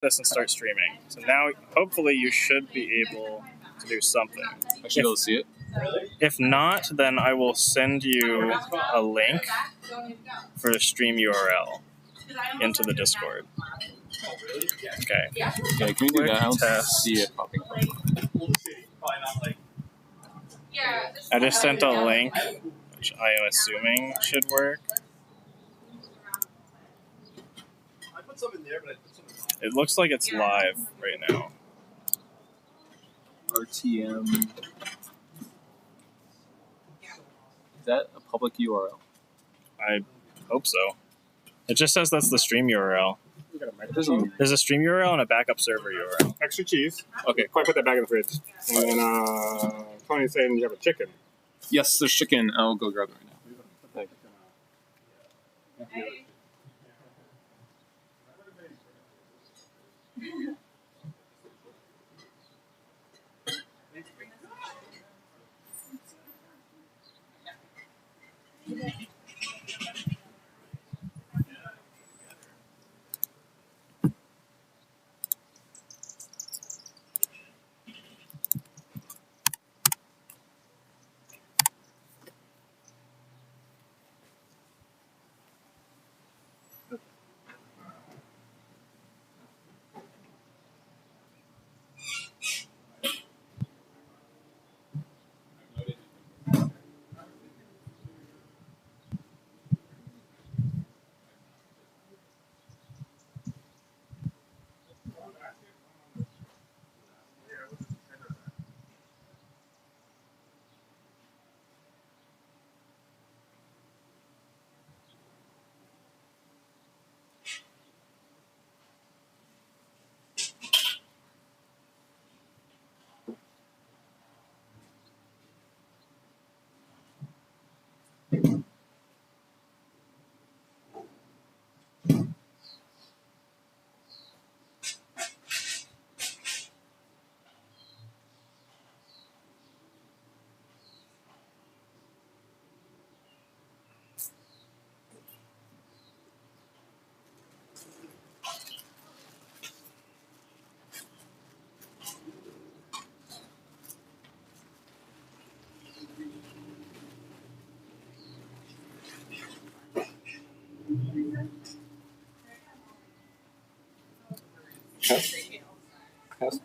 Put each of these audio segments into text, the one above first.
this and start streaming. So now, hopefully, you should be able to do something. I should be able to see it. If not, then I will send you a link for the stream URL into the Discord. Okay. Yeah, can we do that? I don't Test. see it popping up. I just sent a link, which I am assuming should work. It looks like it's live right now. RTM. Is that a public URL? I hope so. It just says that's the stream URL. There's a stream URL and a backup server URL. Extra cheese. Okay. Quite put that back in the fridge. And then Tony's saying you have a chicken. Yes, there's chicken. I'll go grab it right now. Yes.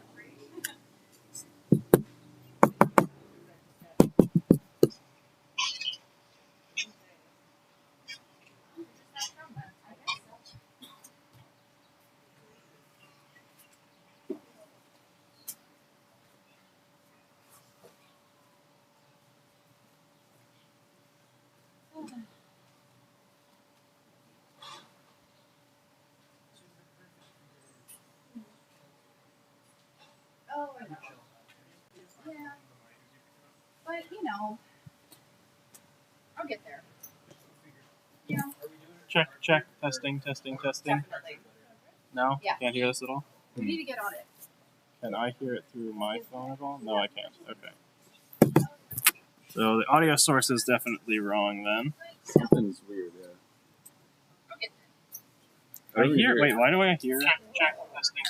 Oh, I know. Yeah. But, you know, I'll get there. Yeah. Check. Testing. Definitely. No? Yeah. Can't hear this at all? We need to get on it. Can I hear it through my phone at all? No, I can't. Okay. So the audio source is definitely wrong then. Something's weird, yeah. I'll get there. I hear. Wait, why do I hear? Check. Testing.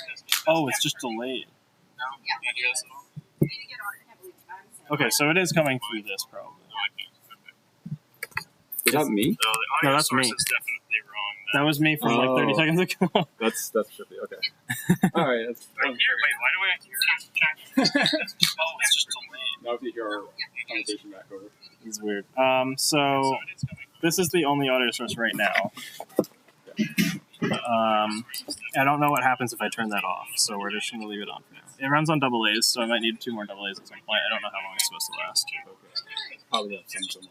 Oh, it's just delayed. Yeah. We need to get on it heavily. Okay, so it is coming through this probably. Is that me? No, that's me. definitely wrong. That was me from like 30 seconds ago. That's trippy. Okay. All right. That's Wait, why do I hear? Oh, it's just delayed. now if you hear our conversation back over. It's weird. So this is the only audio source right now. I don't know what happens if I turn that off, so we're just gonna leave it on for now. It runs on double A's, so I might need 2 more double A's at some point. I don't know how long it's supposed to last. Okay. Probably not some.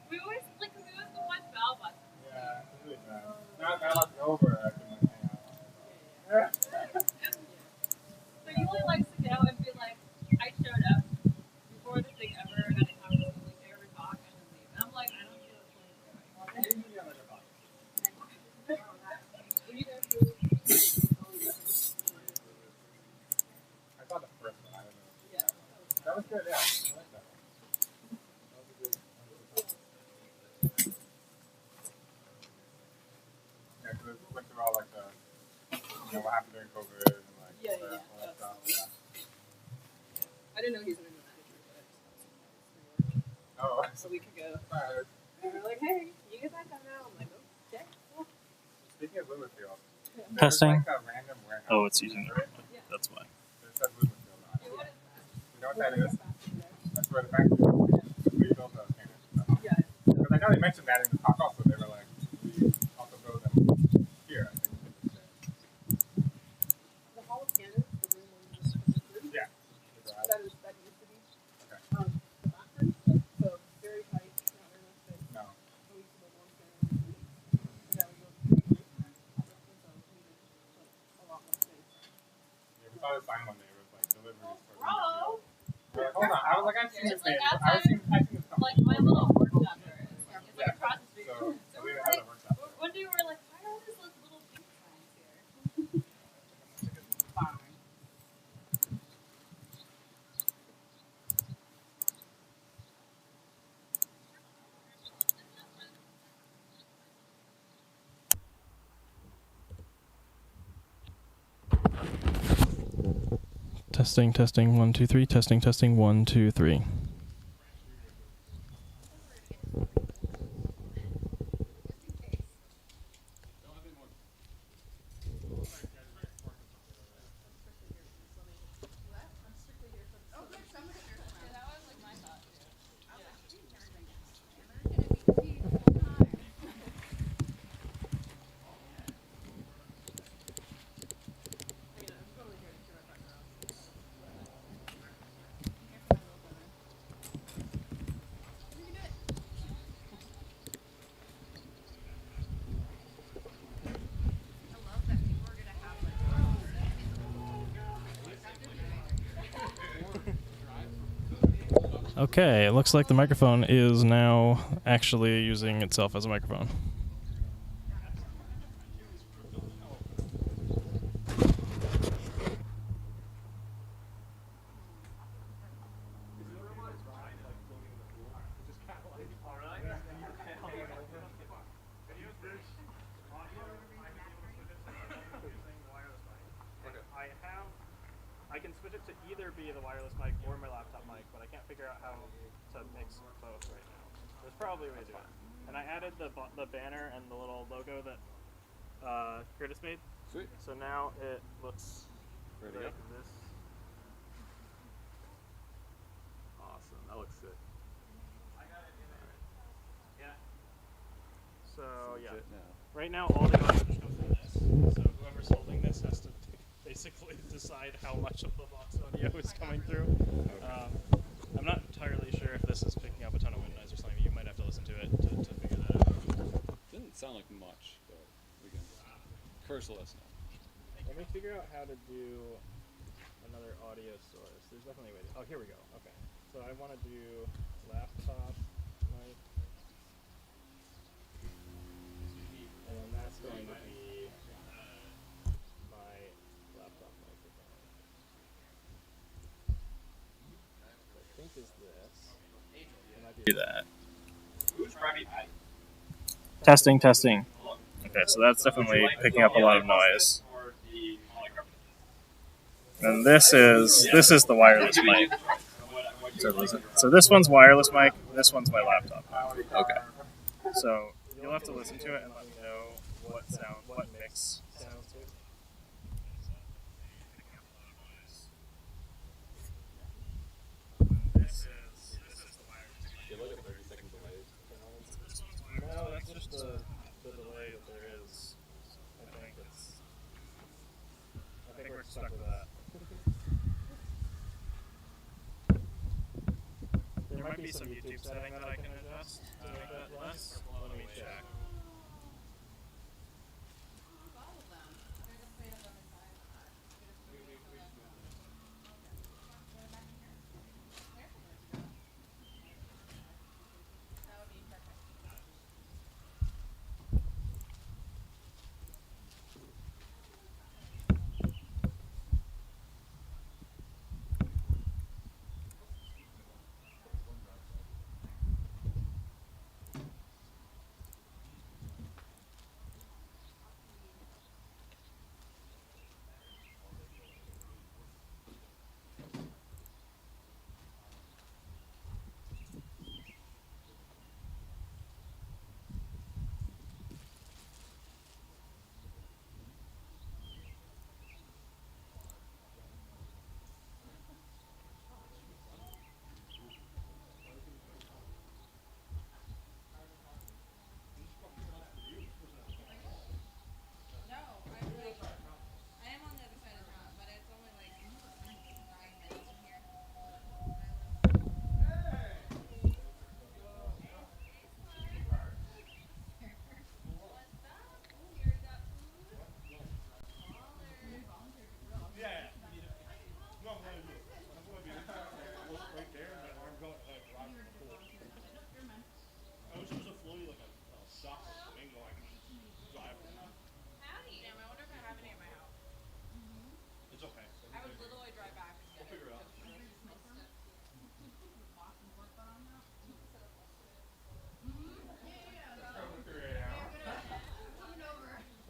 We always go watch Battlebots. Yeah, it's really bad. Now Battlebots is over, I can hang out. So you only like sit out and be like, I showed up before the thing ever had a conversation, like they ever talk and then leave. And I'm like, I don't see what's going on. Were you there for? I saw the first one, I don't know. Yeah. That was good, yeah. I like that one. That was a good. Yeah, because it went through all like the, what happened during COVID and like all that stuff. Yeah. I didn't know he was in the manager, but Oh, a week ago. Alright. They were like, hey, you get that done now? I'm like, okay. Cool. Speaking of Liverfield, Testing. there's like a random warehouse. Oh, it's using right? it. That's why. It says Liverfield on it. You know what that is? That's where the factory is. We built those cannons and stuff. Yeah. Because I know they mentioned that in the talk also. They were like, we also build them here, I think. The Hall of Cannons, the room where you just put the food. Yeah. That used to be. Okay. The bathroom, so very tight, not very much space. No. We used to build one cannon. And now we build two. So we needed a lot more space. Yeah, we saw the sign one day. It was like deliveries for Bro! Yeah, hold on. I was like, I've seen this It's like name. I've outside, seen this come. like my little workshop there is. It's like across the street. So, So we we're have like, a workshop. one day we're like, why are all these little pink signs here? Fine. Testing, testing, 1, 2, 3. Testing, testing, 1, 2, 3. Okay, it looks like the microphone is now actually using itself as a microphone. I can switch it to either be the wireless mic or my laptop mic, but I can't figure out how to mix both right now. There's probably a way to do it. And I added the banner and the little logo that Curtis made. Sweet. So now it looks Ready like up? this. Awesome. That looks sick. Yeah. So yeah. Legit now. Right now all the audio just goes through this. So whoever's holding this has to basically decide how much of the box audio is coming through. I'm not entirely sure if this is picking up a ton of wind noise or something. You might have to listen to it to figure that out. Didn't sound like much, but we can curse let us know. Let me figure out how to do another audio source. There's definitely a way to. Oh, here we go. Okay. So I want to do laptop mic. And then that's going to be my laptop microphone. I think is this. It might be that. Testing, testing. Okay, so that's definitely picking up a lot of noise. And this is the wireless mic. So this one's wireless mic. This one's my laptop. Okay. So you'll have to listen to it and let me know what mix sounds to. This is the wireless mic. Get like a 30-second delay. No, that's just the delay that there is. I think we're stuck with that. might be some YouTube setting that I can adjust to make that less. Let me check.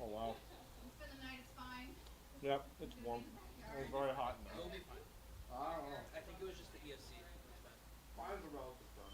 Oh wow. Yep, it's warm. It's very hot in there. You'll be fine. I don't know. I think it was just the ESC. It's fine. Five's a relative term.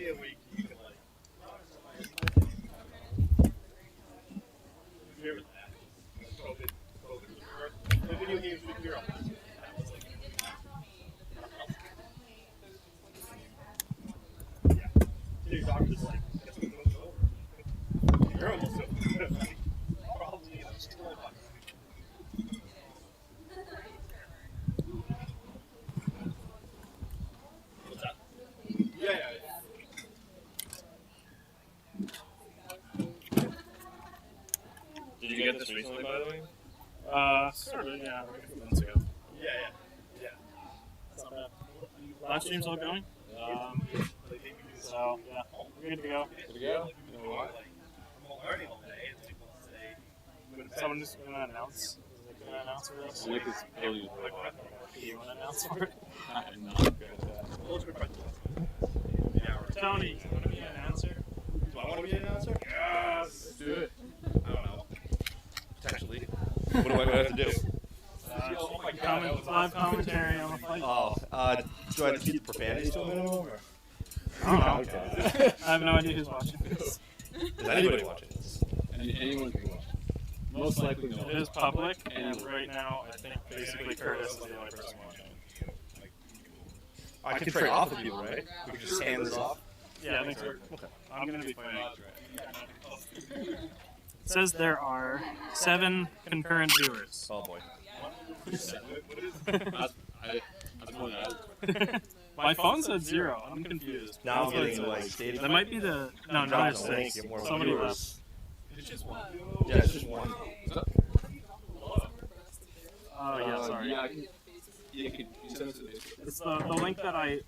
day a week you can like. Remember that? COVID was the first. The video games with your that was like. Yeah. Your doctor's like, guess what goes over? You're almost over. Probably in a school box. What's that? Yeah. Did you get this recently, by the way? Sort of, yeah, like a few months ago. Yeah. It's not bad. Live stream's all going. So, yeah, we're good to go. Good to go? You know what? I'm learning all day, and people say, Someone just gonna announce. Can I announce for this? I like this ability to Like, play. do you want to announce for it? I'm not good at that. what's your question? Tony, you want to be an announcer? Do I want to be an announcer? Yes! Do it. I don't know. Potentially. What do I have to do? Live commentary on the fight. Oh, do I have to keep the profanities to a minimum? Or? I don't know. Okay. I have no idea who's watching this. Is anybody watching this? Anyone can watch. Most likely no. It is public, and right now, I think basically Curtis is the only person watching. I can trade off with people, right? We can just hand this off. Yeah, I think so. Okay. I'm gonna be fighting. It says there are 7 concurrent viewers. Oh boy. That's more than I. My phone said 0. I'm confused. Now I'm That's what it getting says. like stated. That might be the. No, now there's Drop the link, 6. get more Somebody left. viewers. Yeah, it's just one. Oh, yeah, sorry. Yeah, you can send us a Facebook. It's the link that I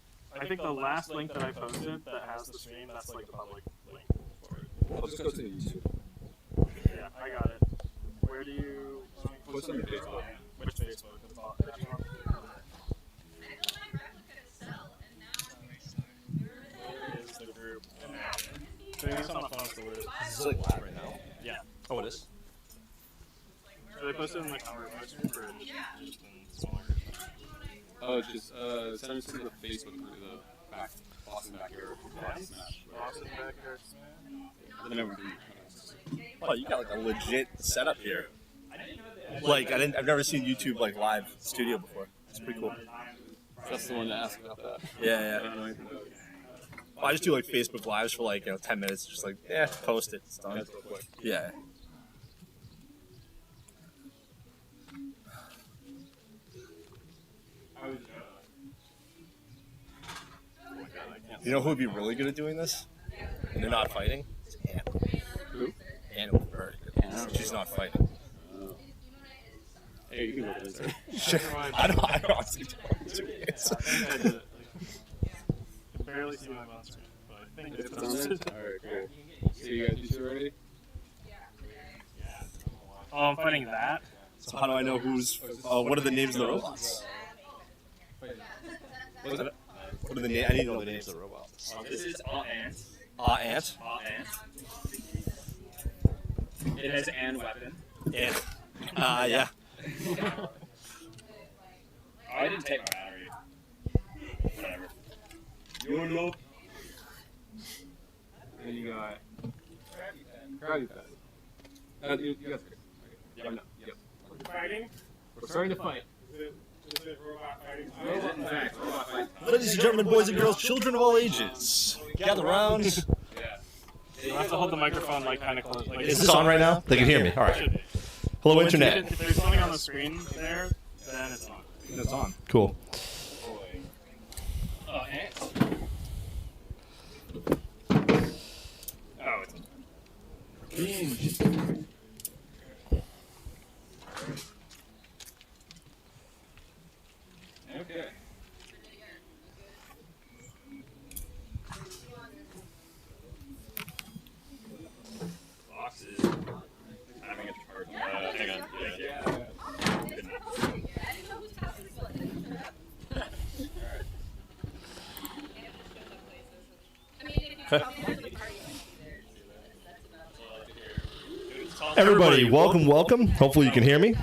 think the last link that I posted that has the stream, that's like the public link for it. I'll just go to YouTube. Yeah, I got it. Where do you Post on your Facebook. Which Facebook? The top. Is the group. Doing this on the phone is the worst. This is like live right now. Yeah. Oh, it is. Should I post it in like our Robotics group or just in smaller? Oh, just send us to the Facebook group, the back, Boston Backyard Smash. Boston Backyard They never do. Oh, you got like a legit setup here. Like I've never seen YouTube like live studio before. It's pretty cool. That's the one to ask about that. Yeah, I don't know anything about it. Well, I just do like Facebook lives for like 10 minutes, just like post it. It's done. That's real quick. Yeah. You know who would be really good at doing this? And they're not fighting? It's Anna. Who? Anna would be very good. Anna? She's not fighting. Hey, you can go to this. I don't honestly don't do it. I did it. I can barely see my mouse screen, but I think it's It's on there? Alright, cool. So you guys, you two ready? Oh, I'm fighting that? So how do I know who's? What are the names of the robots? What was it? What are the names? I need to know the names of the robots. This is all ants. Ant. All ants. It has an weapon. Ant. Yeah. Oh, I didn't take my battery. Whatever. YOLO. And then you got Krabby Patty. You guys pick. Yeah, no. Yep. Fighting? We're starting to fight. Is it robot fighting? Is it in fact robot fight? Ladies and gentlemen, boys and girls, children of all ages, gather around. Is You have to hold the microphone like kind of close. Like, this on right now? They can hear me. All right. Hello, internet. If there's something on the screen there, then it's on. It's on. Cool. Oh, ants. Oh, it's Okay. Boxes. Having a charge. Hang on. Yeah. Good enough. Everybody, welcome. Hopefully you can hear me.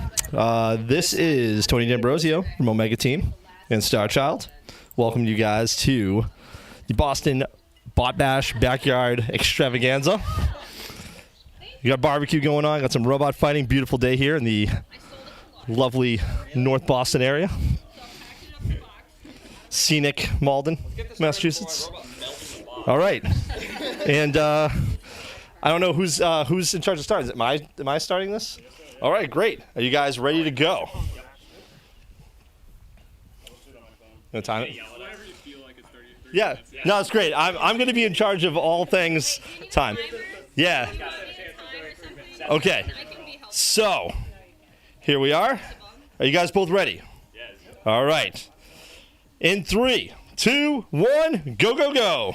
This is Tony D'Ambrosio from Omega Team and Starchild. Welcome you guys to the Boston Bot Bash Backyard Extravaganza. You got barbecue going on, got some robot fighting. Beautiful day here in the lovely North Boston area. Scenic Malden, Massachusetts. All right. And I don't know who's in charge of starting. Am I starting this? All right, great. Are you guys ready to go? No time it? Yeah. No, it's great. I'm going to be in charge of all things time. Yeah. Okay. So, here we are. Are you guys both ready? Yes. All right. In 3, 2, 1, go, go, go.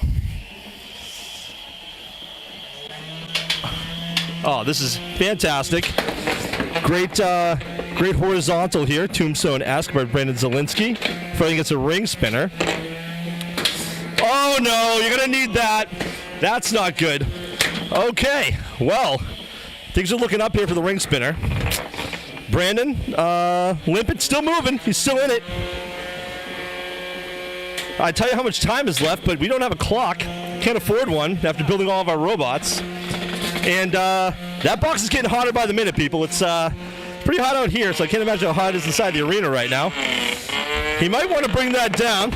Oh, this is fantastic. Great horizontal here. Tombstone-esque by Brandon Zielinski. Fighting against a ring spinner. Oh, no, you're going to need that. That's not good. Okay, well, things are looking up here for the ring spinner. Brandon, limpet, still moving. He's still in it. I tell you how much time is left, but we don't have a clock. Can't afford one after building all of our robots. And that box is getting hotter by the minute, people. It's pretty hot out here, so I can't imagine how hot it is inside the arena right now. He might want to bring that down.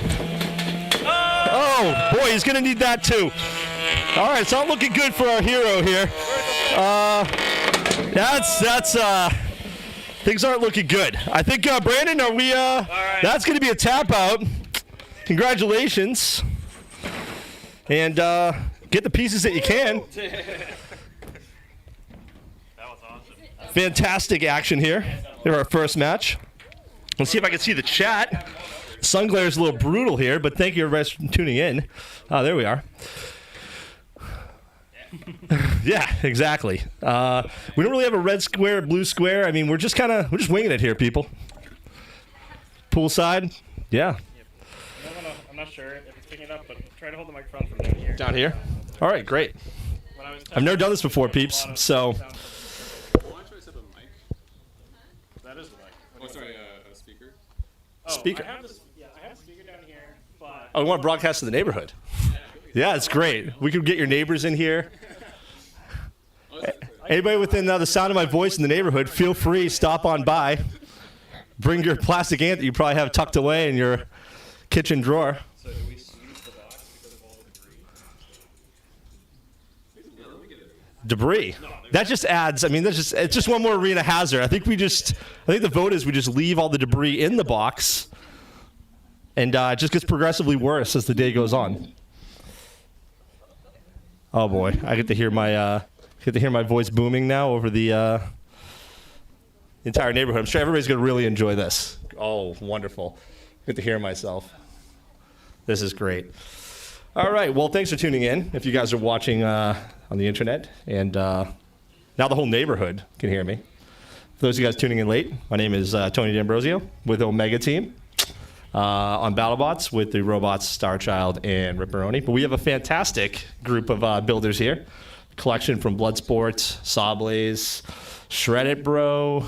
Oh, boy, he's going to need that too. All right, it's not looking good for our hero here. Things aren't looking good. I think, Brandon, are we, right. That's going to be a tap out. Congratulations. And get the pieces that you can. Fantastic action here in our first match. Let's see if I can see the chat. Sun glare is a little brutal here, but thank you everybody for tuning in. There we are. Yeah, exactly. We don't really have a red square, blue square. I mean, we're just winging it here, people. Poolside, yeah. I'm not sure if it's picking it up, but try to hold the microphone from down here. Down here? All right, great. I've never done this before, peeps, so. That is the mic. Oh, sorry, a speaker? Speaker. I have a speaker down here, but... Oh, we want to broadcast to the neighborhood. Yeah, it's great. We could get your neighbors in here. Anybody within the sound of my voice in the neighborhood, feel free, stop on by. Bring your plastic ant that you probably have tucked away in your kitchen drawer. So do we use the box because of all the Debris. That just adds, I mean, it's just one more arena hazard. I think the vote is we just leave all the debris in the box, and it just gets progressively worse as the day goes on. Oh boy, I get to hear my voice booming now over the entire neighborhood. I'm sure everybody's gonna really enjoy this. Oh, wonderful. Get to hear myself. This is great. All right, well, thanks for tuning in. If you guys are watching on the internet, and now the whole neighborhood can hear me. For those of you guys tuning in late, my name is Tony D'Ambrosio with Omega Team on Battlebots with the robots Starchild and Ripperoni. But we have a fantastic group of builders here. Collection from Bloodsport, Sawblaze, Shred It Bro,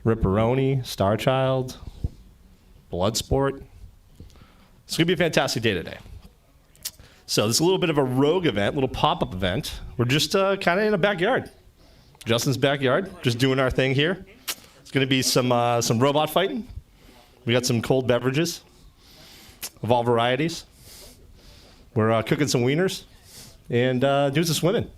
Ripperoni, Starchild, Bloodsport. It's going to be a fantastic day today. So this is a little bit of a rogue event, little pop-up event. We're just kind of in a backyard. Justin's backyard, just doing our thing here. It's going to be some robot fighting. We got some cold beverages of all varieties. We're cooking some wieners and doing some swimming.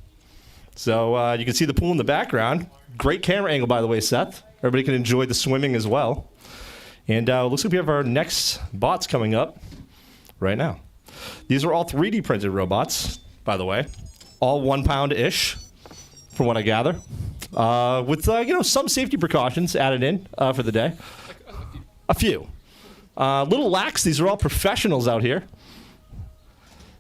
So you can see the pool in the background. Great camera angle, by the way, Seth. Everybody can enjoy the swimming as well. And it looks like we have our next bots coming up right now. These are all 3D printed robots, by the way. All 1 pound-ish, from what I gather. With some safety precautions added in for the day. A few. Little lax. These are all professionals out here.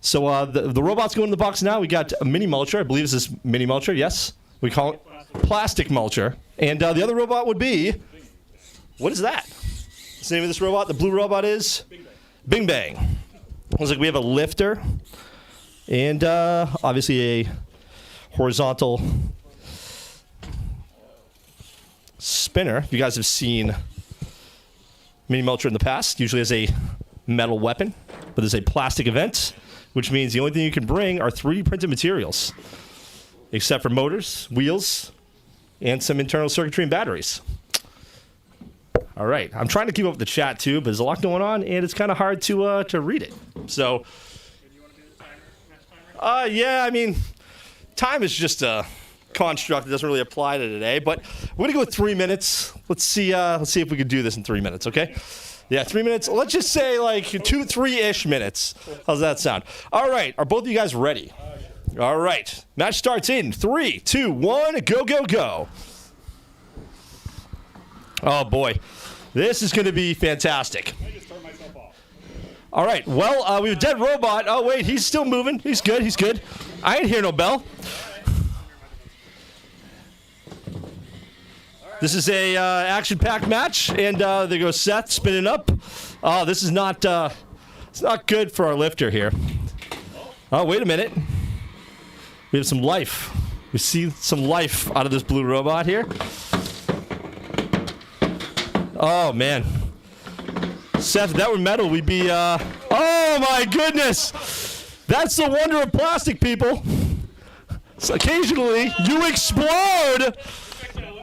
So the robots go in the box now. We got a mini mulcher. I believe this is mini mulcher. Yes. We call it plastic mulcher. And the other robot would be, what is that? What's the name of this robot? The blue robot is? Bing Bang. Looks like we have a lifter and obviously a horizontal spinner. If you guys have seen mini mulcher in the past, usually has a metal weapon, but it's a plastic event, which means the only thing you can bring are 3D printed materials, except for motors, wheels, and some internal circuitry and batteries. All right, I'm trying to keep up with the chat too, but there's a lot going on, and it's kind of hard to read it. So, yeah, I mean, time is just a construct that doesn't really apply to today, but we're gonna go with 3 minutes. Let's see if we can do this in 3 minutes, okay? Yeah, 3 minutes. Let's just say like 2-3-ish minutes. How's that sound? All right, are both of you guys ready? All right, match starts in 3, 2, 1, go, go, go. Oh boy, this is gonna be fantastic. All right, well, we have a dead robot. Oh wait, he's still moving. He's good, he's good. I ain't hear no bell. This is a action-packed match, and there goes Seth spinning up. Oh, this is not it's not good for our lifter here. Oh, wait a minute. We have some life. We see some life out of this blue robot here. Oh man, Seth, if that were metal, we'd be. Oh my goodness, that's the wonder of plastic, people. So occasionally, you explode.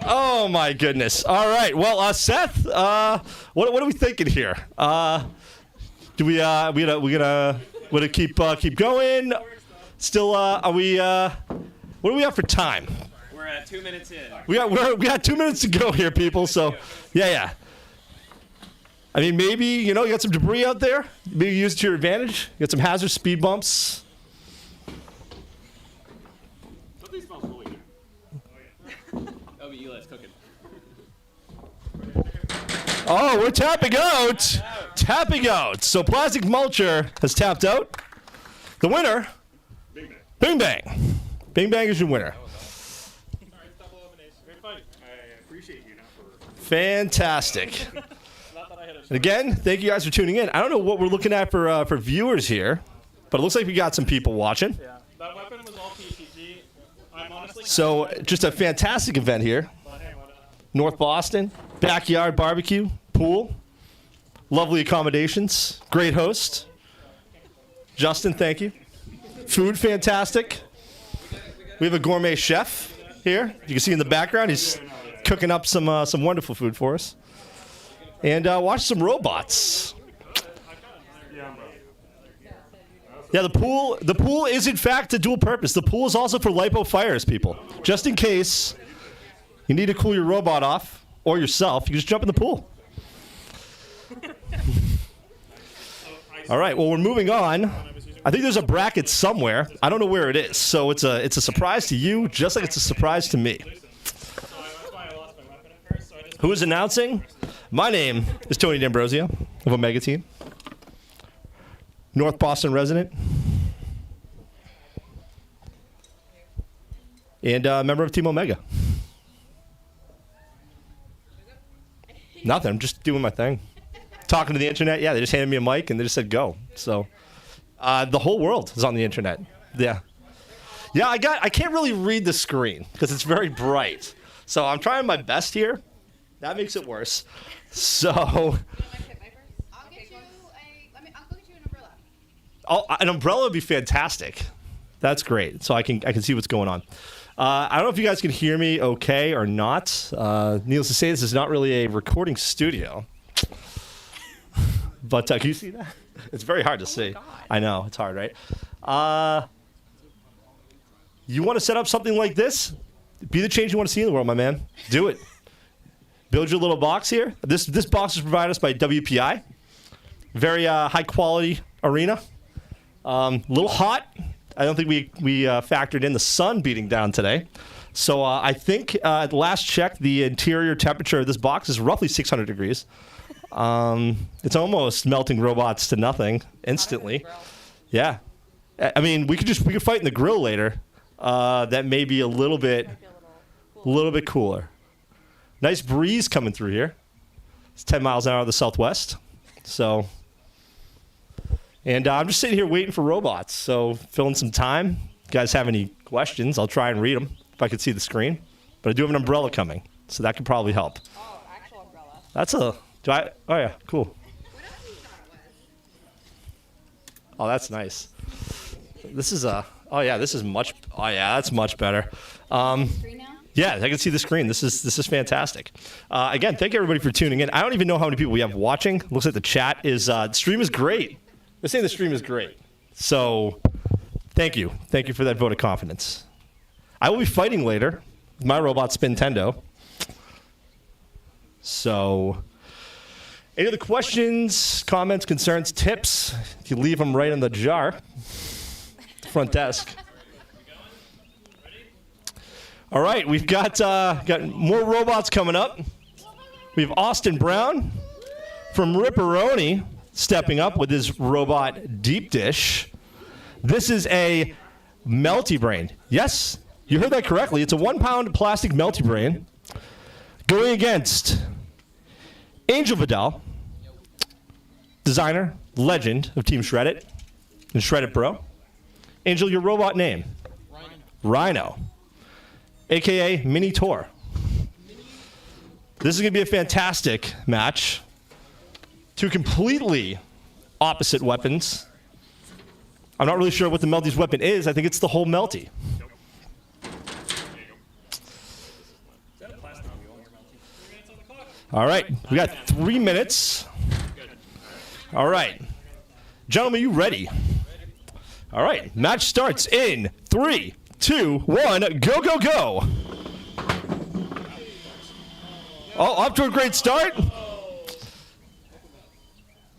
Oh my goodness! All right, well, Seth, what are we thinking here? Do we gonna keep going? Still, are we? What do we have for time? We're at 2 minutes in. We got 2 minutes to go here, people. So, yeah. I mean, maybe you got some debris out there. Maybe use it to your advantage. You got some hazard speed bumps. Something smells really good. Oh, but Eli's cooking. Oh, we're tapping out. Tapping out. So Plastic Mulcher has tapped out. The winner, Bing Bang. Bing Bang is your winner. Fantastic. And again, thank you guys for tuning in. I don't know what we're looking at for viewers here, but it looks like we got some people watching. Yeah, that weapon was all PPG. I'm honestly. So just a fantastic event here. North Boston, backyard barbecue, pool, lovely accommodations, great host. Justin, thank you. Food, fantastic. We have a gourmet chef here. You can see in the background, he's cooking up some wonderful food for us. And watch some robots. Yeah, the pool is in fact a dual purpose. The pool is also for lipo fires, people. Just in case you need to cool your robot off or yourself, you can just jump in the pool. All right, well, we're moving on. I think there's a bracket somewhere. I don't know where it is. So it's a surprise to you, just like it's a surprise to me. Who is announcing? My name is Tony D'Ambrosio of Omega Team. North Boston resident. And a member of Team Omega. Nothing. I'm just doing my thing. Talking to the internet. Yeah, they just handed me a mic and they just said go. So the whole world is on the internet. Yeah. Yeah, I can't really read the screen because it's very bright. So I'm trying my best here. That makes it worse. So I'll go get you an umbrella. Oh, an umbrella would be fantastic. That's great. So I can see what's going on. I don't know if you guys can hear me okay or not. Needless to say, this is not really a recording studio. But can you see that? It's very hard to see. I know. It's hard, right? You want to set up something like this? Be the change you want to see in the world, my man. Do it. Build your little box here. This box is provided us by WPI. Very high quality arena. A little hot. I don't think we factored in the sun beating down today. So I think at the last check, the interior temperature of this box is roughly 600 degrees. It's almost melting robots to nothing instantly. Yeah. I mean, we could fight in the grill later. That may be a little bit cooler. Nice breeze coming through here. It's 10 miles an hour to the southwest. So, and I'm just sitting here waiting for robots. So, filling some time. If you guys have any questions, I'll try and read them if I could see the screen. But I do have an umbrella coming, so that could probably help. Oh, actual umbrella. That's a. Oh yeah, cool. What else you thought it was? Oh, that's nice. This is oh yeah, this is much. Oh yeah, that's much better. Screen now? Yeah, I can see the screen. This is fantastic. Again, thank everybody for tuning in. I don't even know how many people we have watching. Looks like the chat is. The stream is great. They're saying the stream is great. So, thank you for that vote of confidence. I will be fighting later with my robot Spintendo. So, any other questions, comments, concerns, tips? If you leave them right in the jar, front desk. All right, we've got more robots coming up. We have Austin Brown from Ripperoni stepping up with his robot Deep Dish. This is a melty brain. Yes, you heard that correctly. It's a 1-pound plastic melty brain going against Angel Vidal, designer, legend of Team Shreddit and Shreddit Pro. Angel, your robot name? Rhino. AKA Mini Tor. This is going to be a fantastic match. Two completely opposite weapons. I'm not really sure what the Melty's weapon is. I think it's the whole Melty. All right, we got 3 minutes. All right. Gentlemen, you ready? All right, match starts in 3, 2, 1, go, go, go. Oh, off to a great start.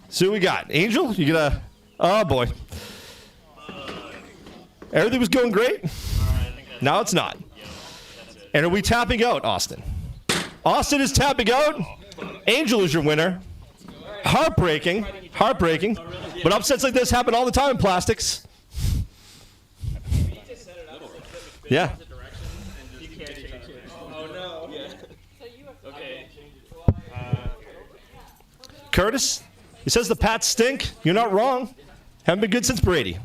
So we got Angel, you gonna, oh boy. Everything was going great. Now it's not. And are we tapping out, Austin? Austin is tapping out. Angel is your winner. Heartbreaking, heartbreaking. But upsets like this happen all the time in plastics. Yeah. Curtis, he says the Pats stink. You're not wrong. Haven't been good since Brady.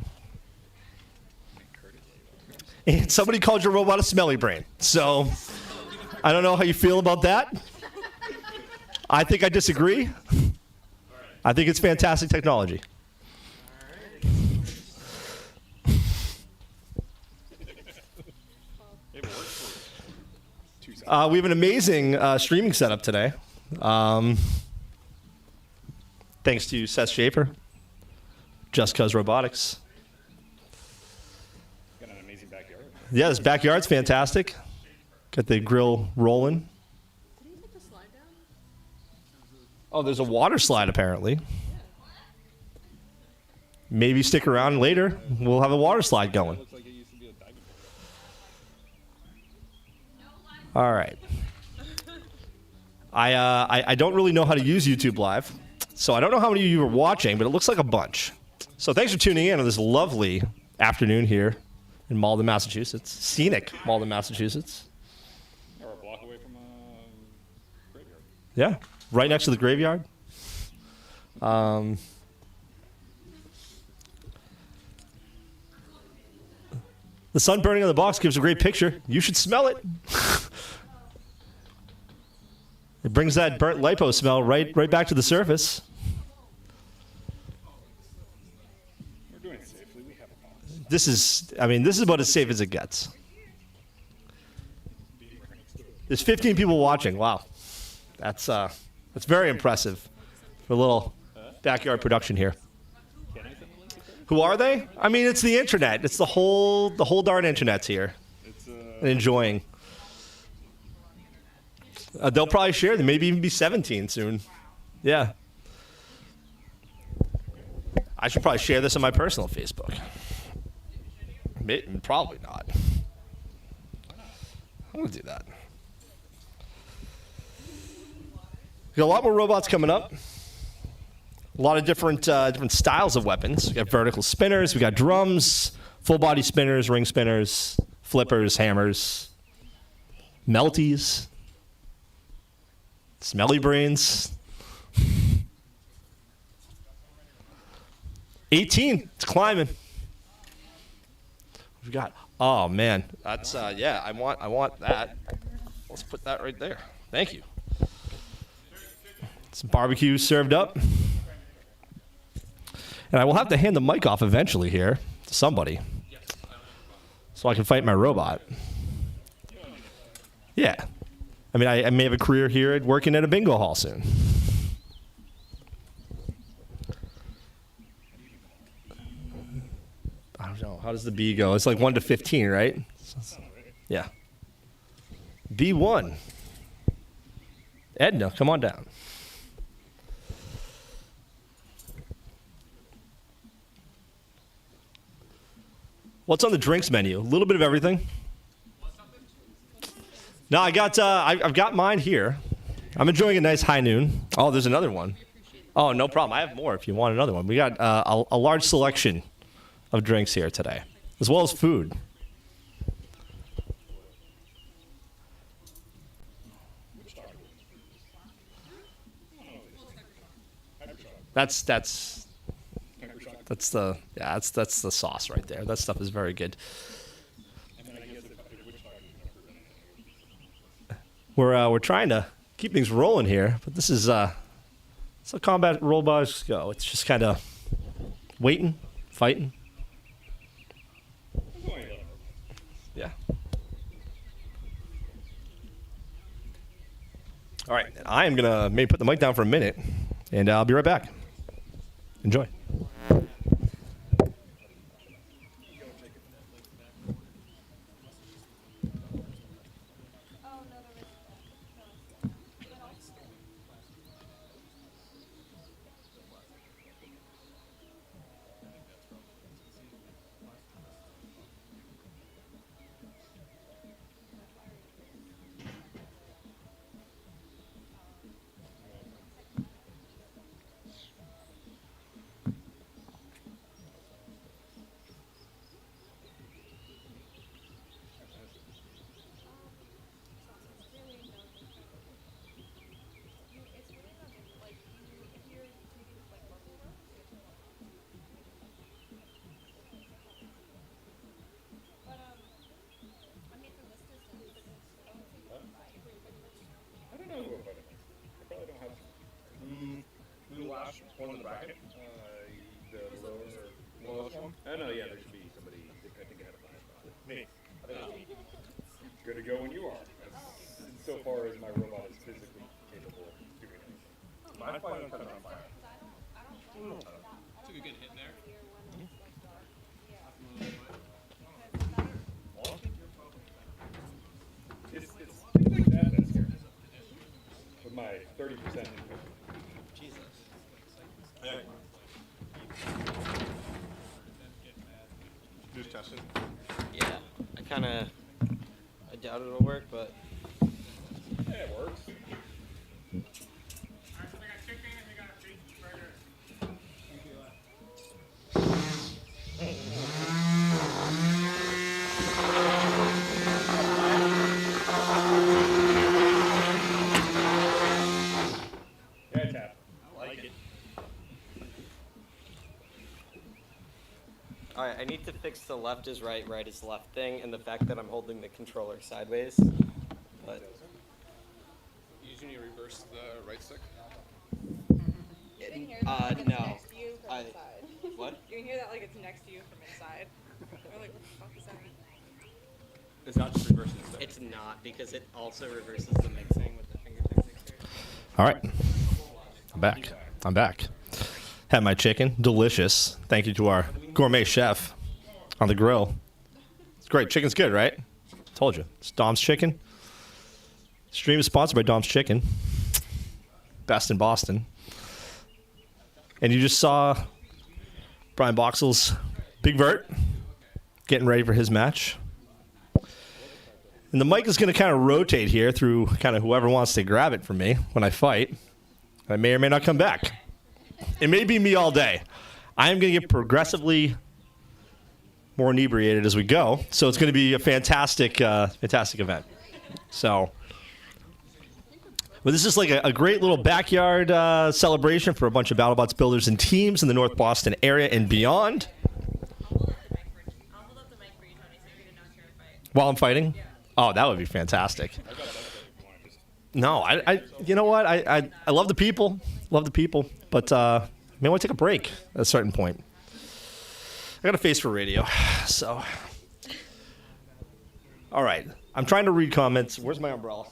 And somebody called your robot a smelly brain. So I don't know how you feel about that. I think I disagree. I think it's fantastic technology. We have an amazing streaming setup today. Thanks to Seth Schaefer, Just Cause Robotics. Got an amazing backyard. Yeah, this backyard's fantastic. Got the grill rolling. Did he put the slide down? Oh, there's a water slide apparently. Maybe stick around later. We'll have a water slide going. Looks like it used to be a diving board. All right. I don't really know how to use YouTube Live, so I don't know how many of you are watching, but it looks like a bunch. So thanks for tuning in on this lovely afternoon here in Malden, Massachusetts. Scenic Malden, Massachusetts. Or a block away from a graveyard. Yeah, right next to the graveyard. The sun burning on the box gives a great picture. You should smell it. It brings that burnt lipo smell right back to the surface. We're doing it safely. We have a box. This is about as safe as it gets. There's 15 people watching. Wow, that's very impressive for a little backyard production here. Who are they? I mean, it's the internet. It's the whole darn internet's here and enjoying. They'll probably share. They maybe even be 17 soon. Yeah. I should probably share this on my personal Facebook. Probably not. I'm gonna do that. We got a lot more robots coming up. A lot of different styles of weapons. We got vertical spinners. We got drums, full body spinners, ring spinners, flippers, hammers, melties, smelly brains. 18. It's climbing. We got. Oh man, that's yeah. I want that. Let's put that right there. Thank you. Some barbecue served up. And I will have to hand the mic off eventually here to somebody so I can fight my robot. Yeah. I mean, I may have a career here at working at a bingo hall soon. I don't know. How does the B go? It's like 1 to 15, right? Yeah. B1. Edna, come on down. What's on the drinks menu? A little bit of everything. No, I've got mine here. I'm enjoying a nice high noon. Oh, there's another one. Oh, no problem. I have more if you want another one. We got a large selection of drinks here today, as well as food. That's the sauce right there. That stuff is very good. We're trying to keep things rolling here, but this is it's how combat robots go. It's just kind of waiting, fighting. Yeah. All right, I am gonna maybe put the mic down for a minute, and I'll be right back. Enjoy. One in the bracket? The lowest one? Oh, no, yeah, there should be somebody, I think ahead of me. Good to go when you are. So far as my robot is physically capable of doing anything. My flying on fire. Took a good hit there. It's like that's scary. With my 30% Jesus. just testing. Yeah, I doubt it'll work, but. Yeah, it works. Yeah, tap. I like it. Alright, I need to fix the left is right, right is left thing, and the fact that I'm holding the controller sideways. But Usually you reverse the right stick. You can hear that like it's no. next to you from I- inside. What? You can hear that like it's next to you from inside. We're like, what the fuck is that? It's not just reversing the stick. It's not, because it also reverses the mixing with the fingertip mixer. All right. I'm back. Had my chicken. Delicious. Thank you to our gourmet chef on the grill. It's great. Chicken's good, right? Told you. It's Dom's Chicken. Stream is sponsored by Dom's Chicken. Best in Boston. And you just saw Brian Boxall's Big Vert getting ready for his match. And the mic is going to kind of rotate here through kind of whoever wants to grab it from me when I fight. I may or may not come back. It may be me all day. I am going to get progressively more inebriated as we go, so it's going to be a fantastic event. So, well, this is like a great little backyard celebration for a bunch of Battlebots builders and teams in the North Boston area and beyond. I'll hold up the mic for you, Tony, so you can announce your fight. While I'm fighting? Oh, that would be fantastic. No, I you know what? I love the people. Love the people. But May want to take a break at a certain point. I got a face for radio, so. All right. I'm trying to read comments. Where's my umbrella?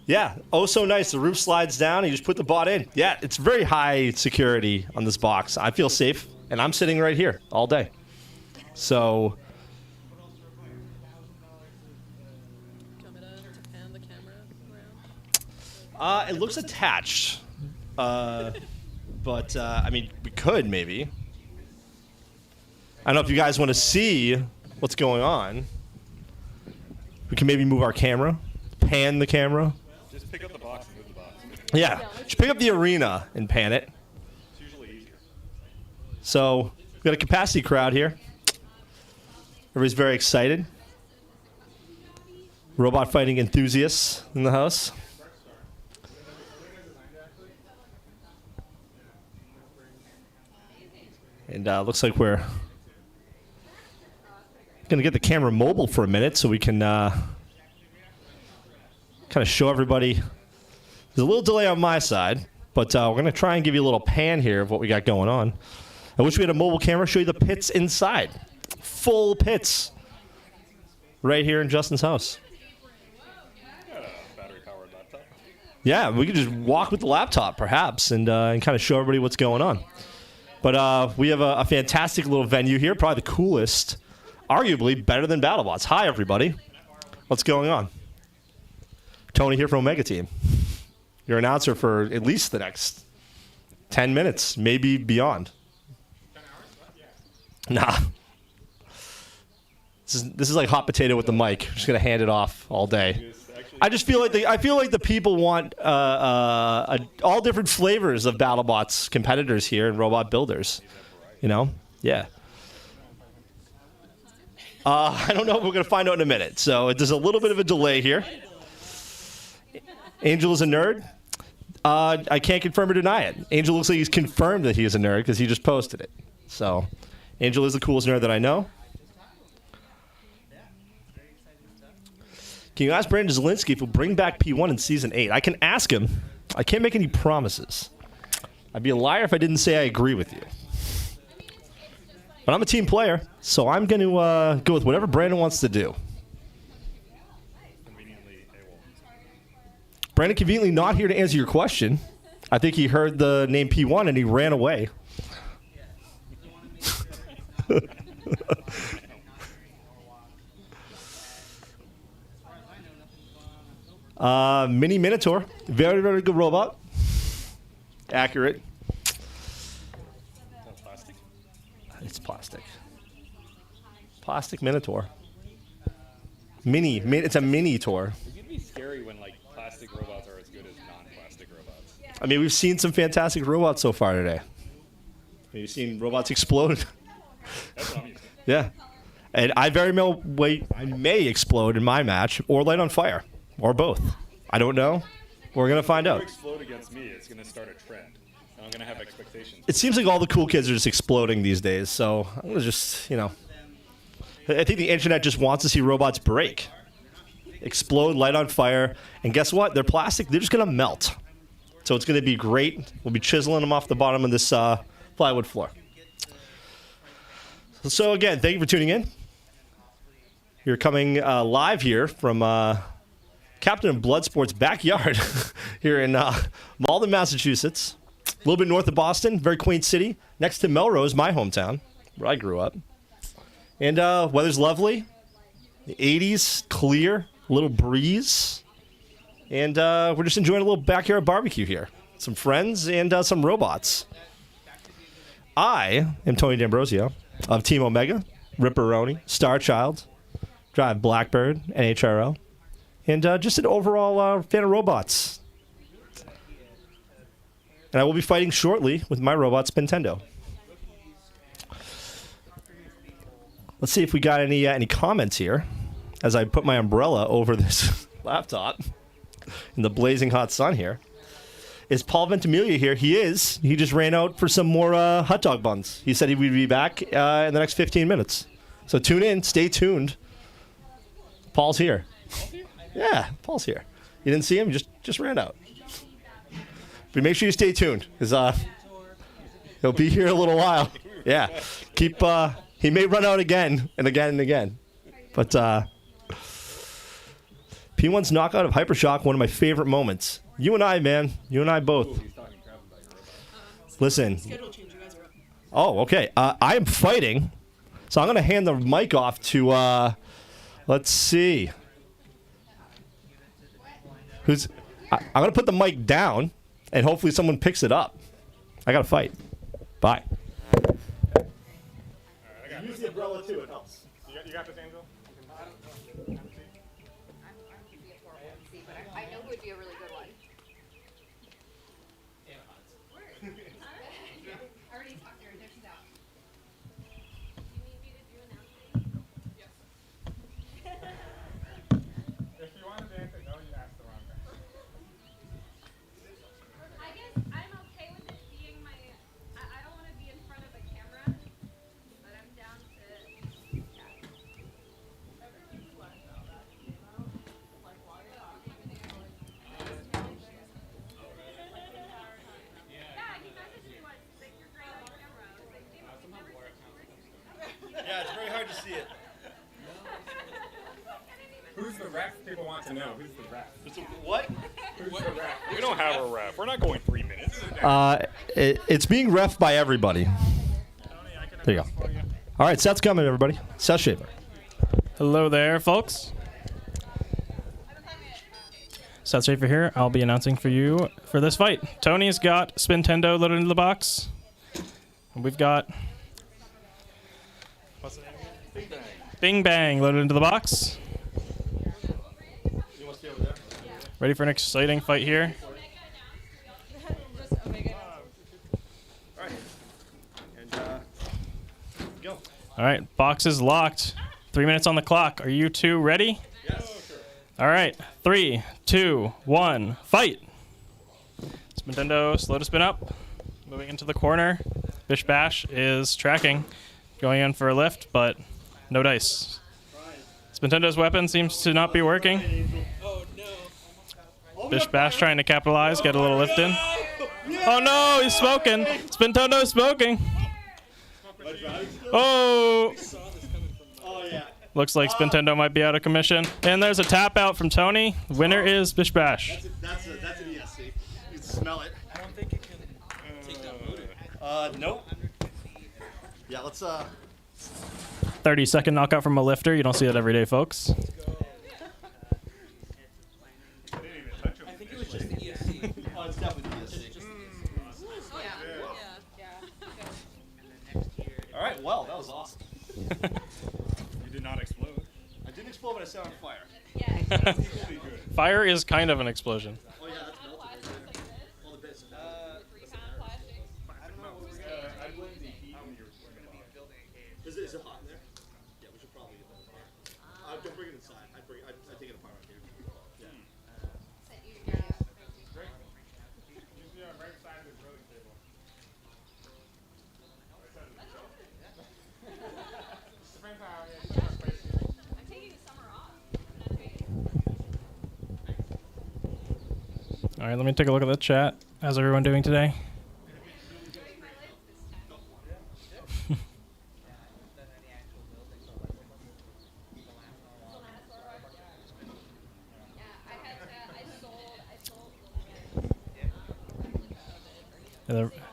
Yeah. Oh, so nice. The roof slides down and you just put the bot in. Yeah, it's very high security on this box. I feel safe, and I'm sitting right here all day. So. It looks attached. But, I mean, we could maybe. I don't know if you guys want to see what's going on. We can maybe move our camera, pan the camera. Just pick up the box and move the box. Yeah, just pick up the arena and pan it. It's usually easier. So, we've got a capacity crowd here. Everybody's very excited. Robot fighting enthusiasts in the house. And looks like we're going to get the camera mobile for a minute so we can kind of show everybody. There's a little delay on my side, but we're going to try and give you a little pan here of what we got going on. I wish we had a mobile camera show you the pits inside. Full pits. Right here in Justin's house. Battery-powered laptop. Yeah, we could just walk with the laptop, perhaps, and kind of show everybody what's going on. But we have a fantastic little venue here, probably the coolest, arguably better than Battlebots. Hi, everybody. What's going on? Tony here from Omega Team. Your announcer for at least the next 10 minutes, maybe beyond. 10 hours? Nah. This is like hot potato with the mic. Just gonna hand it off all day. I just feel like the people want all different flavors of BattleBots competitors here and robot builders. You know, yeah. I don't know if we're gonna find out in a minute. So there's a little bit of a delay here. Angel is a nerd. I can't confirm or deny it. Angel looks like he's confirmed that he is a nerd because he just posted it. So, Angel is the coolest nerd that I know. Can you ask Brandon Zielinski if he'll bring back P1 in Season 8? I can ask him. I can't make any promises. I'd be a liar if I didn't say I agree with you. But I'm a team player, so I'm going to go with whatever Brandon wants to do. Brandon conveniently not here to answer your question. I think he heard the name P1 and he ran away. Mini Minotaur. Very, very good robot. Accurate. Plastic? It's plastic. Plastic Minotaur. Mini. It's a mini-tour. It can be scary when like plastic robots are as good as non-plastic robots. I mean, we've seen some fantastic robots so far today. We've seen robots explode. That's what I'm used to. Yeah. And I may explode in my match or light on fire. Or both. I don't know. We're going to find If out. you explode against me, it's going to start a trend. And I'm going to have expectations. It seems like all the cool kids are just exploding these days, so I'm going to just, I think the internet just wants to see robots break. Explode, light on fire, and guess what? They're plastic. They're just going to melt. So it's going to be great. We'll be chiseling them off the bottom of this plywood floor. So again, thank you for tuning in. You're coming live here from Captain of Bloodsport's backyard here in Malden, Massachusetts. A little bit north of Boston, very quaint city, next to Melrose, my hometown, where I grew up. And weather's lovely. The 80s, clear, a little breeze. And we're just enjoying a little backyard barbecue here. Some friends and some robots. I am Tony D'Ambrosio of Team Omega, Ripperoni, Starchild, Drive Blackbird, NHRL. And just an overall fan of robots. And I will be fighting shortly with my robot, Spintendo. Let's see if we got any comments here as I put my umbrella over this laptop in the blazing hot sun here. Is Paul Ventimiglia here? He is. He just ran out for some more hot dog buns. He said he would be back in the next 15 minutes. So tune in. Stay tuned. Paul's here. Yeah, Paul's here. You didn't see him? Just ran out. But make sure you stay tuned, because he'll be here a little while. Yeah. Keep. He may run out again and again and again. But P1's knockout of Hypershock, one of my favorite moments. You and I, man. You and I both. Listen. Oh, okay. I am fighting, so I'm going to hand the mic off to, let's see. I'm going to put the mic down, and hopefully someone picks it up. I got to fight. Bye. Use the umbrella, too. It helps. You got this, Angel? I'm gonna be a horrible MC, but I know who would be a really good one. I already talked to her. There she's out. You need me to do announcing? Yes. If you want to dance it, no, you asked the wrong guy. I guess I'm okay with it being my. I don't want to be in front of a camera, but I'm down to. Yeah. Everyone's flash out that demo, like while you're talking. Yeah, he messaged me once. He's like, "You're great on camera." I was like, "Damn, I've never seen you." Yeah, it's very hard to see it. Who's the ref? People want to know. Who's the ref? What? Who's the ref? We don't have a ref. We're not going 3 minutes. It's being reffed by everybody. There you go. All right, Seth's coming, everybody. Seth Shaver. Hello there, folks. Seth Schaefer here. I'll be announcing for you for this fight. Tony's got Spintendo loaded into the box. And we've got what's the name again? Bing Bang loaded into the box. Ready for an exciting fight here. All right, box is locked. 3 minutes on the clock. Are you two ready? Yes. All right, 3, 2, 1, fight. Spintendo, slow to spin up. Moving into the corner. Bish Bash is tracking, going in for a lift, but no dice. Spintendo's weapon seems to not be working. Bish Bash trying to capitalize, get a little lift in. Oh no, he's smoking. Spintendo's smoking. Oh. Looks like Spintendo might be out of commission. And there's a tap out from Tony. Winner is Bish Bash. That's an ESC. You can smell it. I don't think it can take that motor. Nope. Yeah, let's 30-second knockout from a lifter. You don't see that every day, folks. I think it was just the ESC. Oh, it's definitely ESC. All right, well, that was awesome. You did not explode. I didn't explode, but I set on fire. Fire is kind of an explosion. Oh, yeah, that's melted. All the bits. I don't know what we're gonna do. I blame the heat on your Building a cage. Is it hot in there? Yeah, we should probably get that apart. Don't bring it inside. I take it apart right here. Yeah. Usually on the right side of the grilling table. Depends on how much space you need. I'm taking the summer off. All right, let me take a look at the chat. How's everyone doing today?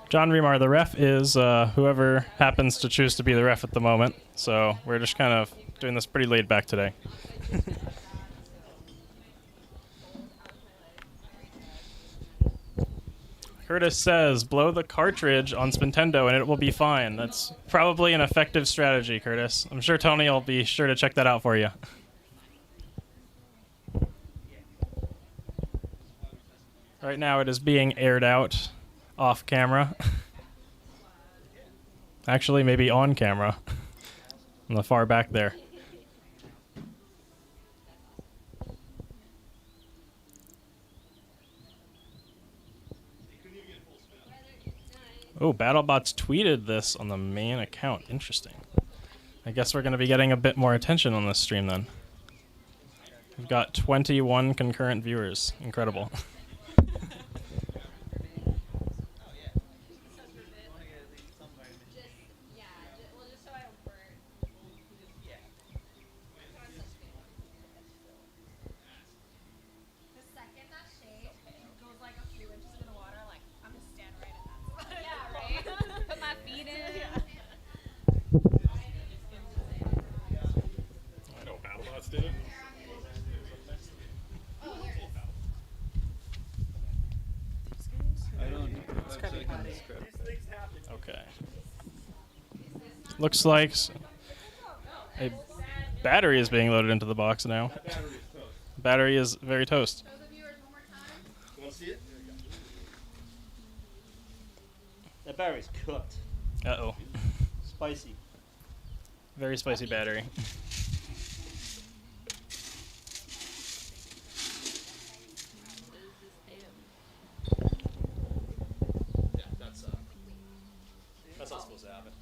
John Remar, the ref is whoever happens to choose to be the ref at the moment. So we're just kind of doing this pretty laid back today. Curtis says, blow the cartridge on Spintendo and it will be fine. That's probably an effective strategy, Curtis. I'm sure Tony will be sure to check that out for you. Right now it is being aired out off camera. Actually, maybe on camera. In the far back there. Oh, Battlebots tweeted this on the main account. Interesting. I guess we're going to be getting a bit more attention on this stream then. We've got 21 concurrent viewers. Incredible. Just so I don't burn. The second that shade goes like a few inches in the water, like I'm just stand right in that spot. Yeah, right. Put my feet in. I know Battlebots did it. I don't know. Actually, I can describe. Okay. Looks like a battery is being loaded into the box now. Battery is very toast. Want to see it? That battery's cooked. Uh-oh. Spicy. Very spicy battery. Yeah, that's not supposed to happen.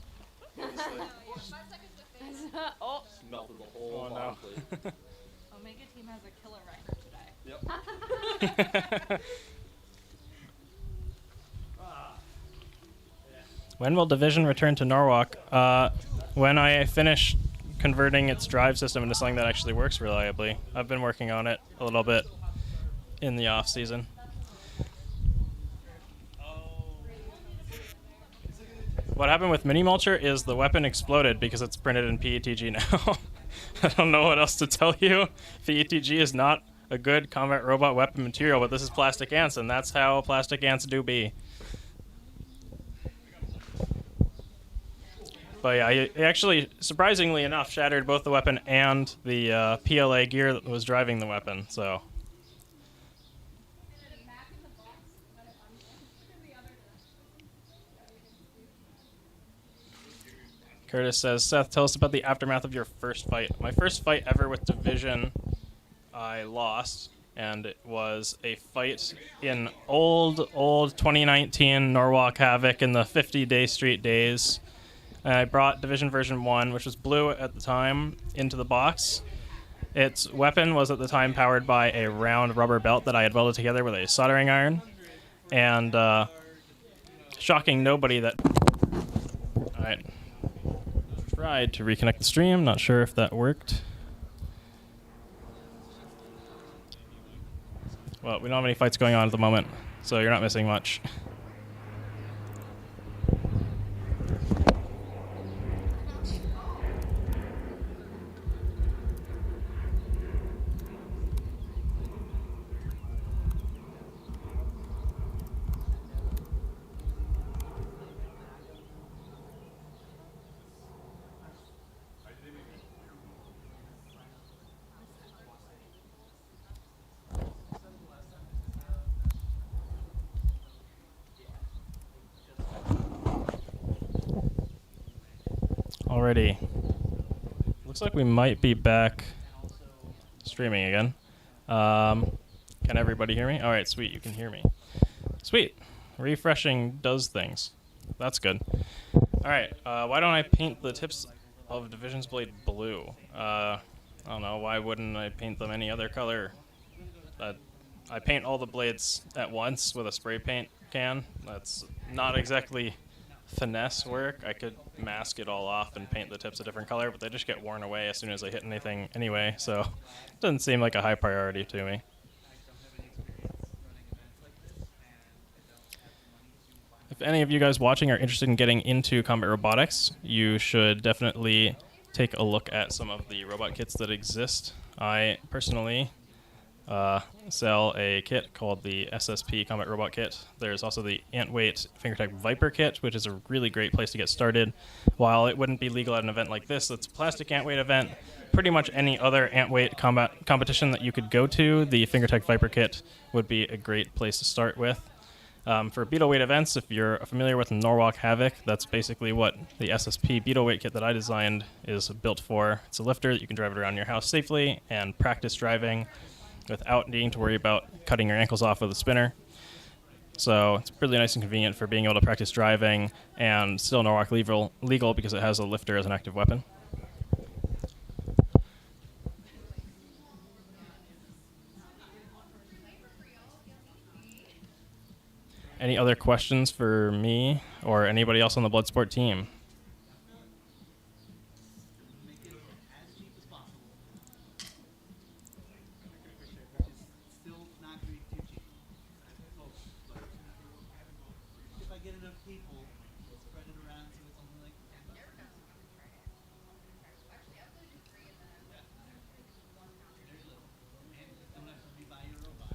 Oh, Melted the whole Oh, no. bottom plate. Omega team has a killer rifle today. Yep. When will Division return to Norwalk? When I finish converting its drive system into something that actually works reliably. I've been working on it a little bit in the off season. What happened with Mini Mulcher is the weapon exploded because it's printed in PETG now. I don't know what else to tell you. PETG is not a good combat robot weapon material, but this is plastic ants, and that's how plastic ants do be. But yeah, it actually, surprisingly enough, shattered both the weapon and the PLA gear that was driving the weapon, so... Curtis says, Seth, tell us about the aftermath of your first fight. My first fight ever with Division, I lost, and it was a fight in old 2019 Norwalk Havoc in the 50-day street days. And I brought Division version 1, which was blue at the time, into the box. Its weapon was at the time powered by a round rubber belt that I had welded together with a soldering iron. And shocking nobody that... Alright. Tried to reconnect the stream. Not sure if that worked. Well, we don't have any fights going on at the moment, so you're not missing much. Alrighty. Looks like we might be back streaming again. Can everybody hear me? Alright, sweet, you can hear me. Sweet. Refreshing does things. That's good. Alright, why don't I paint the tips of Division's blade blue? I don't know, why wouldn't I paint them any other color? I paint all the blades at once with a spray paint can. That's not exactly finesse work. I could mask it all off and paint the tips a different color, but they just get worn away as soon as I hit anything anyway, so it doesn't seem like a high priority to me. If any of you guys watching are interested in getting into combat robotics, you should definitely take a look at some of the robot kits that exist. I personally sell a kit called the SSP Combat Robot Kit. There's also the Antweight Fingertech Viper Kit, which is a really great place to get started. While it wouldn't be legal at an event like this, it's a plastic Antweight event. Pretty much any other Antweight combat competition that you could go to, the Fingertech Viper Kit would be a great place to start with. For beetleweight events, if you're familiar with Norwalk Havoc, that's basically what the SSP beetleweight kit that I designed is built for. It's a lifter that you can drive it around your house safely and practice driving without needing to worry about cutting your ankles off with a spinner. So it's really nice and convenient for being able to practice driving and still Norwalk legal because it has a lifter as an active weapon. Any other questions for me or anybody else on the Bloodsport team?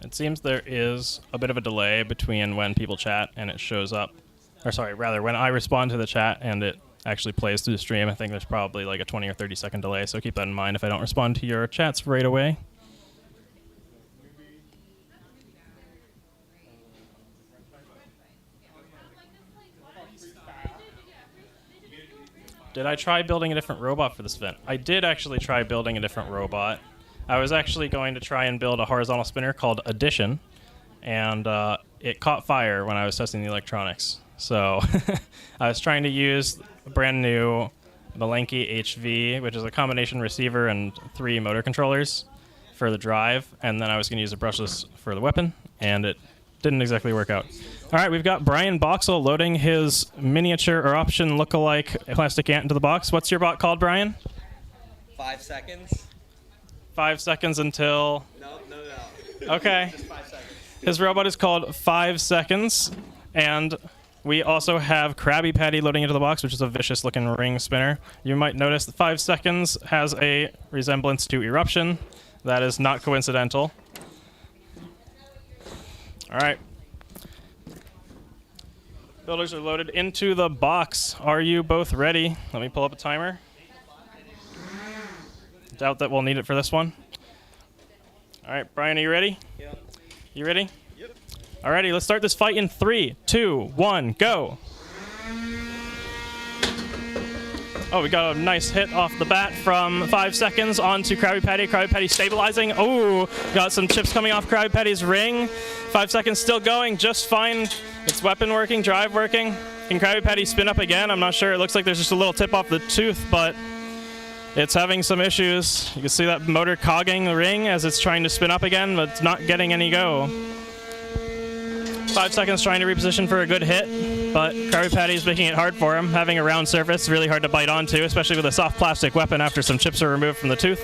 It seems there is a bit of a delay between when people chat and it shows up. Or sorry, rather, when I respond to the chat and it actually plays through the stream. I think there's probably like a 20 or 30 second delay, so keep that in mind if I don't respond to your chats right away. Did I try building a different robot for this event? I did actually try building a different robot. I was actually going to try and build a horizontal spinner called Addition, and it caught fire when I was testing the electronics. So I was trying to use a brand new Malenki HV, which is a combination receiver and 3 motor controllers for the drive, and then I was going to use a brushless for the weapon, and it didn't exactly work out. All right, we've got Brian Boxall loading his miniature or option look-alike plastic ant into the box. What's your bot called, Brian? 5 seconds. 5 seconds until... No. Okay. Just 5 seconds. His robot is called 5 seconds, and we also have Krabby Patty loading into the box, which is a vicious-looking ring spinner. You might notice that 5 seconds has a resemblance to Eruption. That is not coincidental. All right. Builders are loaded into the box. Are you both ready? Let me pull up a timer. Doubt that we'll need it for this one. All right, Brian, are you ready? Yeah. You ready? Yep. Alrighty, let's start this fight in 3, 2, 1, go. Oh, we got a nice hit off the bat from 5 seconds onto Krabby Patty. Krabby Patty stabilizing. Oh, got some chips coming off Krabby Patty's ring. 5 seconds still going, just fine. Its weapon working, drive working. Can Krabby Patty spin up again? I'm not sure. It looks like there's just a little tip off the tooth, but it's having some issues. You can see that motor cogging the ring as it's trying to spin up again, but it's not getting any go. 5 seconds trying to reposition for a good hit, but Krabby Patty is making it hard for him. Having a round surface, really hard to bite onto, especially with a soft plastic weapon after some chips are removed from the tooth.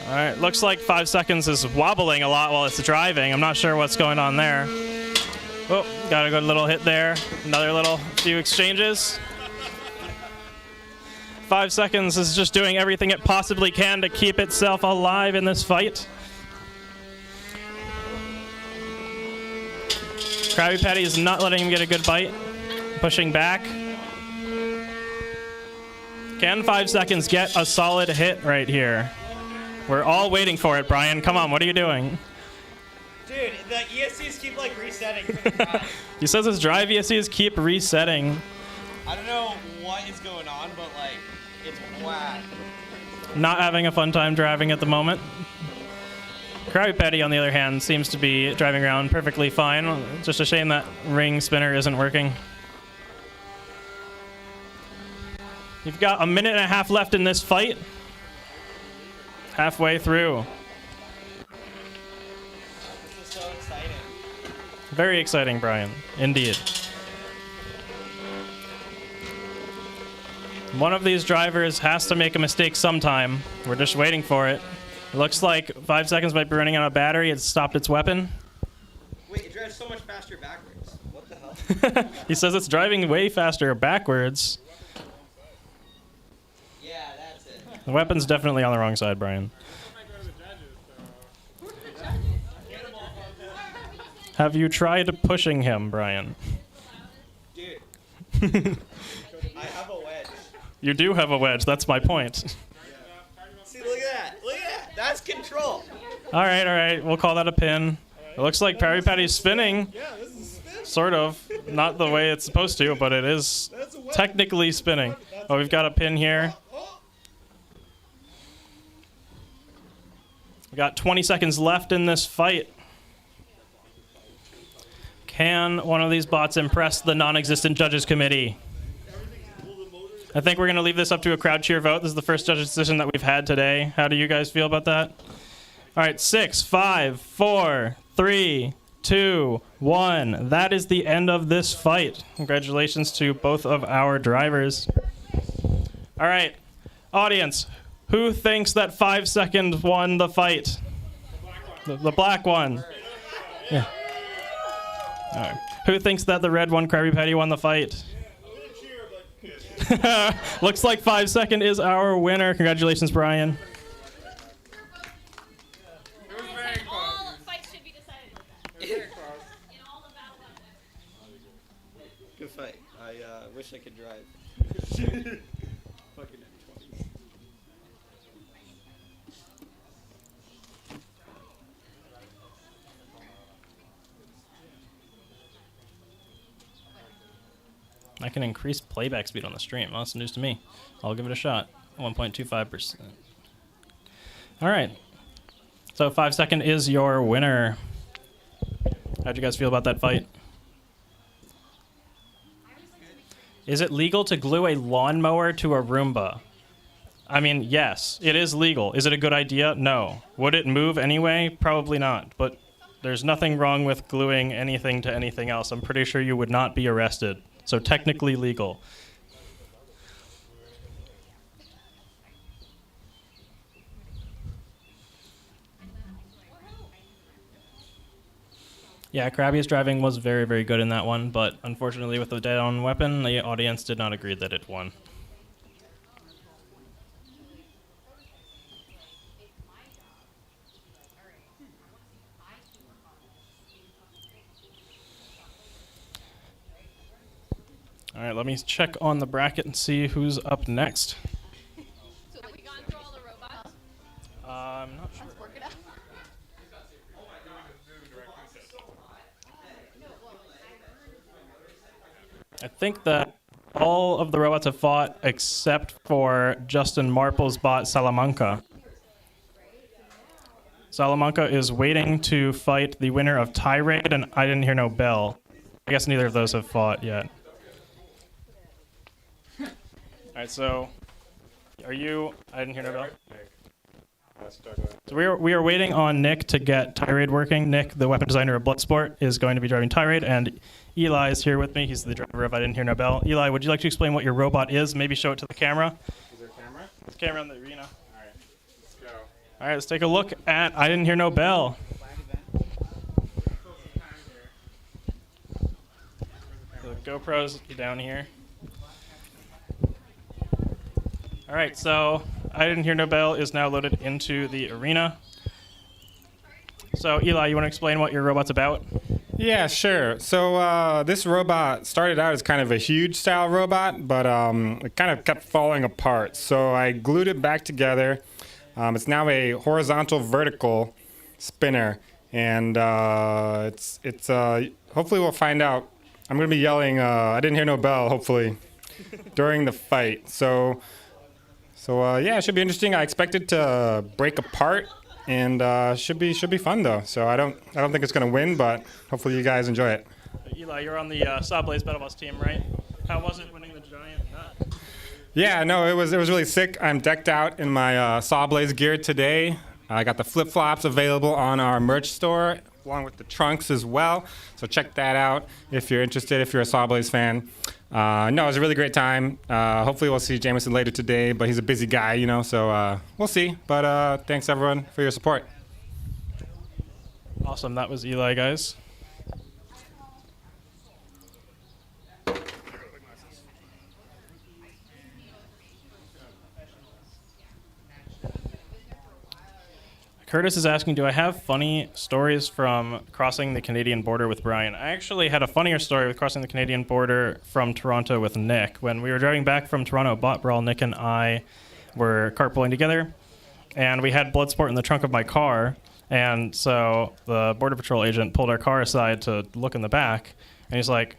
All right, looks like 5 seconds is wobbling a lot while it's driving. I'm not sure what's going on there. Oh, got a good little hit there. Another little few exchanges. 5 seconds is just doing everything it possibly can to keep itself alive in this fight. Krabby Patty is not letting him get a good bite. Pushing back. Can 5 seconds get a solid hit right here? We're all waiting for it, Brian. Come on, what are you doing? Dude, the ESCs keep like resetting for the drive. He says his drive ESCs keep resetting. I don't know what is going on, but like, it's whack. Not having a fun time driving at the moment. Krabby Patty, on the other hand, seems to be driving around perfectly fine. Just a shame that ring spinner isn't working. You've got a minute and a half left in this fight. Halfway through. This is so exciting. Very exciting, Brian. Indeed. One of these drivers has to make a mistake sometime. We're just waiting for it. It looks like 5 seconds might be running out of battery. It's stopped its weapon. Wait, it drives so much faster backwards. What the hell? He says it's driving way faster backwards. Yeah, that's it. The weapon's definitely on the wrong side, Brian. Have you tried pushing him, Brian? Dude, I have a wedge. You do have a wedge. That's my point. See, look at that. Look at that. That's control. All right. We'll call that a pin. It looks like Krabby Patty's spinning. Yeah, this is spin. Sort of. Not the way it's supposed to, but it is technically spinning. Oh, we've got a pin here. We got 20 seconds left in this fight. Can one of these bots impress the non-existent judges committee? I think we're going to leave this up to a crowd cheer vote. This is the first judge's decision that we've had today. How do you guys feel about that? All right, 6, 5, 4, 3, 2, 1. That is the end of this fight. Congratulations to both of our drivers. All right, audience, who thinks that 5 Second won the fight? The black one. Yeah. All right. Who thinks that the red one, Krabby Patty, won the fight? Looks like 5 Second is our winner. Congratulations, Brian. All fights should be decided like that. In all the Battlebots. Good fight. I wish I could drive. Fucking M20s. I can increase playback speed on the stream. Well, that's news to me. I'll give it a shot. 1.25%. All right. So 5 Second is your winner. How'd you guys feel about that fight? Is it legal to glue a lawnmower to a Roomba? I mean, yes, it is legal. Is it a good idea? No. Would it move anyway? Probably not. But there's nothing wrong with gluing anything to anything else. I'm pretty sure you would not be arrested. So technically legal. Yeah, Krabby's driving was very, very good in that one, but unfortunately with the dead-on weapon, the audience did not agree that it won. All right, let me check on the bracket and see who's up next. So have we gone through all the robots? I'm not sure. Let's work it out. I think that all of the robots have fought except for Justin Marple's bot, Salamanca. Salamanca is waiting to fight the winner of Tirade, and I didn't hear no bell. I guess neither of those have fought yet. All right, so are you? I didn't hear no bell. So we are waiting on Nick to get Tirade working. Nick, the weapon designer of Bloodsport, is going to be driving Tirade, and Eli is here with me. He's the driver of I Didn't Hear No Bell. Eli, would you like to explain what your robot is? Maybe show it to the camera. Is there a camera? There's a camera in the arena. All right, let's go. All right, let's take a look at I Didn't Hear No Bell. The GoPro's down here. All right, so I Didn't Hear No Bell is now loaded into the arena. So Eli, you want to explain what your robot's about? Yeah, sure. So this robot started out as kind of a huge style robot, but it kind of kept falling apart. So I glued it back together. It's now a horizontal vertical spinner, and it's hopefully we'll find out. I'm going to be yelling, I didn't hear no bell, hopefully, during the fight. So yeah, it should be interesting. I expect it to break apart, and should be fun though. So I don't think it's gonna win, but hopefully you guys enjoy it. Eli, you're on the Sawblaze Battlebots team, right? How was it winning the giant nut? Yeah, no, it was really sick. I'm decked out in my Sawblaze gear today. I got the flip-flops available on our merch store, along with the trunks as well. So check that out if you're interested, if you're a Sawblaze fan. No, it was a really great time. Hopefully we'll see Jameson later today, but he's a busy guy, you know, so we'll see. But thanks, everyone, for your support. Awesome. That was Eli, guys. Curtis is asking, do I have funny stories from crossing the Canadian border with Brian? I actually had a funnier story with crossing the Canadian border from Toronto with Nick. When we were driving back from Toronto at Bot Brawl, Nick and I were carpooling together, and we had Bloodsport in the trunk of my car. And so the Border Patrol agent pulled our car aside to look in the back, and he's like,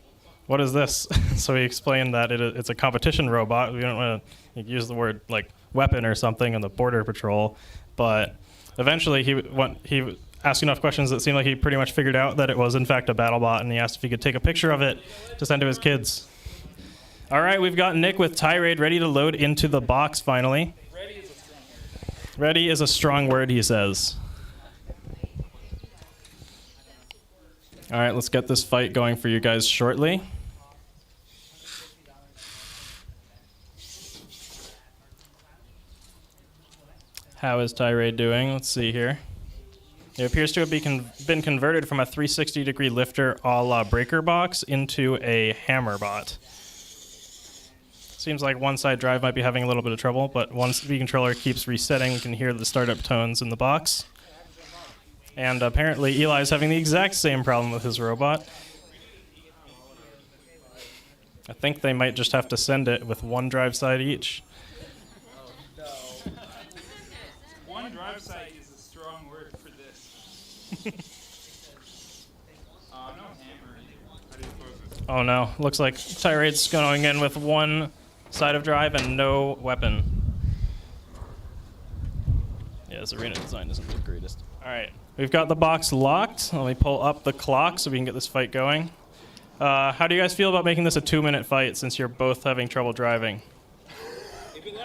what is this? So he explained that it's a competition robot. We don't want to use the word like weapon or something in the Border Patrol, but eventually he asked enough questions that seemed like he pretty much figured out that it was in fact a BattleBot, and he asked if he could take a picture of it to send to his kids. All right, we've got Nick with Tirade ready to load into the box finally. Ready is a strong word, he says. All right, let's get this fight going for you guys shortly. How is Tirade doing? Let's see here. It appears to have been converted from a 360-degree lifter a la breaker box into a hammer bot. Seems like one side drive might be having a little bit of trouble, but once the controller keeps resetting, you can hear the startup tones in the box. And apparently Eli's having the exact same problem with his robot. I think they might just have to send it with one drive side each. One drive site is a strong word for this. No hammer either. Oh no, looks like Tirade's going in with one side of drive and no weapon. Yeah, this arena design isn't the greatest. Alright, we've got the box locked. Let me pull up the clock so we can get this fight going. How do you guys feel about making this a 2-minute fight since you're both having trouble driving? If it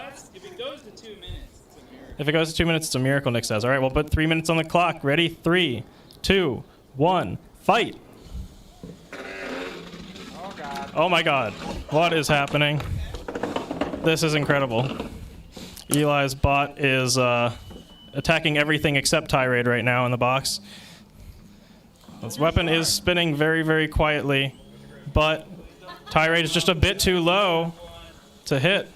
goes to 2 minutes, it's a miracle. If it goes to 2 minutes, it's a miracle, Nick says. Alright, we'll put 3 minutes on the clock. Ready? 3, 2, 1, fight! Oh God. Oh my god. What is happening? This is incredible. Eli's bot is attacking everything except Tirade right now in the box. This weapon is spinning very, very quietly, but Tirade is just a bit too low to hit.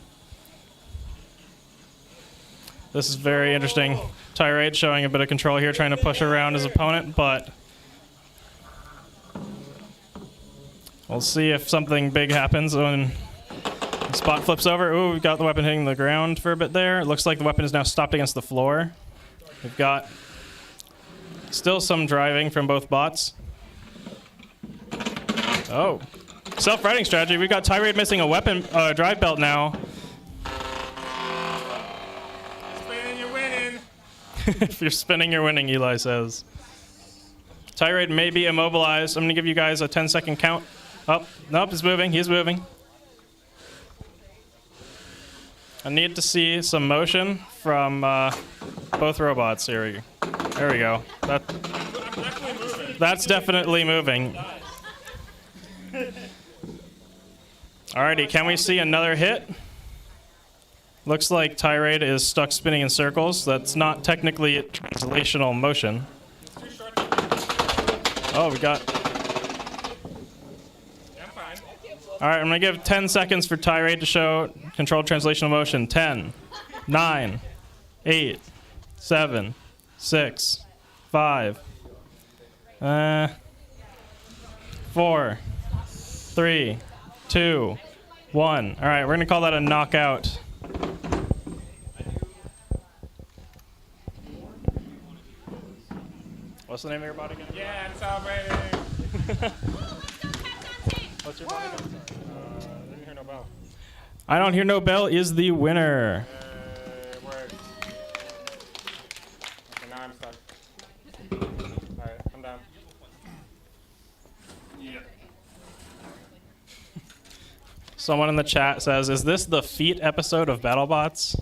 This is very interesting. Tirade showing a bit of control here, trying to push around his opponent, but we'll see if something big happens when the spot flips over. Ooh, we've got the weapon hitting the ground for a bit there. It looks like the weapon is now stopped against the floor. We've got still some driving from both bots. Oh, self-righting strategy. We've got Tirade missing a weapon drive belt now. Spinning, you're winning. If you're spinning, you're winning, Eli says. Tirade may be immobilized. I'm going to give you guys a 10-second count. Oh, nope, he's moving. He's moving. I need to see some motion from both robots. There we go. That's definitely moving. Alrighty, can we see another hit? Looks like Tirade is stuck spinning in circles. That's not technically a translational motion. Oh, we got... Alright, I'm going to give 10 seconds for Tirade to show controlled translational motion. 10, 9, 8, 7, 6, 5, 4, 3, 2, 1. Alright, we're going to call that a knockout. What's the name of your bot again? Yeah, I'm celebrating. What's your bot again? Didn't hear no bell. I Don't Hear No Bell is the winner. Word. Okay, now I'm stuck. Alright, I'm down. Someone in the chat says, is this the feet episode of Battlebots?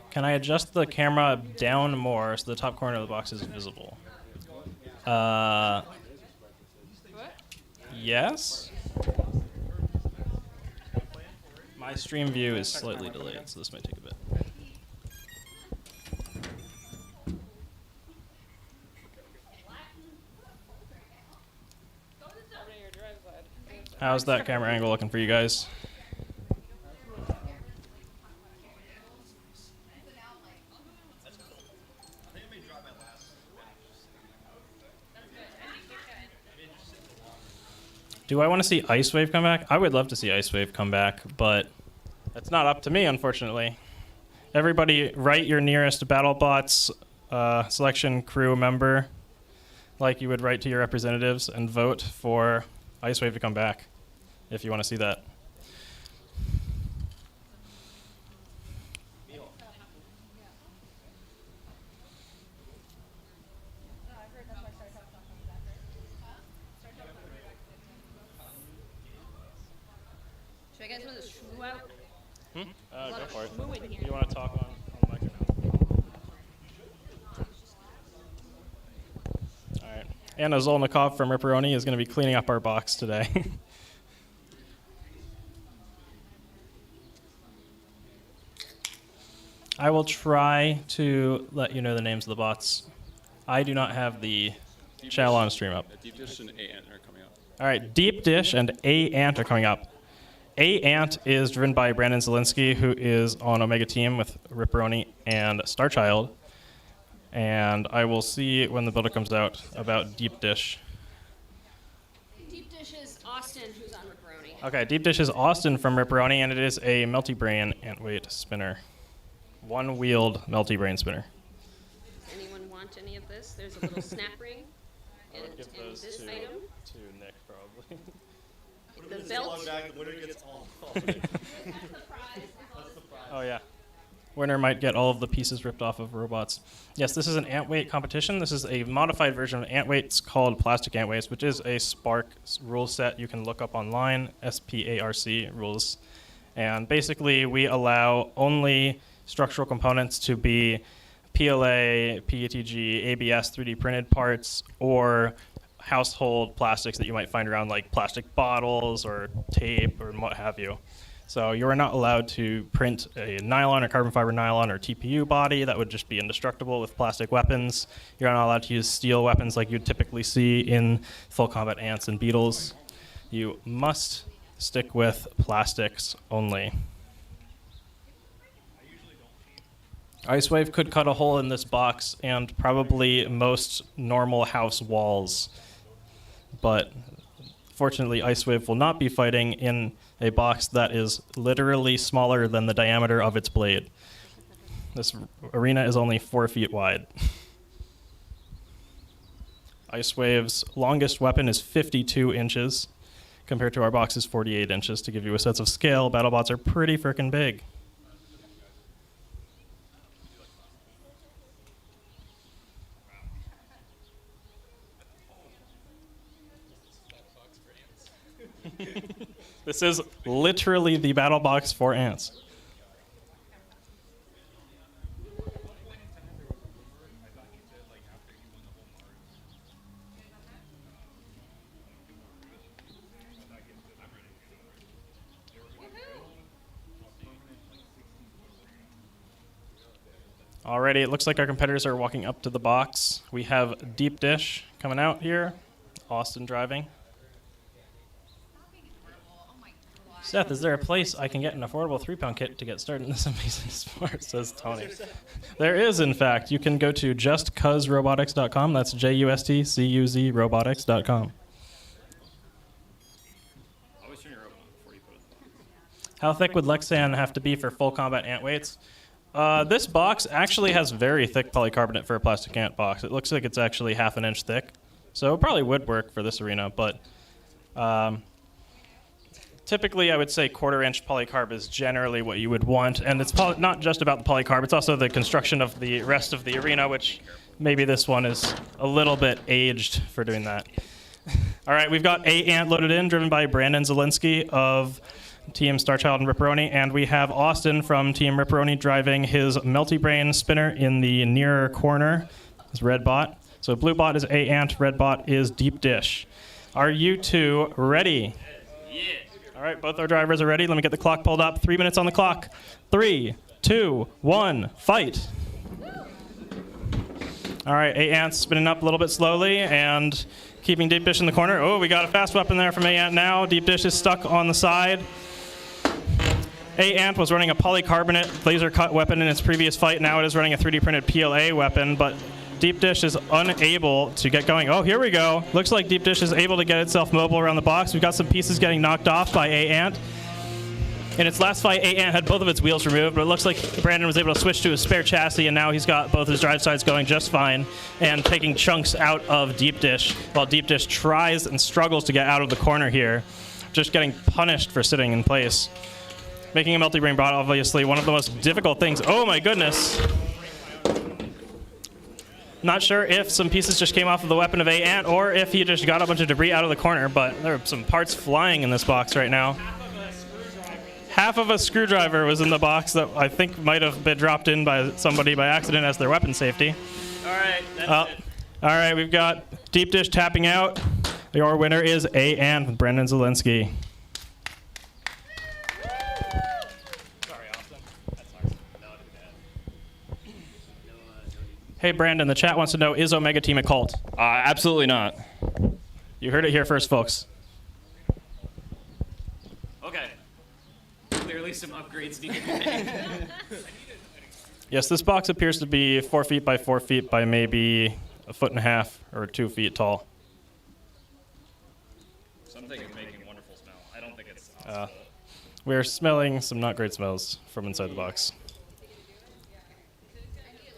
Can I adjust the camera down more so the top corner of the box is visible? Yes? My stream view is slightly delayed, so this might take a bit. How's that camera angle looking for you guys? Do I want to see Ice Wave come back? I would love to see Ice Wave come back, but that's not up to me, unfortunately. Everybody write your nearest Battlebots selection crew member like you would write to your representatives and vote for Ice Wave to come back if you want to see that. Should I get some of this shmoo out? Go for it. You want to talk on? Anna Zolnikov from Ripperoni is going to be cleaning up our box today. I will try to let you know the names of the bots. I do not have the channel on stream up. Deep Dish and A-Ant are coming up. All right, Deep Dish and A-Ant are coming up. A-Ant is driven by Brandon Zielinski, who is on Omega Team with Ripperoni and Starchild. And I will see when the builder comes out about Deep Dish. Deep Dish is Austin, who's on Ripperoni. Okay, Deep Dish is Austin from Ripperoni, and it is a multi-brain Antweight spinner. One-wheeled multi-brain spinner. Does anyone want any of this? There's a little snap ring and this item. To Nick, probably. The belt. Oh, yeah. Winner might get all of the pieces ripped off of robots. Yes, this is an Antweight competition. This is a modified version of Antweight. It's called Plastic Antweights, which is a Spark rule set you can look up online, SPARC rules. And basically, we allow only structural components to be PLA, PETG, ABS 3D printed parts, or household plastics that you might find around, like plastic bottles or tape or what have you. So you are not allowed to print a nylon or carbon fiber nylon or TPU body. That would just be indestructible with plastic weapons. You're not allowed to use steel weapons like you'd typically see in full combat ants and beetles. You must stick with plastics only. Icewave could cut a hole in this box and probably most normal house walls. But fortunately, Icewave will not be fighting in a box that is literally smaller than the diameter of its blade. This arena is only 4 feet wide. Icewave's longest weapon is 52 inches, compared to our box's 48 inches. To give you a sense of scale, Battlebots are pretty frickin' big. This is literally the battle box for ants. Alrighty, it looks like our competitors are walking up to the box. We have Deep Dish coming out here, Austin driving. Seth, is there a place I can get an affordable 3-pound kit to get started in this amazing sport, says Tony. There is, in fact. You can go to justcuzrobotics.com. That's JUSTCUZ robotics.com. Always turn your robot on before you put it in the box. How thick would Lexan have to be for full combat ant weights? This box actually has very thick polycarbonate for a plastic ant box. It looks like it's actually 1/2 inch thick. So it probably would work for this arena, but typically I would say 1/4 inch polycarb is generally what you would want. And it's not just about the polycarb, it's also the construction of the rest of the arena, which maybe this one is a little bit aged for doing that. All right, we've got A-Ant loaded in, driven by Brandon Zielinski of Team Starchild and Ripperoni, and we have Austin from Team Ripperoni driving his Melty-Brain spinner in the nearer corner, his red bot. So blue bot is A-Ant, red bot is Deep Dish. Are you two ready? Yeah. All right, both our drivers are ready. Let me get the clock pulled up. 3 minutes on the clock. 3, 2, 1, fight. All right, A-Ant's spinning up a little bit slowly and keeping Deep Dish in the corner. Oh, we got a fast weapon there from A-Ant now. Deep Dish is stuck on the side. A-Ant was running a polycarbonate laser cut weapon in its previous fight. Now it is running a 3D printed PLA weapon, but Deep Dish is unable to get going. Oh, here we go. Looks like Deep Dish is able to get itself mobile around the box. We've got some pieces getting knocked off by A-Ant. In its last fight, A-Ant had both of its wheels removed, but it looks like Brandon was able to switch to a spare chassis, and now he's got both his drive sides going just fine and taking chunks out of Deep Dish, while Deep Dish tries and struggles to get out of the corner here, just getting punished for sitting in place. Making a multi-brain bot, obviously, one of the most difficult things. Oh my goodness. Not sure if some pieces just came off of the weapon of A-Ant or if he just got a bunch of debris out of the corner, but there are some parts flying in this box right now. Half of a screwdriver was in the box that I think might have been dropped in by somebody by accident as their weapon safety. All right, that's it. All right, we've got Deep dish tapping out. Your winner is A. with Brandon Zielinski. Hey, Brandon, the chat wants to know, is Omega Team a cult? Absolutely not. You heard it here first, folks. Okay. Clearly some upgrades need to be made. Yes, this box appears to be 4 feet by 4 feet by maybe 1.5 feet or 2 feet tall. Something is making a wonderful smell. I don't think it's We're smelling some not great smells from inside the box.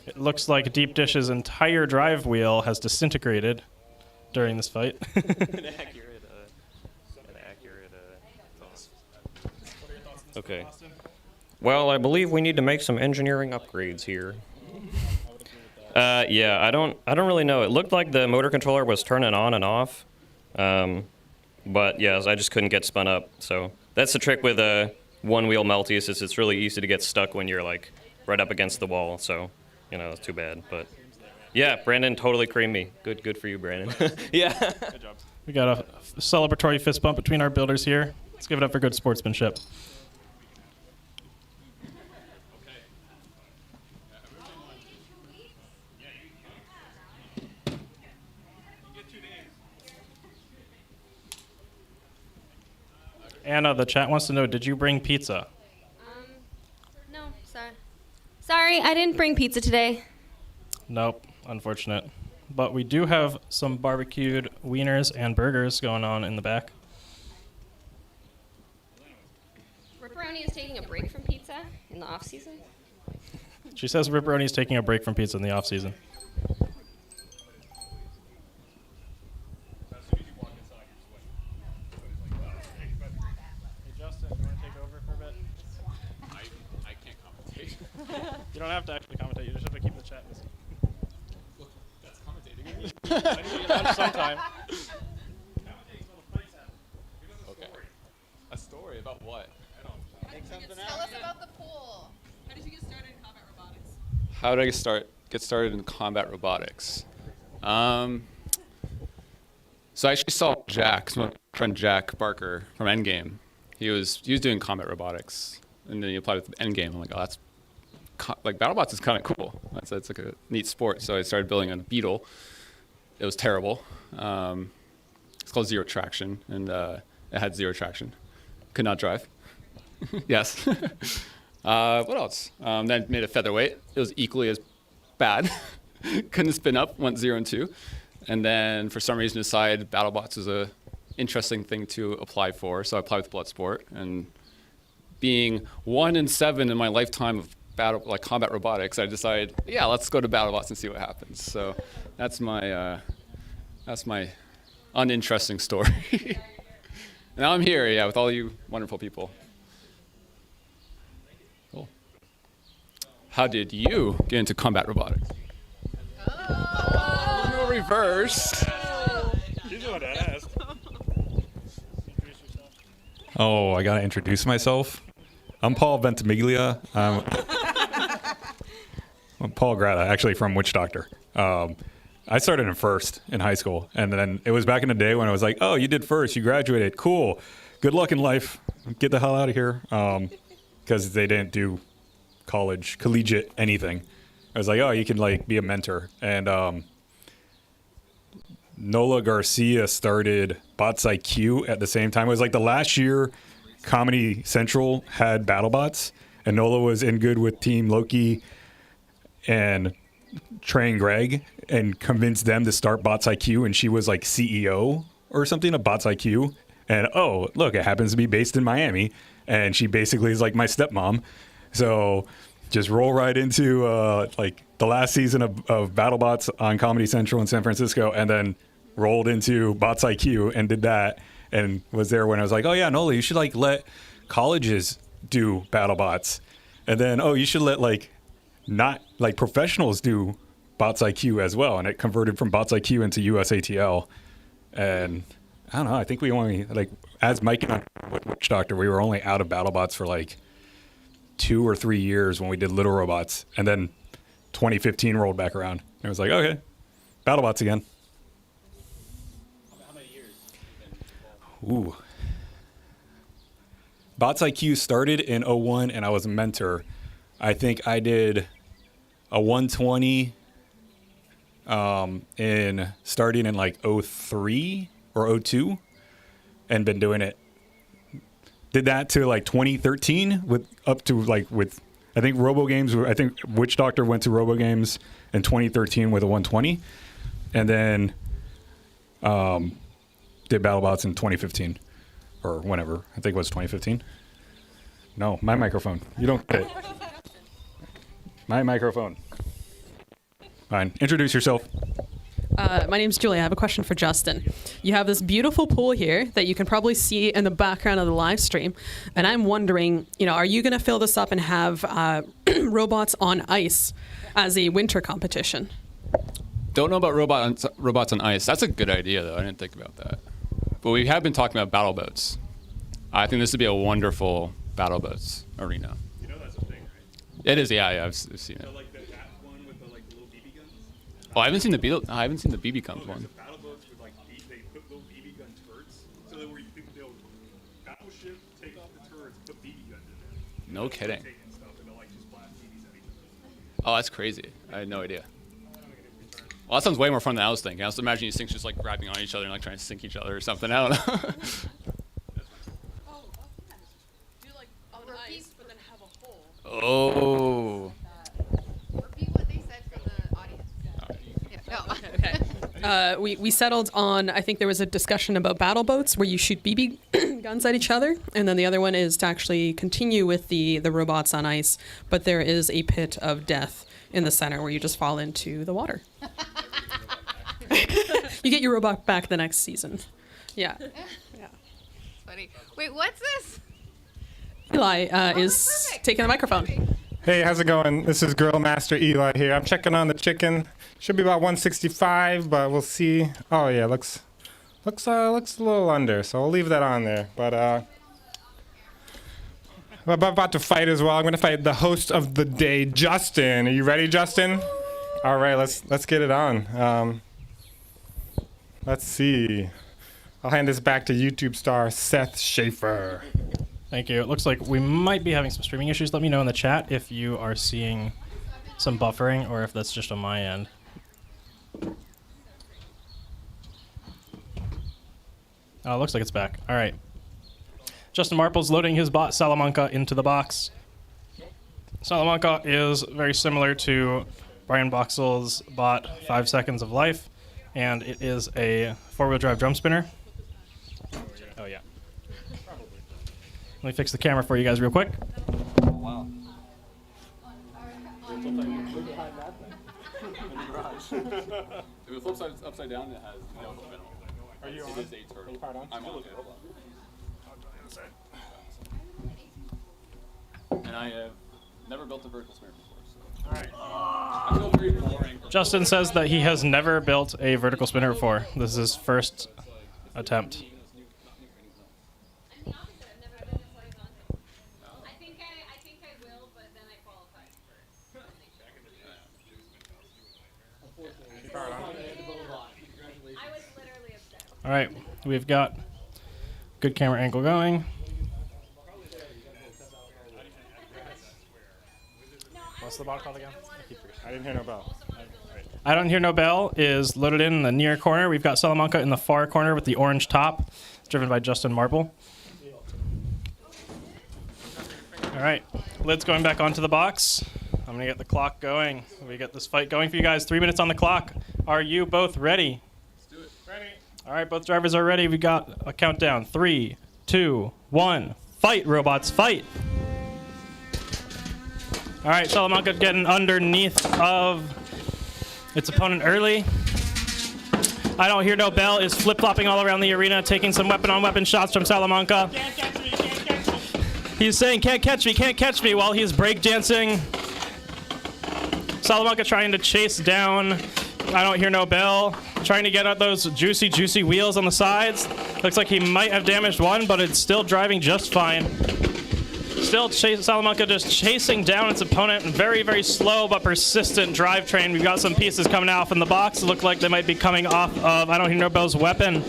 It looks like Deep Dish's entire drive wheel has disintegrated during this fight. Okay. Well, I believe we need to make some engineering upgrades here. Yeah, I don't really know. It looked like the motor controller was turning on and off. But yes, I just couldn't get spun up. So that's the trick with one-wheel Melties, is it's really easy to get stuck when you're like right up against the wall. So, you know, it's too bad. But yeah, Brandon totally creamed me. Good for you, Brandon. Yeah. Good job. We got a celebratory fist bump between our builders here. Let's give it up for good sportsmanship. Anna, the chat wants to know, did you bring pizza? No, sorry. Sorry, I didn't bring pizza today. Nope, unfortunate. But we do have some barbecued wieners and burgers going on in the back. Ripperoni is taking a break from pizza in the off season. She says Ripperoni is taking a break from pizza in the off season. You don't have to actually commentate. You just have to keep the chat busy. Look, that's commentating. I need to get out sometime. Okay. A story about what? Tell us about the pool. How did you get started in combat robotics? How did I get started in combat robotics? So I actually saw Jack, my friend Jack Barker from Endgame. He was doing combat robotics, and then he applied with Endgame. I'm like, oh, that's like Battlebots is kind of cool. It's like a neat sport. So I started building a Beetle. It was terrible. It's called Zero Traction, and it had zero traction. Could not drive. Yes. What else? Then I made a featherweight. It was equally as bad. Couldn't spin up. Went 0 and 2. And then for some reason decided Battlebots was a interesting thing to apply for. So I applied with Bloodsport. And being 1 in 7 in my lifetime of combat robotics, I decided, yeah, let's go to Battlebots and see what happens. So that's my uninteresting story. Now I'm here, yeah, with all you wonderful people. Cool. How did you get into combat robotics? Oh. No reverse. She's the one that asked. Oh, I gotta introduce myself. I'm Paul Ventimiglia. I'm Paul Grata, actually from Witch Doctor. I started in first in high school, and then it was back in the day when I was like, oh, you did first, you graduated, cool. Good luck in life. Get the hell out of here. Because they didn't do collegiate anything. I was like, oh, you can like be a mentor. And Nola Garcia started Bots IQ at the same time. It was like the last year Comedy Central had BattleBots, and Nola was in good with Team Loki and Trey and Greg, and convinced them to start Bots IQ, and she was like CEO or something of Bots IQ. And oh, look, it happens to be based in Miami, and she basically is like my stepmom. So just roll right into like the last season of BattleBots on Comedy Central in San Francisco, and then rolled into Bots IQ and did that, and was there when I was like, oh yeah, Nola, you should like let colleges do BattleBots, and then oh, you should let like not like professionals do Bots IQ as well, and it converted from Bots IQ into USATL. And I don't know, I think we only, like, as Mike and I with Witch Doctor, we were only out of BattleBots for like 2 or 3 years when we did Little Robots, and then 2015 rolled back around, and it was like, okay, BattleBots again. Ooh. Bots IQ started in 01 and I was a mentor. I think I did a 120 starting in like 03 or 02 and been doing it. Did that to like 2013 with I think Robo Games. I think Witch Doctor went to Robo Games in 2013 with a 120, and then did BattleBots in 2015 or whenever. I think it was 2015. No, my microphone. You don't get it. My microphone. Fine. Introduce yourself. My name's Julie. I have a question for Justin. You have this beautiful pool here that you can probably see in the background of the live stream. And I'm wondering, are you going to fill this up and have robots on ice as a winter competition? Don't know about robots on ice. That's a good idea, though. I didn't think about that. But we have been talking about Battlebots. I think this would be a wonderful Battlebots arena. You know that's a thing, right? It is, yeah, I've seen it. So like that one with the little BB guns? Oh, I haven't seen the BB guns one. Battleboats with they put little BB gun turrets, so that they'll battleship, take off the turrets, put BB guns in there. No kidding. And stuff, and they'll just blast BBs at each other. Oh, that's crazy. I had no idea. Well, that sounds way more fun than I was thinking. I was imagining these things just grabbing on each other and trying to sink each other or something. I don't know. Oh. Repeat what they said for the audience. Yeah. Okay. We settled on, I think there was a discussion about battle boats where you shoot BB guns at each other. And then the other one is to actually continue with the robots on ice. But there is a pit of death in the center where you just fall into the water. You get your robot back the next season. Yeah. Yeah. Funny. Wait, what's this? Eli is taking the microphone. Hey, how's it going? This is Grill Master Eli here. I'm checking on the chicken. Should be about 165, but we'll see. Oh yeah, looks a little under, so I'll leave that on there. But I'm about to fight as well. I'm gonna fight the host of the day, Justin. Are you ready, Justin? All right, let's get it on. Let's see. I'll hand this back to YouTube star Seth Schaefer. Thank you. It looks like we might be having some streaming issues. Let me know in the chat if you are seeing some buffering or if that's just on my end. Oh, it looks like it's back. All right. Justin Marple's loading his bot Salamanca into the box. Salamanca is very similar to Brian Boxall's bot 5 Seconds of Life, and it is a 4-wheel drive drum spinner. Oh, yeah. Let me fix the camera for you guys real quick. Oh, wow. If it flips upside down, it has no spinner. Are you on? It is a turtle. I'm on. Hold on. And I have never built a vertical spinner before. So. All right. I feel very boring. Justin says that he has never built a vertical spinner before. This is his first attempt. All right, we've got good camera angle going. What's the bot called again? I didn't hear no bell. I Don't Hear No Bell is loaded in the near corner. We've got Salamanca in the far corner with the orange top, driven by Justin Marple. All right, lid's going back onto the box. I'm gonna get the clock going. We get this fight going for you guys. 3 minutes on the clock. Are you both ready? Let's do it. Ready. All right, both drivers are ready. We got a countdown. 3, 2, 1. Fight, robots, fight. All right, Salamanca getting underneath of its opponent early. I Don't Hear No Bell is flip-flopping all around the arena, taking some weapon-on-weapon shots from Salamanca. Can't catch me, can't catch me. He's saying, can't catch me, while he's breakdancing. Salamanca trying to chase down I Don't Hear No Bell, trying to get at those juicy wheels on the sides. Looks like he might have damaged one, but it's still driving just fine. Still, Salamanca just chasing down its opponent. Very slow but persistent drivetrain. We've got some pieces coming off in the box. Look like they might be coming off of I Don't Hear No Bell's weapon.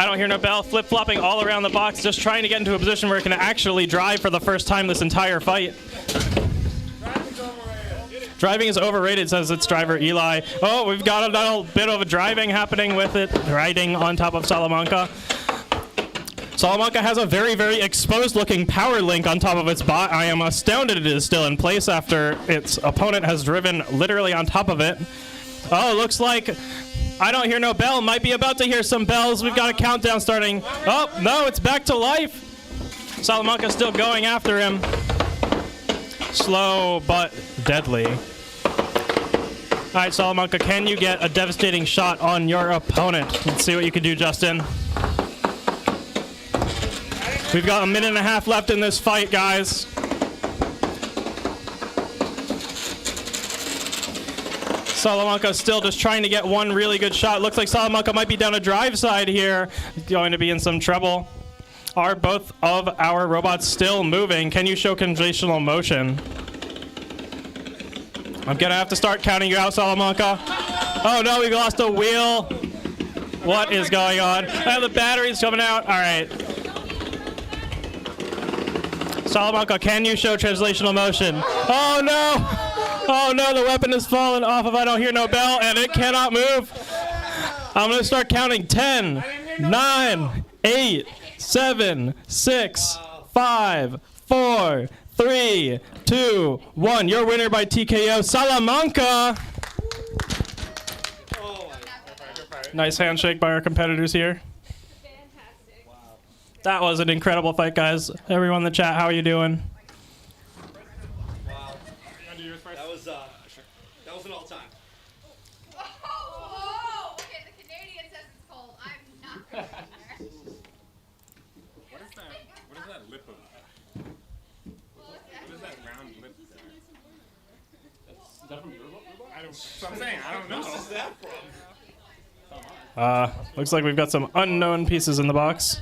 I don't hear no bell. Flip-flopping all around the box, just trying to get into a position where it can actually drive for the first time this entire fight. Driving is overrated, says its driver Eli. Oh, we've got a little bit of a driving happening with it, riding on top of Salamanca. Salamanca has a very, very exposed-looking power link on top of its bot. I am astounded it is still in place after its opponent has driven literally on top of it. Oh, looks like I don't hear no bell. Might be about to hear some bells. We've got a countdown starting. Oh, no, it's back to life. Salamanca's still going after him. Slow but deadly. All right, Salamanca, can you get a devastating shot on your opponent? Let's see what you can do, Justin. We've got a minute and a half left in this fight, guys. Salamanca still just trying to get one really good shot. Looks like Salamanca might be down a drive side here. Going to be in some trouble. Are both of our robots still moving? Can you show conventional motion? I'm gonna have to start counting you out, Salamanca. Oh no, we lost a wheel. What is going on? The battery's coming out. All right. Salamanca, can you show translational motion? Oh no! Oh no, the weapon has fallen off of I don't hear no bell, and it cannot move. I'm gonna start counting. 10, 9, 8, 7, 6, 5, 4, 3, 2, 1. Your winner by TKO, Salamanca. Nice handshake by our competitors here. That was an incredible fight, guys. Everyone in the chat, how are you doing? Wow. That was an all-time. Oh, okay, the Canadian says it's cold. I'm not going there. What is that lip of? What is that round lip there? Is that from your robot? I'm saying, I don't know. Where's that from? Looks like we've got some unknown pieces in the box.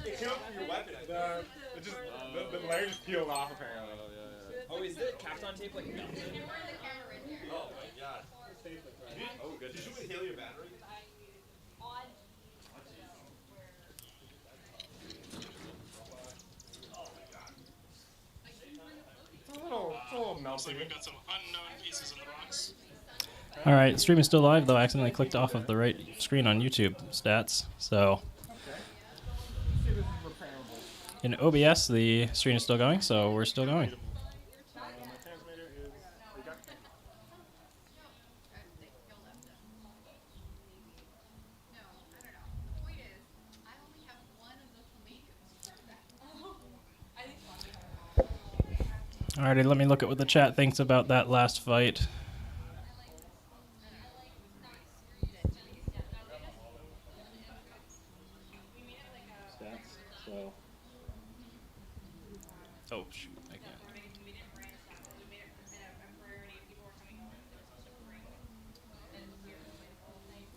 The layer just peeled off apparently. Oh, is it Captain tape like melted? Oh my god. Oh, good. Did you inhale your battery? We've got some unknown pieces in the box. All right, stream is still live though. I accidentally clicked off of the right screen on YouTube stats. So in OBS, the stream is still going, so we're still going. Alrighty, let me look at what the chat thinks about that last fight. Oh shoot, I can't.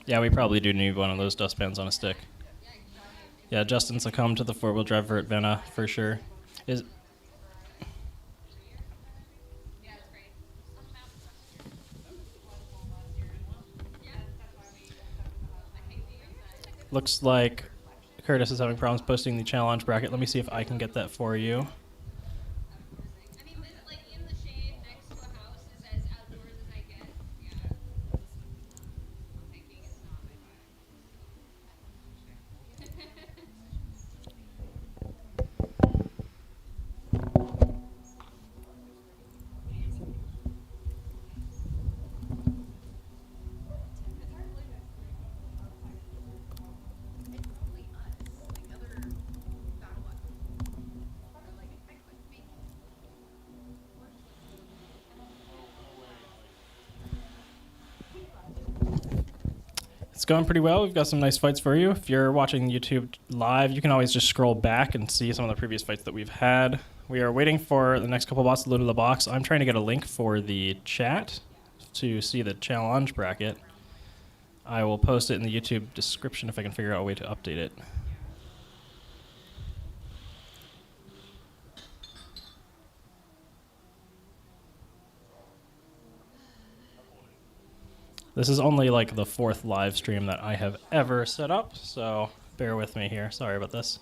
Yeah, we probably do need one of those dustpans on a stick. Yeah, Justin succumbed to the four-wheel drive vert Venna for sure. Is looks like Curtis is having problems posting the challenge bracket. Let me see if I can get that for you. It's going pretty well. We've got some nice fights for you. If you're watching YouTube live, you can always just scroll back and see some of the previous fights that we've had. We are waiting for the next couple bots to load in the box. I'm trying to get a link for the chat to see the challenge bracket. I will post it in the YouTube description if I can figure out a way to update it. This is only like the 4th live stream that I have ever set up, so Bear with me here. Sorry about this.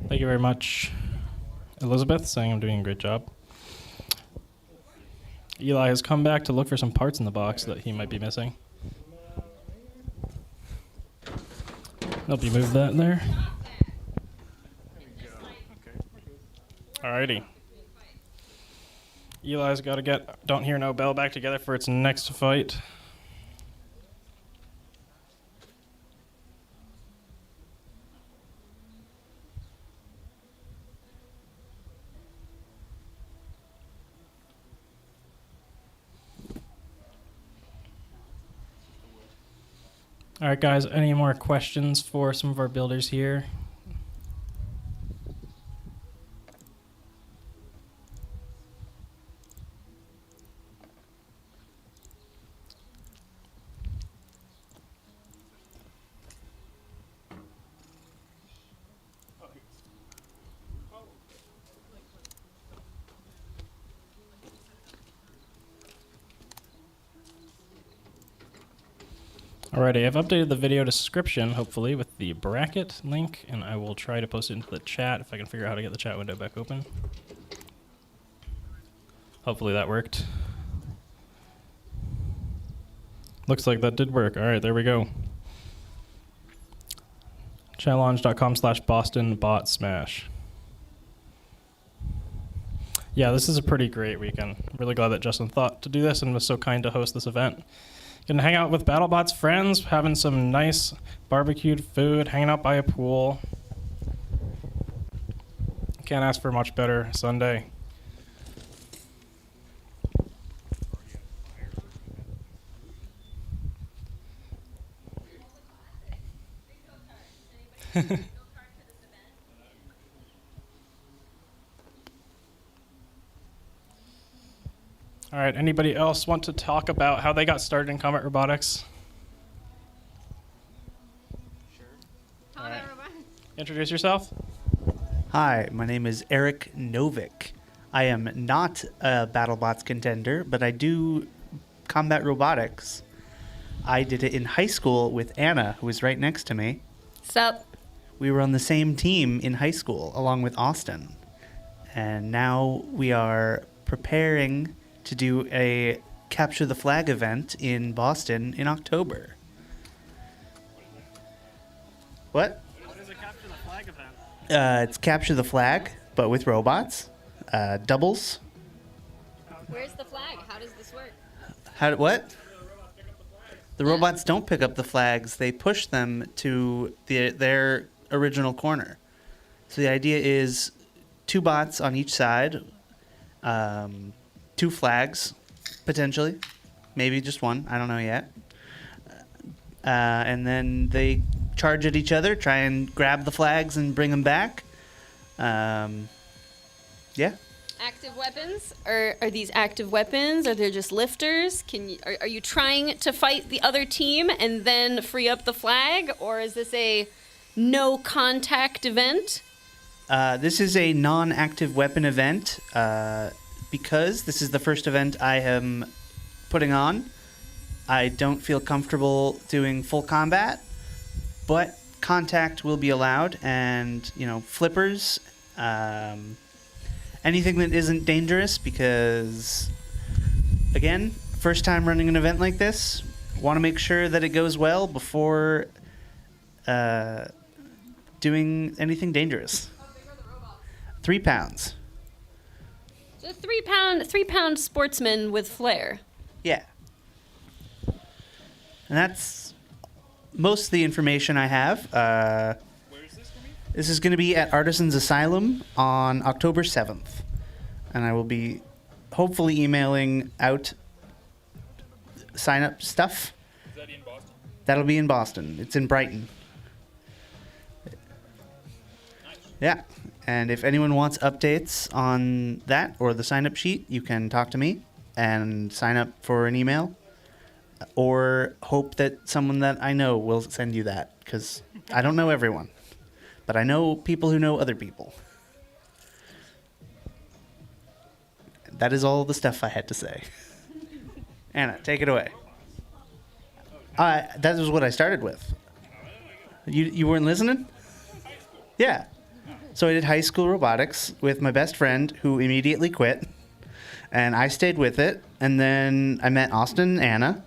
Thank you very much, Elizabeth, saying I'm doing a great job. Eli has come back to look for some parts in the box that he might be missing. Help you move that there. Alrighty. Eli's got to get Don't Hear No Bell back together for its next fight. All right, guys, any more questions for some of our builders here? Alrighty, I've updated the video description, hopefully, with the bracket link, and I will try to post it into the chat if I can figure out how to get the chat window back open. Hopefully that worked. Looks like that did work. Alright, there we go. Challenge.com/BostonBotSmash. Yeah, this is a pretty great weekend. Really glad that Justin thought to do this and was so kind to host this event. Gonna hang out with Battlebots friends, having some nice barbecued food, hanging out by a pool. Can't ask for much better Sunday. All right, anybody else want to talk about how they got started in combat robotics? Sure. All right. Introduce yourself. Hi, my name is Eric Novick. I am not a BattleBots contender, but I do combat robotics. I did it in high school with Anna, who was right next to me. Sup? We were on the same team in high school, along with Austin. And now we are preparing to do a Capture the Flag event in Boston in October. What? What is a Capture the Flag event? It's Capture the Flag, but with robots. Doubles. Where's the flag? How does this work? What? The robots don't pick up the flags. They push them to their original corner. So the idea is 2 bots on each side, 2 flags, potentially. Maybe just 1. I don't know yet. And then they charge at each other, try and grab the flags and bring them back. Yeah. Active weapons? Are these active weapons? Are they just lifters? Are you trying to fight the other team and then free up the flag? Or is this a no contact event? This is a non-active weapon event. Because this is the first event I am putting on, I don't feel comfortable doing full combat, but contact will be allowed, and flippers, anything that isn't dangerous, because again, first time running an event like this, want to make sure that it goes well before doing anything dangerous. 3 pounds. So 3-pound sportsman with flair. Yeah. And that's most of the information I have. This is going to be at Artisans Asylum on October 7th. And I will be hopefully emailing out sign-up stuff. Is that in Boston? That'll be in Boston. It's in Brighton. Yeah. And if anyone wants updates on that or the sign-up sheet, you can talk to me and sign up for an email. Or hope that someone that I know will send you that, because I don't know everyone. But I know people who know other people. That is all the stuff I had to say. Anna, take it away. That was what I started with. You weren't listening? Yeah. So I did high school robotics with my best friend, who immediately quit. And I stayed with it. And then I met Austin and Anna.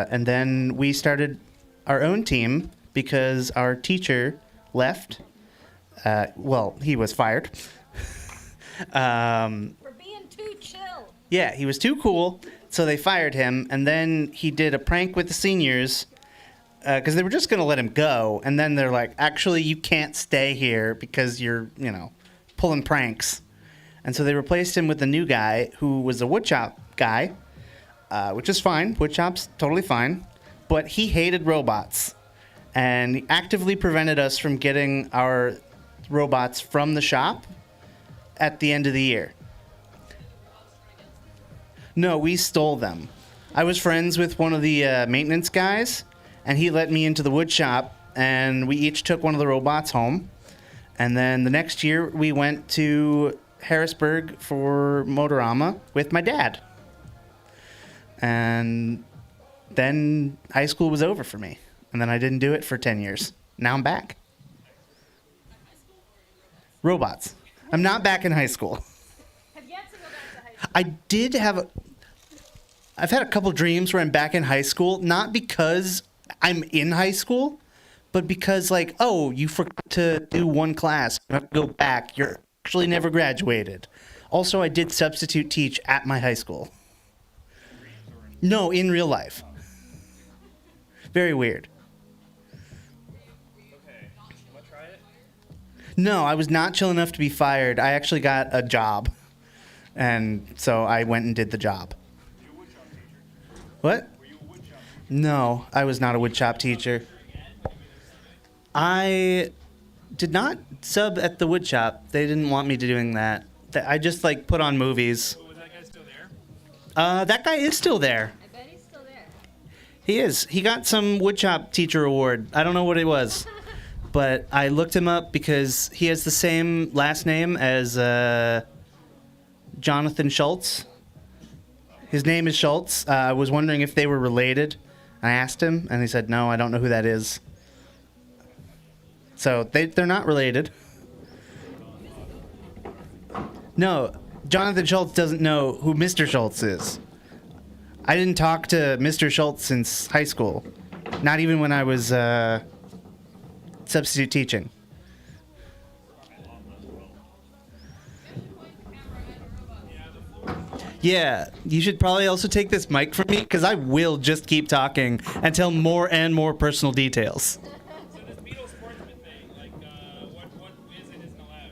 And then we started our own team because our teacher left. Well, he was fired. For being too chill. Yeah, he was too cool, so they fired him. And then he did a prank with the seniors because they were just going to let him go. And then they're like, actually, you can't stay here because you're, pulling pranks. And so they replaced him with a new guy who was a woodshop guy, which is fine. Woodshop's totally fine. But he hated robots. And he actively prevented us from getting our robots from the shop at the end of the year. No, we stole them. I was friends with one of the maintenance guys, and he let me into the wood shop, and we each took one of the robots home. And then the next year, we went to Harrisburg for Motorama with my dad. And then high school was over for me. And then I didn't do it for 10 years. Now I'm back. Robots. I'm not back in high school. Have yet to go back to high school. I did have I've had a couple dreams where I'm back in high school, not because I'm in high school, but because you forgot to do one class. You have to go back. You're actually never graduated. Also, I did substitute teach at my high school. No, in real life. Very weird. No, I was not chill enough to be fired. I actually got a job. And so I went and did the job. What? No, I was not a woodshop teacher. I did not sub at the woodshop. They didn't want me to doing that. I just put on movies. Was that guy still there? That guy is still there. I bet he's still there. He is. He got some woodshop teacher award. I don't know what it was. But I looked him up because he has the same last name as Jonathan Schultz. His name is Schultz. I was wondering if they were related. I asked him, and he said, no, I don't know who that is. So they're not related. No, Jonathan Schultz doesn't know who Mr. Schultz is. I didn't talk to Mr. Schultz since high school. Not even when I was substitute teaching. Yeah, you should probably also take this mic from me because I will just keep talking and tell more and more personal details. So this Beetle Sportsman thing, what is and isn't allowed?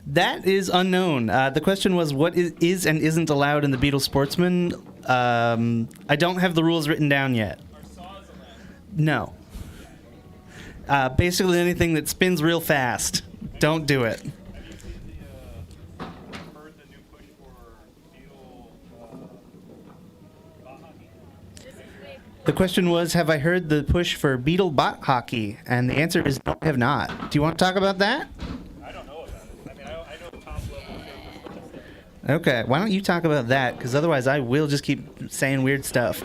That is unknown. The question was what is and isn't allowed in the Beetle Sportsman. I don't have the rules written down yet. Are saws allowed? No. Basically anything that spins real fast. Don't do it. The question was, have I heard the push for Beetle bot hockey? And the answer is no, I have not. Do you want to talk about that? I don't know about it. I mean, I know top level. Okay, why don't you talk about that? Because otherwise I will just keep saying weird stuff.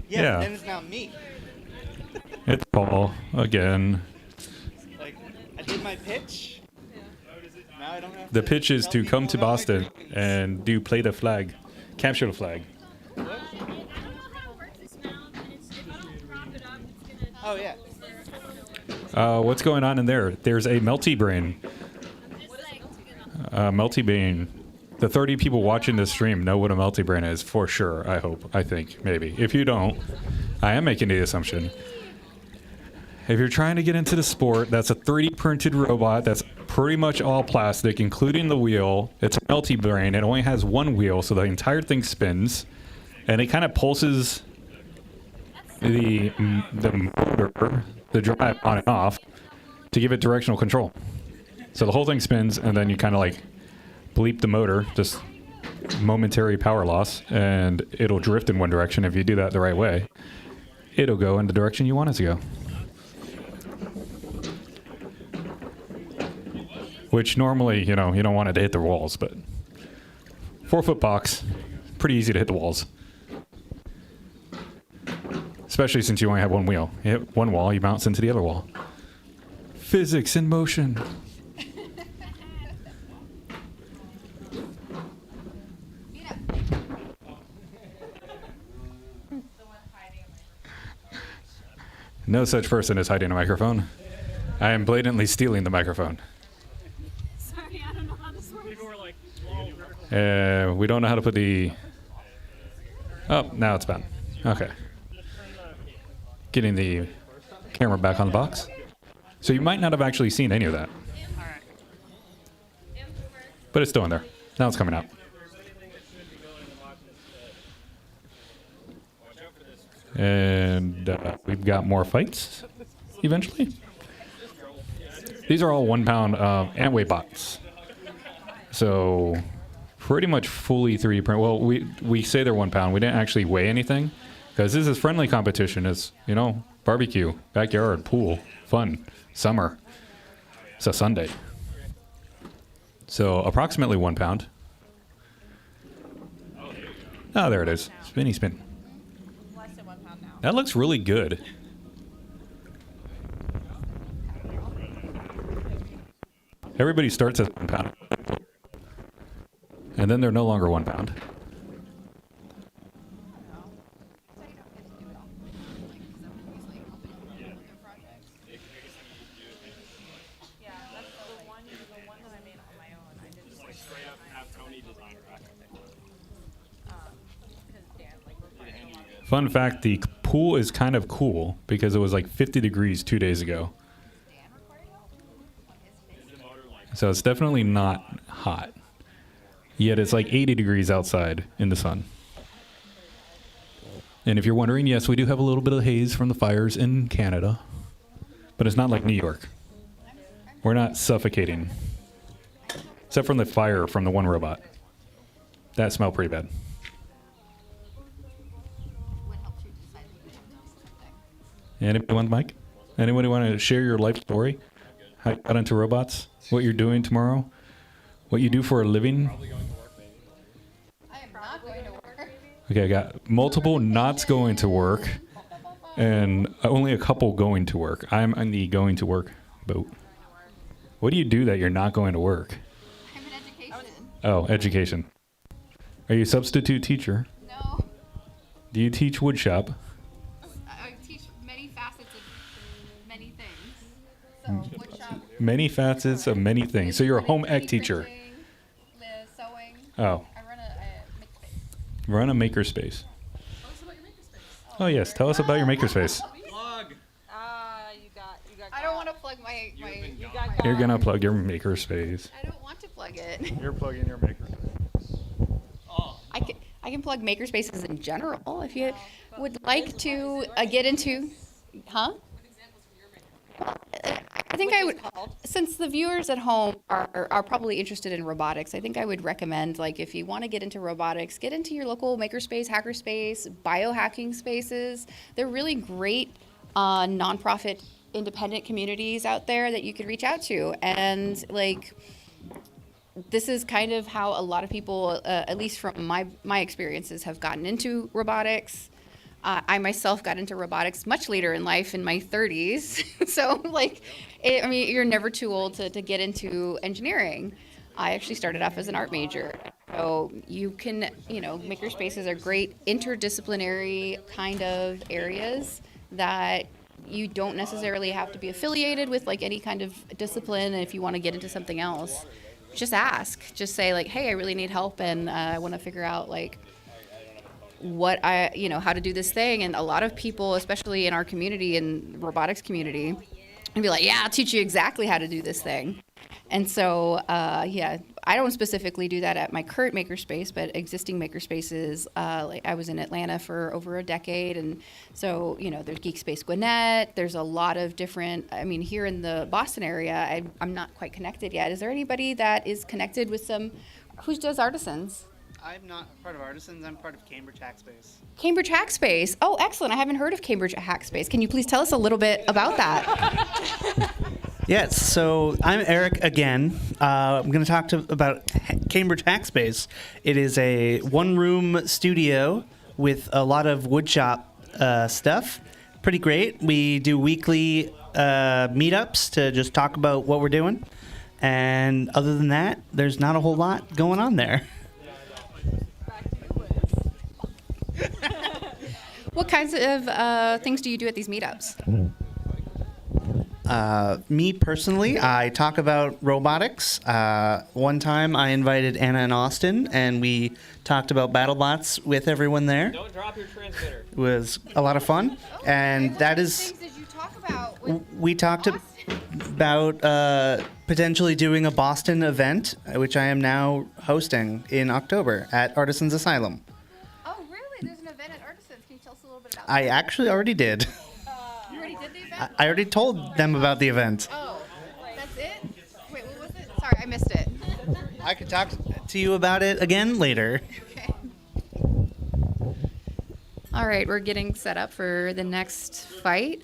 Yeah. And it's not me. It's Paul again. I did my pitch. Now I don't have The pitch is to come to Boston and play the flag, capture the flag. Oh, yeah. What's going on in there? There's a melty brain. Melty Brain. The 30 people watching this stream know what a Melty Brain is for sure. I hope. I think. Maybe. If you don't, I am making the assumption. If you're trying to get into the sport, that's a 3D printed robot that's pretty much all plastic, including the wheel. It's a Melty Brain. It only has one wheel, so the entire thing spins, and it kind of pulses the motor, the drive on and off, to give it directional control. So the whole thing spins, and then you kind of like bleep the motor, just momentary power loss, and it'll drift in one direction. If you do that the right way, it'll go in the direction you want it to go. Which normally, you know, you don't want it to hit the walls, but 4-foot box, pretty easy to hit the walls. Especially since you only have one wheel. You hit one wall, you bounce into the other wall. Physics in motion. No such person is hiding a microphone. I am blatantly stealing the microphone. Sorry, I don't know how this works. People were like, We don't know how to put the... Oh, now it's back. Okay. Getting the camera back on the box. So you might not have actually seen any of that. But it's still in there. Now it's coming out. And we've got more fights eventually. These are all 1 pound Antweight bots. So pretty much fully 3D print. Well, we say they're 1 pound. We didn't actually weigh anything because this is friendly competition. It's, you know, barbecue, backyard, pool, fun, summer. It's a Sunday. So approximately 1 pound. Oh, there it is. Spinny spin. That looks really good. Everybody starts as 1 pound. And then they're no longer 1 pound. Fun fact, the pool is kind of cool because it was like 50 degrees 2 days ago. So it's definitely not hot. Yet it's like 80 degrees outside in the sun. And if you're wondering, yes, we do have a little bit of haze from the fires in Canada. But it's not like New York. We're not suffocating. Except from the fire from the one robot. That smelled pretty bad. Anybody want the mic? Anybody want to share your life story? How you got into robots? What you're doing tomorrow? What you do for a living? I am not going to work. Okay, I got multiple nots going to work and only a couple going to work. I'm on the going to work boat. What do you do that you're not going to work? I'm in education. Oh, education. Are you a substitute teacher? No. Do you teach woodshop? I teach many facets of many things. So woodshop. Many facets of many things. So you're a home ec teacher. Sewing. Oh. I run a makerspace. Run a makerspace. Tell us about your makerspace. Oh yes, tell us about your makerspace. Plug. You got. I don't want to plug my. You got. You're gonna plug your makerspace. I don't want to plug it. You're plugging your makerspace. Oh. I can plug makerspaces in general if you would like to get into. Huh? I think I would, since the viewers at home are probably interested in robotics, I think I would recommend, like, if you want to get into robotics, get into your local makerspace, hackerspace, biohacking spaces. They're really great nonprofit independent communities out there that you could reach out to. And, like, this is kind of how a lot of people, at least from my experiences, have gotten into robotics. I myself got into robotics much later in life, in my 30s. So, like, I mean, you're never too old to get into engineering. I actually started off as an art major. So you can, makerspaces are great interdisciplinary kind of areas that you don't necessarily have to be affiliated with, like, any kind of discipline if you want to get into something else. just ask. Just say like, hey, I really need help, and I want to figure out like how to do this thing. And a lot of people, especially in our community, in robotics community, and be like, yeah, I'll teach you exactly how to do this thing. And so, I don't specifically do that at my current makerspace, but existing makerspaces, like I was in Atlanta for over a decade. And so, there's Geek Space Gwinnett. There's a lot of different, here in the Boston area, I'm not quite connected yet. Is there anybody that is connected with who does artisans? I'm not part of Artisans. I'm part of Cambridge Hackspace. Cambridge Hackspace. Oh, excellent. I haven't heard of Cambridge Hackspace. Can you please tell us a little bit about that? Yes, so I'm Eric again. I'm going to talk about Cambridge Hackspace. It is a one-room studio with a lot of woodshop stuff. Pretty great. We do weekly meetups to just talk about what we're doing. And other than that, there's not a whole lot going on there. What kinds of things do you do at these meetups? Me personally, I talk about robotics. One time I invited Anna and Austin, and we talked about Battlebots with everyone there. Don't drop your transmitter. It was a lot of fun. And that is... What things did you talk about with we talked about potentially doing a Boston event, which I am now hosting in October at Artisans Asylum. Oh, really? There's an event at Artisans. Can you tell us a little bit about I actually already did. You already did the event? I already told them about the event. Oh, that's it? Wait, what was it? Sorry, I missed it. I could talk to you about it again later. Okay. All right, we're getting set up for the next fight.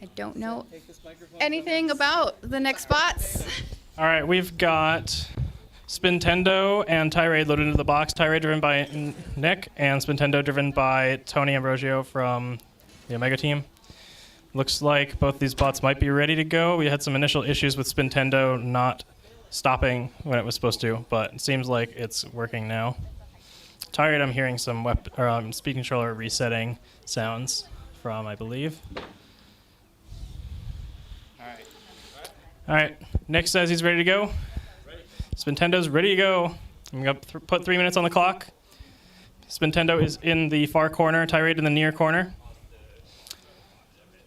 I don't know anything about the next bots. All right, we've got Spintendo and Tirade loaded into the box. Tirade driven by Nick, and Spintendo driven by Tony Ambrosio from the Omega team. Looks like both these bots might be ready to go. We had some initial issues with Spintendo not stopping when it was supposed to, but it seems like it's working now. Tirade, I'm hearing some speed controller resetting sounds from, I believe. All right, Nick says he's ready to go. Spintendo's ready to go. I'm going to put 3 minutes on the clock. Spintendo is in the far corner, Tirade in the near corner.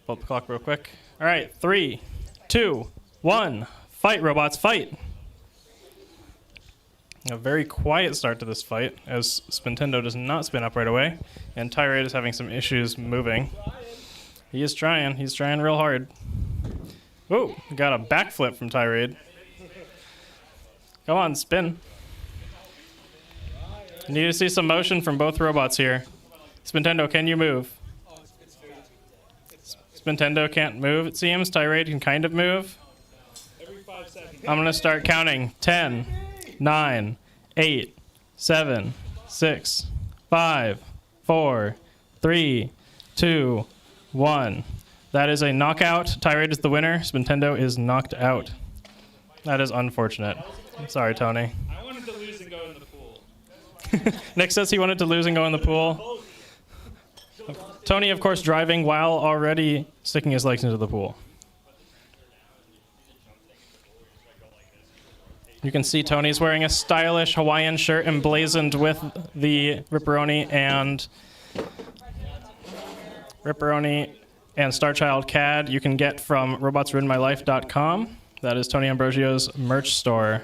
Pull up the clock real quick. All right, 3, 2, 1. Fight, robots, fight. A very quiet start to this fight, as Spintendo does not spin up right away, and Tirade is having some issues moving. He is trying. He's trying real hard. Ooh, got a backflip from Tirade. Come on, spin. Need to see some motion from both robots here. Spintendo, can you move? Spintendo can't move, it seems. Tirade can kind of move. I'm going to start counting. 10, 9, 8, 7, 6, 5, 4, 3, 2, 1. That is a knockout. Tirade is the winner. Spintendo is knocked out. That is unfortunate. I'm sorry, Tony. I wanted to lose and go in the pool. Nick says he wanted to lose and go in the pool. Tony, of course, driving while already sticking his legs into the pool. You can see Tony's wearing a stylish Hawaiian shirt emblazoned with the Ripperoni and Starchild CAD you can get from robotsruinmylife.com. That is Tony Ambrosio's merch store.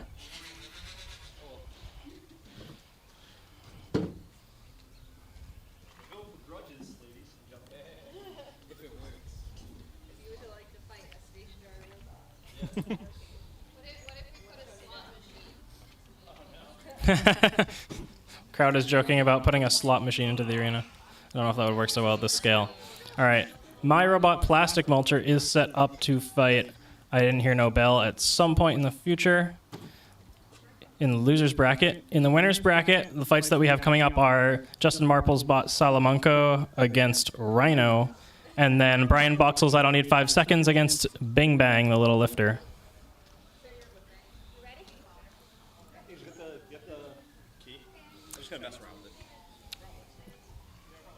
Crowd is joking about putting a slot machine into the arena. I don't know if that would work so well at this scale. All right. My Robot Plastic Mulcher is set up to fight I Didn't Hear No Bell at some point in the future in the loser's bracket. In the winner's bracket, the fights that we have coming up are Justin Marple's bot Salamanco against Rhino, and then Brian Boxell's I Don't Need 5 Seconds against Bing Bang, the little lifter.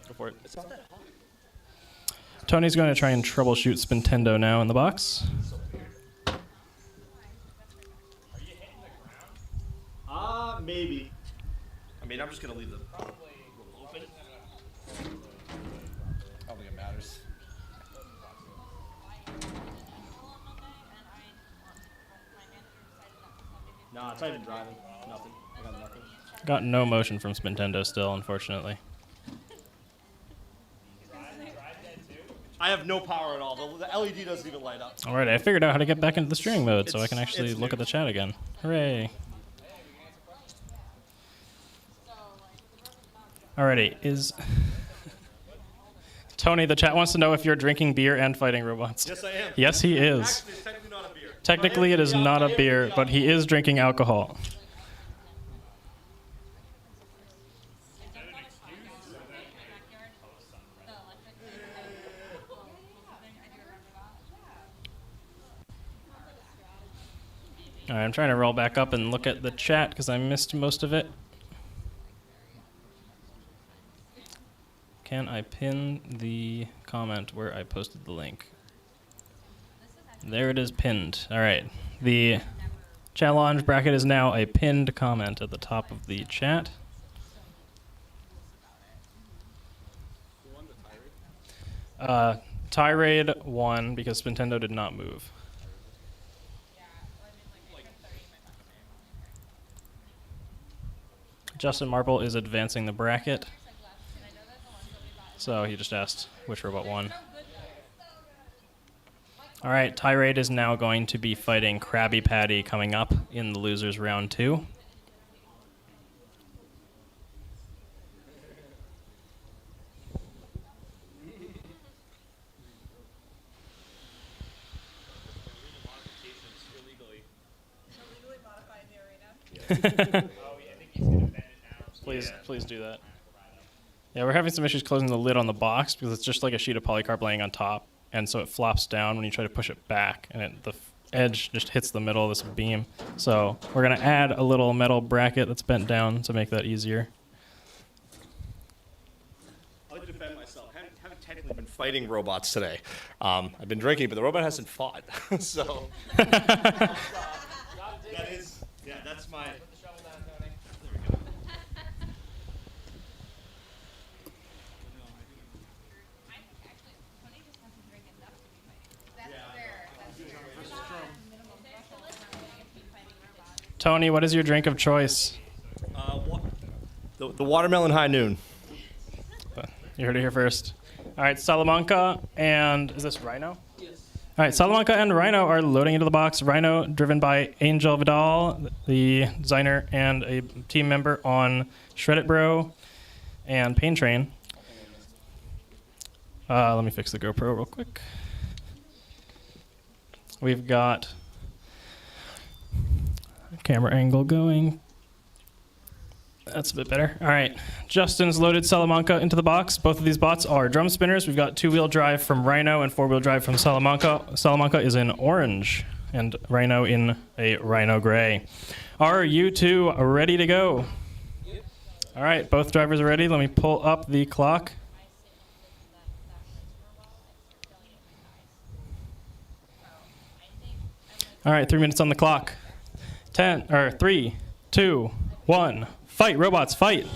Go for it. It's not that hot. Tony's going to try and troubleshoot Spintendo now in the box. maybe. I mean, I'm just gonna leave the open. I don't think it matters. No, it's not even driving. Nothing. I got nothing. Got no motion from Spintendo still, unfortunately. I have no power at all. The LED doesn't even light up. All right, I figured out how to get back into the steering mode, so I can actually look at the chat again. Hooray! Alrighty, is Tony? The chat wants to know if you're drinking beer and fighting robots. Yes, I am. Yes, he is. Actually, it's technically not a beer. Technically, it is not a beer, but he is drinking alcohol. All right, I'm trying to roll back up and look at the chat because I missed most of it. Can I pin the comment where I posted the link? There it is pinned. All right. The challenge bracket is now a pinned comment at the top of the chat. Tirade won because Spintendo did not move. Justin Marple is advancing the bracket. So he just asked which robot won. All right, Tirade is now going to be fighting Krabby Patty coming up in the losers round 2. Please do that. Yeah, we're having some issues closing the lid on the box because it's just like a sheet of polycarb laying on top, and so it flops down when you try to push it back, and the edge just hits the middle of this beam. So we're gonna add a little metal bracket that's bent down to make that easier. I'll defend myself. I haven't technically been fighting robots today. I've been drinking, but the robot hasn't fought. So that is, yeah, that's my. Tony, what is your drink of choice? The watermelon high noon. You heard it here first. All right, Salamanca and is this Rhino? Yes. All right, Salamanca and Rhino are loading into the box. Rhino, driven by Angel Vidal, the designer and a team member on Shred It Bro and Pain Train. Let me fix the GoPro real quick. We've got camera angle going. That's a bit better. All right, Justin's loaded Salamanca into the box. Both of these bots are drum spinners. We've got 2-wheel drive from Rhino and 4-wheel drive from Salamanca. Salamanca is in orange and Rhino in a Rhino gray. Are you two ready to go? Yep. All right, both drivers are ready. Let me pull up the clock. All right, 3 minutes on the clock. 3, 2, 1. Fight, robots, fight.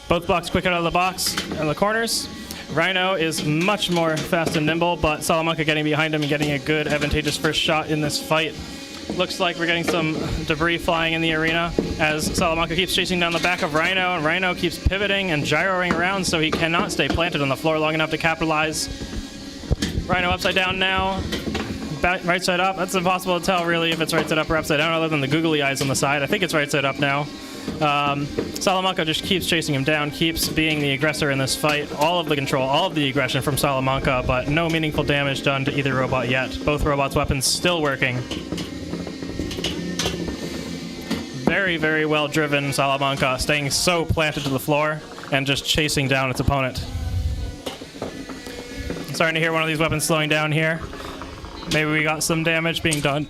Both blocks quick out of the box and the corners. Rhino is much more fast and nimble, but Salamanca getting behind him and getting a good advantageous first shot in this fight. Looks like we're getting some debris flying in the arena as Salamanca keeps chasing down the back of Rhino, and Rhino keeps pivoting and gyroing around so he cannot stay planted on the floor long enough to capitalize. Rhino upside down now. Right side up. That's impossible to tell really if it's right side up or upside down other than the googly eyes on the side. I think it's right side up now. Salamanca just keeps chasing him down, keeps being the aggressor in this fight. All of the control, all of the aggression from Salamanca, but no meaningful damage done to either robot yet. Both robots' weapons still working. Very, very well driven Salamanca, staying so planted to the floor and just chasing down its opponent. I'm starting to hear one of these weapons slowing down here. Maybe we got some damage being done.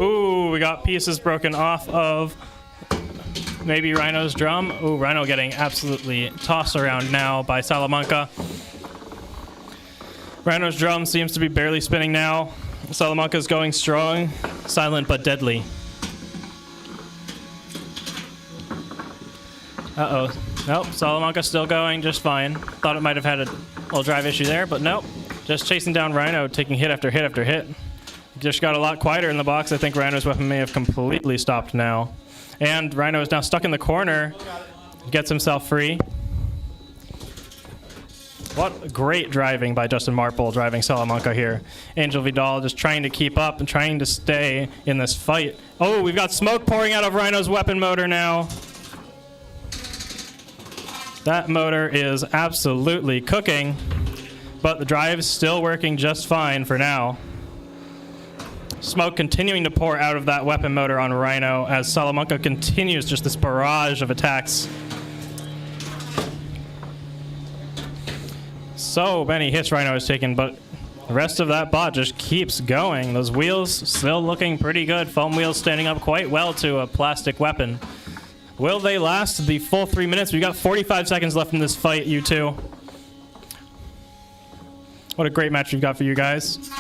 Ooh, we got pieces broken off of maybe Rhino's drum. Ooh, Rhino getting absolutely tossed around now by Salamanca. Rhino's drum seems to be barely spinning now. Salamanca's going strong, silent but deadly. Uh-oh. Nope, Salamanca's still going just fine. Thought it might have had a little drive issue there, but nope. Just chasing down Rhino, taking hit after hit after hit. Just got a lot quieter in the box. I think Rhino's weapon may have completely stopped now. And Rhino is now stuck in the corner. Gets himself free. What great driving by Justin Marple driving Salamanca here. Angel Vidal just trying to keep up and trying to stay in this fight. Oh, we've got smoke pouring out of Rhino's weapon motor now. That motor is absolutely cooking, but the drive is still working just fine for now. Smoke continuing to pour out of that weapon motor on Rhino as Salamanca continues just this barrage of attacks. So many hits Rhino has taken, but the rest of that bot just keeps going. Those wheels still looking pretty good. Foam wheels standing up quite well to a plastic weapon. Will they last the full 3 minutes? We've got 45 seconds left in this fight, you two. What a great match we've got for you guys.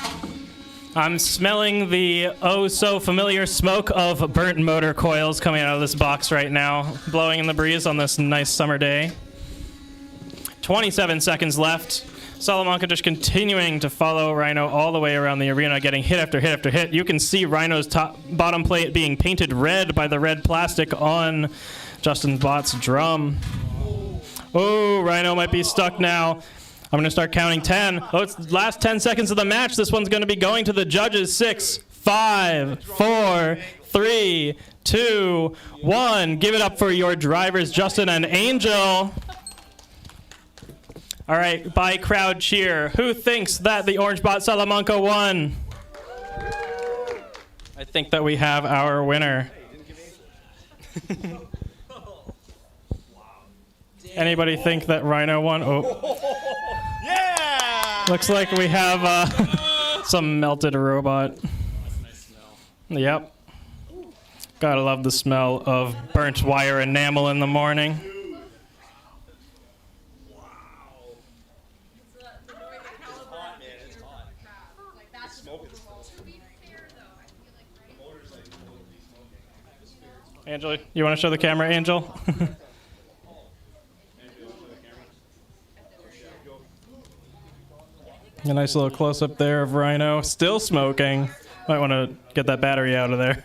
I'm smelling the oh-so-familiar smoke of burnt motor coils coming out of this box right now, blowing in the breeze on this nice summer day. 27 seconds left. Salamanca just continuing to follow Rhino all the way around the arena, getting hit after hit after hit. You can see Rhino's bottom plate being painted red by the red plastic on Justin Bot's drum. Oh, Rhino might be stuck now. I'm going to start counting 10. Oh, it's the last 10 seconds of the match. This one's going to be going to the judges. 6, 5, 4, 3, 2, 1. Give it up for your drivers, Justin and Angel. All right, by crowd cheer. Who thinks that the Orange Bot Salamanca won? I think that we have our winner. Anybody think that Rhino won? Oh. Yeah! Looks like we have some melted robot. Yep. Gotta love the smell of burnt wire enamel in the morning. Angel, you want to show the camera, Angel? A nice little close-up there of Rhino. Still smoking. Might want to get that battery out of there.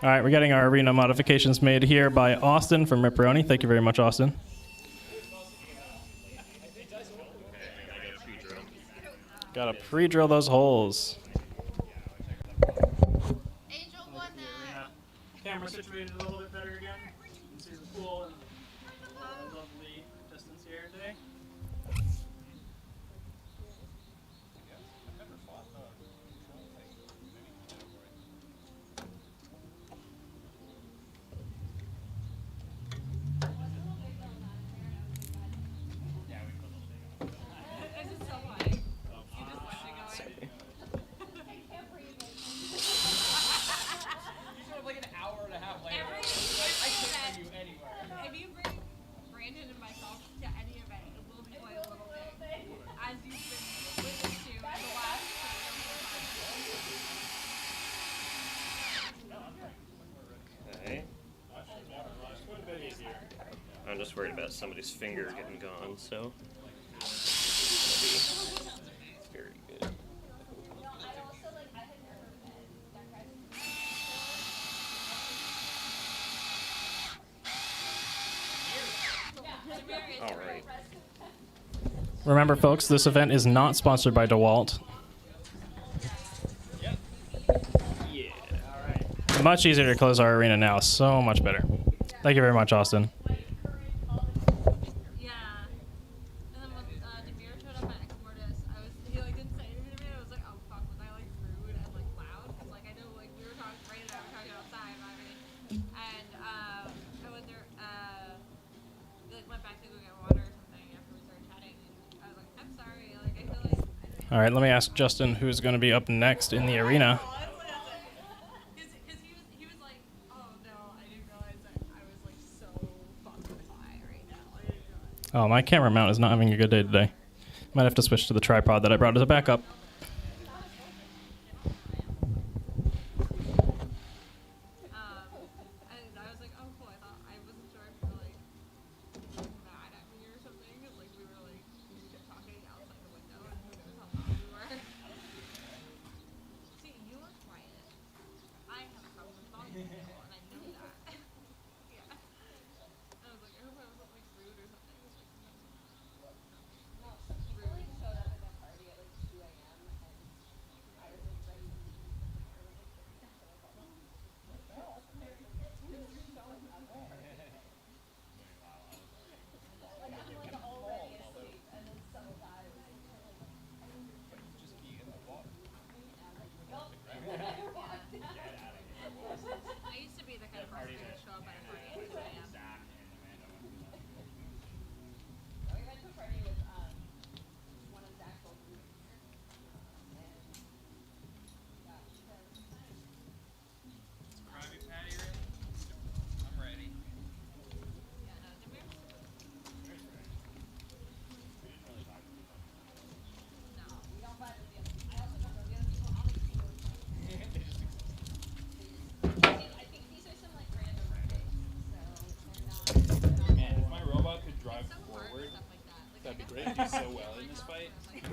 All right, we're getting our arena modifications made here by Austin from Ripperoni. Thank you very much, Austin. Gotta pre-drill those holes. Camera situated a little bit better again. You can see the pool and the lovely distance here today. I'm just worried about somebody's finger getting gone, so that'll be very good. All right. Remember, folks, this event is not sponsored by DeWalt. Much easier to close our arena now. So much better. Thank you very much, Austin. All right, let me ask Justin who's going to be up next in the arena. Oh, my camera mount is not having a good day today. Might have to switch to the tripod that I brought as a backup. That'd be great. Do so well in this fight. Okay,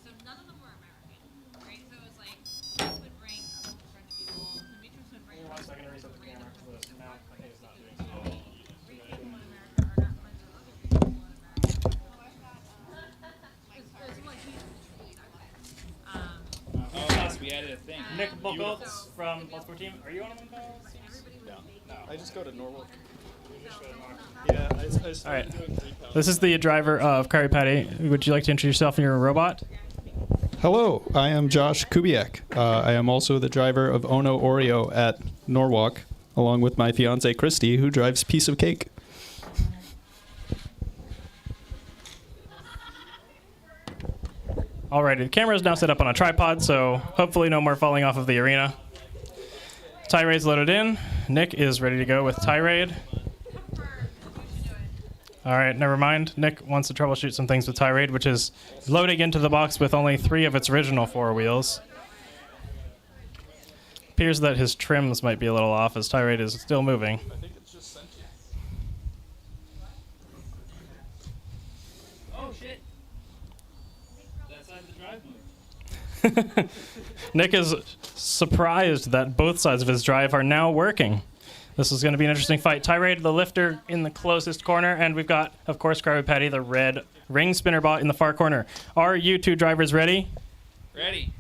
so none of them were American, right? So it was like Seth would bring a bunch of French people, Demetrius would bring a bunch of random people. Oh yes, we added a thing. Nick Buckholtz from Bloodsport team. Are you on one of those? No. I just go to Norwalk. Yeah, all right. This is the driver of Krabby Patty. Would you like to introduce yourself and your robot? Hello, I am Josh Kubiak. I am also the driver of Ono Oreo at Norwalk, along with my fiance Christy, who drives Piece of Cake. Alrighty, the camera is now set up on a tripod, so hopefully no more falling off of the arena. Tirade's loaded in. Nick is ready to go with Tirade. Alright, never mind. Nick wants to troubleshoot some things with Tirade, which is loading into the box with only 3 of its original 4 wheels. Appears that his trims might be a little off as Tirade is still moving. I think it's just sentient. Oh shit. That's not the drive mode. Nick is surprised that both sides of his drive are now working. This is going to be an interesting fight. Tirade, the lifter, in the closest corner, and we've got, of course, Krabby Patty, the red ring spinner bot in the far corner. Are you 2 drivers ready? Ready.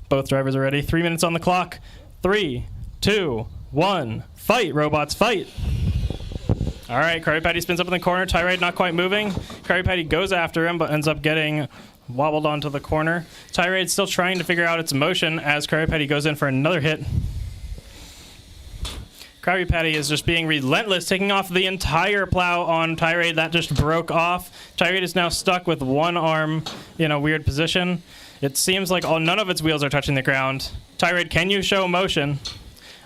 Both drivers are ready. 3 minutes on the clock. 3, 2, 1. Fight, robots, fight. All right, Krabby Patty spins up in the corner. Tirade not quite moving. Krabby Patty goes after him, but ends up getting wobbled onto the corner. Tirade's still trying to figure out its motion as Krabby Patty goes in for another hit. Krabby Patty is just being relentless, taking off the entire plow on Tirade. That just broke off. Tirade is now stuck with one arm in a weird position. It seems like none of its wheels are touching the ground. Tirade, can you show motion?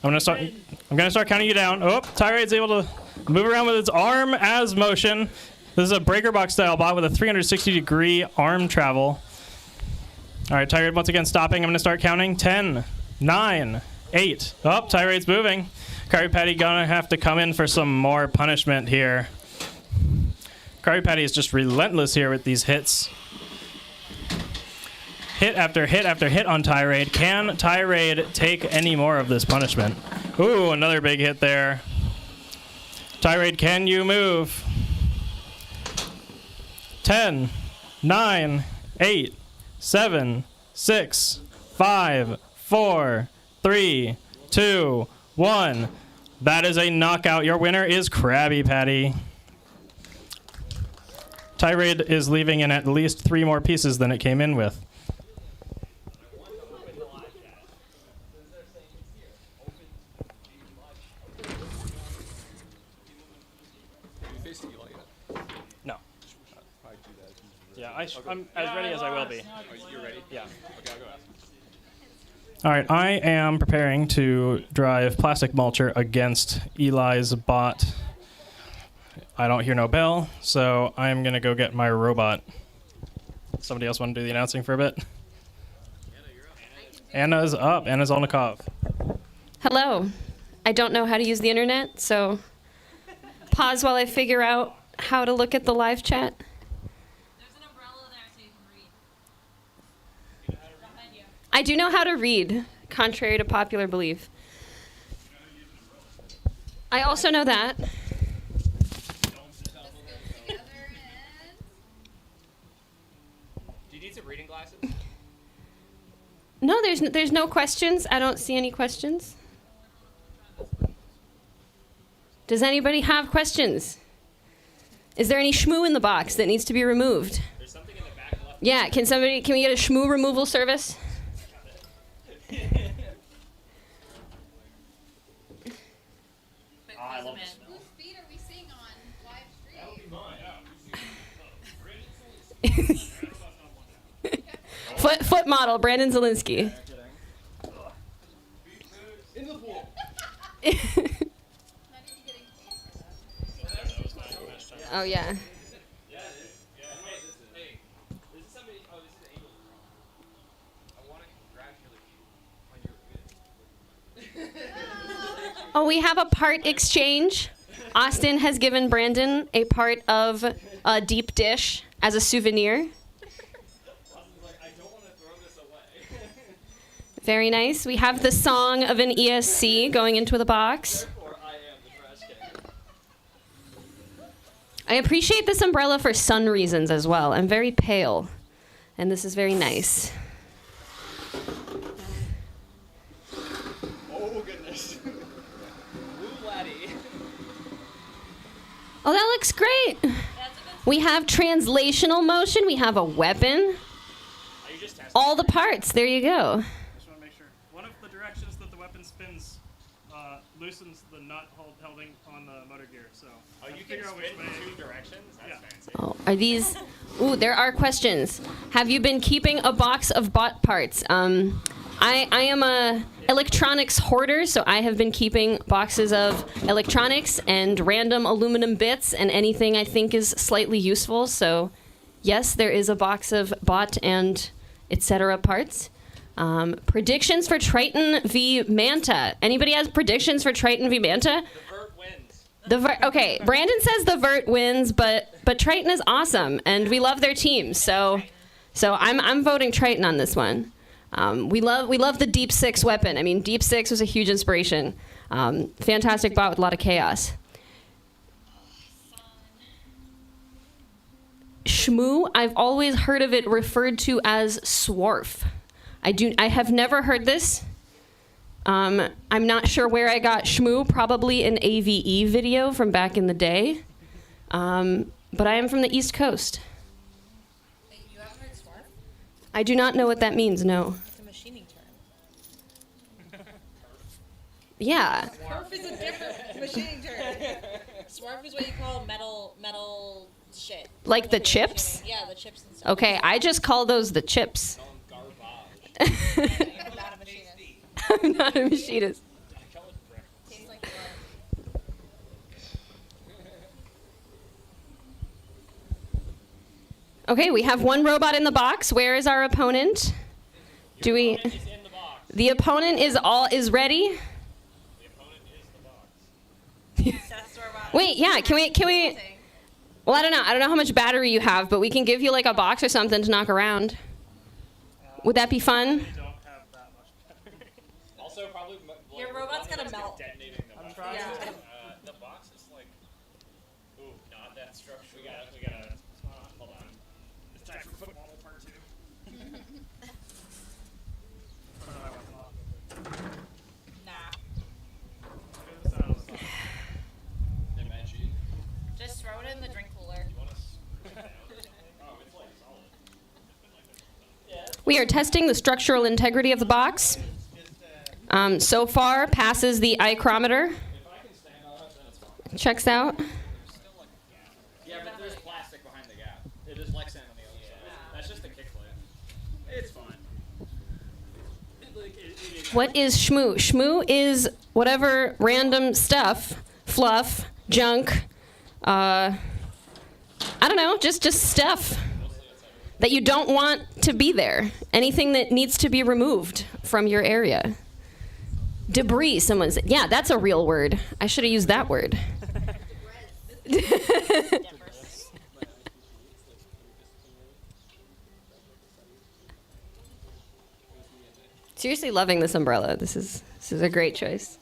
I'm gonna start counting you down. Oh, Tirade's able to move around with its arm as motion. This is a breaker box style bot with a 360-degree arm travel. All right, Tirade once again stopping. I'm gonna start counting. 10, 9, 8. Oh, Tirade's moving. Krabby Patty gonna have to come in for some more punishment here. Krabby Patty is just relentless here with these hits. Hit after hit after hit on Tirade. Can Tirade take any more of this punishment? Ooh, another big hit there. Tirade, can you move? 10, 9, 8, 7, 6, 5, 4, 3, 2, 1. That is a knockout. Your winner is Krabby Patty. Tirade is leaving in at least 3 more pieces than it came in with. No. Yeah, I'm as ready as I will be. You're ready? Yeah. Okay, I'll go ask. All right, I am preparing to drive Plastic Mulcher against Eli's bot. I don't hear no bell, so I'm going to go get my robot. Somebody else want to do the announcing for a bit? Anna's up. Anna's on the cov. Hello. I don't know how to use the internet, so pause while I figure out how to look at the live chat. I do know how to read, contrary to popular belief. I also know that. Do you need some reading glasses? No, there's no questions. I don't see any questions. Does anybody have questions? Is there any shmoo in the box that needs to be removed? There's something in the back left. Yeah, can we get a shmoo removal service? I love this. Whose feet are we seeing on live stream? Foot model, Brandon Zielinski. In the pool. Oh, yeah. Oh, we have a part exchange. Austin has given Brandon a part of a deep dish as a souvenir. Very nice. We have the song of an ESC going into the box. I appreciate this umbrella for sun reasons as well. I'm very pale, and this is very nice. Oh, goodness. Blue laddie. Oh, that looks great. We have translational motion. We have a weapon. All the parts. There you go. Just want to make sure. One of the directions that the weapon spins loosens the nut holding on the motor gear. So You can spin two directions? That's fancy. Oh, are these? Ooh, there are questions. Have you been keeping a box of bot parts? I am a electronics hoarder, so I have been keeping boxes of electronics and random aluminum bits and anything I think is slightly useful. So, yes, there is a box of bot and etc. parts. Predictions for Triton v Manta. Anybody has predictions for Triton v Manta? Okay, Brandon says the Vert wins, but Triton is awesome, and we love their team. So I'm voting Triton on this one. We love the Deep Six weapon. I mean, Deep Six was a huge inspiration. Fantastic bot with a lot of chaos. Shmoo, I've always heard of it referred to as Swarf. I have never heard this. I'm not sure where I got Shmoo, probably an AVE video from back in the day. But I am from the East Coast. Wait, you haven't heard Swarf? I do not know what that means, no. It's a machining term. Yeah. Swarf is a different machining term. Swarf is what you call metal shit. Like the chips? Yeah, the chips and stuff. Okay, I just call those the chips. I'm not a machinist. I'm not a machinist. Tastes like Okay, we have one robot in the box. Where is our opponent? Do we? The opponent is ready. Wait, yeah. Can we? Well, I don't know. I don't know how much battery you have, but we can give you like a box or something to knock around. Would that be fun? Also, probably Your robot's gonna melt. detonating the weapon. Yeah. The box is like, ooh, not that structure. We gotta, hold on. It's time for football part 2. Just throw it in the drink cooler. We are testing the structural integrity of the box. So far, passes the ichrometer. Checks out. Yeah, but there's plastic behind the gap. It is like sand on the other side. That's just a kickflip. It's fine. What is Shmoo? Shmoo is whatever random stuff, fluff, junk, I don't know, just stuff that you don't want to be there. Anything that needs to be removed from your area. Debris, someone said. Yeah, that's a real word. I should have used that word. Seriously loving this umbrella. This is a great choice.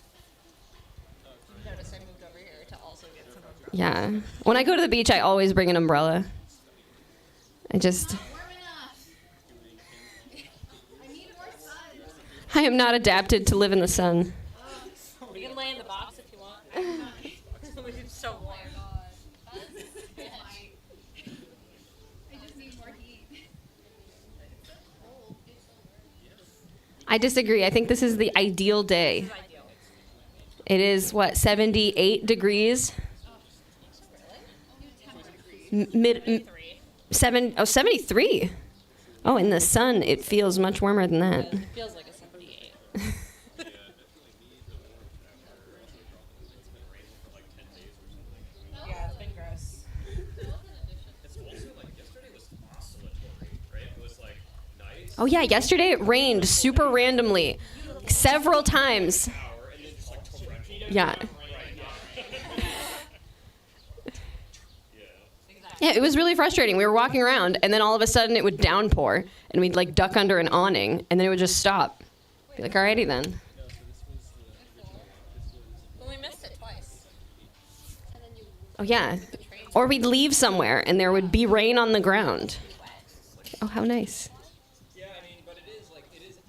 Notice I moved over here to also get some umbrella. Yeah. When I go to the beach, I always bring an umbrella. I am not adapted to live in the sun. You can lay in the box if you want. It's so warm. I disagree. I think this is the ideal day. It is, 78 degrees? 73. Oh, in the sun, it feels much warmer than that. It feels like a 78. Yeah, it's been gross. It's also like yesterday was oscillatory, right? It was like nice. Oh, yeah, yesterday it rained super randomly. Several times. Yeah. Yeah, it was really frustrating. We were walking around, and then all of a sudden it would downpour, and we'd like duck under an awning, and then it would just stop. Be like, alrighty then. Well, we missed it twice. Oh yeah. Or we'd leave somewhere, and there would be rain on the ground. Oh, how nice.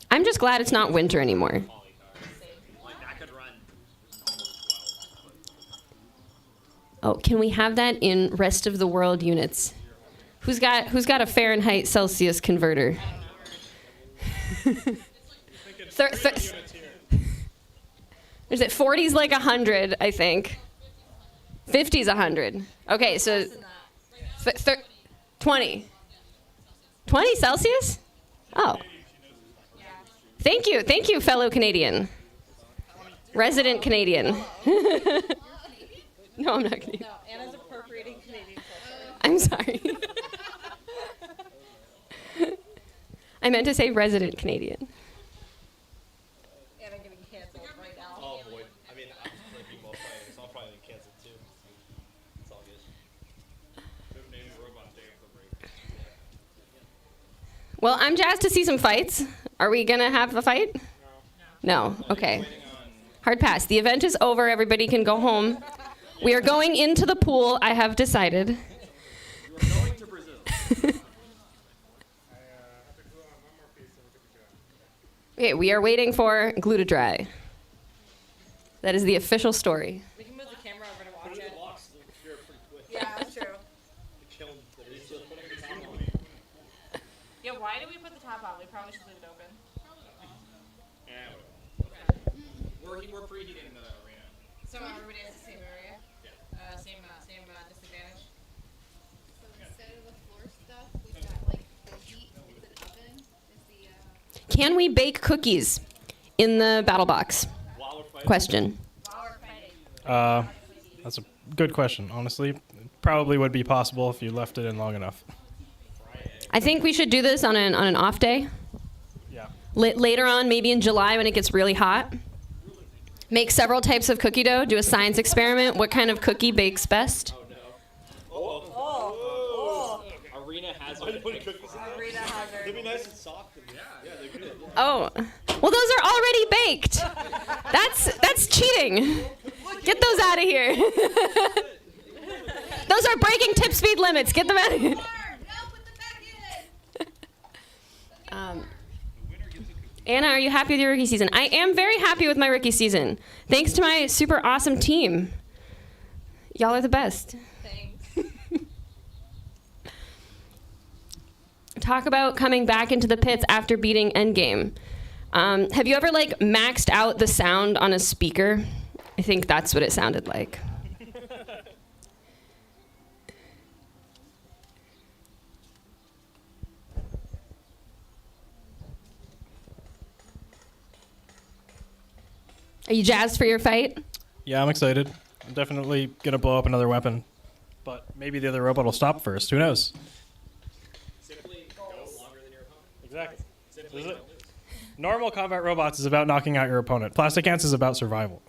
I'm just glad it's not winter anymore. Oh, can we have that in rest of the world units? Who's got a Fahrenheit Celsius converter? Is it 40's like 100, I think. 50's 100. Okay, so 20. 20 Celsius? Oh. Thank you, fellow Canadian. Resident Canadian. No, I'm not Canadian. No, Anna's appropriating Canadian culture. I'm sorry. I meant to say resident Canadian. Anna getting canceled right now. Oh boy. I mean, I'm just playing both players, so I'll probably get canceled too. It's all good. Well, I'm jazzed to see some fights. Are we going to have a fight? No. Okay. Hard pass. The event is over. Everybody can go home. We are going into the pool, I have decided. You're going to Brazil. Okay, we are waiting for glue to dry. That is the official story. We can move the camera over to watch it. Yeah, that's true. Yeah, why did we put the top on? We probably should leave it open. We're preheating the arena. So everybody has the same area? Same disadvantage? So instead of the floor stuff, we've got like the heat in the oven. Can we bake cookies in the battle box? Question. That's a good question. Honestly, it probably would be possible if you left it in long enough. I think we should do this on an off day. Yeah. Later on, maybe in July when it gets really hot. Make several types of cookie dough. Do a science experiment. What kind of cookie bakes best? Arena hazard. Arena hazard. They'd be nice and soft. Yeah, they're good. Oh, well, those are already baked. That's cheating. Get those out of here. Those are breaking tip speed limits. Get them out of here. Anna, are you happy with your rookie season? I am very happy with my rookie season. Thanks to my super awesome team. Y'all are the best. Thanks. Talk about coming back into the pits after beating Endgame. Have you ever like maxed out the sound on a speaker? I think that's what it sounded like. Are you jazzed for your fight? Yeah, I'm excited. I'm definitely gonna blow up another weapon, but maybe the other robot will stop first. Who knows? Simply go longer than your opponent. Exactly. Simply Is it? Normal combat robots is about knocking out your opponent. Plastic Ants is about survival.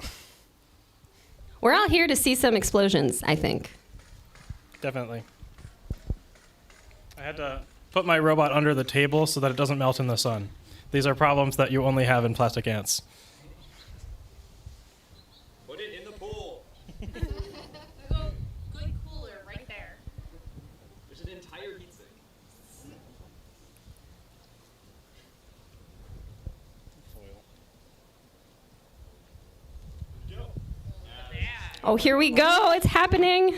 We're all here to see some explosions, I think. Definitely. I had to put my robot under the table so that it doesn't melt in the sun. These are problems that you only have in Plastic Ants. Put it in the pool. Good cooler right there. There's an entire heat sink. Oh, here we go. It's happening.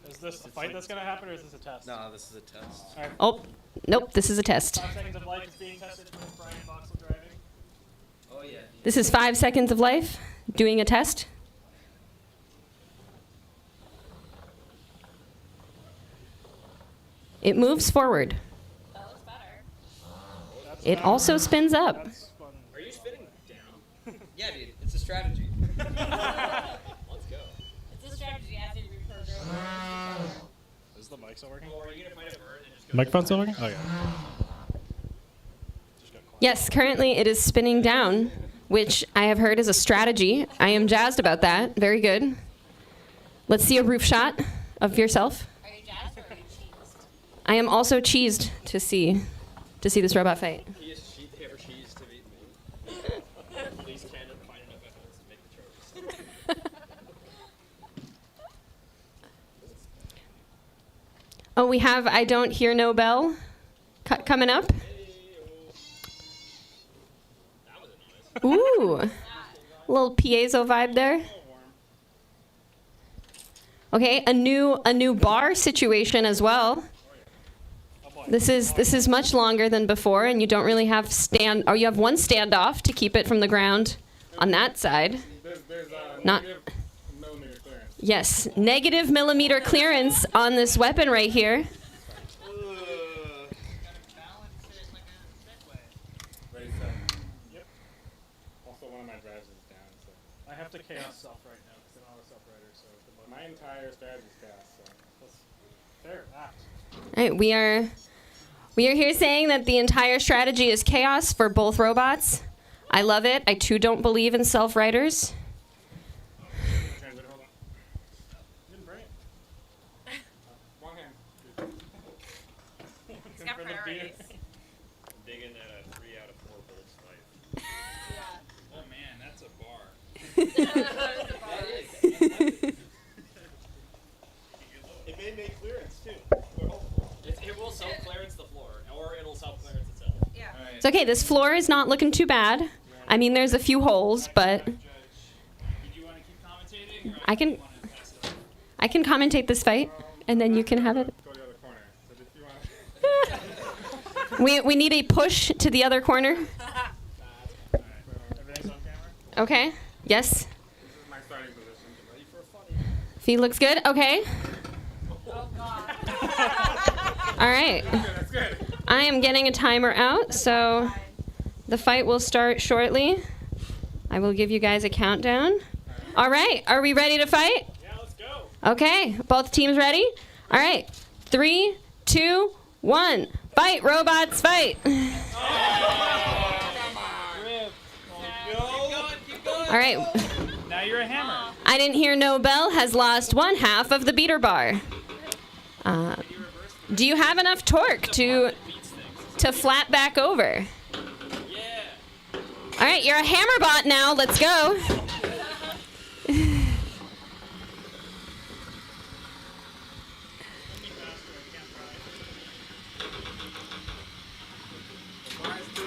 Is this the fight that's gonna happen, or is this a test? No, this is a test. All right. Oh, nope. This is a test. 5 seconds of life is being tested with Brian Boxel driving. Oh yeah. This is 5 seconds of life. Doing a test. It moves forward. That looks better. It also spins up. Are you spinning down? Yeah, dude. It's a strategy. Let's go. It's a strategy as you reprogram. Is the mic still working? Or are you gonna fight a bird and just go? Microphone still working? Oh yeah. Yes, currently it is spinning down, which I have heard is a strategy. I am jazzed about that. Very good. Let's see a roof shot of yourself? Are you jazzed or are you cheesed? I am also cheesed to see this robot fight. He is cheesed to beat me. Police can't find enough evidence to make the charges. Oh, we have I Don't Hear No Bell coming up. Ooh, a little piezo vibe there. Okay, a new bar situation as well. This is much longer than before, and you don't really have you have one standoff to keep it from the ground on that side. Not. Yes, negative millimeter clearance on this weapon right here. I have to chaos self right now because I'm not a self writer, so my entire strategy is chaos. So fair, apt. All right, we are here saying that the entire strategy is chaos for both robots. I love it. I too don't believe in self writers. He's got priorities. Digging at a 3 out of 4 bolts fight. Oh man, that's a bar. It may make clearance too. It will self-clearance the floor, or it'll self-clearance itself. Yeah. It's okay. This floor is not looking too bad. I mean, there's a few holes, but I can commentate this fight, and then you can have it. We need a push to the other corner. Okay. Yes. Feet looks good. Okay. All right. I am getting a timer out, so the fight will start shortly. I will give you guys a countdown. All right. Are we ready to fight? Yeah, let's go. Okay. Both teams ready? All right. 3, 2, 1. Fight, robots, fight. All right. Now you're a hammer. I Didn't Hear No Bell has lost 1/2 of the beater bar. Do you have enough torque to flat back over? All right, you're a hammer bot now. Let's go.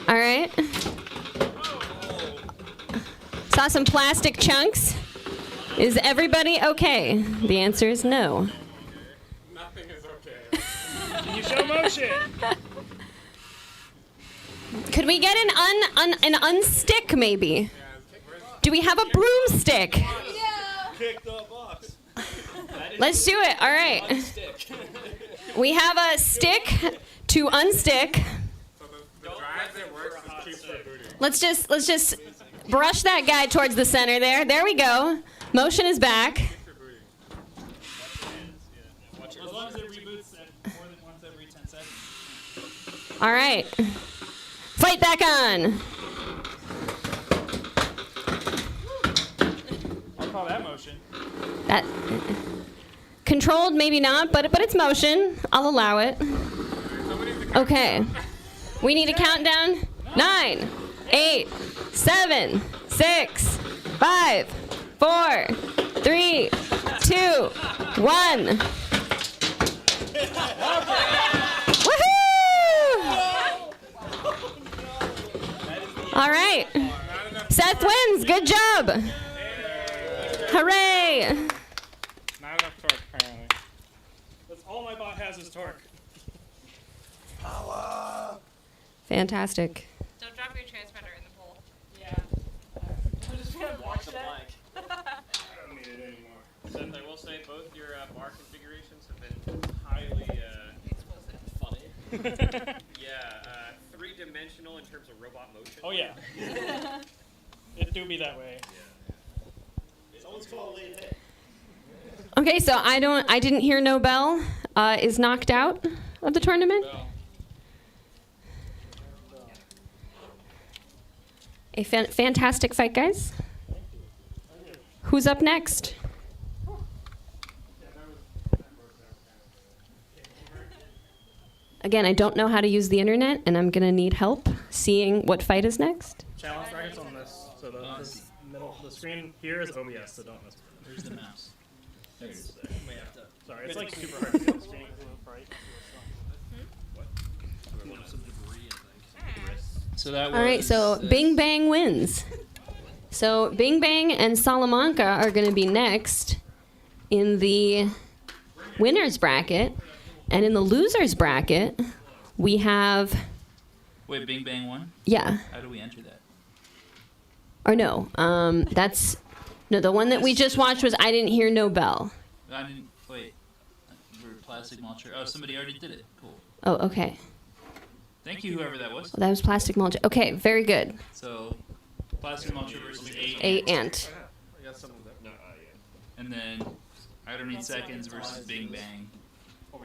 All right. Saw some plastic chunks. Is everybody okay? The answer is no. Nothing is okay. Can you show motion? Could we get an unstick maybe? Do we have a broomstick? Kick the box. Let's do it. All right. We have a stick to unstick. Let's just brush that guy towards the center there. There we go. Motion is back. As long as it reboots more than once every 10 seconds. All right. Fight back on. I'll call that motion. That controlled, maybe not, but it's motion. I'll allow it. Okay. We need a countdown. 9, 8, 7, 6, 5, 4, 3, 2, 1. Woohoo! All right. Seth wins. Good job. Hooray. Not enough torque, apparently. That's all my bot has is torque. Power. Fantastic. Don't drop your transmitter in the pool. Yeah. I'm just gonna watch that. I don't need it anymore. Seth, I will say both your bar configurations have been highly funny. Yeah, 3-dimensional in terms of robot motion. Oh yeah. It do be that way. Someone's called late hit. Okay, so I Didn't Hear No Bell is knocked out of the tournament. A fantastic fight, guys. Who's up next? Again, I don't know how to use the internet, and I'm gonna need help seeing what fight is next. Challenge brackets on this. So the screen here is OBS, so don't miss it. Where's the mouse? There it is. We have to. Sorry, it's like super hard to see on the screen because of the fright. So that was. All right, so Bing Bang wins. So Bing Bang and Salamanca are going to be next in the winners bracket, and in the losers bracket, we have. Wait, Bing Bang won? Yeah. How do we enter that? Or no, that's no. The one that we just watched was I Didn't Hear No Bell. I didn't. Wait. We're Plastic Mulcher. Oh, somebody already did it. Cool. Oh, okay. Thank you, whoever that was. Well, that was Plastic Mulch. Okay, very good. So, Plastic Mulcher versus A Ant. And then, I Don't Need Seconds versus Bing Bang.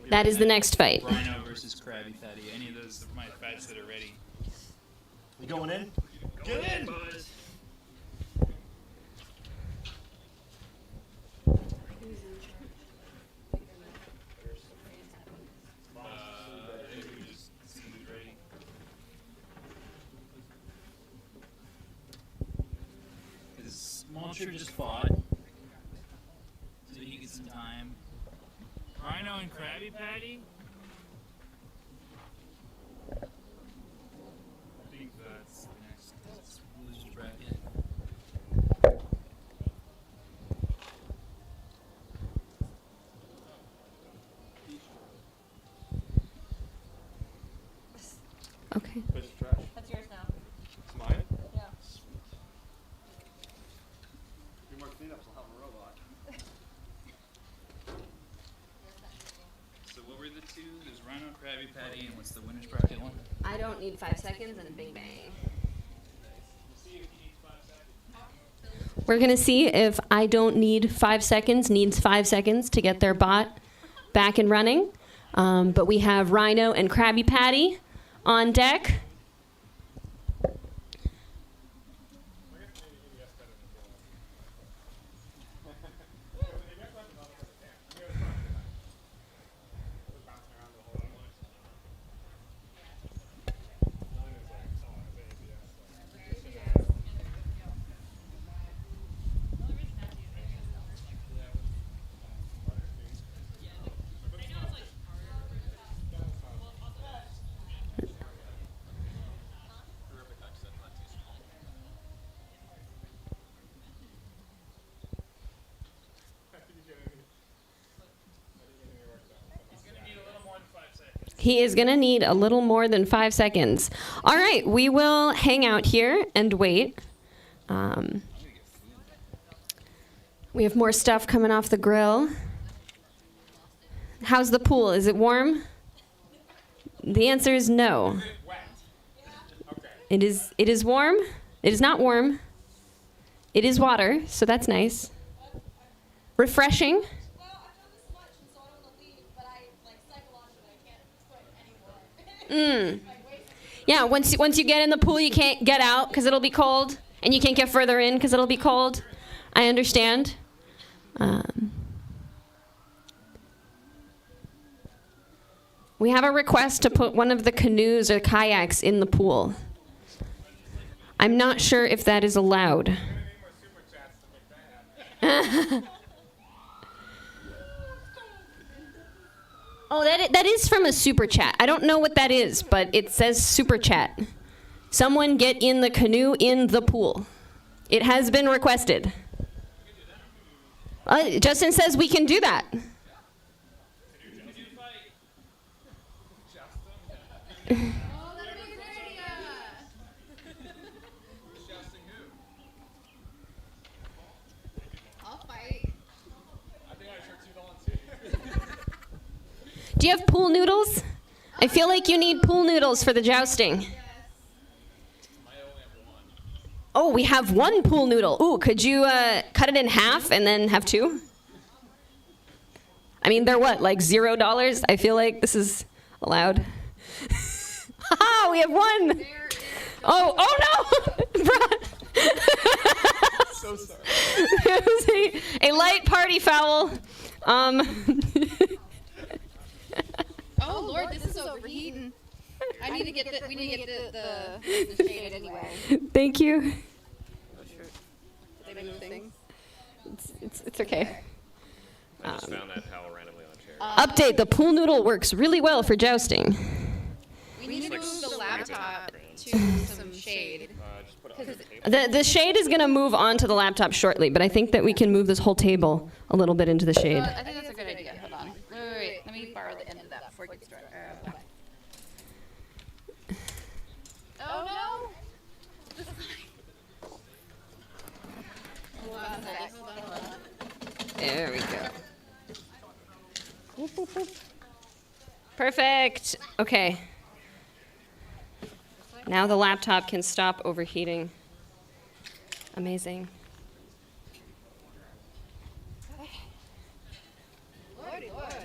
That is the next fight. Rhino versus Krabby Patty. Any of those are my fights that are ready. We going in? Get in! Mulcher just fought, so he gets some time. Rhino and Krabby Patty? I think that's the next loser's bracket. Okay. That's yours now. It's mine? Yeah. More cleanups will have a robot. So what were the two? There's Rhino, Krabby Patty, and what's the winner's bracket one? I Don't Need 5 Seconds and a Bing Bang. We're going to see if I Don't Need 5 Seconds needs 5 seconds to get their bot back and running. But we have Rhino and Krabby Patty on deck. He is going to need a little more than 5 seconds. All right, we will hang out here and wait. We have more stuff coming off the grill. How's the pool? Is it warm? The answer is no. It is warm. It is not warm. It is water, so that's nice. Refreshing. Yeah, once you get in the pool, you can't get out because it'll be cold, and you can't get further in because it'll be cold. I understand. We have a request to put one of the canoes or kayaks in the pool. I'm not sure if that is allowed. Oh, that is from a super chat. I don't know what that is, but it says super chat. Someone get in the canoe in the pool. It has been requested. Justin says we can do that. Do you have pool noodles? I feel like you need pool noodles for the jousting. Oh, we have one pool noodle. Ooh, could you cut it in half and then have two? I mean, they're what, like $0? I feel like this is allowed. Haha, we have one. Oh no! So sorry. It was a light party foul. Oh, Oh Lord, this is overheating. I need to get the. We need to get the shade anyway. Thank you. They move things. It's okay. I just found that towel randomly on a chair. Update: the pool noodle works really well for jousting. We need to move the laptop to some shade. The shade is going to move onto the laptop shortly, but I think that we can move this whole table a little bit into the shade. I think that's a good idea. Hold on. Wait. Let me borrow the end of that before it gets started. Oh no! Hold on. There we go. Perfect. Okay. Now the laptop can stop overheating. Amazing. Lordy Lord.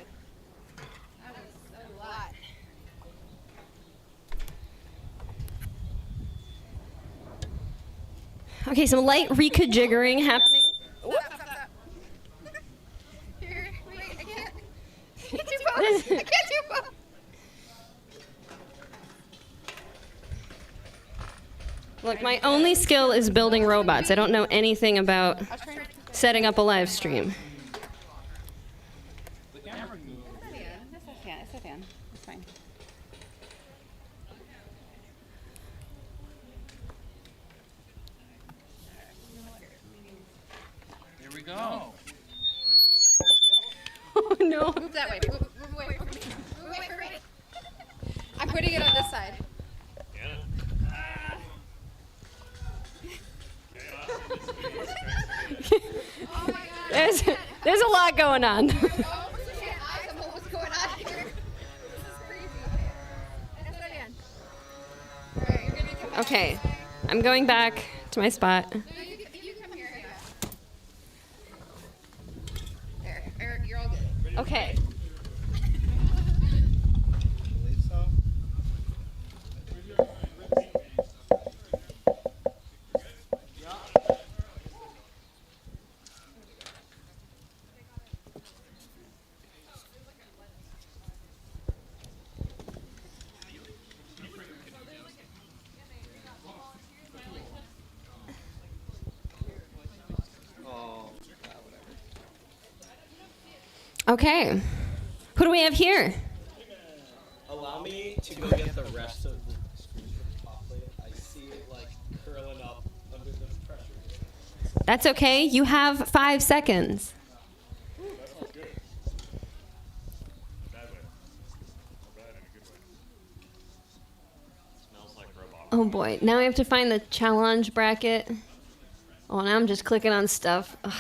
That was a lot. Okay, some light rejiggering happening. Here, wait, I can't do both. I can't do both. Look, my only skill is building robots. I don't know anything about setting up a live stream. It's a fan. It's fine. Here we go. Oh no. Move that way. Move away from me. Move away from me. I'm putting it on this side. There's a lot going on. What's going on here? Okay, I'm going back to my spot. You come here. There, you're all good. Okay. Okay. Who do we have here? Allow me to go get the rest of the screen from the top plate. I see it like curling up under the pressure. That's okay. You have 5 seconds. Oh boy. Now I have to find the challenge bracket. Oh, now I'm just clicking on stuff. Ugh.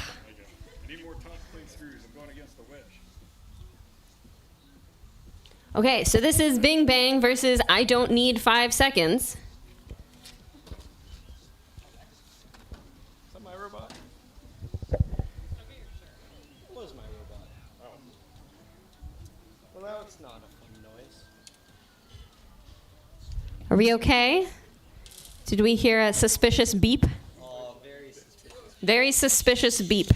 Okay, so this is Bing Bang versus I don't need 5 seconds. Is that my robot? It was my robot. Oh. Well, now it's not a fun noise. Are we okay? Did we hear a suspicious beep? Oh, very suspicious. Very suspicious beep.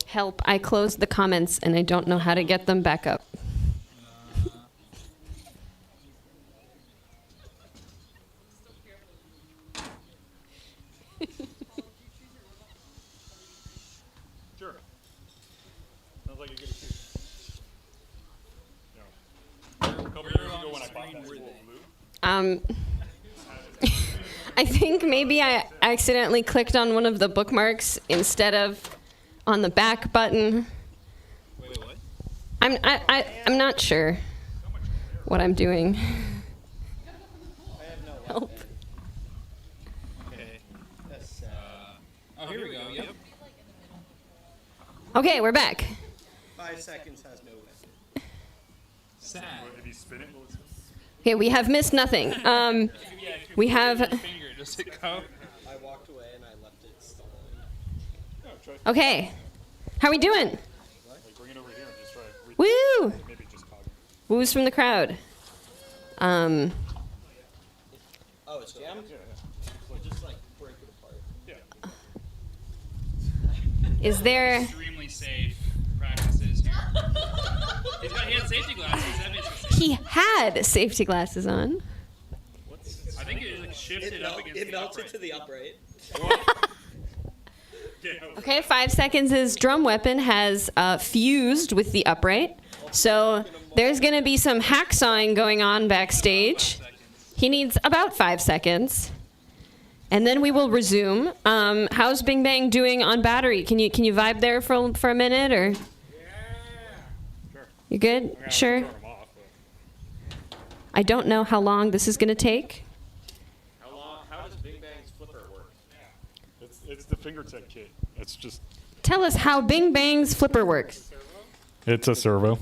Help, I closed the comments and I don't know how to get them back up. Sure. Sounds like a good excuse. No. A couple years ago when I bought that school blue. I think maybe I accidentally clicked on one of the bookmarks instead of on the back button. Wait, what? I'm not sure what I'm doing. I have no Help. Okay. That's Oh, here we go. Yep. Okay, we're back. 5 seconds has no weapon. Sad. If you spin it, will it spin? Okay, we have missed nothing. We have. Does it go? I walked away and I left it stalling. Okay, how are we doing? Like, bring it over here and just try it. Woo! Maybe just cog. Woos from the crowd. Oh, it's jammed? Or just like break it apart. Yeah. Is there? Extremely safe practice. safety glasses. That makes sense. He had safety glasses on. I think it like shifted up against It melted to the upright. Okay, 5 seconds. His drum weapon has fused with the upright. So there's going to be some hacksawing going on backstage. He needs about 5 seconds. And then we will resume. How's Bing Bang doing on battery? Can you vibe there for a minute or? You good? Sure. I don't know how long this is going to take. How does Bing Bang's flipper work? It's the fingertip kit. It's just. Tell us how Bing Bang's flipper works. It's a servo.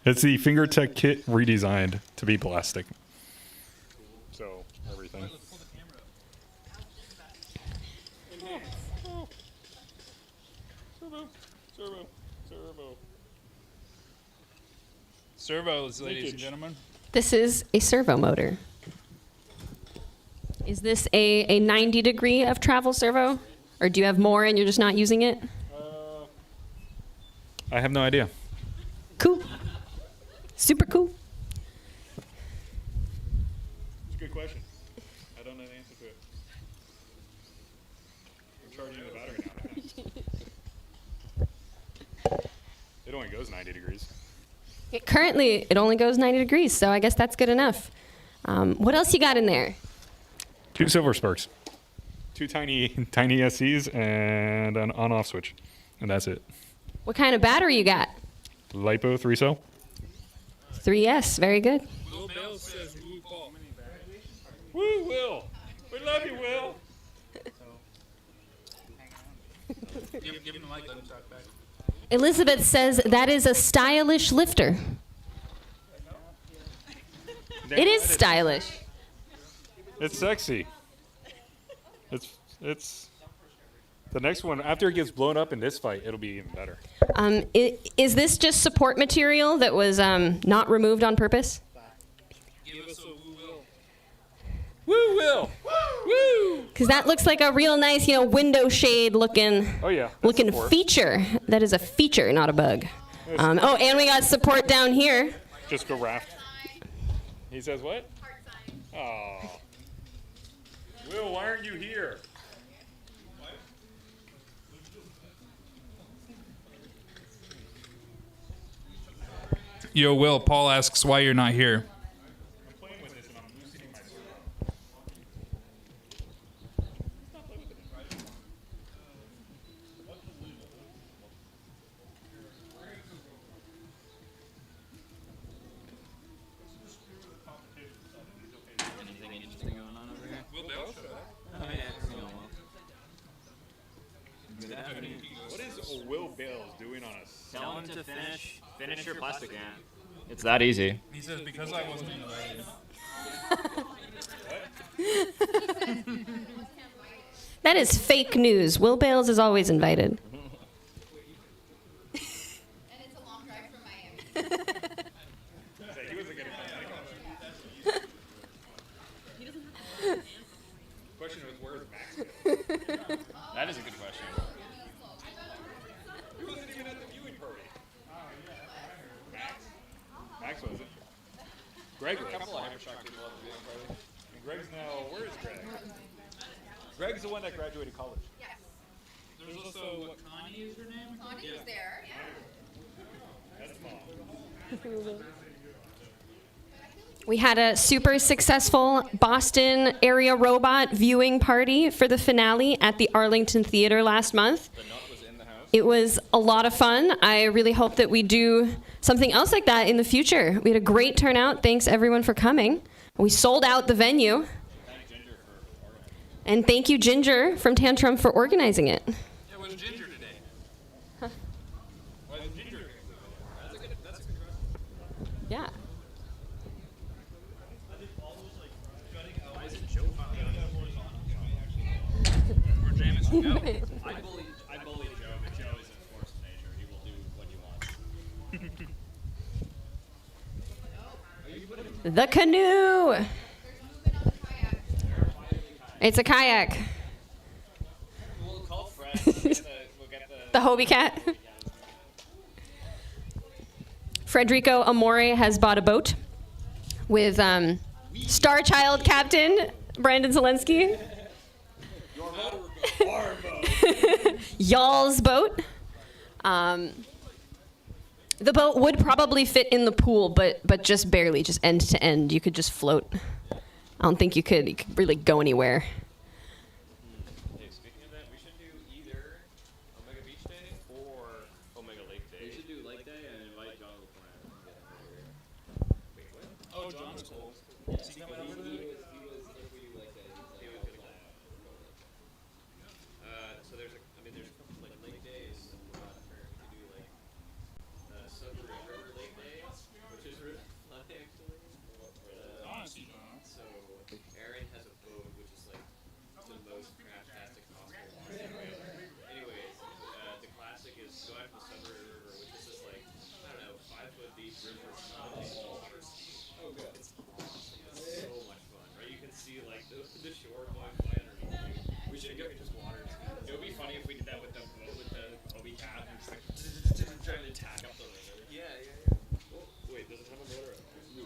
It's the fingertech kit redesigned to be plastic. So everything. Servos, ladies and gentlemen. This is a servo motor. Is this a 90 degree of travel servo? Or do you have more and you're just not using it? I have no idea. Cool. Super cool. It's a good question. I don't know the answer to it. I'm charging the battery now. It only goes 90 degrees. Currently, it only goes 90 degrees, so I guess that's good enough. What else you got in there? 2 silver sparks. 2 tiny SCs and an on-off switch. And that's it. What kind of battery you got? LiPo 3-cell. 3S, very good. Will Bell says Woo Paul. Woo, Will. We love you, Will. Give him the mic, let him talk back. Elizabeth says that is a stylish lifter. It is stylish. It's sexy. It's the next one. After it gets blown up in this fight, it'll be even better. Is this just support material that was not removed on purpose? Give us a Woo Will. Woo, Will. Woo. Because that looks like a real nice, window shade looking. Oh yeah. Looking feature. That is a feature, not a bug. And we got support down here. Just go raft. He says what? Oh. Will, why aren't you here? Yo, Will, Paul asks why you're not here. I'm playing with this and I'm loosening my servo. Anything interesting going on over here? Will Bell showed up. Oh yeah, it's going well. Good afternoon. What is Will Bales doing on a Tell him to finish your plastic can. It's that easy. He says because I wasn't invited. That is fake news. Will Bales is always invited. Question was, where is Max? That is a good question. He wasn't even at the viewing party. Max wasn't. Greg was. A couple of Hammershock people at the viewing party. And Greg's now, where is Greg? Greg's the one that graduated college. Yes. There's also, what, Connie is her name? Connie is there. Yeah. That's mom. We had a super successful Boston area robot viewing party for the finale at the Arlington Theater last month. It was a lot of fun. I really hope that we do something else like that in the future. We had a great turnout. Thanks everyone for coming. We sold out the venue. And thank you, Ginger from Tantrum, for organizing it. Yeah, where's Ginger today? Huh. Why is Ginger here? That's a good question. Yeah. Why is it Joe? We're jamming some Joe. I bully Joe, but Joe is in force of nature. He will do what he wants. The canoe. It's a kayak. We'll call Fred. We'll get The Hobie Cat. Frederico Amore has bought a boat with Star Child Captain Brandon Zelensky. Y'all's boat. The boat would probably fit in the pool, but just barely, just end to end. You could just float. I don't think you could really go anywhere. Hey, speaking of that, we should do either Omega Beach Day or Omega Lake Day. We should do Lake Day and invite John to the planet. Wait, what? Oh, John's cool. Is he coming over to the... So there's there's a couple like lake days. We could do like Silver River Lake Day, which is really fun actually. So Aaron has a boat which is like the most crashtastic possible. Anyways, the classic is go out to the Silver River, which is just like, I don't know, 5-foot deep river. Oh, good. It's awesome. It's so much fun, right? You can see like the shore going by underneath you. We should go just water. It would be funny if we did that with the boat with the Obi cat and just like trying to tack up the river. Yeah. Oh, wait, does it have a motor? No.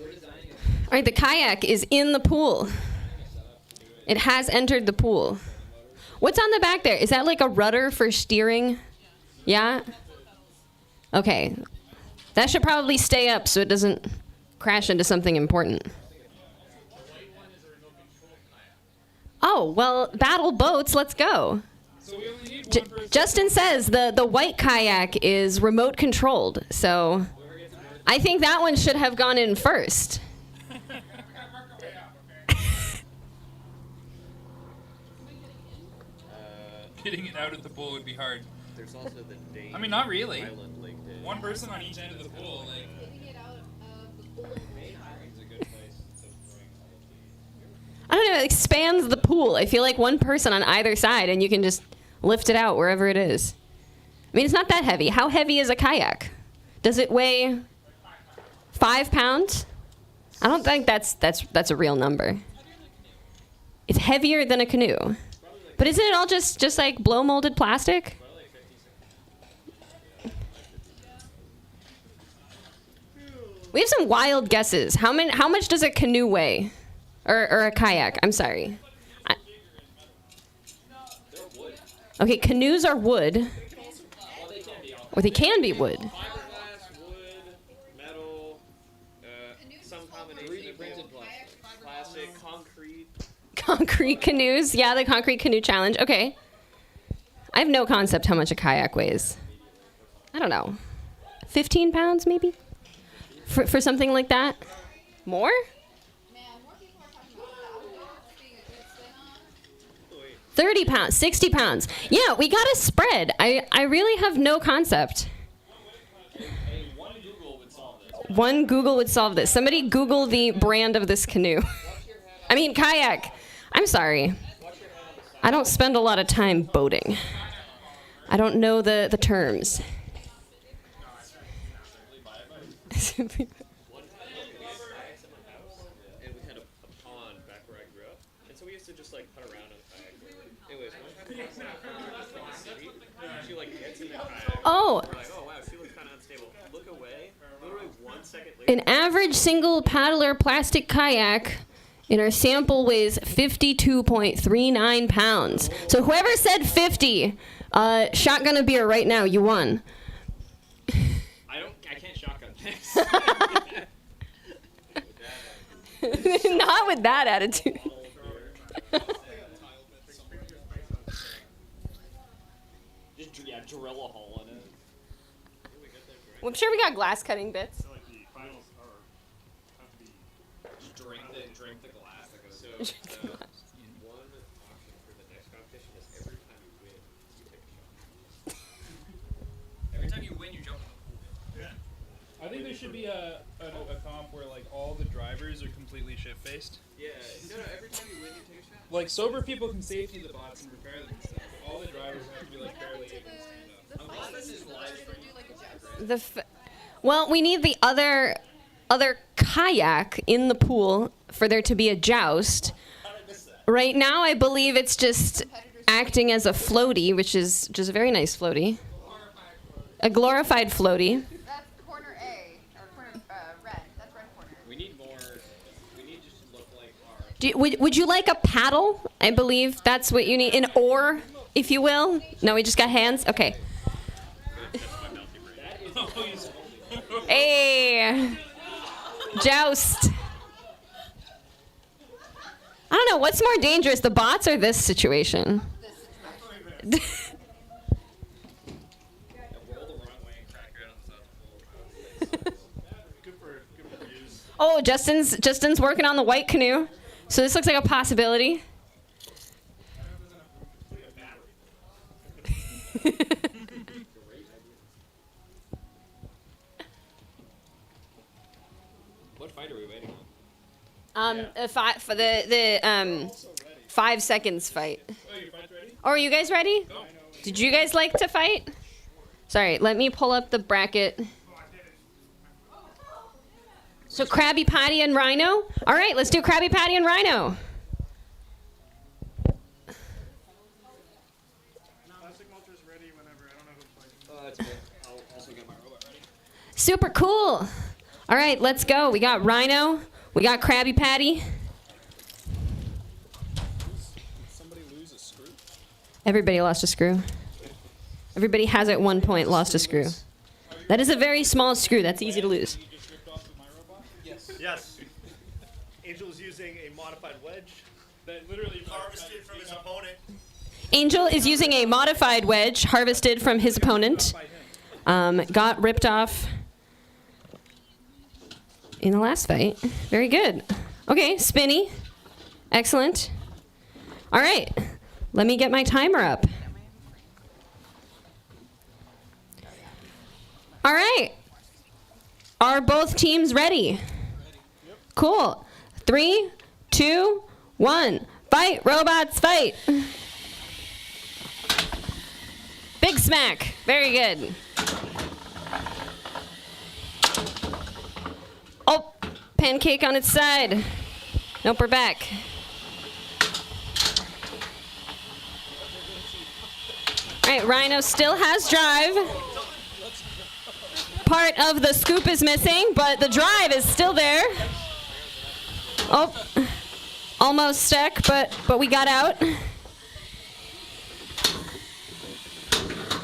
We're designing it. All right, the kayak is in the pool. It has entered the pool. What's on the back there? Is that like a rudder for steering? Yeah? Okay. That should probably stay up so it doesn't crash into something important. Oh, well, battle boats, let's go. Justin says the white kayak is remote controlled, so I think that one should have gone in first. Getting it out of the pool would be hard. There's also the Dane I mean, not really. Island Lake Day. One person on each end of the pool. Like. I don't know, it expands the pool. I feel like one person on either side and you can just lift it out wherever it is. I mean, it's not that heavy. How heavy is a kayak? Does it weigh 5 pounds? I don't think that's a real number. It's heavier than a canoe. But isn't it all just like blow molded plastic? We have some wild guesses. How much does a canoe weigh? Or a kayak, I'm sorry. Okay, canoes are wood. Or they can be wood. Fiberglass, wood, metal, some combination of plastic, concrete. Concrete canoes. Yeah, the concrete canoe challenge. Okay. I have no concept how much a kayak weighs. I don't know. 15 pounds maybe? For something like that? More? 30 pounds, 60 pounds. Yeah, we got a spread. I really have no concept. One Google would solve this. Somebody Google the brand of this canoe. I mean, kayak. I'm sorry. I don't spend a lot of time boating. I don't know the terms. And we had a pond back where I grew up, and so we used to just like put around in the kayak. Anyways, one time we from the city, she like gets in the kayak. Oh. We're like, oh wow, she looks kind of unstable. Look away. Literally 1 second later. An average single paddler plastic kayak in our sample weighs 52.39 pounds. So whoever said 50, shotgun a beer right now. You won. I can't shotgun things. Not with that attitude. Just drill a hole in it. Well, I'm sure we got glass cutting bits. Just drink the glass that goes. So one option for the next competition is every time you win, you take a shot. Every time you win, you jump in the pool. Yeah. I think there should be a comp where like all the drivers are completely shit-faced. Yeah. No, every time you win, you take a shot. Like sober people can safety the bots and repair them and stuff. But all the drivers have to be like barely able to stand up. Unless this is live stream. Well, we need the other kayak in the pool for there to be a joust. Right now, I believe it's just acting as a floaty, which is just a very nice floaty. A glorified floaty. That's corner A, or corner red. That's red corner. We need more. We need just to look like our. Would you like a paddle? I believe that's what you need. An oar, if you will. No, we just got hands? Okay. Hey. Joust. I don't know. What's more dangerous, the bots or this situation? Oh, Justin's working on the white canoe. So this looks like a possibility. What fight are we waiting For the 5 seconds fight. Oh, are you guys ready? Did you guys like to fight? Sorry, let me pull up the bracket. So Krabby Patty and Rhino? All right, let's do Krabby Patty and Rhino. Super cool. All right, let's go. We got Rhino. We got Krabby Patty. Everybody lost a screw. Everybody has at one point lost a screw. That is a very small screw. That's easy to lose. Yes. Angel is using a modified wedge That literally harvested from his opponent. Angel is using a modified wedge harvested from his opponent. Got ripped off in the last fight. Very good. Okay, Spinny. Excellent. All right, let me get my timer up. All right. Are both teams ready? Cool. 3, 2, 1. Fight, robots, fight. Big smack. Very good. Oh, pancake on its side. Nope, we're back. All right, Rhino still has drive. Part of the scoop is missing, but the drive is still there. Oh, almost stuck, but we got out.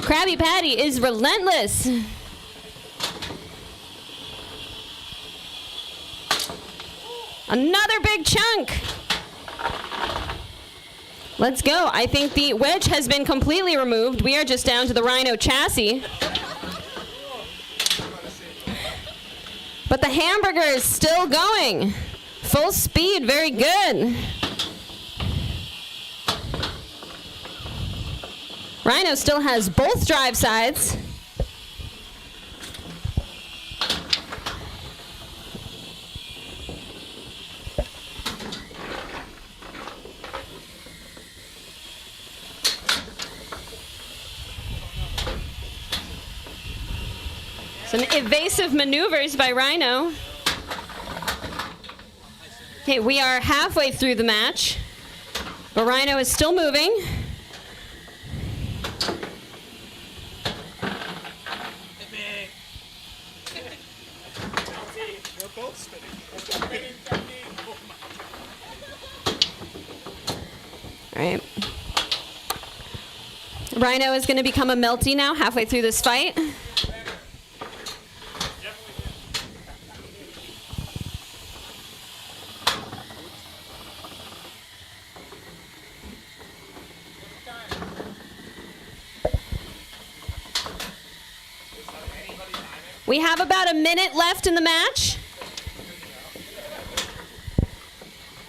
Krabby Patty is relentless. Another big chunk. Let's go. I think the wedge has been completely removed. We are just down to the Rhino chassis. But the hamburger is still going. Full speed, very good. Rhino still has both drive sides. Some evasive maneuvers by Rhino. Okay, we are halfway through the match, but Rhino is still moving. All right. Rhino is going to become a melty now, halfway through this fight. We have about a minute left in the match.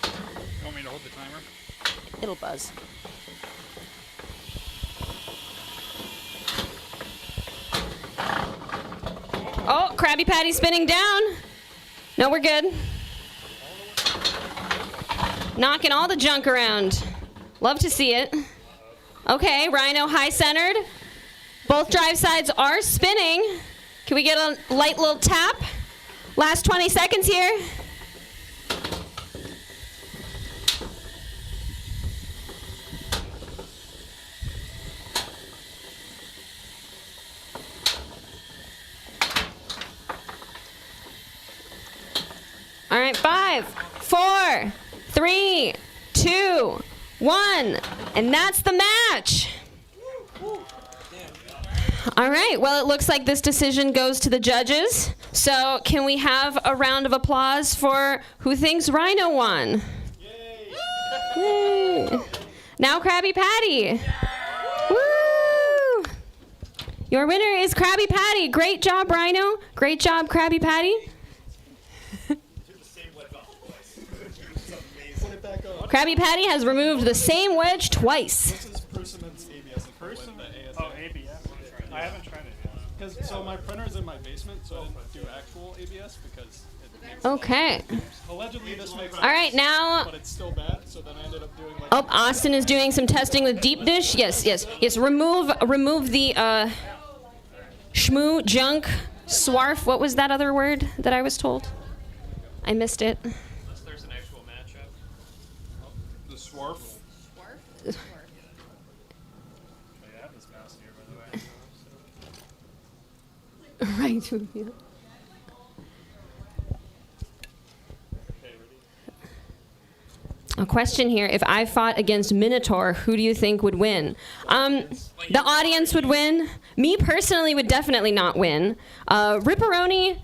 You want me to hold the timer? It'll buzz. Oh, Krabby Patty spinning down. No, we're good. Knocking all the junk around. Love to see it. Okay, Rhino high centered. Both drive sides are spinning. Can we get a light little tap? Last 20 seconds here. 5, 4, 3, 2, 1. And that's the match. All right, well, it looks like this decision goes to the judges. So can we have a round of applause for who thinks Rhino won? Yay. Now Krabby Patty. Woo! Your winner is Krabby Patty. Great job, Rhino. Great job, Krabby Patty. Krabby Patty has removed the same wedge twice. This is Prusament's ABS equivalent. Oh, ABS. I haven't tried ABS. So my printer's in my basement, so I didn't do actual ABS because it makes Okay. allegedly this makes All right, now. but it's still bad. So then I ended up doing like. Oh, Austin is doing some testing with deep dish. Yes. Remove the shmoo, junk, swarf. What was that other word that I was told? I missed it. Unless there's an actual matchup. The swarf. I have this mouse here, by the way. Right. A question here. If I fought against Minotaur, who do you think would win? The audience would win. Me personally would definitely not win. Ripperoni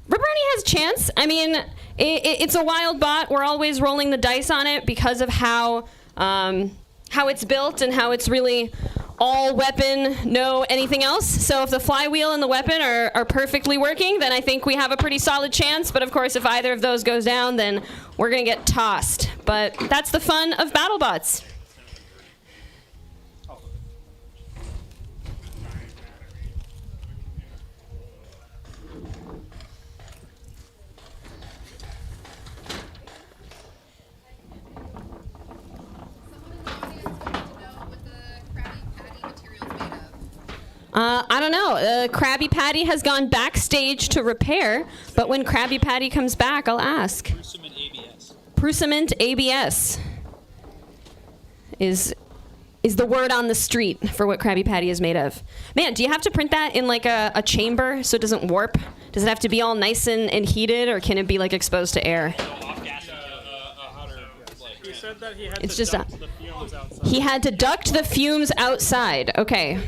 has a chance. I mean, it's a wild bot. We're always rolling the dice on it because of how it's built and how it's really all weapon, no anything else. So if the flywheel and the weapon are perfectly working, then I think we have a pretty solid chance. But of course, if either of those goes down, then we're going to get tossed. But that's the fun of Battlebots. I don't know. Krabby Patty has gone backstage to repair, but when Krabby Patty comes back, I'll ask. Prusament ABS. Prusament ABS is the word on the street for what Krabby Patty is made of. Man, do you have to print that in like a chamber so it doesn't warp? Does it have to be all nice and heated, or can it be like exposed to air? He said that he had It's to just duct the fumes outside. He had to duct the fumes outside. Okay.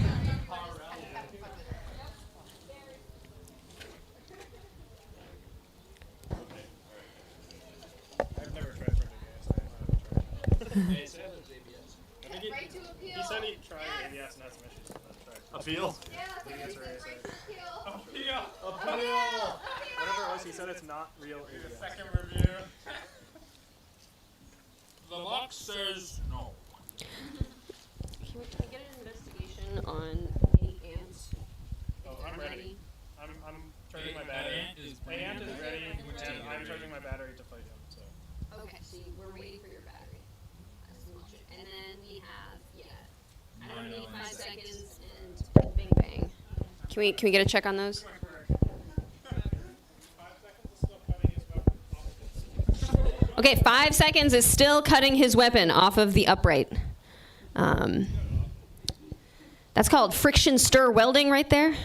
I've never tried printing ABS. He said he tried ABS and had some issues with that. Appeal? Appeal! Whatever it was, he said it's not real ABS. Second review. The box says no. Can we get an investigation on any ants? Oh, I'm ready. I'm charging my battery. Ant is ready, and I'm charging my battery to fight him. So. Okay, so we're waiting for your battery. And then we have, I don't need 5 seconds and Bing bang. Can we get a check on those? Okay, 5 seconds is still cutting his weapon off of the upright. That's called friction stir welding right there.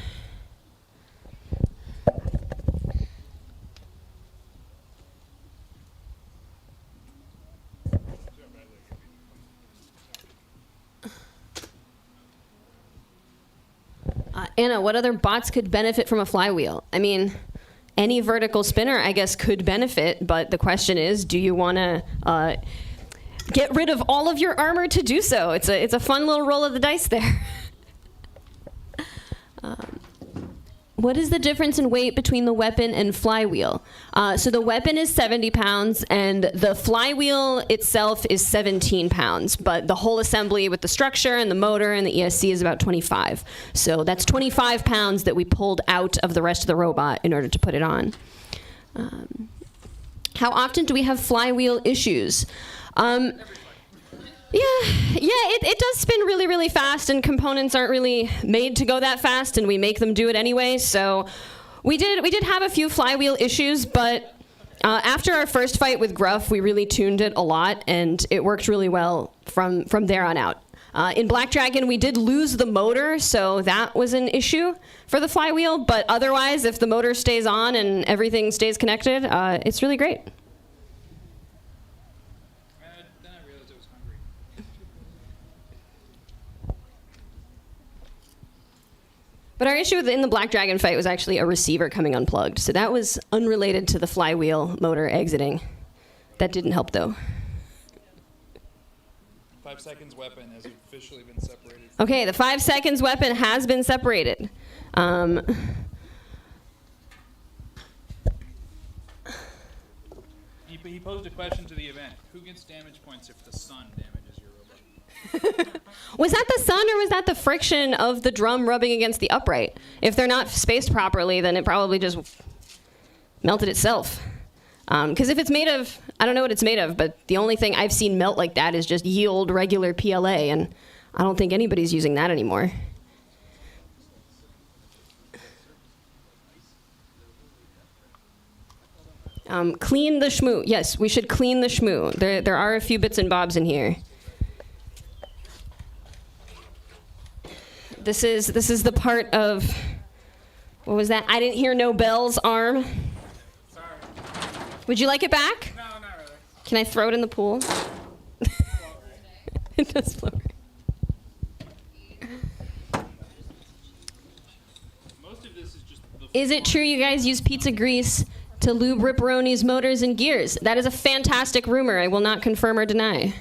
Anna, what other bots could benefit from a flywheel? I mean, any vertical spinner, I guess, could benefit, but the question is, do you want to get rid of all of your armor to do so? It's a fun little roll of the dice there. What is the difference in weight between the weapon and flywheel? So the weapon is 70 pounds, and the flywheel itself is 17 pounds. But the whole assembly with the structure and the motor and the ESC is about 25. So that's 25 pounds that we pulled out of the rest of the robot in order to put it on. How often do we have flywheel issues? It does spin really, really fast, and components aren't really made to go that fast, and we make them do it anyway. So we did have a few flywheel issues, but after our first fight with Gruff, we really tuned it a lot, and it worked really well from there on out. In Black Dragon, we did lose the motor, so that was an issue for the flywheel, but otherwise, if the motor stays on and everything stays connected, it's really great. But our issue in the Black Dragon fight was actually a receiver coming unplugged. So that was unrelated to the flywheel motor exiting. That didn't help, though. 5 seconds weapon has officially been separated. Okay, the 5 seconds weapon has been separated. He posed a question to the event. Who gets damage points if the sun damages your robot? Was that the sun or was that the friction of the drum rubbing against the upright? If they're not spaced properly, then it probably just melted itself. Because if it's made of, I don't know what it's made of, but the only thing I've seen melt like that is just yield regular PLA, and I don't think anybody's using that anymore. Clean the shmoo. Yes, we should clean the shmoo. There are a few bits and bobs in here. This is the part of, what was that? I didn't hear no bells arm. Sorry. Would you like it back? No, not really. Can I throw it in the pool? It does float. Most of this is just the Is it true you guys use pizza grease to lube Ripperoni's motors and gears? That is a fantastic rumor. I will not confirm or deny.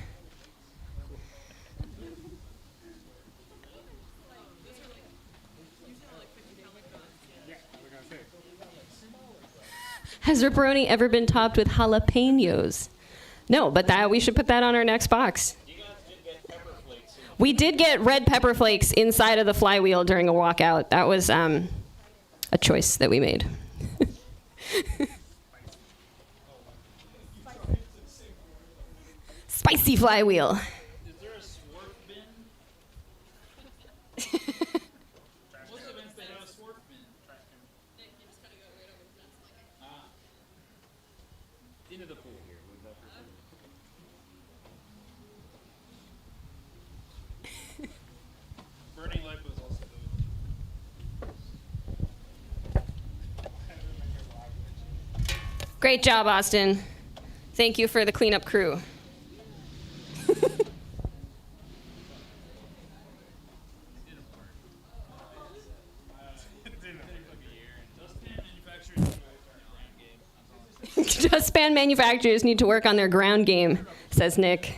Has Ripperoni ever been topped with jalapenos? No, but we should put that on our next box. We did get red pepper flakes inside of the flywheel during a walkout. That was a choice that we made. Spicy flywheel. Is there a swarf bin? Most events they have a swarf bin. Into the pool here. Burning life was also Great job, Austin. Thank you for the cleanup crew. Dustpan manufacturers need to work on their ground game, says Nick.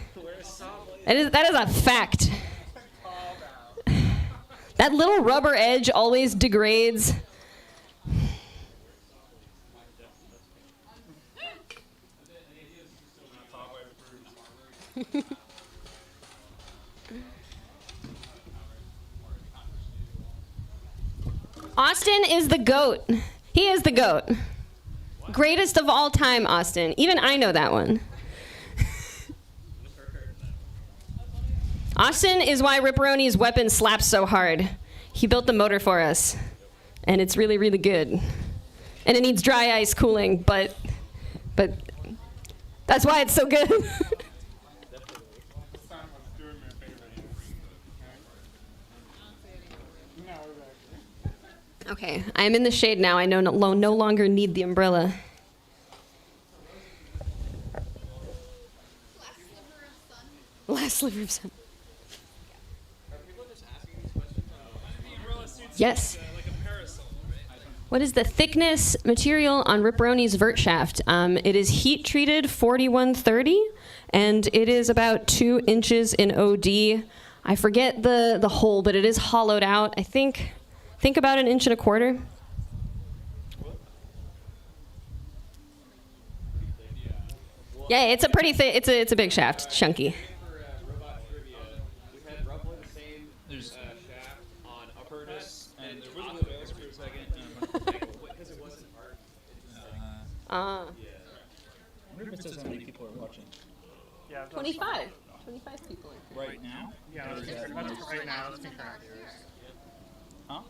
That is a fact. That little rubber edge always degrades. Austin is the GOAT. He is the GOAT. Greatest of all time, Austin. Even I know that one. Austin is why Ripperoni's weapon slaps so hard. He built the motor for us, and it's really, really good. And it needs dry ice cooling, but that's why it's so good. Okay, I'm in the shade now. I no longer need the umbrella. Last sliver of sun. Yes. What is the thickness material on Ripperoni's vert shaft? It is heat treated 4130, and it is about 2 inches in OD. I forget the hole, but it is hollowed out. I think about 1.25 inches. Yeah, it's a pretty thick. It's a big shaft, chunky. I wonder if it says how many people are watching. Yeah, 25 people. Right now? Yeah, let's right now. Let's confirm. Huh?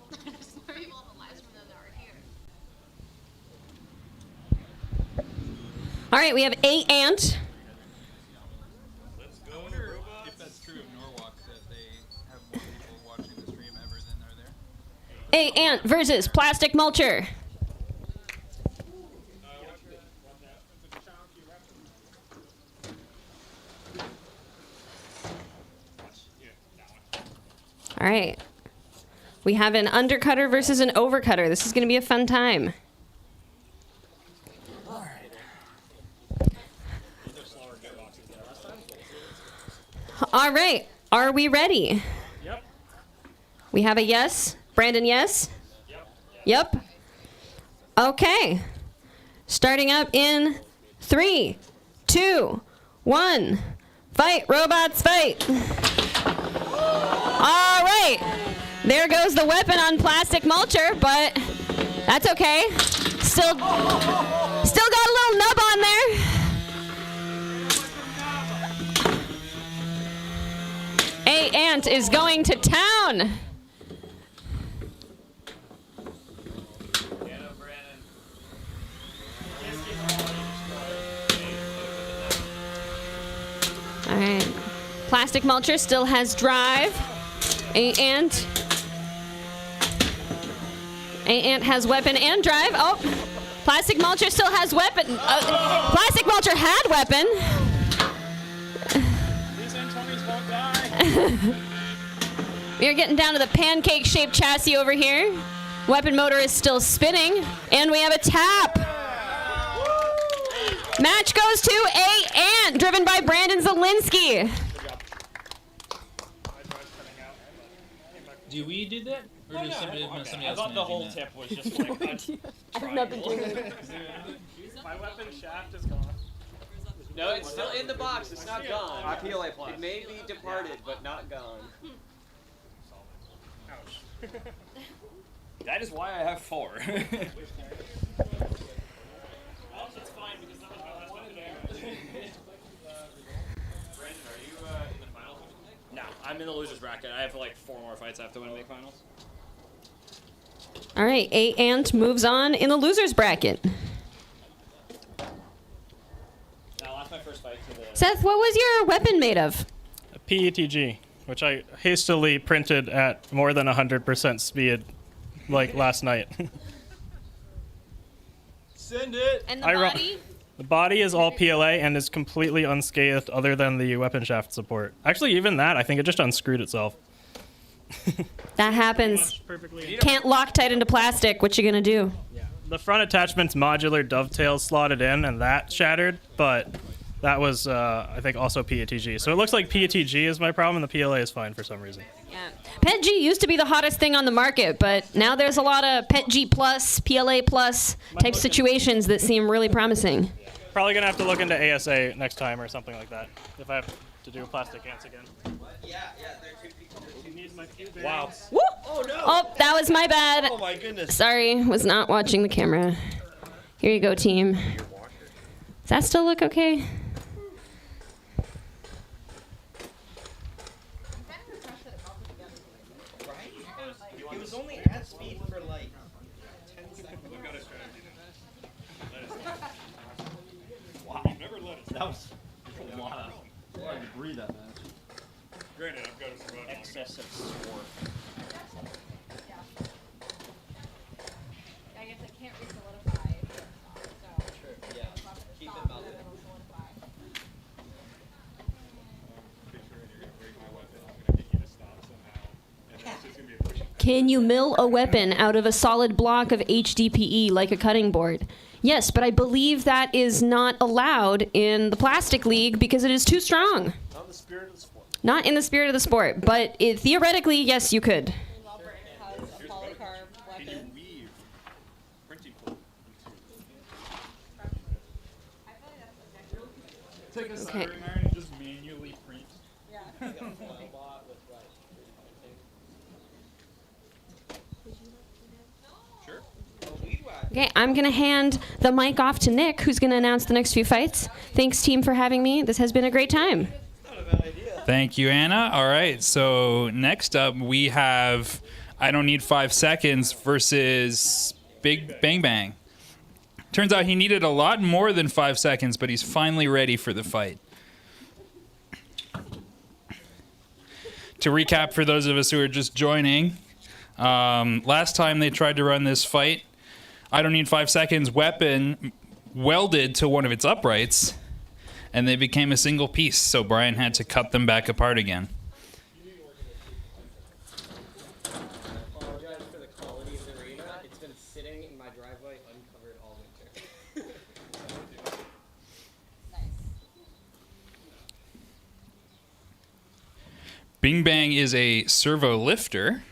All right, we have A Ant. I wonder if that's true of Norwalk, that they have more people watching the stream ever than are there. A Ant versus Plastic Mulcher. All right. We have an undercutter versus an overcutter. This is going to be a fun time. All right. Are we ready? Yep. We have a yes. Brandon, yes? Yep. Okay. Starting up in 3, 2, 1. Fight, robots, fight. All right. There goes the weapon on plastic mulcher, but that's okay. Still got a little nub on there. A Ant is going to town. All right. Plastic mulcher still has drive. A Ant has weapon and drive. Oh, plastic mulcher still has weapon. Plastic mulcher had weapon. These N20s won't die. We are getting down to the pancake-shaped chassis over here. Weapon motor is still spinning, and we have a tap. Match goes to A Ant, driven by Brandon Zielinski. Do we do that? Or does somebody else I thought the whole tip was just like a triangle. My weapon shaft is gone. No, it's still in the box. It's not gone. PLA plus. It may be departed, but not gone. Ouch. That is why I have 4. Well, it's fine because that was my last one today. Brandon, are you in the finals? No, I'm in the losers bracket. I have like 4 more fights I have to win to make finals. All right, A Ant moves on in the losers bracket. I lost my first fight to the... Seth, what was your weapon made of? A PETG, which I hastily printed at more than 100% speed, like last night. Send it. And the I ru- body? The body is all PLA and is completely unscathed other than the weapon shaft support. Actually, even that, I think it just unscrewed itself. That happens. Perfectly. Can't Loctite into plastic. What you gonna do? The front attachment's modular dovetail slotted in, and that shattered, but that was, I think, also PETG. So it looks like PETG is my problem, and the PLA is fine for some reason. Yeah. PETG used to be the hottest thing on the market, but now there's a lot of PETG plus, PLA plus type situations that seem really promising. Probably gonna have to look into ASA next time or something like that, if I have to do plastic ants again. Yeah, they're 2 people. Wow. Woo! Oh no! Oh, that was my bad. Oh my goodness. Sorry, was not watching the camera. Here you go, team. Does that still look okay? It was only at speed for like 10 seconds. Wow. Never let it. That was a lot of debris that match. Granted, I've got to survive. Excessive swarf. I guess I can't re-solidify. Yeah. Keep it melted. Can you mill a weapon out of a solid block of HDPE like a cutting board? Yes, but I believe that is not allowed in the plastic league because it is too strong. Not in the spirit of the sport. Not in the spirit of the sport, but theoretically, yes, you could. Take a Okay. soldering iron and just manually print. Yeah. Sure. Okay, I'm going to hand the mic off to Nick, who's going to announce the next few fights. Thanks, team, for having me. This has been a great time. Thank you, Anna. All right, so next up we have I Don't Need 5 Seconds versus Big Bang Bang. Turns out he needed a lot more than 5 seconds, but he's finally ready for the fight. To recap for those of us who are just joining, last time they tried to run this fight, I Don't Need 5 Seconds weapon welded to one of its uprights, and they became a single piece, so Brian had to cut them back apart again. my driveway uncovered all winter. Bing Bang is a servo lifter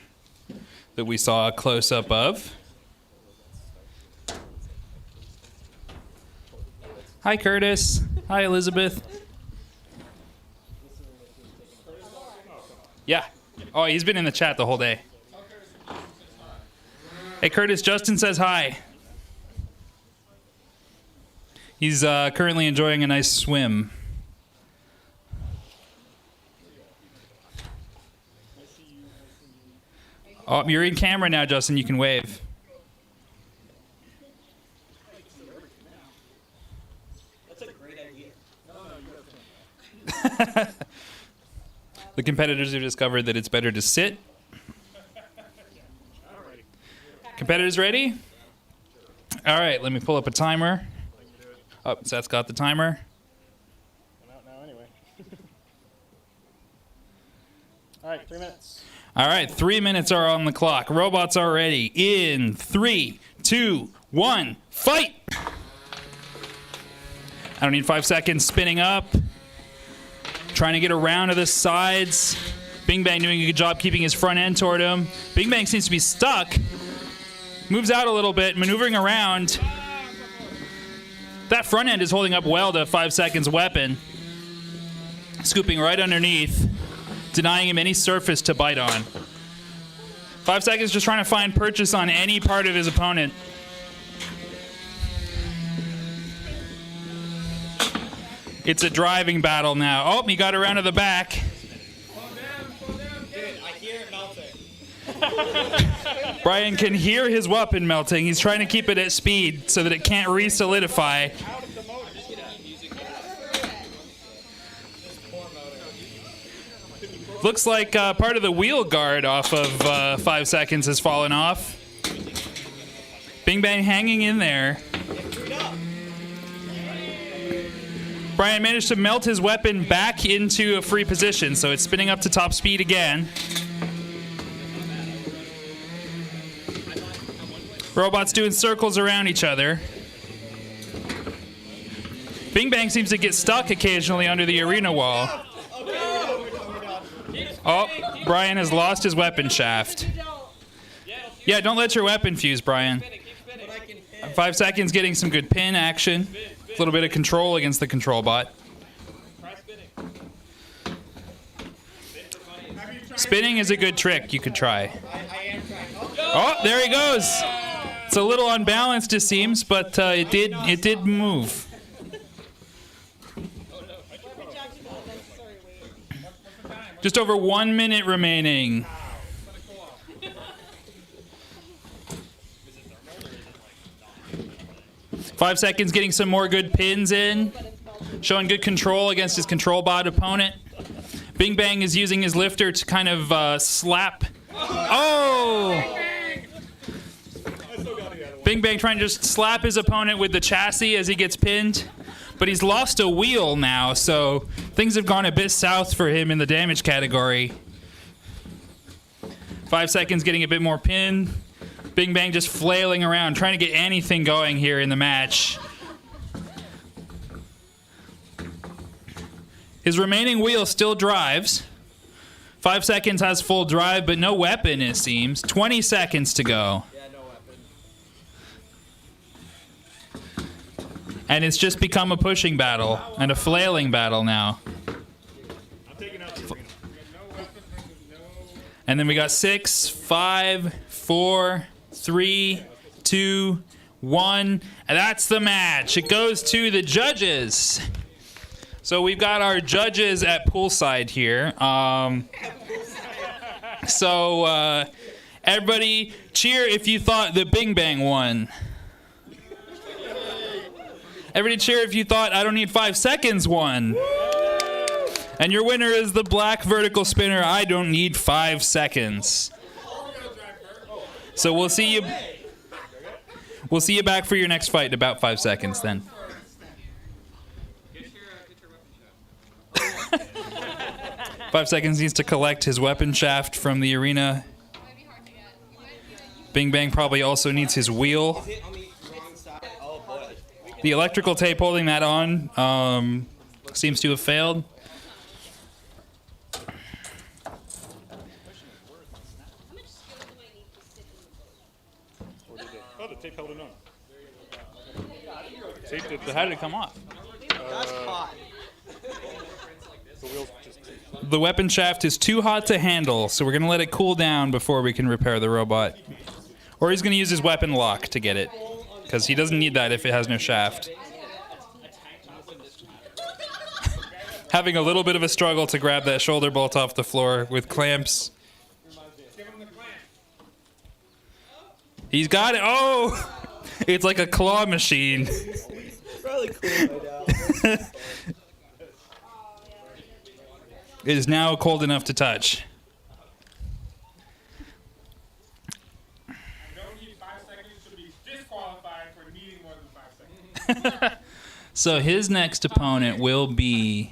that we saw a close up of. Hi, Curtis. Hi, Elizabeth. Yeah. Oh, he's been in the chat the whole day. Hey, Curtis, Justin says hi. He's currently enjoying a nice swim. Oh, you're in camera now, Justin. You can wave. That's a great idea. The competitors have discovered that it's better to sit. Competitors ready? All right, let me pull up a timer. Oh, Seth's got the timer. I'm out now anyway. All right, 3 minutes. All right, 3 minutes are on the clock. Robots are ready. In 3, 2, 1, fight! I don't need 5 seconds. Spinning up. Trying to get around to the sides. Bing Bang doing a good job keeping his front end toward him. Bing Bang seems to be stuck. Moves out a little bit, maneuvering around. That front end is holding up well to 5 seconds weapon. Scooping right underneath. Denying him any surface to bite on. 5 seconds just trying to find purchase on any part of his opponent. It's a driving battle now. Oh, he got around to the back. I hear it melting. Brian can hear his weapon melting. He's trying to keep it at speed so that it can't re-solidify. Looks like part of the wheel guard off of 5 seconds has fallen off. Bing Bang hanging in there. Brian managed to melt his weapon back into a free position, so it's spinning up to top speed again. Robots doing circles around each other. Bing Bang seems to get stuck occasionally under the arena wall. Oh, Brian has lost his weapon shaft. Yeah, don't let your weapon fuse, Brian. 5 seconds getting some good pin action. A little bit of control against the control bot. Spinning is a good trick you could try. Oh, there he goes. It's a little unbalanced, it seems, but it did move. Just over 1 minute remaining. Five seconds getting some more good pins in. Showing good control against his control bot opponent. Bing Bang is using his lifter to kind of slap. Oh! Bing Bang trying to just slap his opponent with the chassis as he gets pinned. But he's lost a wheel now, so things have gone a bit south for him in the damage category. 5 seconds getting a bit more pin. Bing Bang just flailing around, trying to get anything going here in the match. His remaining wheel still drives. 5 seconds has full drive, but no weapon, it seems. 20 seconds to go. And it's just become a pushing battle and a flailing battle now. And then we got 6, 5, 4, 3, 2, 1. And that's the match. It goes to the judges. So we've got our judges at poolside here. Everybody cheer if you thought the Bing Bang won. Everybody cheer if you thought I don't need 5 seconds won. And your winner is the black vertical spinner. I don't need 5 seconds. So we'll see you. We'll see you back for your next fight in about 5 seconds then. 5 seconds needs to collect his weapon shaft from the arena. Bing Bang probably also needs his wheel. The electrical tape holding that on seems to have failed. Oh, the tape held it on. So how did it come off? The wheels just. The weapon shaft is too hot to handle, so we're going to let it cool down before we can repair the robot. Or he's going to use his weapon lock to get it, because he doesn't need that if it has no shaft. Having a little bit of a struggle to grab that shoulder bolt off the floor with clamps. He's got it. Oh! It's like a claw machine. Probably cool right now. It is now cold enough to touch. So his next opponent will be.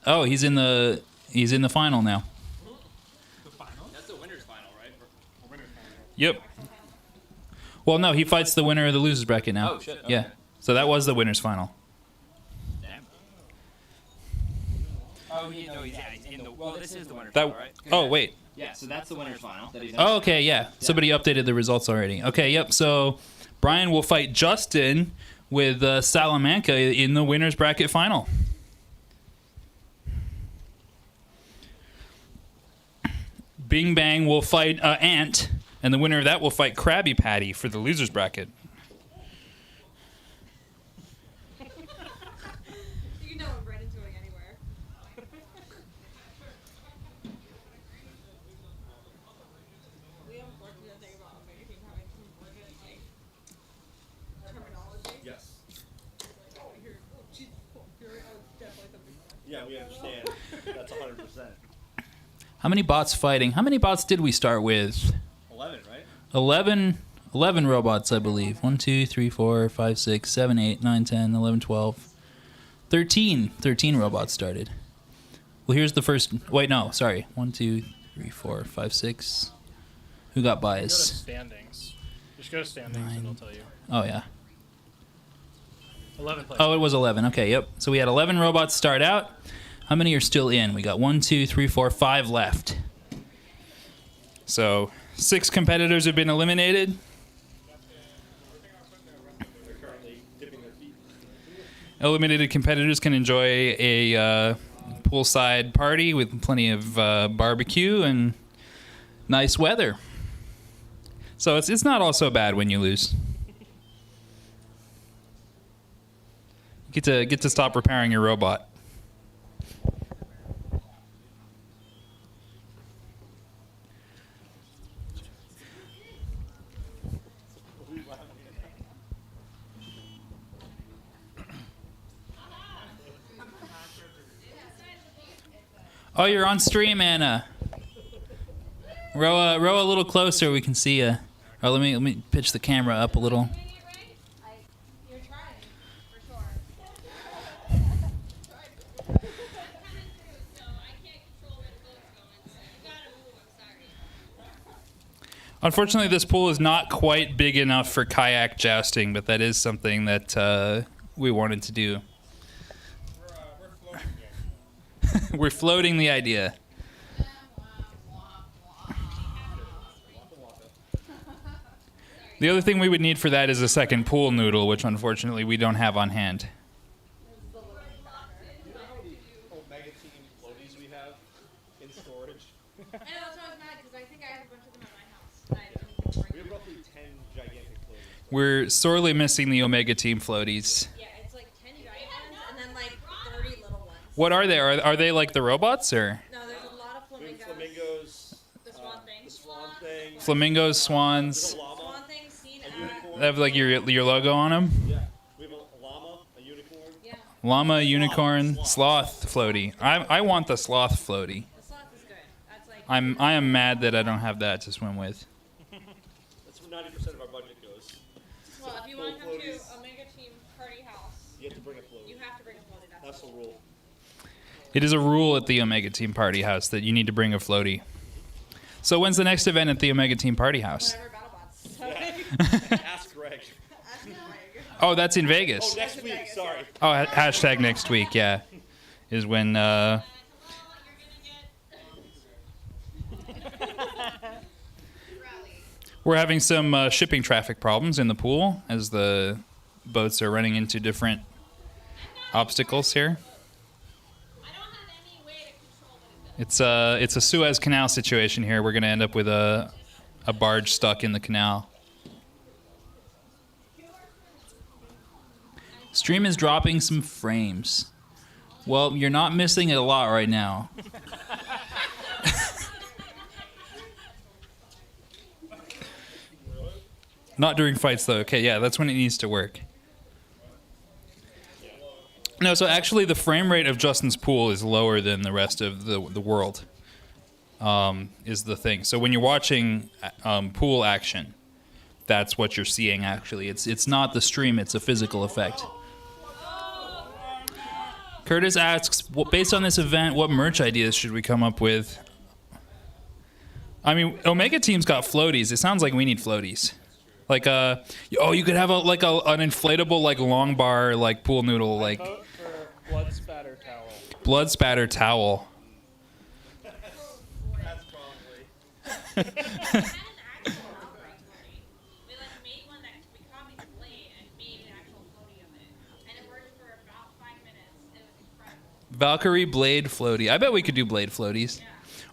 Oh, he's in the final now. That's the winner's final, right? Yep. Well, no, he fights the winner of the losers bracket now. Oh, shit, okay. Yeah. So that was the winner's final. Damn. Oh, he's in the. Well, this is the winner's That. final, right? Oh, wait. Yeah, so that's the winner's final. That he's in. Oh, okay, yeah. Somebody updated the results already. Okay, yep. So Brian will fight Justin with Salamanca in the winner's bracket final. Bing Bang will fight Ant, and the winner of that will fight Krabby Patty for the losers bracket. You know when Brandon's going anywhere. We have unfortunate thing about Omega Team having some important like terminology. Yes. Yeah, we understand. That's 100%. How many bots fighting? How many bots did we start with? 11, right? 11 robots, I believe. 1, 2, 3, 4, 5, 6, 7, 8, 9, 10, 11, 12. 13 robots started. Well, here's the first. Wait, no, sorry. 1, 2, 3, 4, 5, 6. Who got Go to bias? standings. Just go to standings and it'll tell you. Oh, yeah. 11 players. Oh, it was 11. Okay, yep. So we had 11 robots start out. How many are still in? We got 1, 2, 3, 4, 5 left. So 6 competitors have been eliminated. Eliminated competitors can enjoy a poolside party with plenty of barbecue and nice weather. So it's not all so bad when you lose. You get to stop repairing your robot. Oh, you're on stream, Anna. Row a little closer. We can see you. Oh, let me pitch the camera up a little. You're trying, for sure. Unfortunately, this pool is not quite big enough for kayak jousting, but that is something that we wanted to do. We're floating the idea. The other thing we would need for that is a second pool noodle, which unfortunately we don't have on hand. Omega Team floaties we have in storage. I know, that's why I was mad, because I think I have a bunch of them at my house. We have roughly 10 gigantic floaties. We're sorely missing the Omega Team floaties. Yeah, it's like 10 giant ones, and then like 30 little ones. What are they? Are they like the robots or? No, there's a lot of flamingos. Flamingos. The swan thing. The swan thing. Flamingos, swans. Swan thing seen They have like your logo on them. Yeah. We have a llama, a unicorn. Yeah. Llama, unicorn, sloth floaty. I want the sloth floaty. The sloth is good. That's like. I am mad that I don't have that to swim with. That's where 90% of our budget goes. Well, if you want to come to Omega Team Party House, You have to bring a floaty. you have to bring a floaty. That's the rule. It is a rule at the Omega Team Party House that you need to bring a floaty. So when's the next event at the Omega Team Party House? Ask Greg. Oh, that's in Vegas. Oh, next week. Sorry. Oh, hashtag next week, yeah. Is when we're having some shipping traffic problems in the pool as the boats are running into different obstacles here. It's a Suez Canal situation here. We're going to end up with a barge stuck in the canal. Stream is dropping some frames. Well, you're not missing a lot right now. Not during fights, though. Okay, yeah, that's when it needs to work. No, so actually the frame rate of Justin's pool is lower than the rest of the world, is the thing. So when you're watching pool action, that's what you're seeing, actually. It's not the stream, it's a physical effect. Curtis asks, based on this event, what merch ideas should we come up with? I mean, Omega Team's got floaties. It sounds like we need floaties. Like you could have an inflatable like long bar like pool noodle like. Vote for blood spatter towel. Blood spatter towel. That's probably. Valkyrie blade floaty. I bet we could do blade floaties.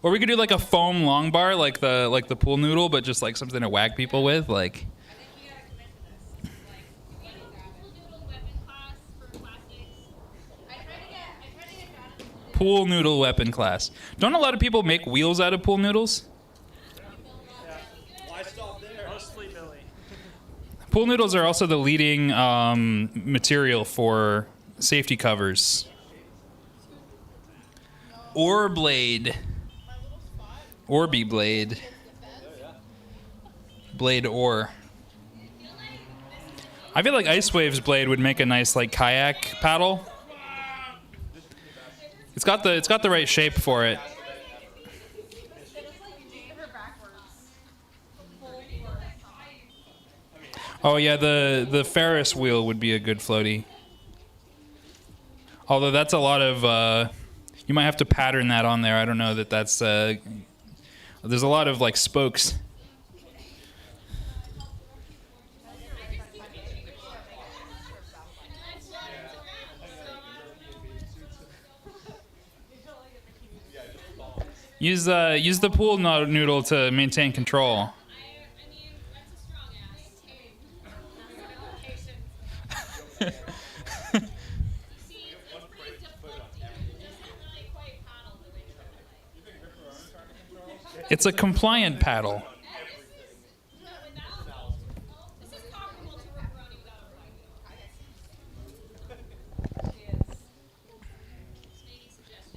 Or we could do like a foam long bar like the pool noodle, but just like something to whack people with, like. Pool noodle weapon class. Don't a lot of people make wheels out of pool noodles? Why stop there? Mostly Billy. Pool noodles are also the leading material for safety covers. Or blade. Orby blade. Blade ore. I feel like Ice Wave's blade would make a nice like kayak paddle. It's got the right shape for it. Oh yeah, the Ferris wheel would be a good floaty. Although that's a lot of you might have to pattern that on there. I don't know that that's there's a lot of like spokes. Use the pool noodle to maintain control. It's a compliant paddle.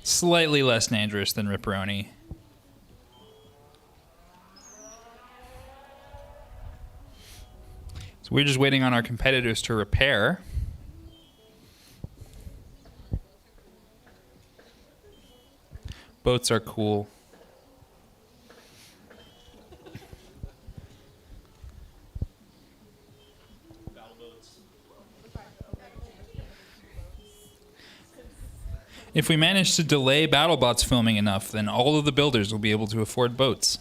Slightly less dangerous than Ripperoni. So we're just waiting on our competitors to repair. Boats are cool. If we manage to delay Battlebots filming enough, then all of the builders will be able to afford boats.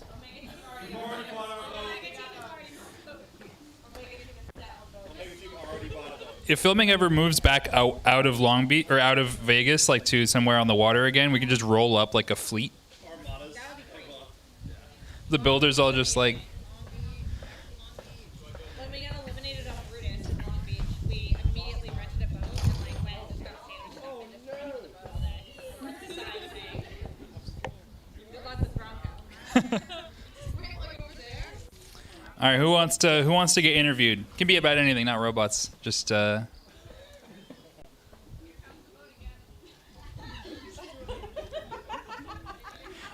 If filming ever moves back out of Long Beach or out of Vegas, like to somewhere on the water again, we can just roll up like a fleet. The builders all just like. When we got eliminated on Brutus in Long Beach, we immediately rented a boat and like went and just got sandwiched up and just rented the boat all day. Besides saying, good luck with Bronco. All right, who wants to get interviewed? Can be about anything, not robots. Just Oh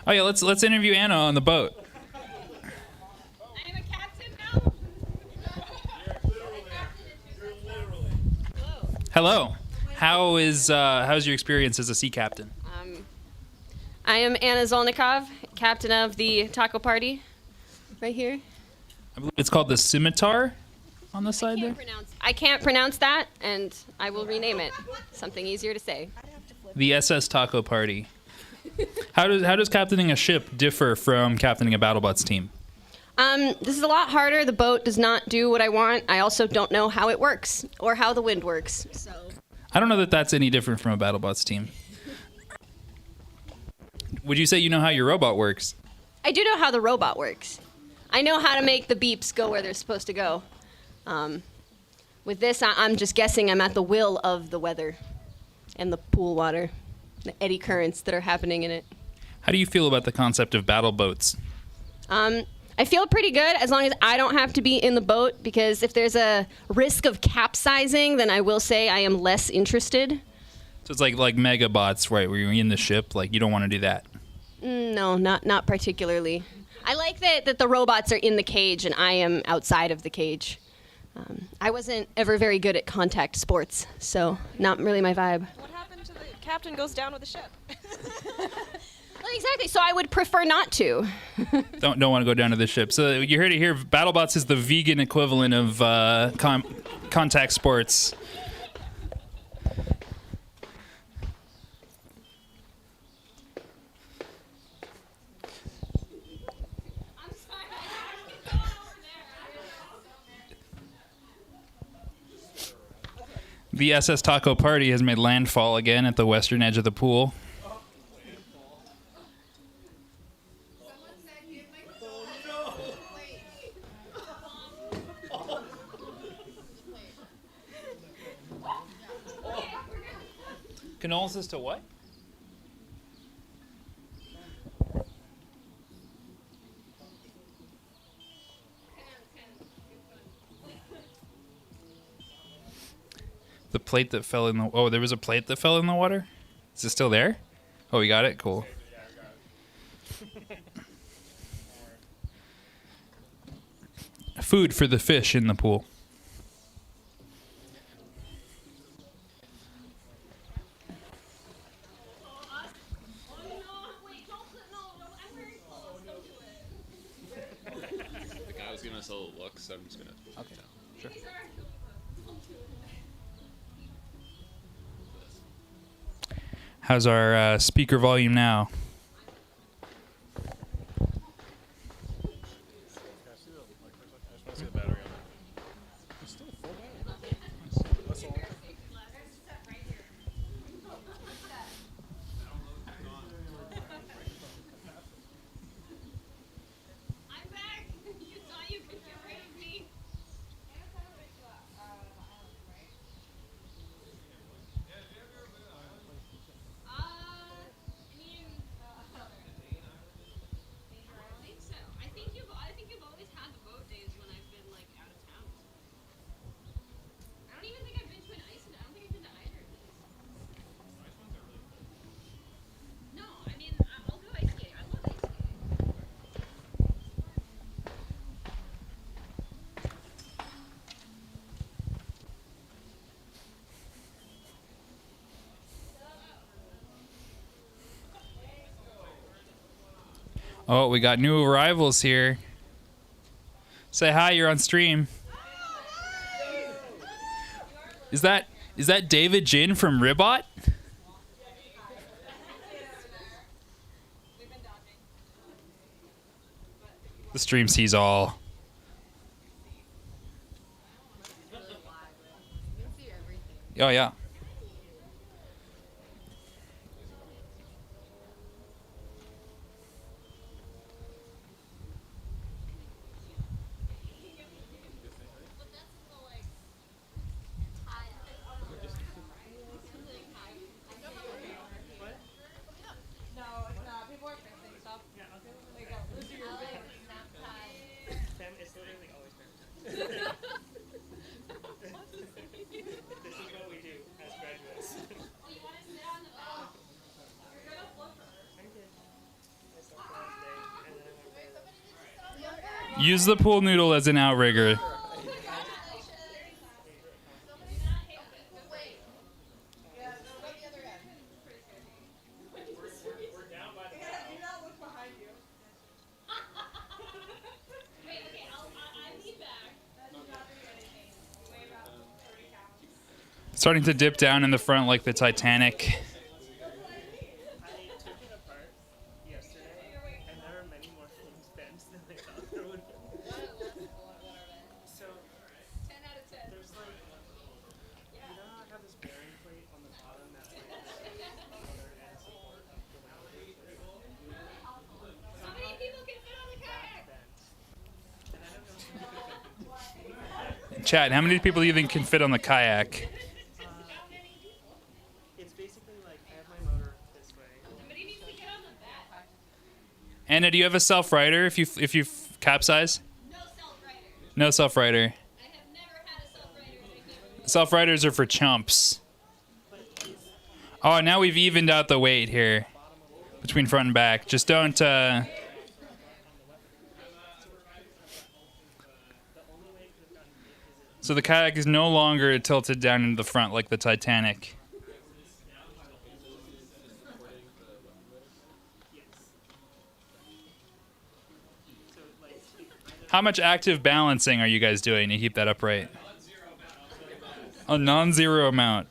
yeah, let's interview Anna on the boat. I'm a captain now. Hello. How's your experience as a sea captain? I am Anna Zolnikov. captain of the taco party, right here. I believe it's called the Scimitar on the side there. I can't pronounce that, and I will rename it. Something easier to say. The SS Taco Party. How does captaining a ship differ from captaining a BattleBots team? This is a lot harder. The boat does not do what I want. I also don't know how it works or how the wind works. So I don't know that that's any different from a BattleBots team. Would you say you know how your robot works? I do know how the robot works. I know how to make the beeps go where they're supposed to go. With this, I'm just guessing I'm at the will of the weather and the pool water, the eddy currents that are happening in it. How do you feel about the concept of battle boats? I feel pretty good as long as I don't have to be in the boat, because if there's a risk of capsizing, then I will say I am less interested. So it's like Megabots, right, where you're in the ship, like you don't want to do that. No, not particularly. I like that the robots are in the cage and I am outside of the cage. I wasn't ever very good at contact sports, so not really my vibe. What happened to the captain goes down with the ship? Well, exactly. So I would prefer not to. Don't want to go down to the ship. So you heard it here. BattleBots is the vegan equivalent of contact sports. The SS Taco Party has made landfall again at the western edge of the pool. Condolences to what? The plate that fell in the... Oh, there was a plate that fell in the water? Is it still there? Oh, we got it? Cool. Food for the fish in the pool. The guy was giving us a little look, so I'm just gonna... Okay, sure. How's our speaker volume now? Oh, we got new arrivals here. Say hi, you're on stream. Is that David Jin from Ribot? The stream sees all. Oh yeah. Use the pool noodle as an outrigger. Starting to dip down in the front like the Titanic. Chat, how many people do you think can fit on the kayak? It's basically like I have my motor this way. Somebody needs to get on the back. Anna, do you have a self-rider if you capsize? No self-rider. No self-rider. I have never had a self-rider. Self-riders are for chumps. Oh, now we've evened out the weight here between front and back. Just don't. So the kayak is no longer tilted down into the front like the Titanic. How much active balancing are you guys doing to keep that upright? A non-zero amount.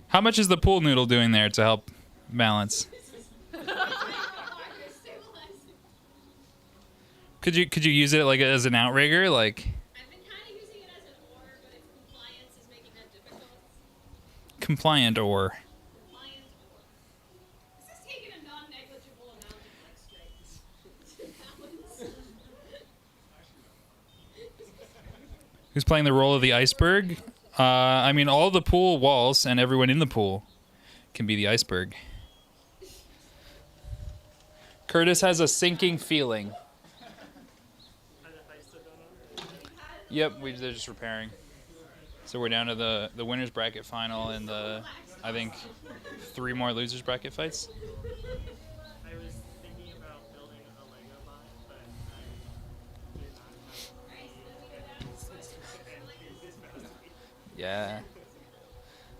How much is the pool noodle doing there to help balance? Could you use it like as an outrigger, like? Compliant oar. This is taking a non-negligible amount of strength to balance. Who's playing the role of the iceberg? I mean, all the pool walls and everyone in the pool can be the iceberg. Curtis has a sinking feeling. Yep, they're just repairing. So we're down to the winners bracket final and I think 3 more losers bracket fights. I was thinking about building a Lego bot, but I did not have Yeah.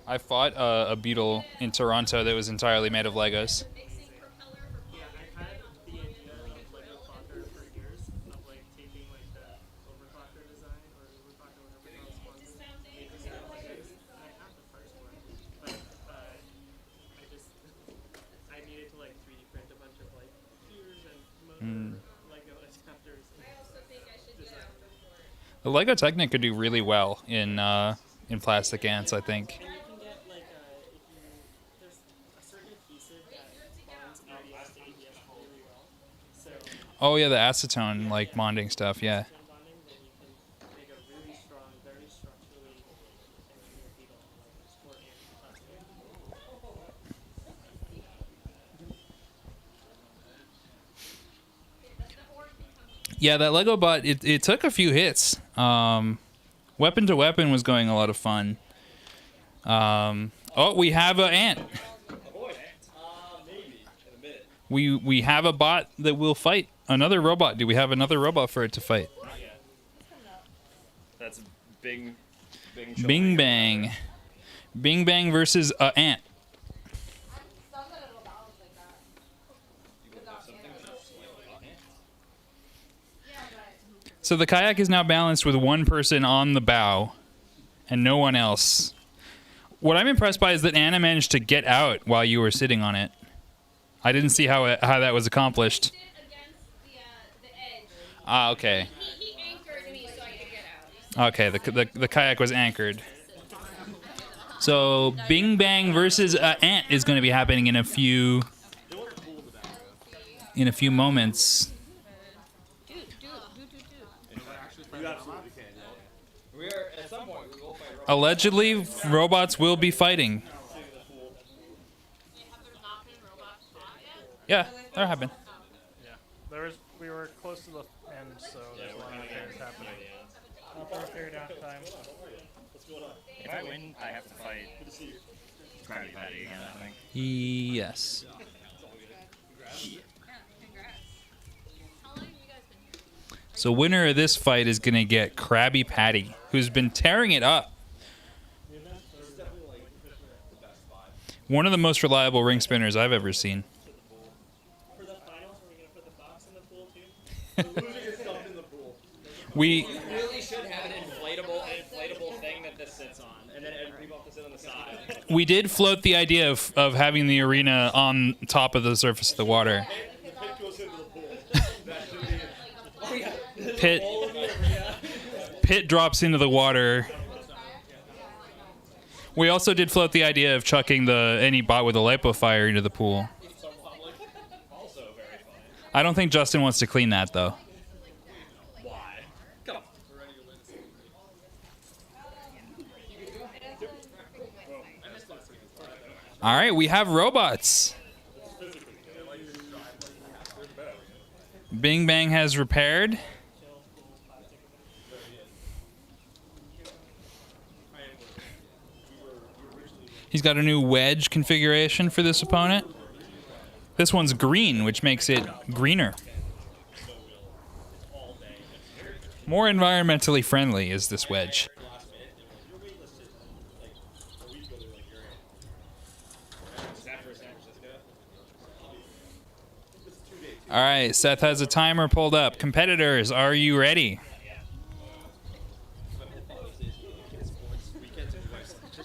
I fought a beetle in Toronto that was entirely made of Legos. Yeah, I've had the idea of Lego Clocker for years, of like taking like the overclocker design or overclocker, whatever the hell it's called, make this out of Legos. And I have the first one, but I needed to like 3D print a bunch of like computers and motor Lego adapters. I also think I should get out before. The Lego Technic could do really well in plastic ants, I think. And you can get like there's a certain adhesive that bonds ABS to ABS really well. So Oh yeah, the acetone like bonding stuff, yeah. bonding, then you can make a really strong, very structurally engineered beetle like sport and plastic. Yeah, that Lego bot, it took a few hits. Weapon to weapon was going a lot of fun. Oh, we have an ant. We have a bot that will fight another robot. Do we have another robot for it to fight? That's Bing Bing Bang. Bing Bang versus a ant. So the kayak is now balanced with one person on the bow and no one else. What I'm impressed by is that Anna managed to get out while you were sitting on it. I didn't see how that was accomplished. Ah, okay. He anchored me so I could get out. Okay, the kayak was anchored. So Bing Bang versus Ant is going to be happening in a few moments. Allegedly, robots will be fighting. Yeah, they're happening. Yeah, we were close to the end, so there's a lot of things happening. I'll throw a fair down time. If I win, I have to fight Krabby Patty again, I think. Yes. So winner of this fight is going to get Krabby Patty, who's been tearing it up. One of the most reliable ring spinners I've ever seen. We really should have an inflatable thing that this sits on, and then people have to sit on the side. we did float the idea of having the arena on top of the surface of the water. Pit drops into the water. We also did float the idea of chucking any bot with a lipo fire into the pool. I don't think Justin wants to clean that though. All right, we have robots. Bing Bang has repaired. He's got a new wedge configuration for this opponent. This one's green, which makes it greener. More environmentally friendly is this wedge. All right, Seth has a timer pulled up. Competitors, are you ready?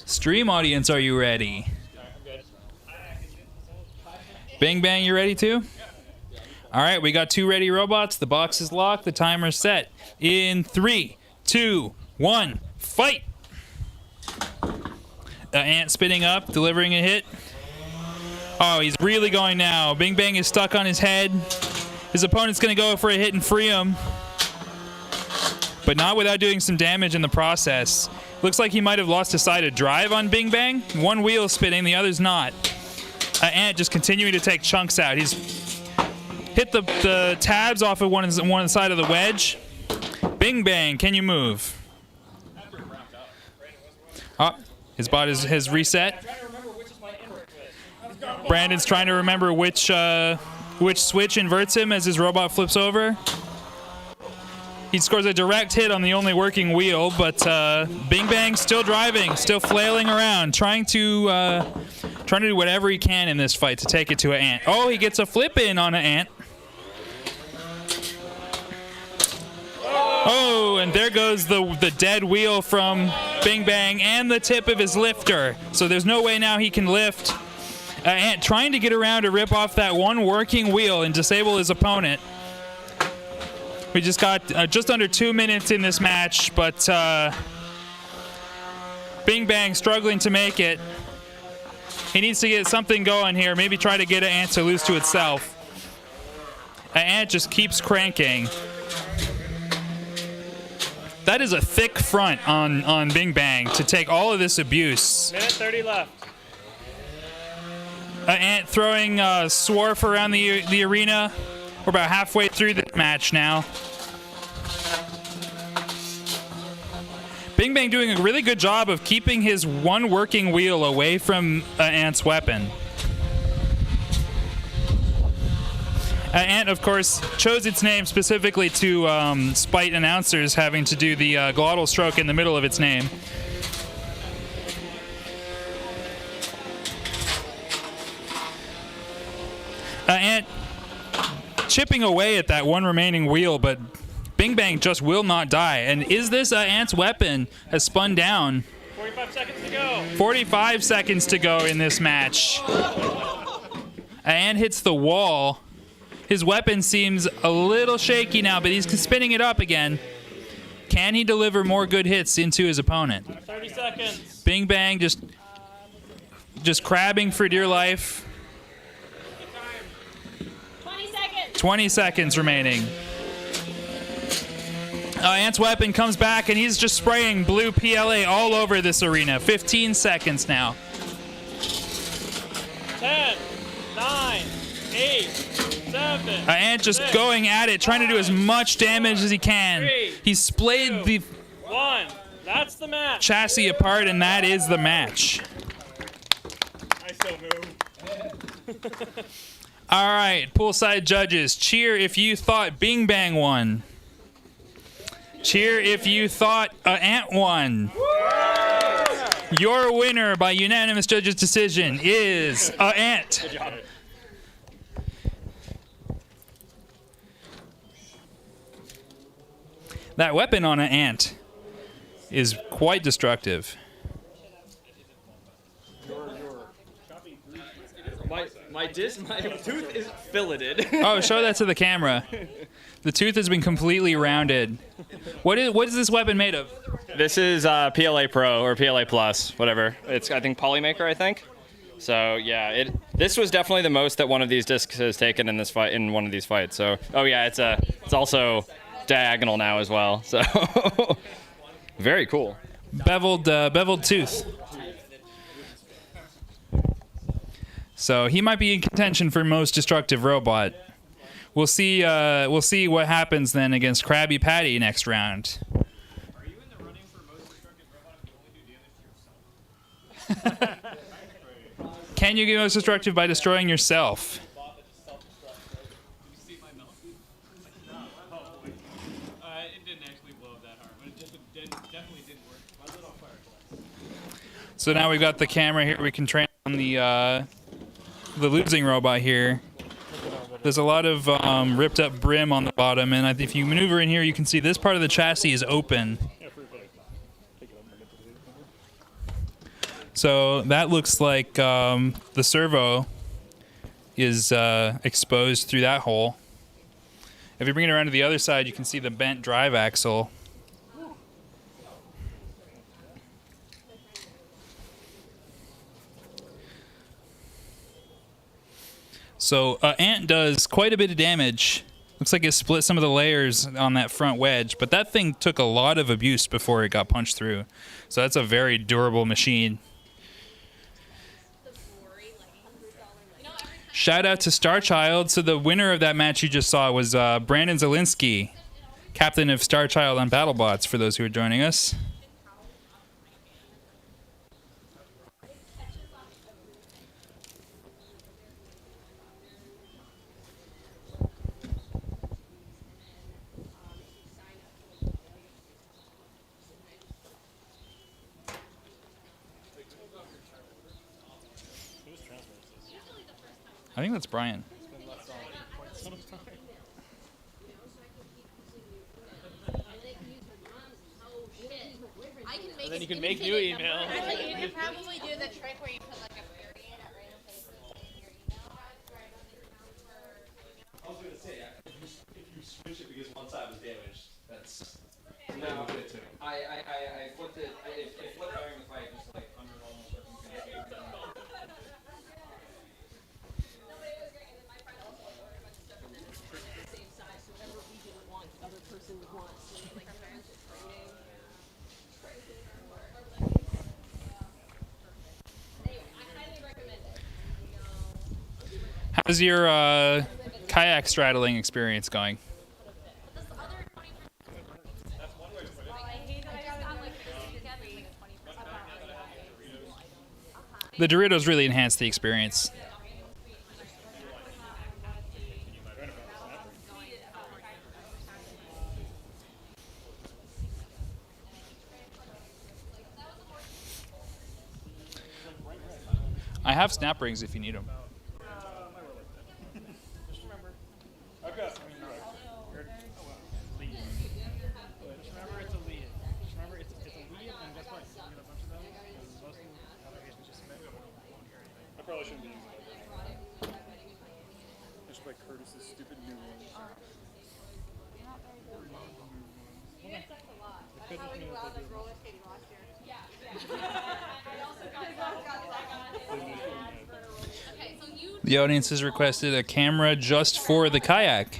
Stream audience, are you ready? Bing Bang, you ready too? All right, we got 2 ready robots. The box is locked. The timer's set. In 3, 2, 1, fight! Ant spinning up, delivering a hit. Oh, he's really going now. Bing Bang is stuck on his head. His opponent's going to go for a hit and free him. But not without doing some damage in the process. Looks like he might have lost his side of drive on Bing Bang. One wheel spinning, the other's not. Ant just continuing to take chunks out. He's hit the tabs off of one side of the wedge. Bing Bang, can you move? Oh, his bot has reset. Brandon's trying to remember which switch inverts him as his robot flips over. He scores a direct hit on the only working wheel, but Bing Bang still driving, still flailing around, trying to do whatever he can in this fight to take it to an Ant. Oh, he gets a flip in on an Ant. Oh, and there goes the dead wheel from Bing Bang and the tip of his lifter. So there's no way now he can lift. Ant trying to get around to rip off that one working wheel and disable his opponent. We just got just under 2 minutes in this match, but Bing Bang struggling to make it. He needs to get something going here. Maybe try to get an Ant to lose to itself. Ant just keeps cranking. That is a thick front on Bing Bang to take all of this abuse. Minute 30 left. Ant throwing Swarf around the arena. We're about halfway through the match now. Bing Bang doing a really good job of keeping his one working wheel away from Ant's weapon. Ant, of course, chose its name specifically to spite announcers having to do the glottal stroke in the middle of its name. Ant chipping away at that one remaining wheel, but Bing Bang just will not die. And is this Ant's weapon has spun down? 45 seconds to go. 45 seconds to go in this match. Ant hits the wall. His weapon seems a little shaky now, but he's spinning it up again. Can he deliver more good hits into his opponent? 30 seconds. Bing Bang just crabbing for dear life. 20 seconds remaining. Ant's weapon comes back, and he's just spraying blue PLA all over this arena. 15 seconds now. 10, 9, 8, 7. Ant just going at it, trying to do as much damage as he can. 3, He splayed the 1. That's the match. chassis apart, and that is the match. I still move. All right, poolside judges, cheer if you thought Bing Bang won. Cheer if you thought Ant won. Your winner by unanimous judges' decision is Ant. That weapon on an ant is quite destructive. My tooth is filleted. Oh, show that to the camera. The tooth has been completely rounded. What is this weapon made of? This is PLA Pro or PLA Plus, whatever. It's I think Polymaker, I think. So yeah, this was definitely the most that one of these discs has taken in this fight, in one of these fights. So oh yeah, it's also diagonal now as well. So very cool. Beveled tooth. So he might be in contention for most destructive robot. We'll see what happens then against Krabby Patty next round. Are you in the running for most destructive robot if you only do damage to yourself? Can you get most destructive by destroying yourself? It didn't actually blow up that hard, but it definitely didn't work. My little fire. So now we've got the camera here. We can train on the losing robot here. There's a lot of ripped up brim on the bottom, and if you maneuver in here, you can see this part of the chassis is open. So that looks like the servo is exposed through that hole. If you bring it around to the other side, you can see the bent drive axle. So Ant does quite a bit of damage. Looks like it split some of the layers on that front wedge, but that thing took a lot of abuse before it got punched through. So that's a very durable machine. Shout out to Starchild. So the winner of that match you just saw was Brandon Zielinski, captain of Starchild on Battlebots, for those who are joining us. I think that's Brian. And then you can make new emails. Actually, you could probably do the trick where you put like a period at random places in your email. I was going to say, if you switch it because one side was damaged, that's no. I flipped it. It flipped during the fight, just like under normal circumstances. How's your kayak straddling experience going? The Doritos really enhanced the experience. I have snap rings if you need them. Just remember, I've got lead. Just remember it's a lead. Just remember it's a lead, and guess what? You get a bunch of them, because most of the applications just submit. I probably shouldn't be using it. Just like Curtis's stupid new one. The audience has requested a camera just for the kayak.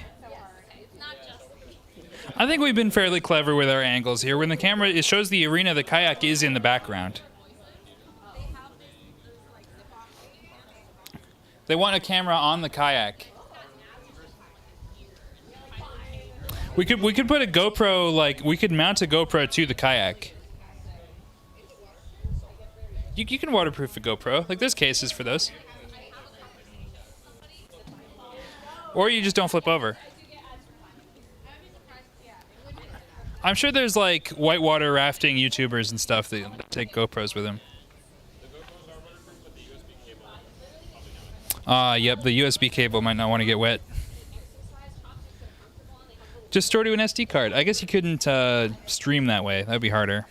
I think we've been fairly clever with our angles here. When the camera, it shows the arena, the kayak is in the background. They want a camera on the kayak. We could put a GoPro, like, we could mount a GoPro to the kayak. You can waterproof a GoPro. Like, there's cases for those. Or you just don't flip over. I'm sure there's like whitewater rafting YouTubers and stuff that take GoPros with them. Yep, the USB cable might not want to get wet. Just store to an SD card. I guess you couldn't stream that way. That'd be harder.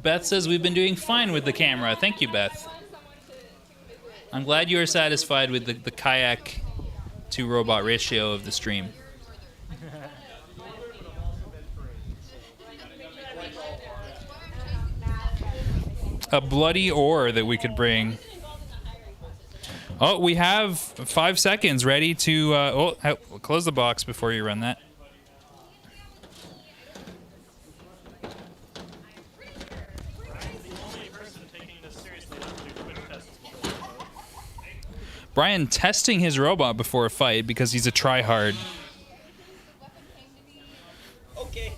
Beth says we've been doing fine with the camera. Thank you, Beth. I'm glad you are satisfied with the kayak to robot ratio of the stream. A bloody ore that we could bring. Oh, we have 5 seconds ready to... close the box before you run that. Brian testing his robot before a fight because he's a tryhard. Okay.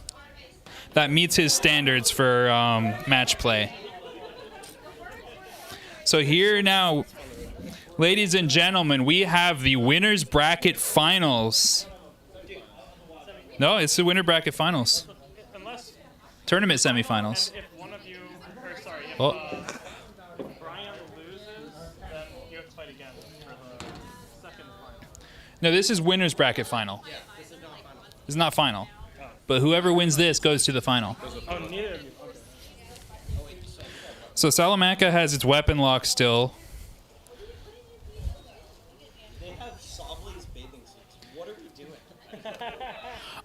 That meets his standards for match play. So here now, ladies and gentlemen, we have the winners bracket finals. No, it's the winner bracket finals. Tournament semifinals. Oh. No, this is winner's bracket final. This is not final. But whoever wins this goes to the final. So Salamanca has its weapon lock still. They have Sobley's bathing suits. What are we doing?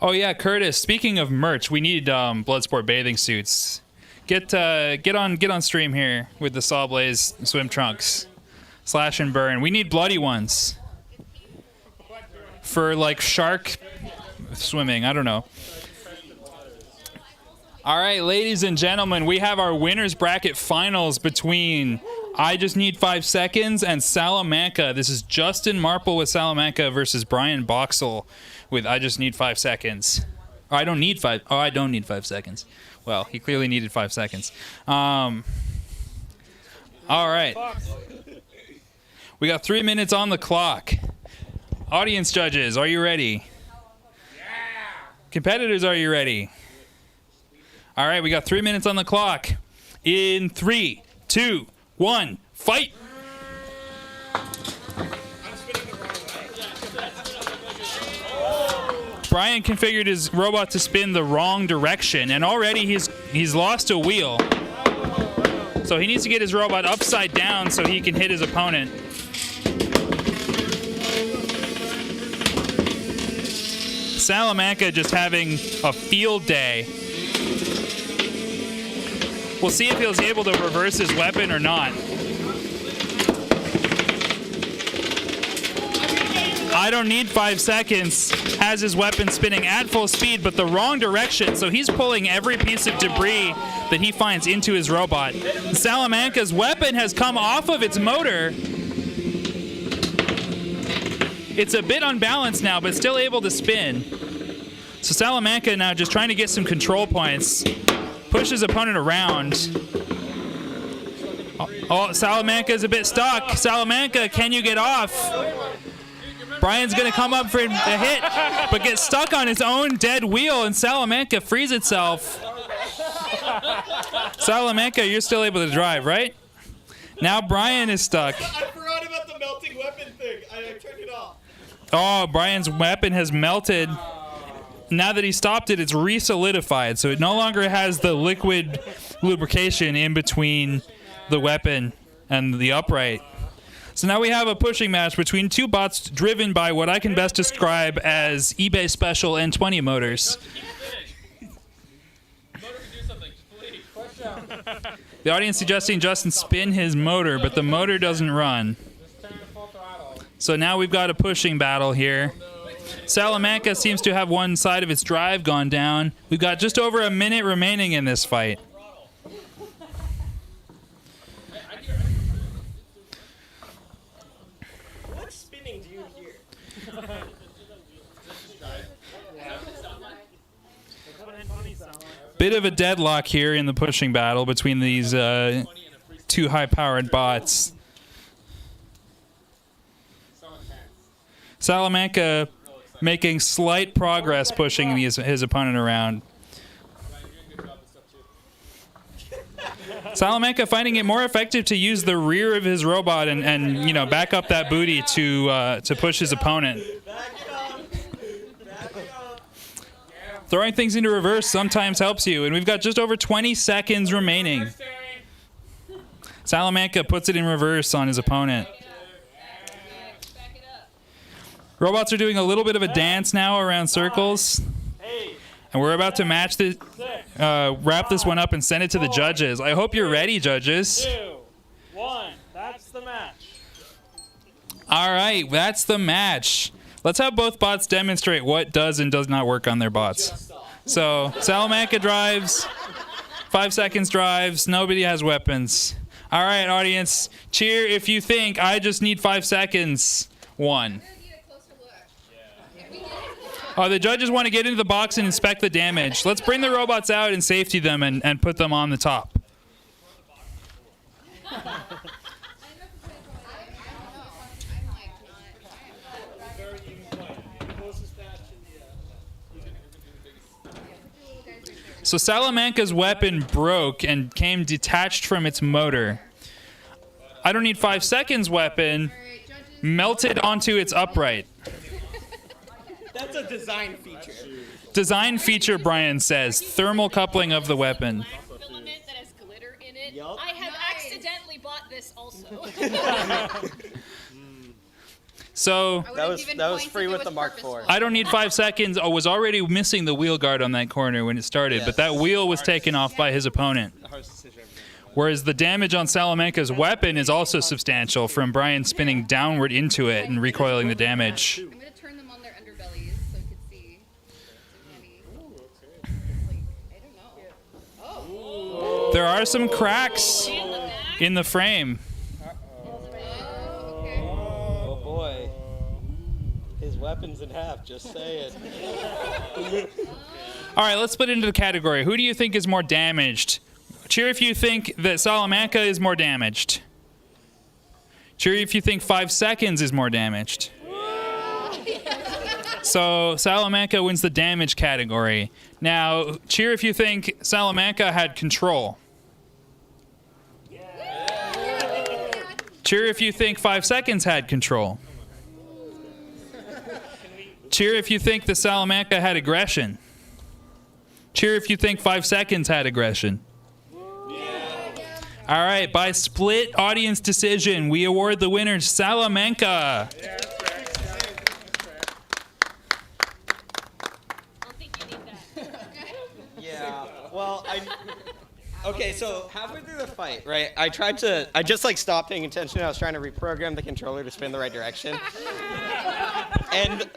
Oh yeah, Curtis. Speaking of merch, we need Bloodsport bathing suits. Get on stream here with the Sawblaze swim trunks. Slash and burn. We need bloody ones. For like shark swimming, I don't know. All right, ladies and gentlemen, we have our winners bracket finals between I Just Need 5 Seconds and Salamanca. This is Justin Marple with Salamanca versus Brian Boxall with I Just Need 5 Seconds. Oh, I don't need 5 seconds. Well, he clearly needed 5 seconds. All right. We got 3 minutes on the clock. Audience judges, are you ready? Yeah. Competitors, are you ready? All right, we got 3 minutes on the clock. In 3, 2, 1, fight! Brian configured his robot to spin the wrong direction, and already he's lost a wheel. So he needs to get his robot upside down so he can hit his opponent. Salamanca just having a field day. We'll see if he was able to reverse his weapon or not. I Don't Need 5 Seconds has his weapon spinning at full speed, but the wrong direction, so he's pulling every piece of debris that he finds into his robot. Salamanca's weapon has come off of its motor. It's a bit unbalanced now, but still able to spin. So Salamanca now just trying to get some control points. Push his opponent around. Oh, Salamanca's a bit stuck. Salamanca, can you get off? Brian's going to come up for a hit, but gets stuck on his own dead wheel, and Salamanca frees itself. Salamanca, you're still able to drive, right? Now Brian is stuck. I forgot about the melting weapon thing. I turned it off. Oh, Brian's weapon has melted. Now that he stopped it, it's re-solidified, so it no longer has the liquid lubrication in between the weapon and the upright. So now we have a pushing match between two bots driven by what I can best describe as eBay special N20 motors. The audience suggesting Justin spin his motor, but the motor doesn't run. So now we've got a pushing battle here. Salamanca seems to have one side of its drive gone down. We've got just over a minute remaining in this fight. What spinning do you hear? bit of a deadlock here in the pushing battle between these two high-powered bots. Salamanca making slight progress pushing his opponent around. Salamanca finding it more effective to use the rear of his robot and you know, back up that booty to push his opponent. Throwing things into reverse sometimes helps you, and we've got just over 20 seconds remaining. Salamanca puts it in reverse on his opponent. Robots are doing a little bit of a dance now around circles. And we're about to match the, wrap this one up and send it to the judges. I hope you're ready, judges. 2, 1. That's the match. All right, that's the match. Let's have both bots demonstrate what does and does not work on their bots. So Salamanca drives, 5 seconds drives, nobody has weapons. All right, audience, cheer if you think I just need 5 seconds. 1. Oh, the judges want to get into the box and inspect the damage. Let's bring the robots out and safety them and put them on the top. So Salamanca's weapon broke and came detached from its motor. I don't need 5 seconds weapon melted onto its upright. That's a design feature. Design feature, Brian says. Thermal coupling of the weapon. Filament that has glitter in it. I have accidentally bought this also. So that was free with the Mark IV. I don't need 5 seconds. I was already missing the wheel guard on that corner when it started, but that wheel was taken off by his opponent. Whereas the damage on Salamanca's weapon is also substantial from Brian spinning downward into it and recoiling the damage. I'm going to turn them on their underbellies so you can see. There are some cracks in the frame. Oh boy. His weapon's in half, just saying. All right, let's split into the category. Who do you think is more damaged? Cheer if you think that Salamanca is more damaged. Cheer if you think 5 seconds is more damaged. So Salamanca wins the damage category. Now, cheer if you think Salamanca had control. Cheer if you think 5 seconds had control. Cheer if you think the Salamanca had aggression. Cheer if you think 5 seconds had aggression. All right, by split audience decision, we award the winner Salamanca. Yeah. Well, okay, so halfway through the fight, right? I just like stopped paying attention. I was trying to reprogram the controller to spin the right direction. And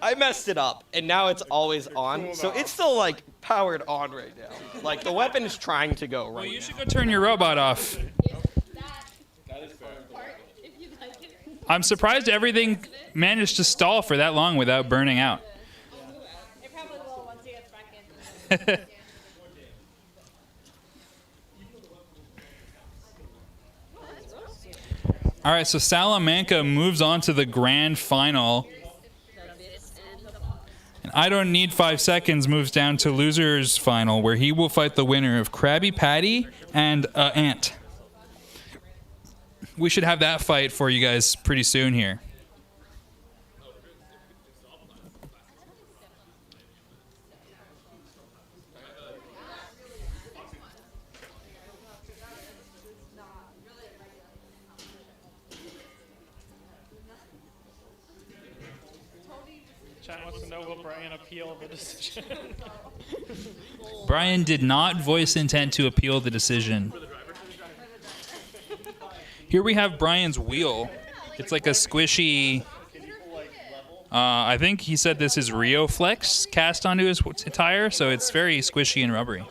I messed it up, and now it's always on. So it's still like powered on right now. Like the weapon is trying to go right. Well, you should go turn your robot off. I'm surprised everything managed to stall for that long without burning out. It probably will once he gets back in. All right, so Salamanca moves on to the grand final. And I don't need 5 seconds moves down to losers final, where he will fight the winner of Krabby Patty and Ant. We should have that fight for you guys pretty soon here. Chat wants to know, will Brian appeal the decision? Brian did not voice intent to appeal the decision. Here we have Brian's wheel. It's like a squishy, I think he said this is Rio Flex cast onto his tire, so it's very squishy and rubbery.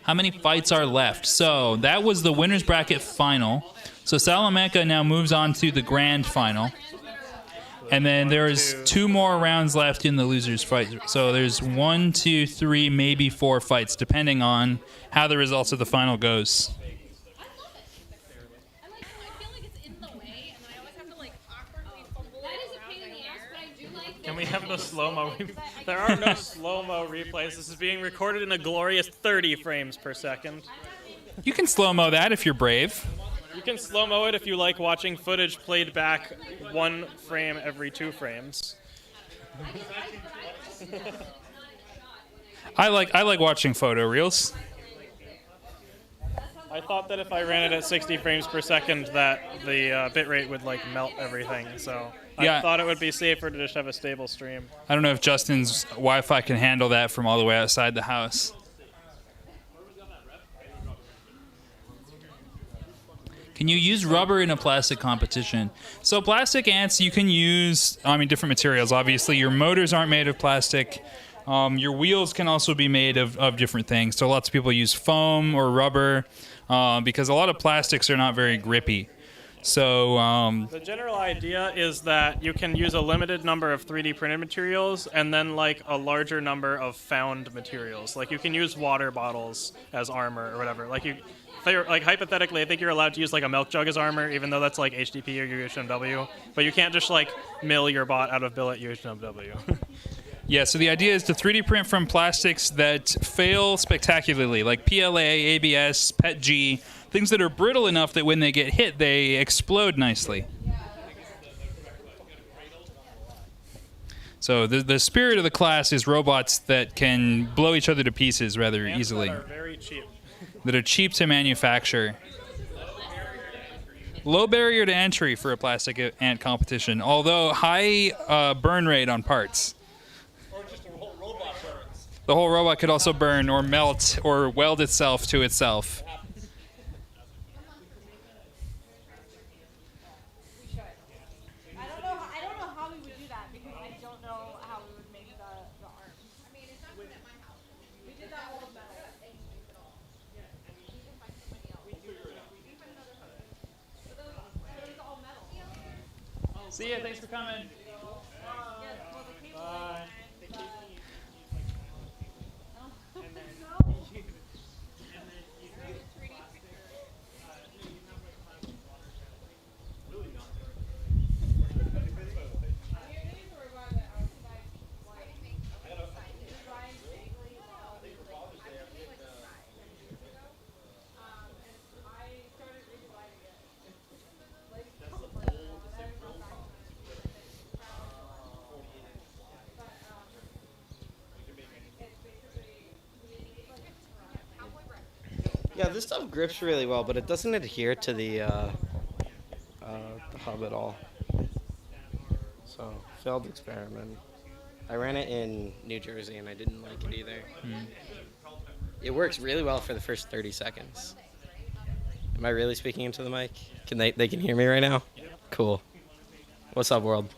How many fights are left? So that was the winner's bracket final. So Salamanca now moves on to the grand final. And then there's 2 more rounds left in the losers fight. So there's 1, 2, 3, maybe 4 fights, depending on how the results of the final goes. Can we have no slow-mo? There are no slow-mo replays. This is being recorded in a glorious 30 frames per second. You can slow-mo that if you're brave. You can slow-mo it if you like watching footage played back 1 frame every 2 frames. I like watching photo reels. I thought that if I ran it at 60 frames per second that the bitrate would like melt everything, so Yeah. I thought it would be safer to just have a stable stream. I don't know if Justin's Wi-Fi can handle that from all the way outside the house. Can you use rubber in a plastic competition? So plastic ants, you can use, different materials. Obviously, your motors aren't made of plastic. Your wheels can also be made of different things. So lots of people use foam or rubber because a lot of plastics are not very grippy. So the general idea is that you can use a limited number of 3D printed materials and then like a larger number of found materials. Like you can use water bottles as armor or whatever. Like hypothetically, I think you're allowed to use like a milk jug as armor, even though that's like HDP or UHMW. But you can't just like mill your bot out of billet UHMW. yeah, so the idea is to 3D print from plastics that fail spectacularly, like PLA, ABS, PETG, things that are brittle enough that when they get hit, they explode nicely. So the spirit of the class is robots that can blow each other to pieces rather easily. That are very cheap. That are cheap to manufacture. Low barrier to entry for a plastic ant competition, although high burn rate on parts. Or just a whole robot burns. The whole robot could also burn or melt or weld itself to itself. I don't know how we would do that because I don't know how we would make the arm. I mean, it's not good at my house. We did that all metal. See ya, thanks for coming. Bye. Yeah, this stuff grips really well, but it doesn't adhere to the hub at all. So, failed experiment. I ran it in New Jersey and I didn't like it either. It works really well for the first 30 seconds. Am I really speaking into the mic? Can they can hear me right now? Cool. What's up, world?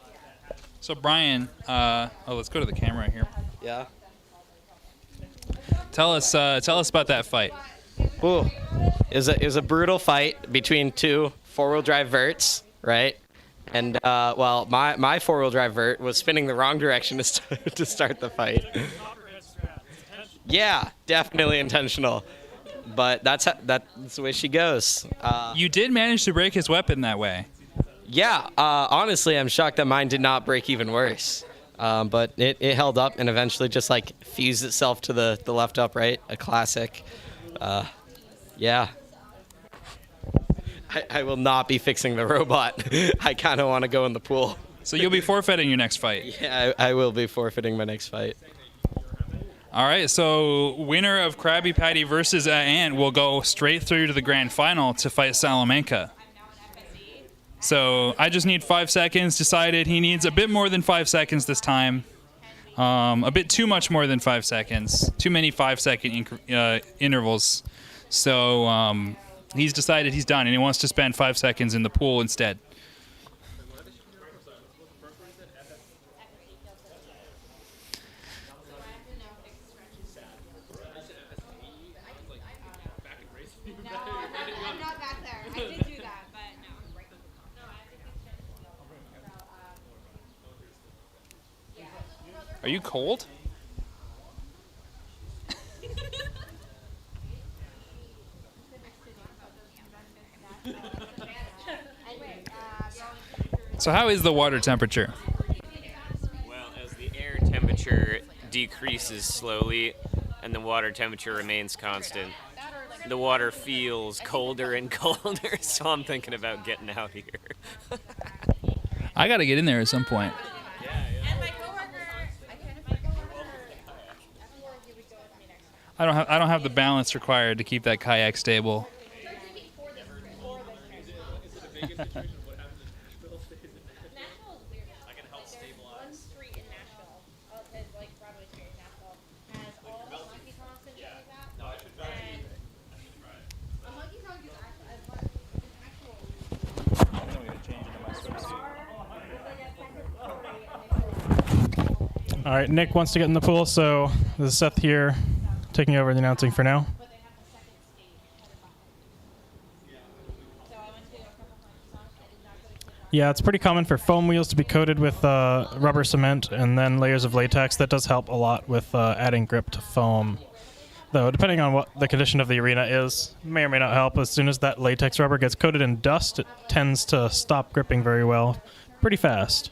So Brian, let's go to the camera here. Yeah. Tell us about that fight. Ooh. It was a brutal fight between 2 4-wheel drive verts, right? And my 4-wheel drive vert was spinning the wrong direction to start the fight. Yeah, definitely intentional. But that's the way she goes. You did manage to break his weapon that way. Yeah, honestly, I'm shocked that mine did not break even worse. But it held up and eventually just like fused itself to the left upright, a classic. Yeah. I will not be fixing the robot. I kind of want to go in the pool. So you'll be forfeiting your next fight. Yeah, I will be forfeiting my next fight. All right, so winner of Krabby Patty versus Ant will go straight through to the grand final to fight Salamanca. So I just need 5 seconds. Decided he needs a bit more than 5 seconds this time. A bit too much more than 5 seconds. Too many 5-second intervals. So he's decided he's done, and he wants to spend 5 seconds in the pool instead. I'm not back there. I did do that, but no. Are you cold? So how is the water temperature? Well, as the air temperature decreases slowly and the water temperature remains constant, the water feels colder and colder, so I'm thinking about getting out here. I got to get in there at some point. I don't have the balance required to keep that kayak stable. All right, Nick wants to get in the pool, so this is Seth here, taking over the announcing for now. Yeah, it's pretty common for foam wheels to be coated with rubber cement and then layers of latex. That does help a lot with adding grip to foam. Though, depending on what the condition of the arena is, may or may not help. As soon as that latex rubber gets coated in dust, it tends to stop gripping very well pretty fast.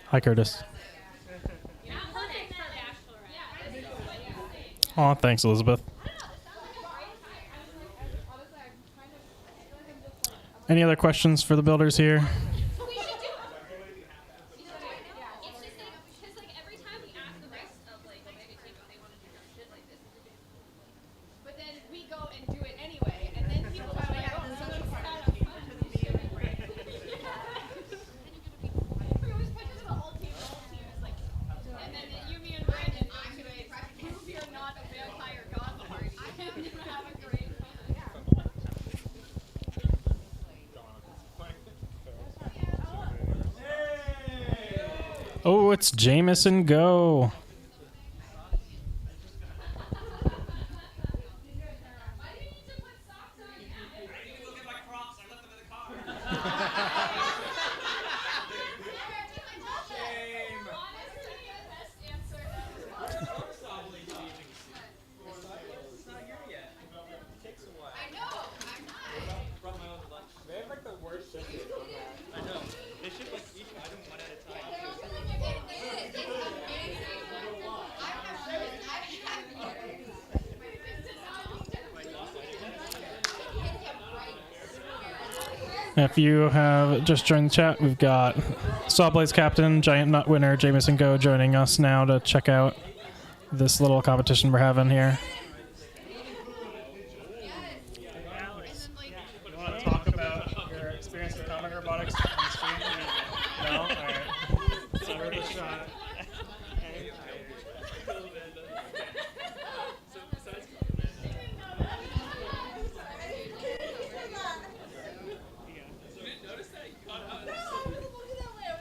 Hi, Curtis. Aw, thanks, Elizabeth. Any other questions for the builders here? Oh, it's Jameson Go. If you have just joined the chat, we've got Sawblade's captain, Giant Nut winner, Jameson Go joining us now to check out this little competition we're having here. Alex, you want to talk about your experience with combat robotics on stream? No? All right. It's worth a shot.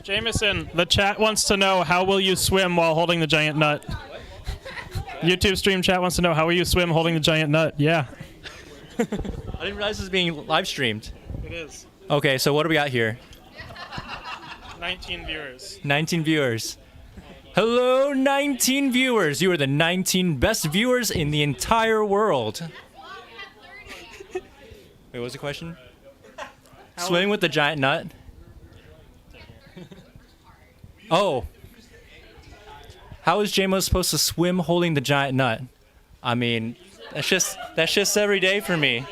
Jameson, the chat wants to know, how will you swim while holding the giant nut? YouTube stream chat wants to know, how will you swim holding the giant nut? Yeah. I didn't realize this was being live streamed. It is. Okay, so what do we got here? 19 viewers. 19 viewers. Hello, 19 viewers. You are the 19 best viewers in the entire world. Wait, what was the question? Swimming with the giant nut? Oh. How is JMO supposed to swim holding the giant nut? I mean, that's just every day for me.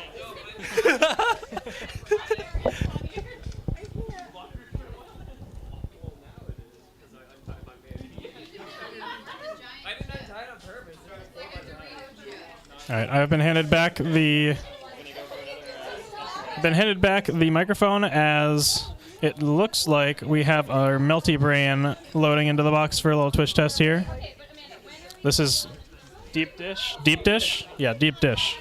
All right, I've been handed back the microphone as it looks like we have our Melty Brain loading into the box for a little Twitch test here. This is Deep Dish? Deep Dish? Yeah, Deep Dish.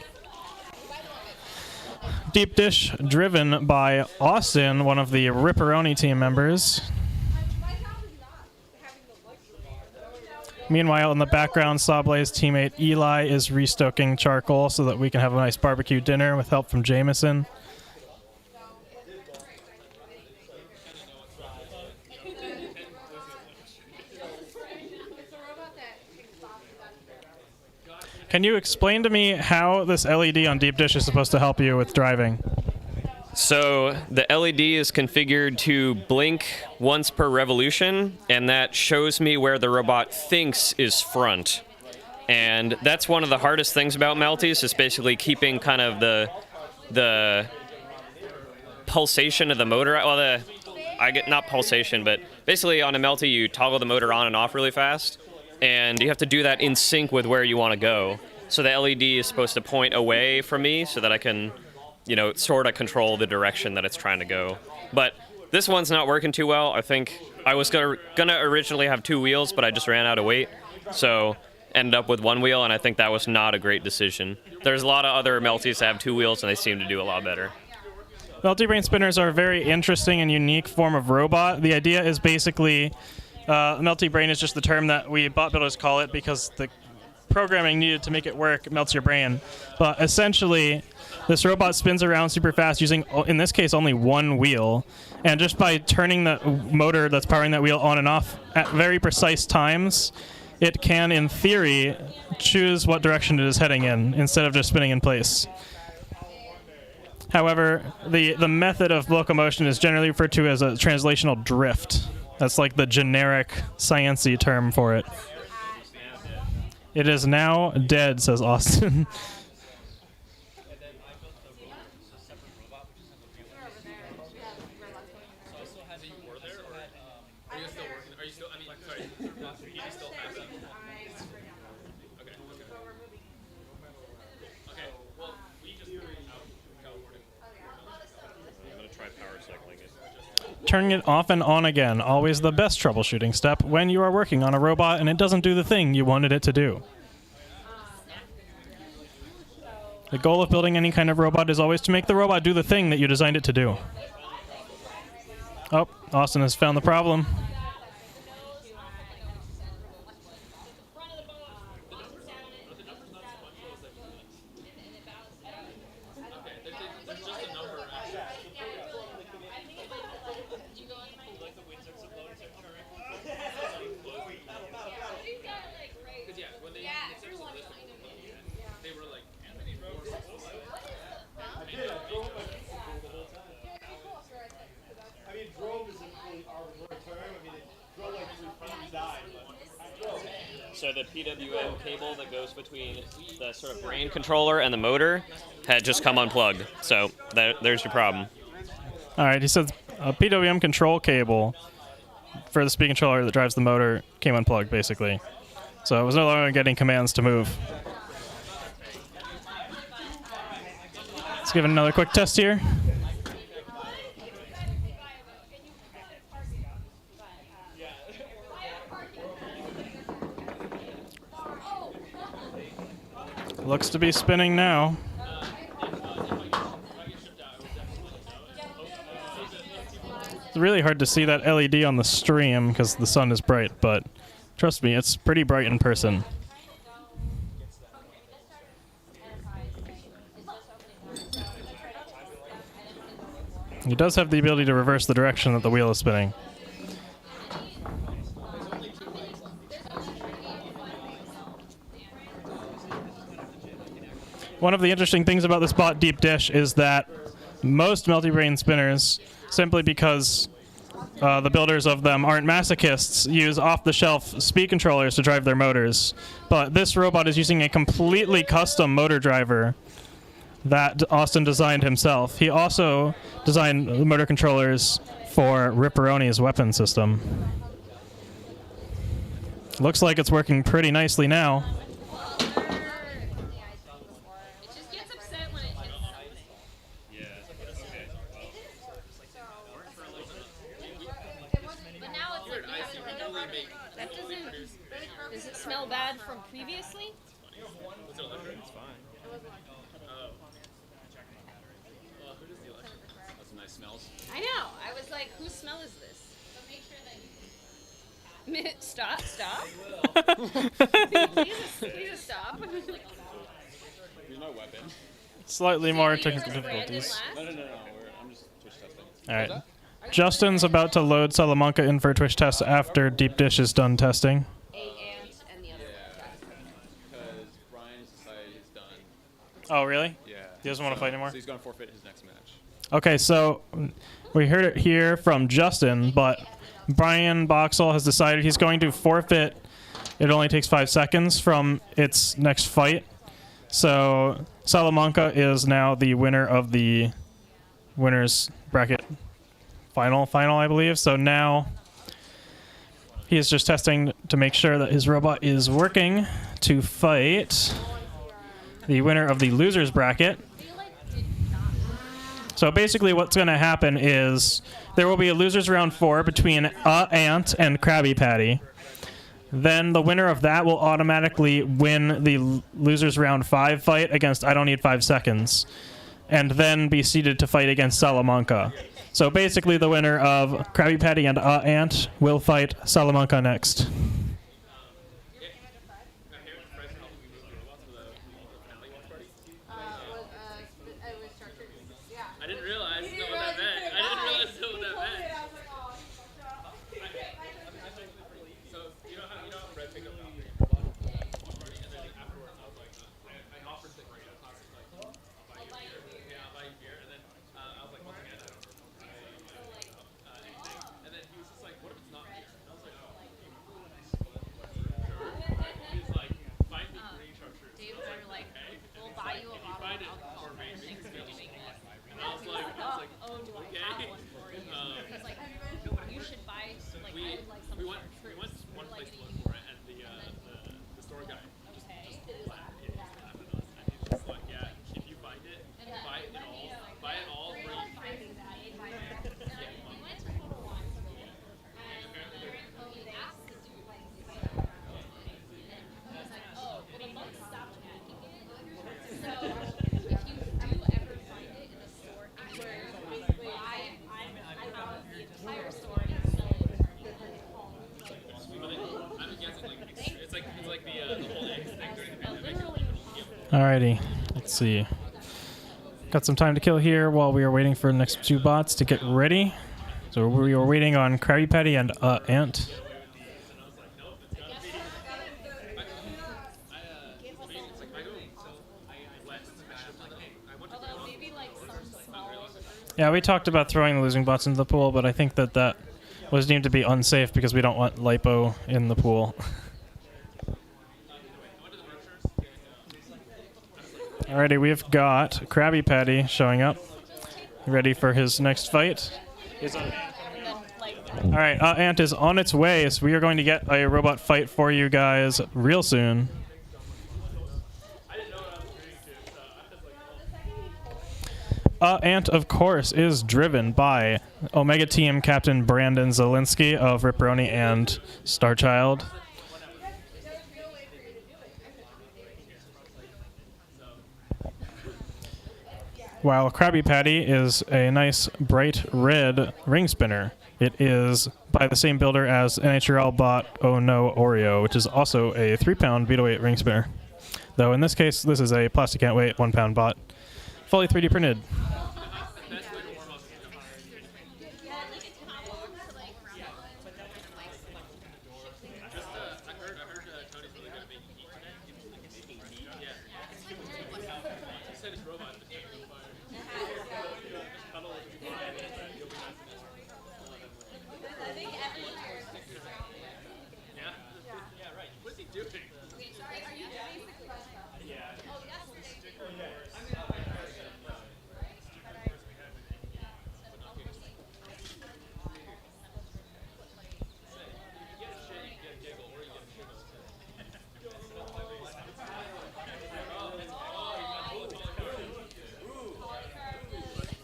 Deep Dish driven by Austin, one of the Ripperoni team members. Meanwhile, in the background, Sawblade's teammate Eli is restoking charcoal so that we can have a nice barbecue dinner with help from Jameson. Can you explain to me how this LED on deep dish is supposed to help you with driving? So the LED is configured to blink once per revolution, and that shows me where the robot thinks is front. And that's one of the hardest things about Melties, is basically keeping kind of the pulsation of the motor. Well, not pulsation, but basically on a Melty you toggle the motor on and off really fast, and you have to do that in sync with where you want to go. So the LED is supposed to point away from me so that I can, sort of control the direction that it's trying to go. But this one's not working too well. I think I was gonna originally have 2 wheels, but I just ran out of weight, so ended up with 1 wheel, and I think that was not a great decision. There's a lot of other Melties that have 2 wheels, and they seem to do a lot better. Multi-brain spinners are a very interesting and unique form of robot. The idea is basically, multi-brain is just the term that we bot builders call it because the programming needed to make it work melts your brain. But essentially, this robot spins around super fast using, in this case, only 1 wheel. And just by turning the motor that's powering that wheel on and off at very precise times, it can, in theory, choose what direction it is heading in instead of just spinning in place. However, the method of locomotion is generally referred to as a translational drift. That's like the generic science-y term for it. It is now dead, says Austin. Turning it off and on again, always the best troubleshooting step when you are working on a robot and it doesn't do the thing you wanted it to do. The goal of building any kind of robot is always to make the robot do the thing that you designed it to do. Oh, Austin has found the problem. So the PWM cable that goes between the sort of brain controller and the motor had just come unplugged. So there's your problem. All right, he says a PWM control cable for the speed controller that drives the motor came unplugged, basically. So it was no longer getting commands to move. Let's give it another quick test here. Looks to be spinning now. It's really hard to see that LED on the stream because the sun is bright, but trust me, it's pretty bright in person. It does have the ability to reverse the direction that the wheel is spinning. One of the interesting things about this bot Deep Dish is that most multi-brain spinners, simply because the builders of them aren't masochists, use off-the-shelf speed controllers to drive their motors. But this robot is using a completely custom motor driver that Austin designed himself. He also designed the motor controllers for Ripperoni's weapon system. Looks like it's working pretty nicely now. Does it smell bad from previously? It's fine. That's some nice smells. I know. I was like, whose smell is this? Stop. Please stop. There's no weapon. Slightly more technical difficulties. No. I'm just Twitch testing. All right. Justin's about to load Salamanca in for a Twitch test after Deep Dish is done testing. Because Brian decided he's done. Oh, really? Yeah. He doesn't want to fight anymore? So he's going to forfeit his next match. Okay, so we heard it here from Justin, but Brian Boxall has decided he's going to forfeit. It only takes 5 seconds from its next fight. So Salamanca is now the winner of the winner's bracket final, I believe. So now he is just testing to make sure that his robot is working to fight the winner of the loser's bracket. So basically what's going to happen is there will be a loser's round 4 between Ant and Krabby Patty. Then the winner of that will automatically win the loser's round 5 fight against I Don't Need 5 Seconds, and then be seeded to fight against Salamanca. So basically the winner of Krabby Patty and Ant will fight Salamanca next. I didn't realize what that meant. I didn't realize what that meant. So you know how Red picked up and then afterwards I was like, I offered to great. I was like, I'll buy you beer. Yeah, I'll buy you beer. And then I was like, once again, I don't remember anything. And then he was just like, what if it's not beer? And I was like, oh, sure. He's like, find me green chartreuse. Dave's are like, we'll buy you a bottle of alcohol for me. And I was like, oh, do I okay. have one for you? He's like, you should buy, like, I would like some we went one place to look for it, and the store guy just laughed. He just laughed at us, and he's just like, yeah, if you find it, buy it all for you. Alrighty, let's see. Got some time to kill here while we are waiting for the next 2 bots to get ready. So we are waiting on Krabby Patty and Ant. Yeah, we talked about throwing the losing bots into the pool, but I think that was deemed to be unsafe because we don't want lipo in the pool. Alrighty, we've got Krabby Patty showing up, ready for his next fight. Alright, Ant is on its way, so we are going to get a robot fight for you guys real soon. Ant, of course, is driven by Omega Team Captain Brandon Zielinski of Ripperoni and Starchild. While Krabby Patty is a nice bright red ring spinner. It is by the same builder as NHL bot Oh No Oreo, which is also a 3-pound Beetleweight ring spinner. Though in this case, this is a plastic Antweight 1-pound bot, fully 3D printed.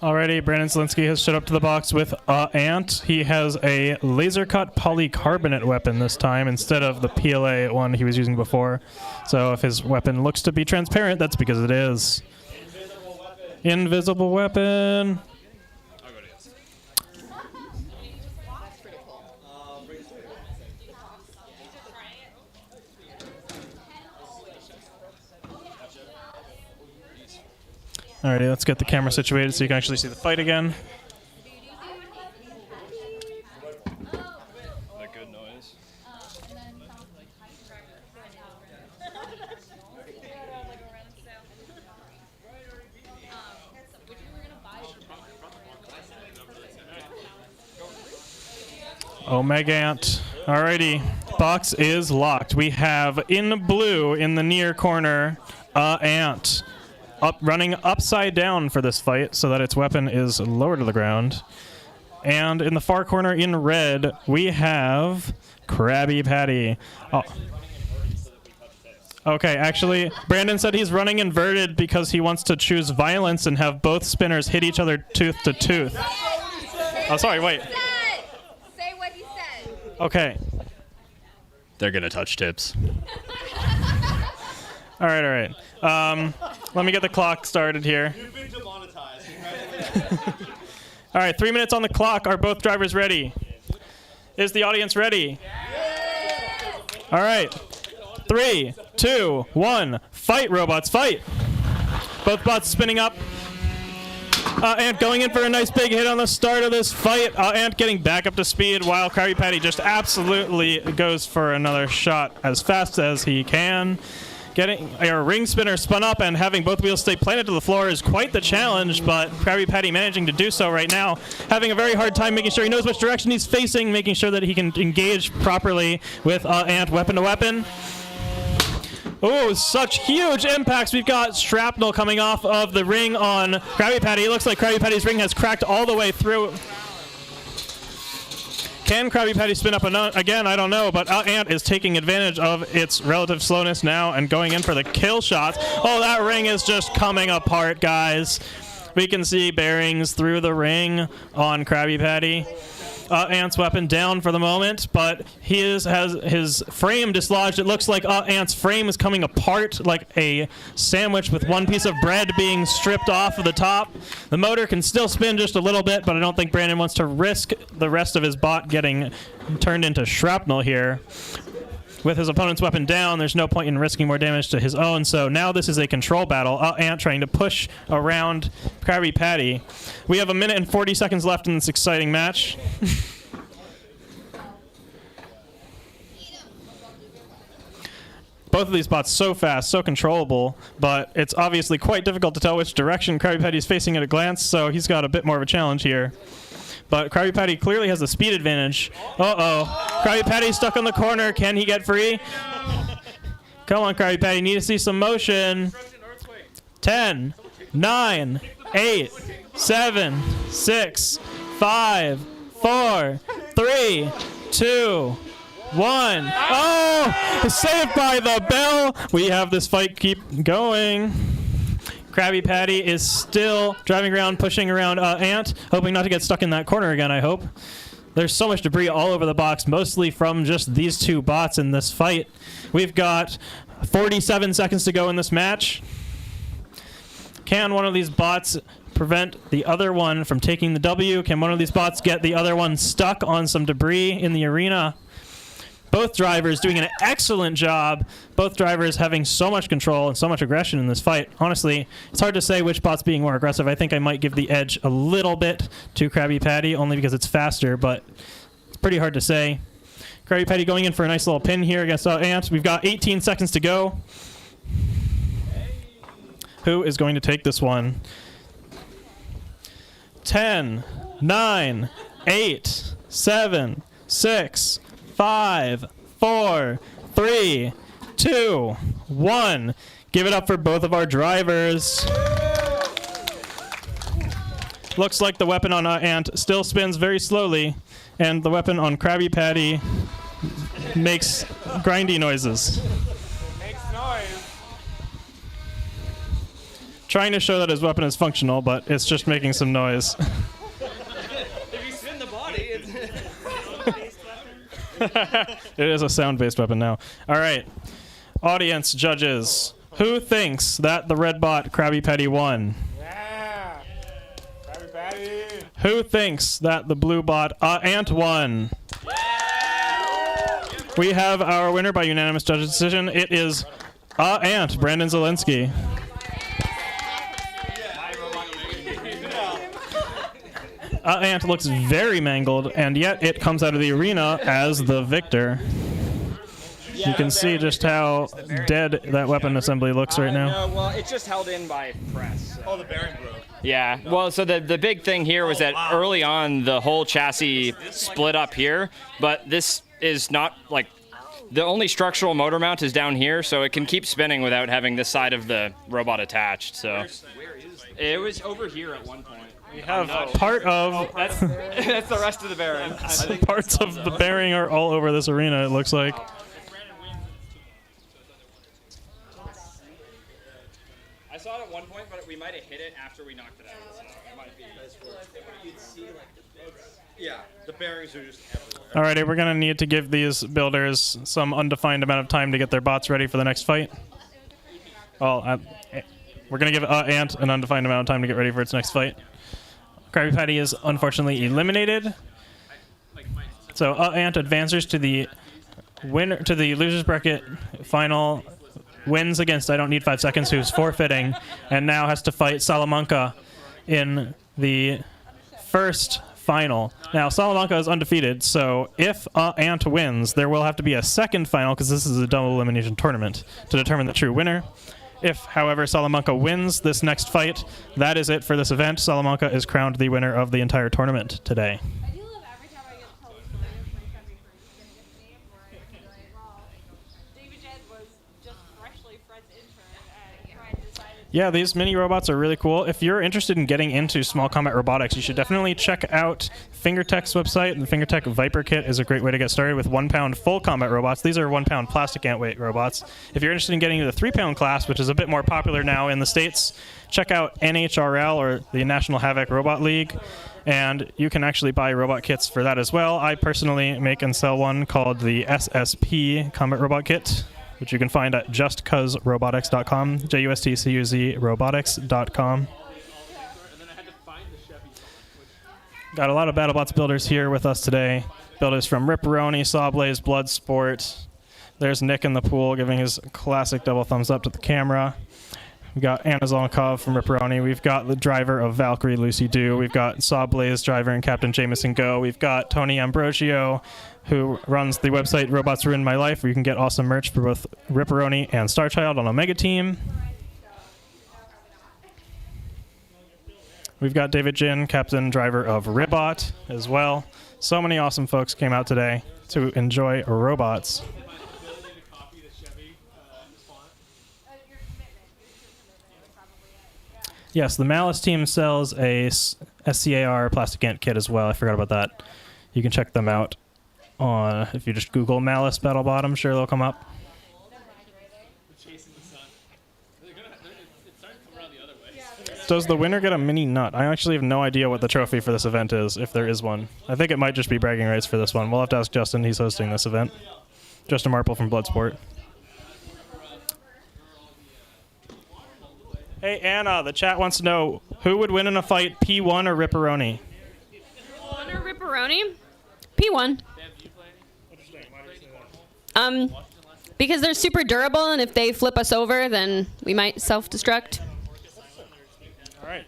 Already, Brandon Zielinski has showed up to the box with Ant. He has a laser cut polycarbonate weapon this time instead of the PLA one he was using before. So if his weapon looks to be transparent, that's because it is. Invisible weapon. Alrighty, let's get the camera situated so you can actually see the fight again. That good noise. Omega Ant. Alrighty, box is locked. We have in blue in the near corner, Ant. Running upside down for this fight so that its weapon is lower to the ground. And in the far corner in red, we have Krabby Patty. Oh. Okay, actually, Brandon said he's running inverted because he wants to choose violence and have both spinners hit each other tooth to tooth. Oh, sorry, wait. Say what he said. Okay. They're gonna touch tips. All right. Let me get the clock started here. You've been demonetized. All right, 3 minutes on the clock. Are both drivers ready? Is the audience ready? All right. 3, 2, 1. Fight, robots, fight. Both bots spinning up. Ant going in for a nice big hit on the start of this fight. Ant getting back up to speed while Krabby Patty just absolutely goes for another shot as fast as he can. Getting a ring spinner spun up and having both wheels stay planted to the floor is quite the challenge, but Krabby Patty managing to do so right now. Having a very hard time making sure he knows which direction he's facing, making sure that he can engage properly with Ant weapon to weapon. Oh, such huge impacts. We've got shrapnel coming off of the ring on Krabby Patty. It looks like Krabby Patty's ring has cracked all the way through. Can Krabby Patty spin up again? I don't know, but Ant is taking advantage of its relative slowness now and going in for the kill shots. Oh, that ring is just coming apart, guys. We can see bearings through the ring on Krabby Patty. Ant's weapon down for the moment, but he has his frame dislodged. It looks like Ant's frame is coming apart like a sandwich with one piece of bread being stripped off of the top. The motor can still spin just a little bit, but I don't think Brandon wants to risk the rest of his bot getting turned into shrapnel here. With his opponent's weapon down, there's no point in risking more damage to his own, so now this is a control battle. Ant trying to push around Krabby Patty. We have 1 minute and 40 seconds left in this exciting match. Both of these bots so fast, so controllable, but it's obviously quite difficult to tell which direction Krabby Patty is facing at a glance, so he's got a bit more of a challenge here. But Krabby Patty clearly has the speed advantage. Uh-oh. Krabby Patty stuck on the corner. Can he get free? Come on, Krabby Patty. Need to see some motion. 10, 9, 8, 7, 6, 5, 4, 3, 2, 1. Oh! Saved by the bell. We have this fight keep going. Krabby Patty is still driving around, pushing around Ant, hoping not to get stuck in that corner again, I hope. There's so much debris all over the box, mostly from just these two bots in this fight. We've got 47 seconds to go in this match. Can one of these bots prevent the other one from taking the W? Can one of these bots get the other one stuck on some debris in the arena? Both drivers doing an excellent job. Both drivers having so much control and so much aggression in this fight. Honestly, it's hard to say which bot's being more aggressive. I think I might give the edge a little bit to Krabby Patty, only because it's faster, but it's pretty hard to say. Krabby Patty going in for a nice little pin here against Ant. We've got 18 seconds to go. Who is going to take this one? 10, 9, 8, 7, 6, 5, 4, 3, 2, 1. Give it up for both of our drivers. Looks like the weapon on Ant still spins very slowly, and the weapon on Krabby Patty makes grindy noises. Makes noise. Trying to show that his weapon is functional, but it's just making some noise. If you spin the body, it's It is a sound-based weapon now. All right. Audience judges. Who thinks that the red bot Krabby Patty won? yeah. Krabby Patty. Who thinks that the blue bot Ant won? We have our winner by unanimous judges' decision. It is Ant, Brandon Zielinski. Ant looks very mangled, and yet it comes out of the arena as the victor. You can see just how dead that weapon assembly looks right now. No, well, it's just held in by press. Oh, the bearing broke. Yeah, well, so the big thing here was that early on the whole chassis split up here, but this is not like the only structural motor mount is down here, so it can keep spinning without having this side of the robot attached. So it was over here at one point. We have part of that's the rest of the bearing. parts of the bearing are all over this arena. It looks like. I saw it at one point, but we might have hit it after we knocked it out. So it might be. Yeah, the bearings are just everywhere. Alrighty, we're gonna need to give these builders some undefined amount of time to get their bots ready for the next fight. Well, we're gonna give Ant an undefined amount of time to get ready for its next fight. Krabby Patty is unfortunately eliminated. So Ant advances to the winner to the losers bracket final. Wins against I Don't Need 5 Seconds, who's forfeiting, and now has to fight Salamanca in the first final. Now, Salamanca is undefeated, so if Ant wins, there will have to be a second final, because this is a double elimination tournament, to determine the true winner. If, however, Salamanca wins this next fight, that is it for this event. Salamanca is crowned the winner of the entire tournament today. Yeah, these mini robots are really cool. If you're interested in getting into small combat robotics, you should definitely check out Fingertech's website. The Fingertech Viper Kit is a great way to get started with 1 pound full combat robots. These are 1 pound plastic Antweight robots. If you're interested in getting into the 3 pound class, which is a bit more popular now in the States, check out NHRL, or the National Havoc Robot League. And you can actually buy robot kits for that as well. I personally make and sell one called the SSP Combat Robot Kit, which you can find at justcuzrobotics.com, JUSTCUZ robotics.com. Got a lot of Battlebots builders here with us today. Builders from Ripperoni, Sawblaze, Bloodsport. There's Nick in the pool giving his classic double thumbs up to the camera. We've got Anna Zolnikov from Ripperoni. We've got the driver of Valkyrie, Lucy Dew. We've got Sawblaze driver and Captain Jameson Go. We've got Tony Ambrosio, who runs the website Robots Ruined My Life, where you can get awesome merch for both Ripperoni and Starchild on Omega Team. We've got David Jin, captain driver of Ribot as well. So many awesome folks came out today to enjoy robots. Yes, the Malice team sells a SCAR plastic ant kit as well. I forgot about that. You can check them out on, if you just Google Malice Battlebot, I'm sure they'll come up. Does the winner get a mini nut? I actually have no idea what the trophy for this event is, if there is one. I think it might just be bragging rights for this one. We'll have to ask Justin. He's hosting this event. Justin Marple from Bloodsport. Hey, Anna, the chat wants to know, who would win in a fight, P1 or Ripperoni? P1 or Ripperoni? P1. Because they're super durable, and if they flip us over, then we might self-destruct. All right.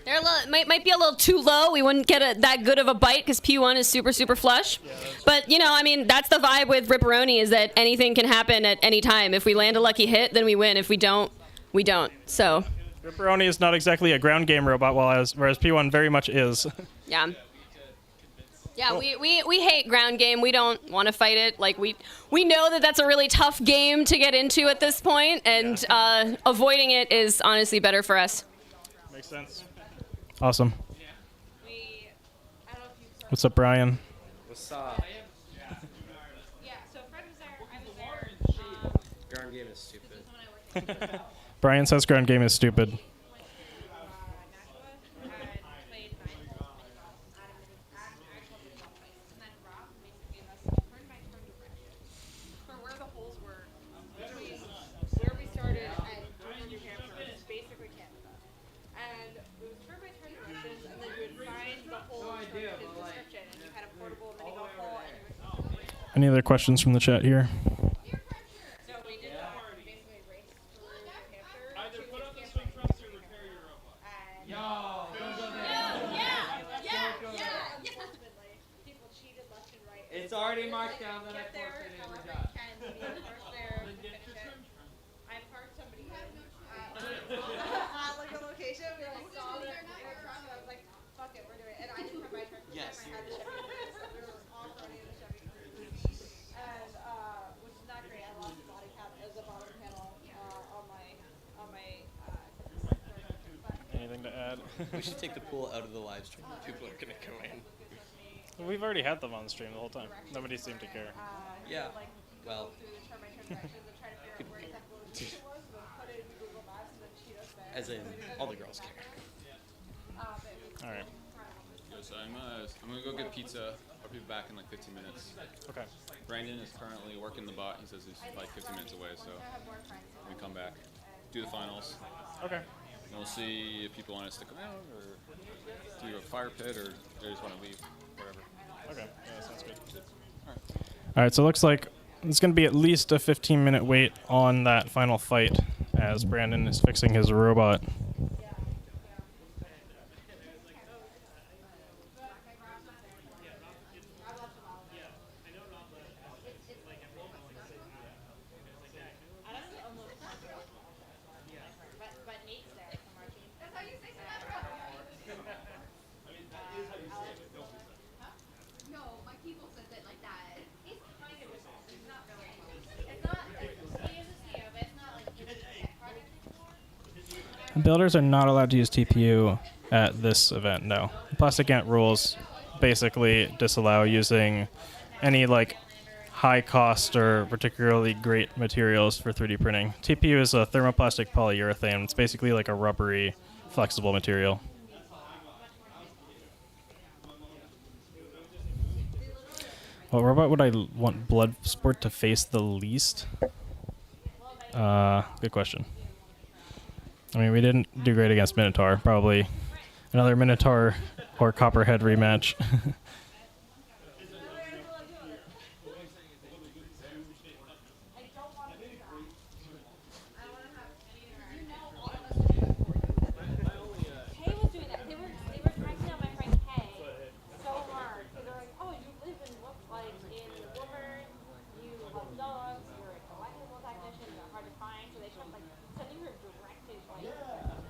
They're might be a little too low. We wouldn't get that good of a bite because P1 is super, super flush. But, you know, I mean, that's the vibe with Ripperoni, is that anything can happen at any time. If we land a lucky hit, then we win. If we don't, we don't. So Ripperoni is not exactly a ground game robot, whereas P1 very much is. yeah. Yeah, we hate ground game. We don't want to fight it. Like we know that that's a really tough game to get into at this point, and avoiding it is honestly better for us. Makes sense. Awesome. What's up, Brian? What's up? Yeah, so Fred was there, I was there. Ground game is stupid. Brian says ground game is stupid. Any other questions from the chat here? already marked down that I Get there forfeited. We're however done. you can, be the first there to finish it. I parked somebody in like a location. We like saw that in a truck, and I was like, fuck it, we're doing it. And I didn't have my truck this Yes. time. I had the Chevy Cruze, so we were all running in the Chevy Cruze. And which is not great. I lost the body cap as a bottom panel on my Anything to add? We should take the pool out of the live stream. People are gonna come in. We've already had them on the stream the whole time. Nobody seemed to care. Yeah. Well. As in, all the girls care. All right. So I'm gonna go get pizza. I'll be back in like 15 minutes. Okay. Brandon is currently working the bot. He says he's like 15 minutes away, so we come back, do the finals. Okay. And we'll see if people want to stick around or do a fire pit or they just want to leave, whatever. Okay. Yeah, that sounds good. All right. All right. So it looks like it's going to be at least a 15-minute wait on that final fight as Brandon is fixing his robot. Builders are not allowed to use TPU at this event, no. Plastic Ant rules basically disallow using any like high cost or particularly great materials for 3D printing. TPU is a thermoplastic polyurethane. It's basically like a rubbery, flexible material. What robot would I want Bloodsport to face the least? Good question. I mean, we didn't do great against Minotaur. Probably another Minotaur or Copperhead rematch. Kay was doing that. They were tracking down my friend Kay so hard. They're like, oh, you live in Woburn, you love dogs, you're a electrical technician, you're hard to find. So they kept like sending her directed like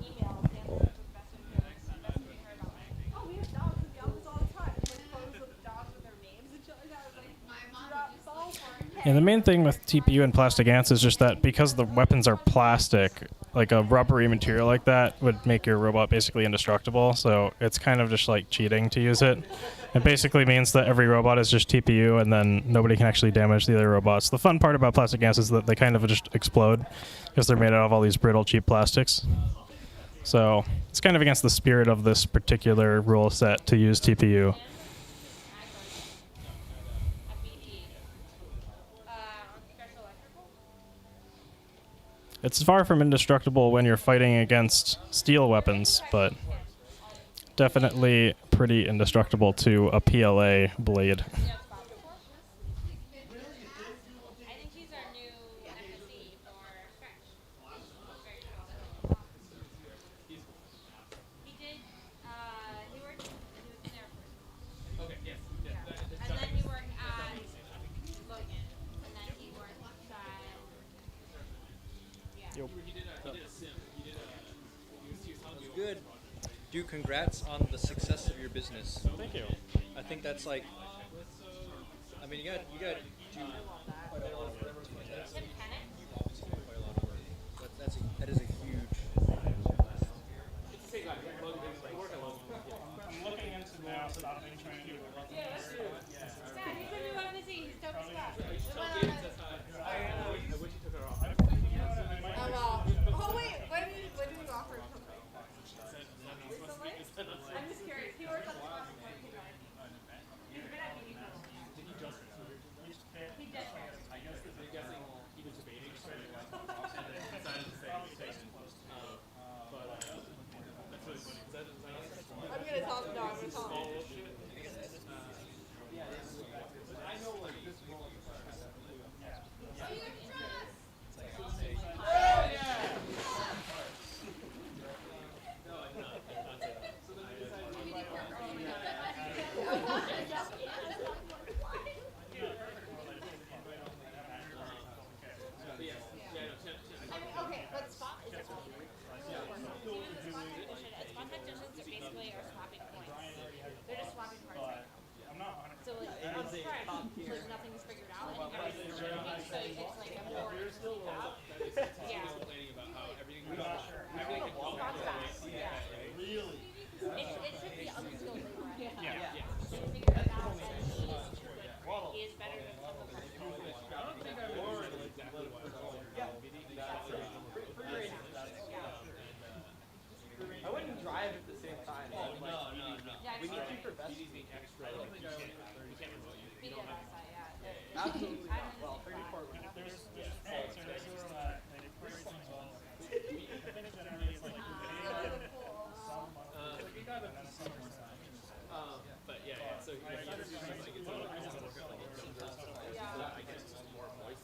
emails and messaging her about like, oh, we have dogs in the office all the time. Like photos of dogs with their names and shit like that. I was like, my mom would fall for it. Yeah, the main thing with TPU and plastic ants is just that because the weapons are plastic, like a rubbery material like that would make your robot basically indestructible. So it's kind of just like cheating to use it. It basically means that every robot is just TPU and then nobody can actually damage the other robots. The fun part about plastic ants is that they kind of just explode because they're made out of all these brittle, cheap plastics. So it's kind of against the spirit of this particular rule set to use TPU. It's far from indestructible when you're fighting against steel weapons, but definitely pretty indestructible to a PLA blade. Good. Dude, congrats on the success of your business. Thank you. I think that's like, I mean, you got to do quite a lot of work. You've obviously done quite a lot of work. That is a huge. I'm looking into now stopping trying to do the run. Oh wait, when did you offer Coco? Recently? I'm just curious. He works on the spot. He's been at BD for a while. Did he just? He did. I guess I'm guessing he was debating starting like decided to say station. But that's really funny. I'm gonna tell him. No, I'm gonna tell him. I know like this role. But yeah, so like it's like it's a little I guess it's more moist.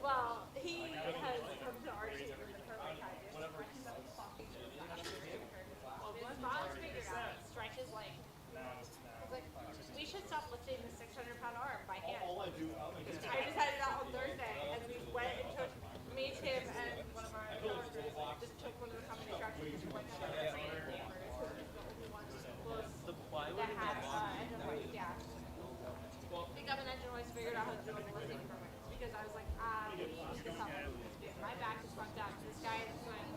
Well, he has come to our team in the perfect time. Well, his mom's figured out strength is like, we should stop lifting the 600-pound arm by hand. I decided that on Thursday, and we went and took me, Tim, and one of our coworkers just took one of the company trucks and just went down and ran it there. That had engine hoist, yeah. Picked up an engine hoist, figured out how to do it, lifting from it. Because I was like, we need to stop lifting this. My back is fucked up. This guy is doing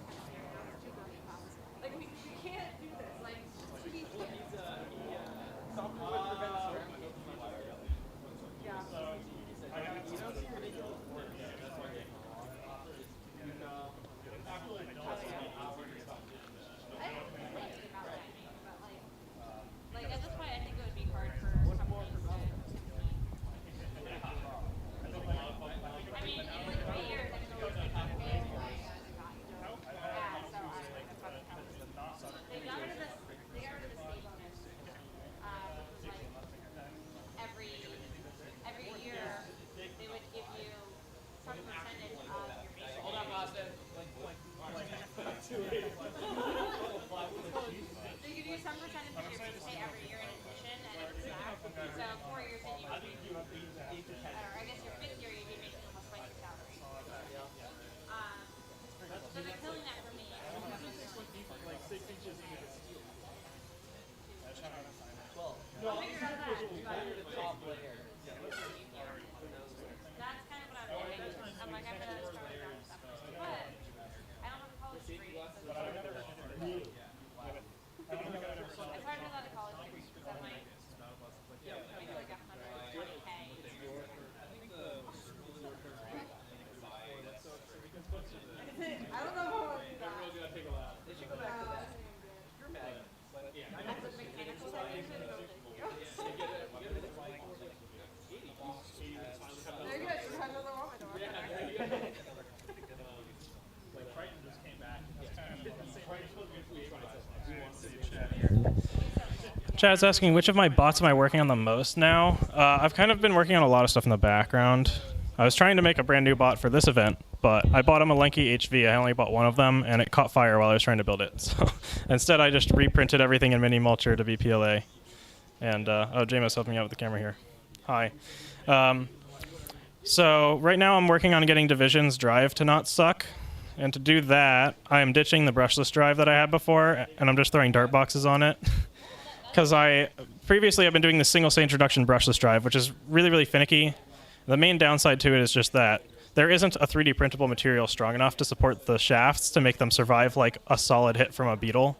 2 billion pounds. Like, we can't do this. Like, we can't. Like at this point, I think it would be hard for companies to. I mean, in like 3 years, I can always get paid for it. Yeah, so that's what it comes. They got rid of the stay bonus, which was like every year they would give you some percentage of your basic. Hold on, Austin. They give you some percentage of your base pay every year in addition, and it's stacked. So 4 years in, you would be, or I guess your 5th year, you'd be making almost twice your salary. So they're killing that for me. Like 6 inches into the steel. I'll figure out that. That's kind of what I was thinking. I'm like, I'm gonna start with that stuff. But I don't have a college degree. So I started a lot of college degrees because I'm like, maybe like 120K. I don't know how to do that. They should go back to that. As a mechanical technician, no thank you. They're good. You have another woman to work on. Like Triton just came back. That's kind of the same. Chad's asking, which of my bots am I working on the most now? I've kind of been working on a lot of stuff in the background. I was trying to make a brand new bot for this event, but I bought a Malenki HV. I only bought one of them, and it caught fire while I was trying to build it. So instead, I just reprinted everything in Mini Mulcher to be PLA. And, Jamo's helping me out with the camera here. Hi. So right now, I'm working on getting Division's drive to not suck. And to do that, I am ditching the brushless drive that I had before, and I'm just throwing dart boxes on it. Because previously I've been doing the single stage introduction brushless drive, which is really, really finicky. The main downside to it is just that there isn't a 3D printable material strong enough to support the shafts to make them survive like a solid hit from a beetle.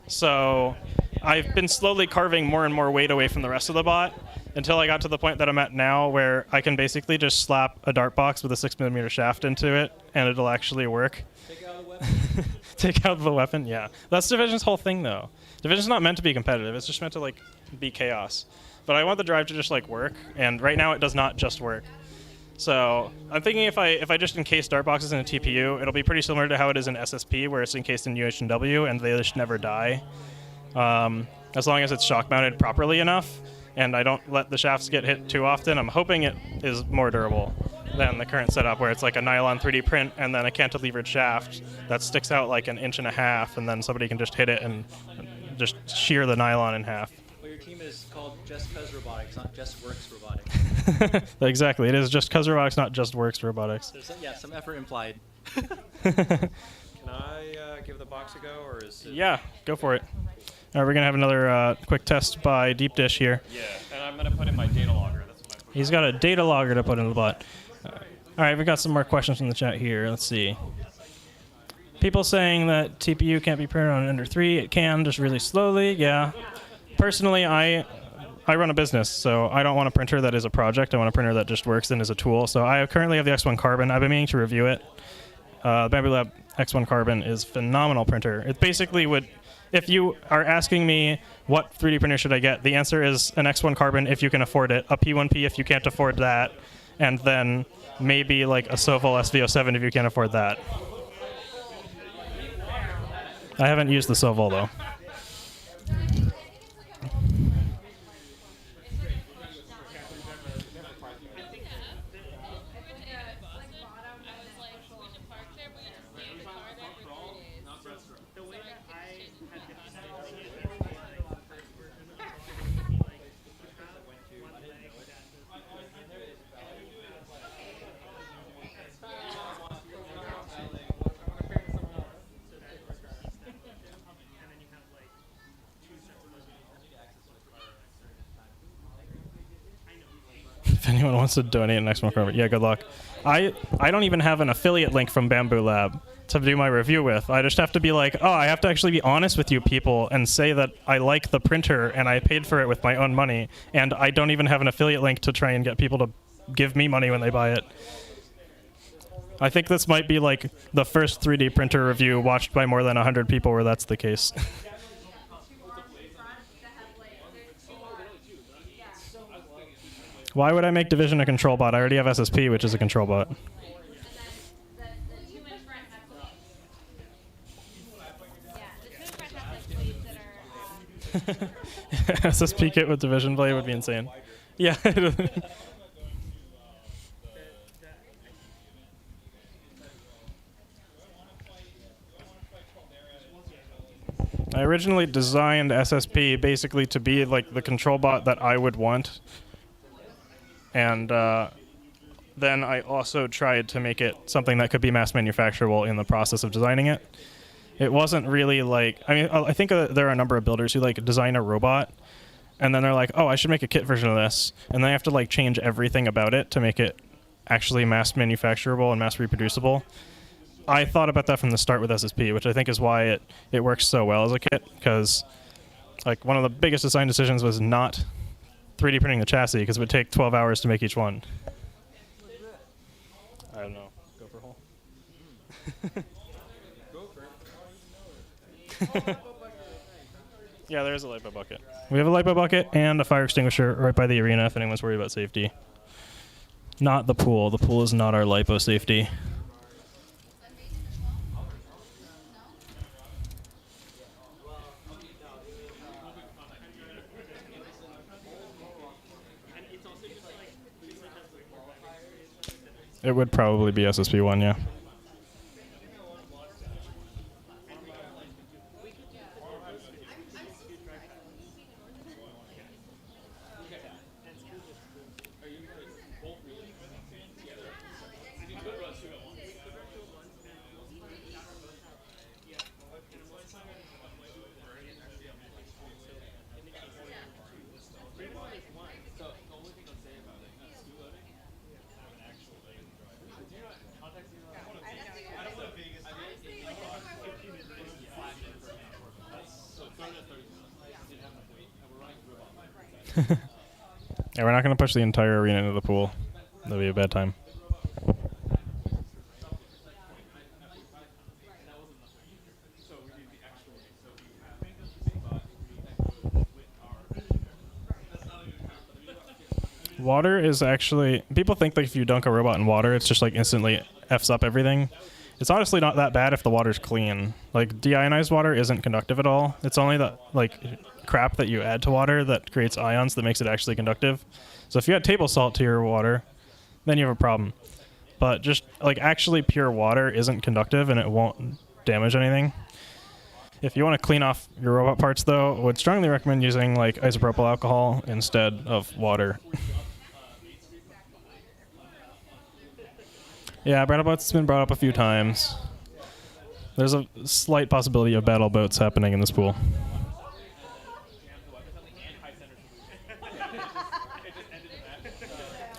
So I've been slowly carving more and more weight away from the rest of the bot until I got to the point that I'm at now where I can basically just slap a dart box with a 6mm shaft into it and it'll actually work. Take out the weapon. Take out the weapon, yeah. That's Division's whole thing though. Division's not meant to be competitive, it's just meant to like be chaos. But I want the drive to just like work, and right now it does not just work. So I'm thinking if I just encase dart boxes in a TPU, it'll be pretty similar to how it is in SSP, where it's encased in UH&W, and they just never die. As long as it's shock mounted properly enough, and I don't let the shafts get hit too often, I'm hoping it is more durable than the current setup, where it's like a nylon 3D print and then a cantilevered shaft that sticks out like 1.5 inches, and then somebody can just hit it and just shear the nylon in half. Well, your team is called Just Cuz Robotics, not Just Works Robotics. Exactly, it is Just Cuz Robotics, not Just Works Robotics. There's some effort implied. Can I give the box a go, or is it... Yeah, go for it. All right, we're gonna have another quick test by Deep Dish here. Yeah, and I'm gonna put in my data logger. That's what He's got a data logger to put in the bot. All right, we got some more questions from the chat here. Let's see. People saying that TPU can't be printed on Ender 3. It can, just really slowly. Yeah. Personally, I run a business, so I don't want a printer that is a project. I want a printer that just works and is a tool. So I currently have the X1 Carbon. I've been meaning to review it. The Bamboo Lab X1 Carbon is a phenomenal printer. It basically would, if you are asking me what 3D printer should I get, the answer is an X1 Carbon if you can afford it, a P1P if you can't afford that, and then maybe like a Sovol SV07 if you can't afford that. I haven't used the Sovol though. Anyone wants to donate an next month? Yeah, good luck. I don't even have an affiliate link from Bamboo Lab to do my review with. I just have to be like, oh, I have to actually be honest with you people and say that I like the printer and I paid for it with my own money, and I don't even have an affiliate link to try and get people to give me money when they buy it. I think this might be like the first 3D printer review watched by more than 100 people where that's the case. Why would I make Division a control bot? I already have SSP, which is a control bot. SSP kit with Division blade would be insane. Yeah. I originally designed SSP basically to be like the control bot that I would want. And then I also tried to make it something that could be mass manufacturable in the process of designing it. It wasn't really like, I mean, I think there are a number of builders who like design a robot and then they're like, oh, I should make a kit version of this. And then I have to like change everything about it to make it actually mass manufacturable and mass reproducible. I thought about that from the start with SSP, which I think is why it works so well as a kit, because like one of the biggest design decisions was not 3D printing the chassis, because it would take 12 hours to make each one. I don't know. Go for hole. Yeah, there is a lipo bucket. We have a lipo bucket and a fire extinguisher right by the arena if anyone's worried about safety. Not the pool. The pool is not our lipo safety. It would probably be SSP1, yeah. Yeah, we're not going to push the entire arena into the pool. That'll be a bad time. Water is actually... People think that if you dunk a robot in water, it's just like instantly Fs up everything. It's honestly not that bad if the water's clean. Like, deionized water isn't conductive at all. It's only the, like, crap that you add to water that creates ions that makes it actually conductive. So if you add table salt to your water, then you have a problem. But just, like, actually pure water isn't conductive and it won't damage anything. If you want to clean off your robot parts, though, I would strongly recommend using, like, isopropyl alcohol instead of water. Yeah, Battlebots has been brought up a few times. There's a slight possibility of battle boats happening in this pool.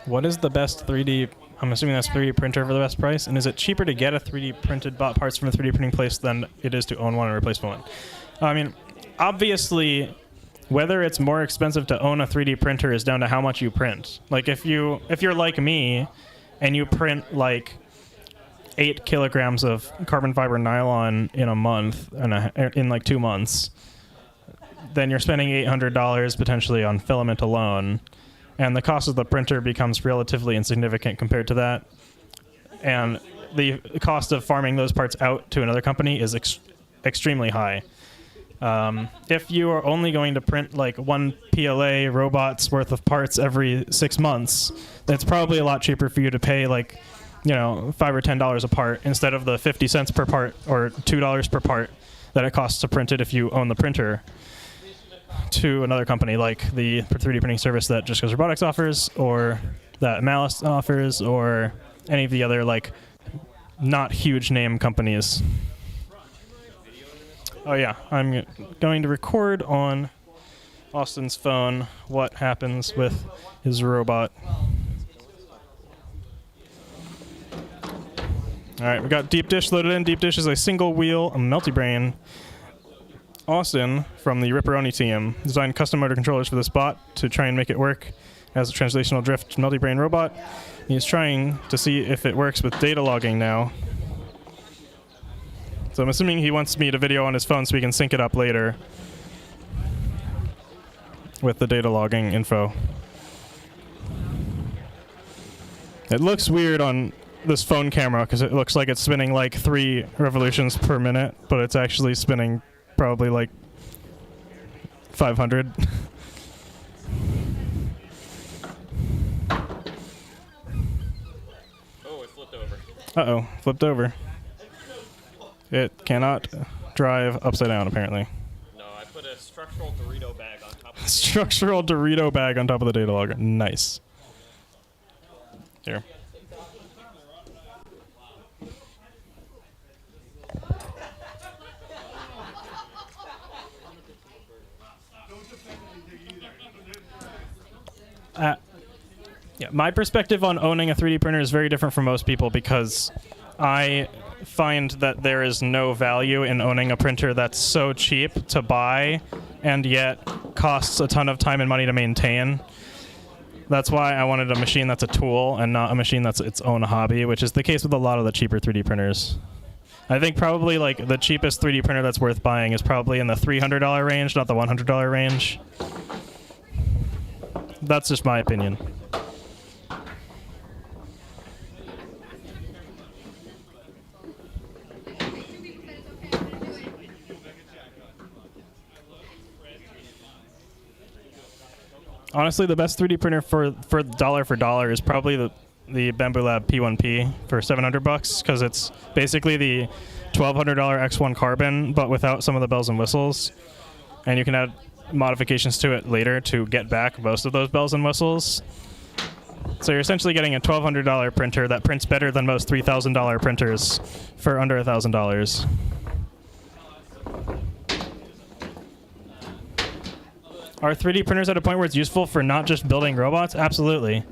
What is the best 3D... I'm assuming that's 3D printer for the best price? And is it cheaper to get a 3D printed bot parts from a 3D printing place than it is to own one and replace one? I mean, obviously, whether it's more expensive to own a 3D printer is down to how much you print. Like, if you're like me... and you print like 8 kilograms of carbon fiber nylon in a month, in like 2 months, then you're spending $800 potentially on filament alone, and the cost of the printer becomes relatively insignificant compared to that. And the cost of farming those parts out to another company is extremely high. If you are only going to print like 1 PLA robot's worth of parts every 6 months, then it's probably a lot cheaper for you to pay like, $5 or $10 a part instead of the 50 cents per part or $2 per part that it costs to print it if you own the printer to another company like the 3D printing service that Just Goes Robotics offers, or that Malice offers, or any of the other like not huge name companies. Oh yeah, I'm going to record on Austin's phone what happens with his robot. All right, we got Deep Dish loaded in. Deep Dish is a single wheel multi-brain. Austin from the Ripperoni team designed custom motor controllers for this bot to try and make it work as a translational drift multi-brain robot. He's trying to see if it works with data logging now. So I'm assuming he wants me to video on his phone so we can sync it up later with the data logging info. It looks weird on this phone camera because it looks like it's spinning like 3 revolutions per minute, but it's actually spinning probably like 500. Oh, it flipped over. Uh-oh, flipped over. It cannot drive upside down, apparently. No, I put a structural Dorito bag on top of the Structural Dorito bag on top of the data logger. Nice. Here. Yeah, my perspective on owning a 3D printer is very different from most people because I find that there is no value in owning a printer that's so cheap to buy and yet costs a ton of time and money to maintain. That's why I wanted a machine that's a tool and not a machine that's its own hobby, which is the case with a lot of the cheaper 3D printers. I think probably like the cheapest 3D printer that's worth buying is probably in the $300 range, not the $100 range. That's just my opinion. Honestly, the best 3D printer for dollar is probably the Bamboo Lab P1P for $700 because it's basically the $1,200 X1 Carbon, but without some of the bells and whistles. And you can add modifications to it later to get back most of those bells and whistles. So you're essentially getting a $1,200 printer that prints better than most $3,000 printers for under $1,000. Are 3D printers at a point where it's useful for not just building robots? Absolutely.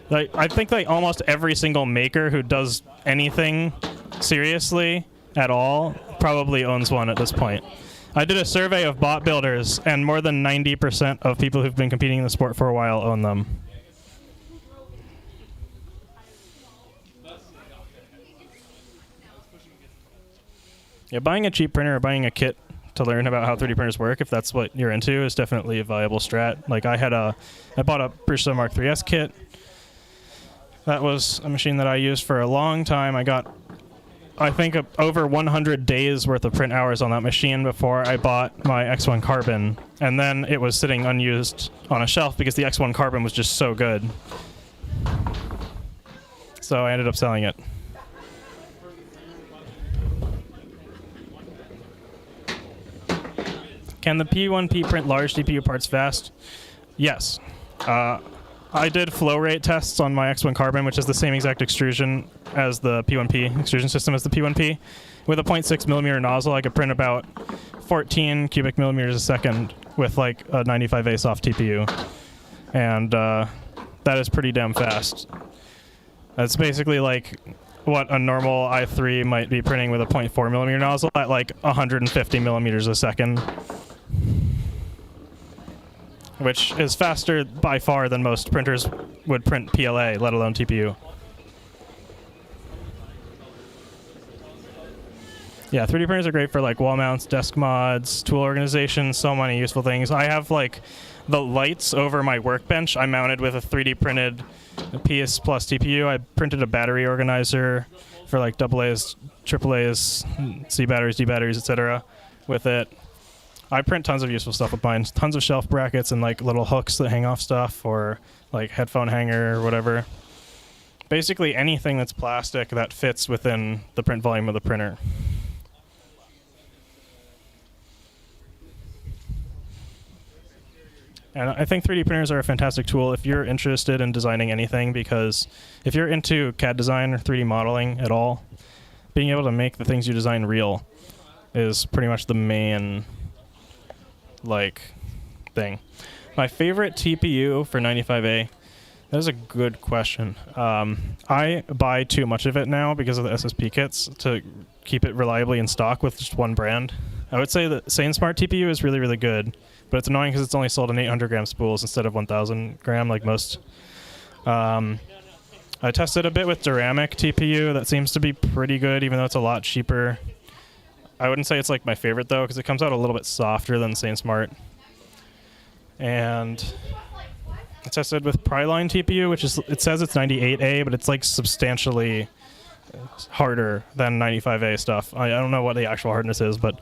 Like, I think like almost every single maker who does anything seriously at all probably owns one at this point. I did a survey of bot builders, and more than 90% of people who've been competing in the sport for a while own them. Yeah, buying a cheap printer or buying a kit to learn about how 3D printers work, if that's what you're into, is definitely a viable strat. Like I bought a Prusa Mark III's kit. That was a machine that I used for a long time. I got, I think, over 100 days worth of print hours on that machine before I bought my X1 Carbon. And then it was sitting unused on a shelf because the X1 Carbon was just so good. So I ended up selling it. Can the P1P print large CPU parts fast? Yes. I did flow rate tests on my X1 Carbon, which is the same exact extrusion as the P1P, extrusion system as the P1P. With a 0.6 millimeter nozzle, I could print about 14 cubic millimeters a second with like a 95A soft TPU. And that is pretty damn fast. That's basically like what a normal i3 might be printing with a 0.4 millimeter nozzle at like 150 millimeters a second. Which is faster by far than most printers would print PLA, let alone TPU. Yeah, 3D printers are great for like wall mounts, desk mods, tool organization, so many useful things. I have like the lights over my workbench I mounted with a 3D printed PS Plus TPU. I printed a battery organizer for like AA's, AAA's, C batteries, D batteries, etc. with it. I print tons of useful stuff with mine. Tons of shelf brackets and like little hooks that hang off stuff, or like headphone hanger or whatever. Basically anything that's plastic that fits within the print volume of the printer. And I think 3D printers are a fantastic tool if you're interested in designing anything, because if you're into CAD design or 3D modeling at all, being able to make the things you design real is pretty much the main thing. My favorite TPU for 95A That is a good question. I buy too much of it now because of the SSP kits to keep it reliably in stock with just one brand. I would say that SaneSmart TPU is really, really good, but it's annoying because it's only sold in 800 gram spools instead of 1,000 gram like most. I tested a bit with Duramic TPU. That seems to be pretty good, even though it's a lot cheaper. I wouldn't say it's like my favorite though, because it comes out a little bit softer than SaneSmart. And I tested with Pryline TPU, which is, it says it's 98A, but it's like substantially harder than 95A stuff. I don't know what the actual hardness is, but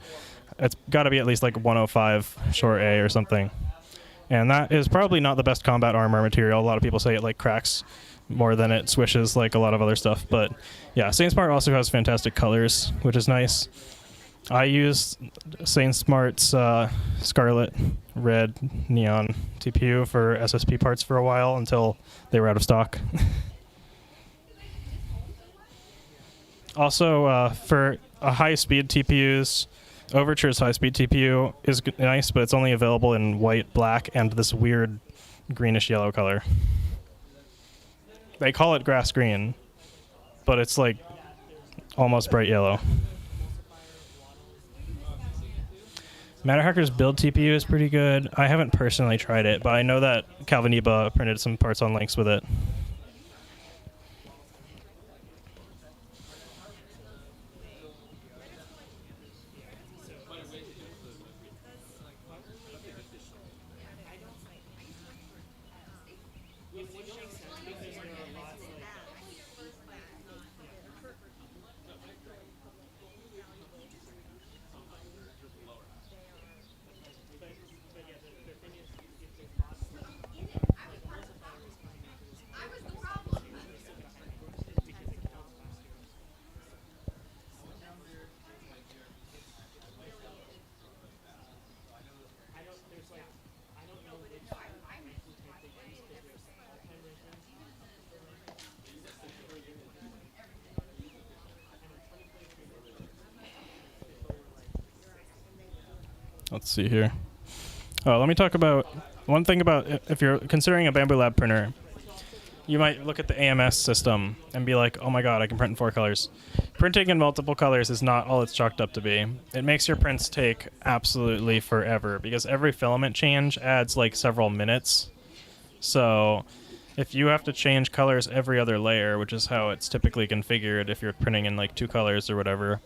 it's got to be at least like 105 short A or something. And that is probably not the best combat armor material. A lot of people say it like cracks more than it swishes like a lot of other stuff. But yeah, SaneSmart also has fantastic colors, which is nice. I used SaneSmart's Scarlet Red Neon TPU for SSP parts for a while until they were out of stock. Also, for high-speed TPUs, Overture's high-speed TPU is nice, but it's only available in white, black, and this weird greenish-yellow color. They call it grass green, but it's like almost bright yellow. Matterhacker's build TPU is pretty good. I haven't personally tried it, but I know that Calviniba printed some parts on links with it. Let's see here. Let me talk about one thing about if you're considering a Bamboo Lab printer. You might look at the AMS system and be like, oh my god, I can print in 4 colors. Printing in multiple colors is not all it's chalked up to be. It makes your prints take absolutely forever because every filament change adds like several minutes. So if you have to change colors every other layer, which is how it's typically configured if you're printing in like 2 colors or whatever,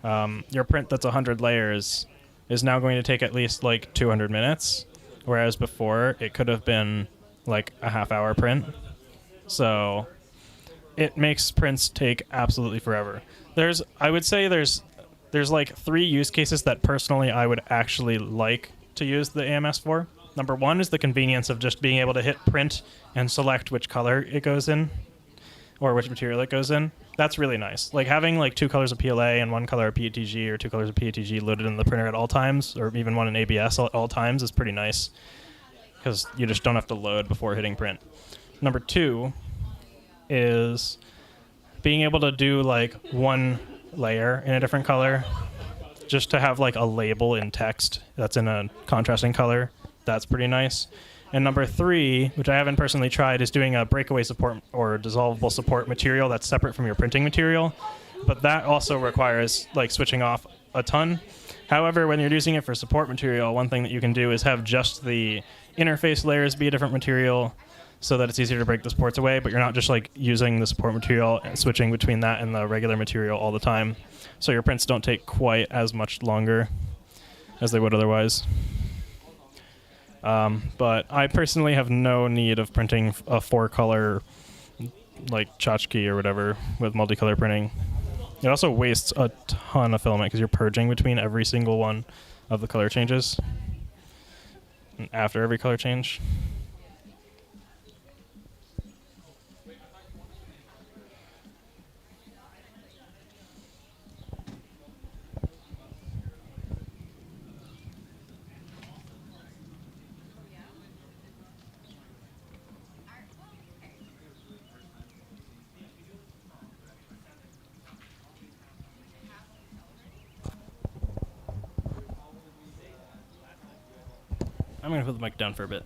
your print that's 100 layers is now going to take at least like 200 minutes, whereas before it could have been like a half-hour print. So it makes prints take absolutely forever. I would say there's like 3 use cases that personally I would actually like to use the AMS for. Number 1 is the convenience of just being able to hit print and select which color it goes in or which material it goes in. That's really nice. Like having like 2 colors of PLA and 1 color of PETG or 2 colors of PETG loaded in the printer at all times, or even one in ABS at all times, is pretty nice because you just don't have to load before hitting print. Number 2 is being able to do like 1 layer in a different color just to have like a label in text that's in a contrasting color. That's pretty nice. And number 3, which I haven't personally tried, is doing a breakaway support or dissolvable support material that's separate from your printing material. But that also requires like switching off a ton. However, when you're using it for support material, one thing that you can do is have just the interface layers be a different material so that it's easier to break the supports away, but you're not just like using the support material and switching between that and the regular material all the time. So your prints don't take quite as much longer as they would otherwise. But I personally have no need of printing a 4-color like tchotchke or whatever with multicolor printing. It also wastes a ton of filament because you're purging between every single one of the color changes and after every color change. I'm going to put the mic down for a bit.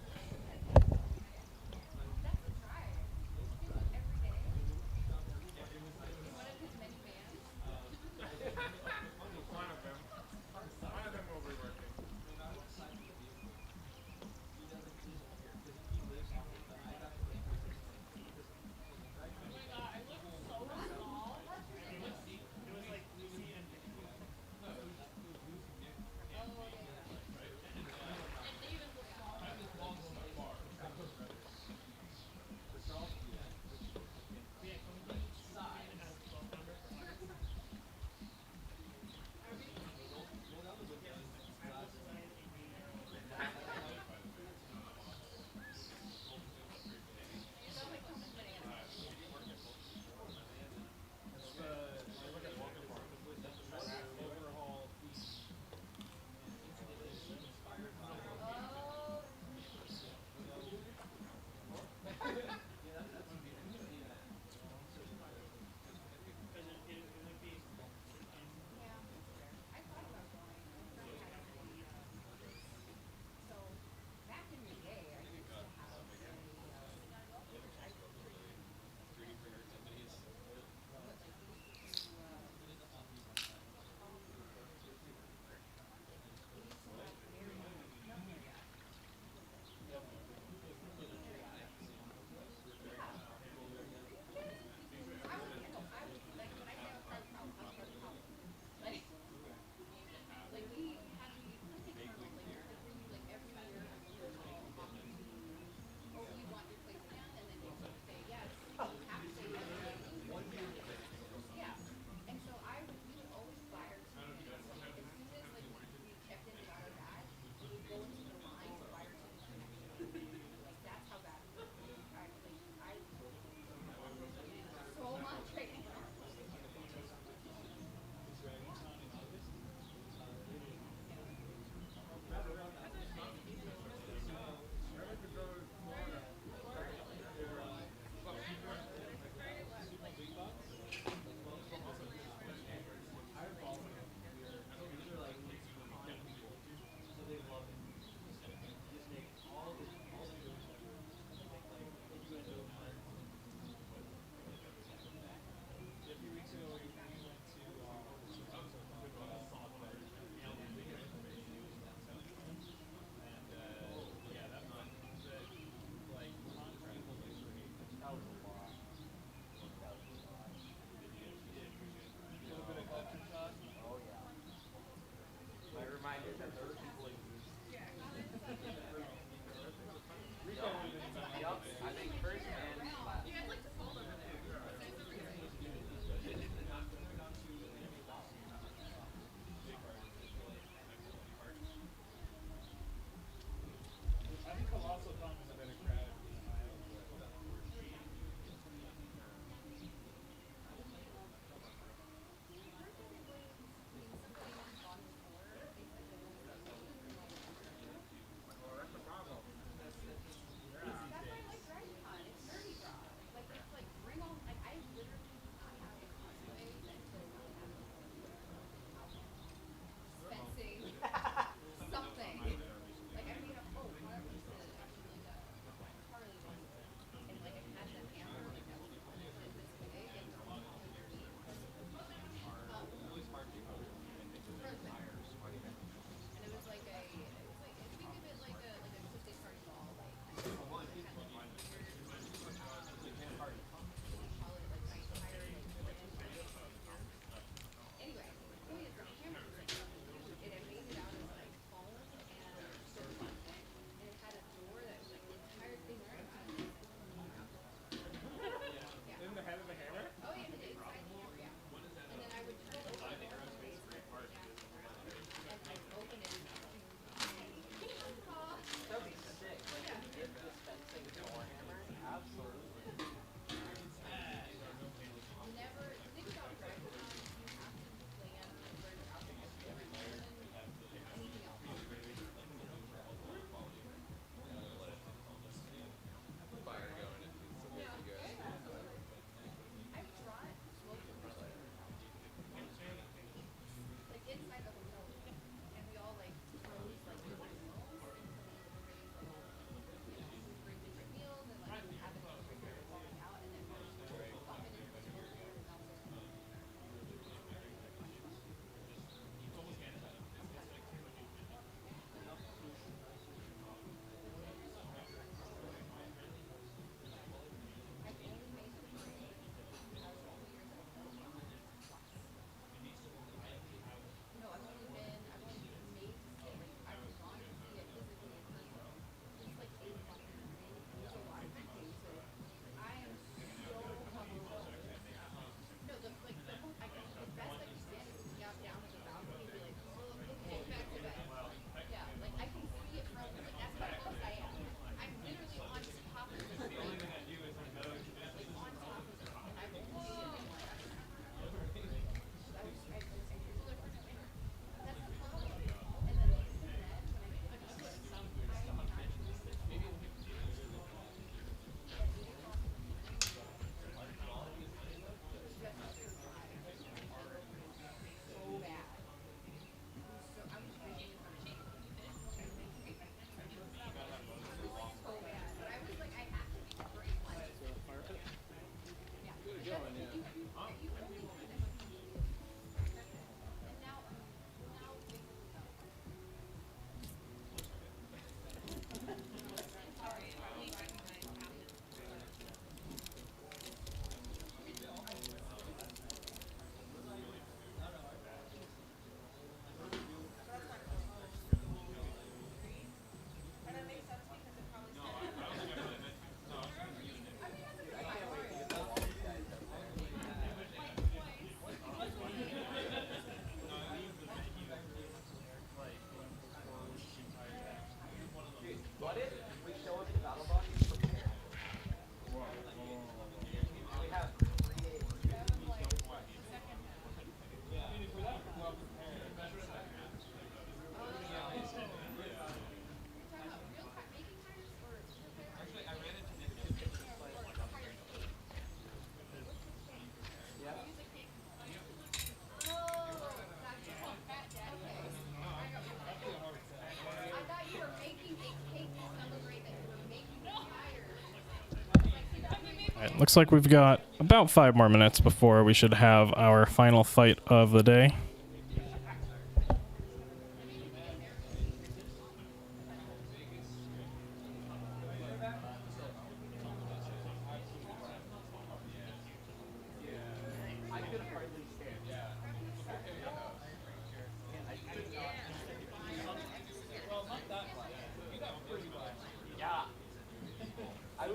Alright, looks like we've got about 5 more minutes before we should have our final fight of the day.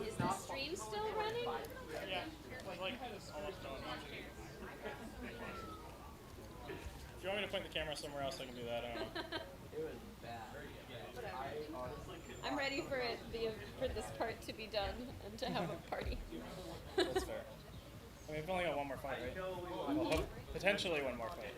Is the stream still running? Yeah, like almost done. If you want me to point the camera somewhere else, I can do that. I don't know. It was bad. I'm ready for for this part to be done and to have a party. That's fair. I mean, we've only got one more fight, right? Well, potentially one more fight.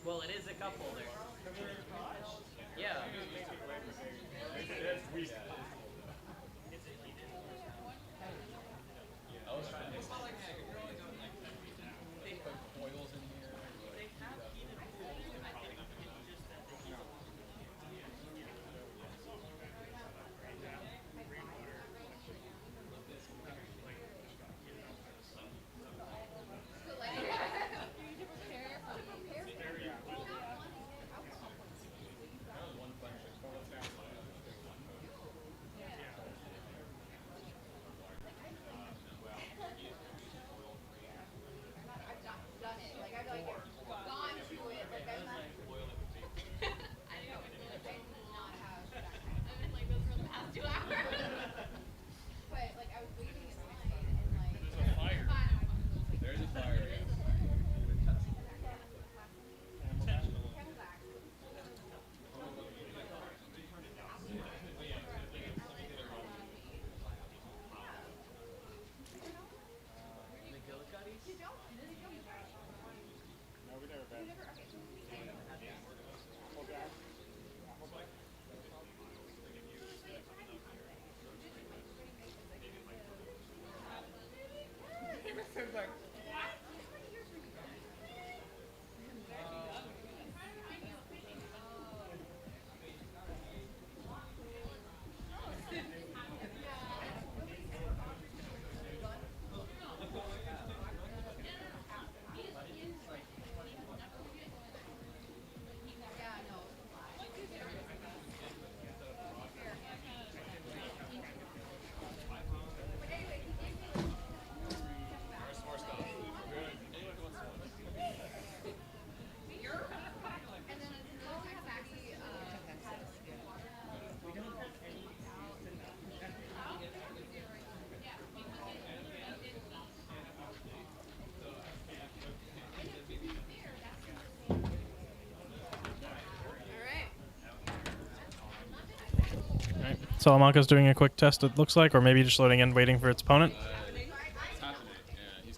Well, it is a couple there. Yeah. Salamanca's doing a quick test, it looks like, or maybe just loading in, waiting for its opponent.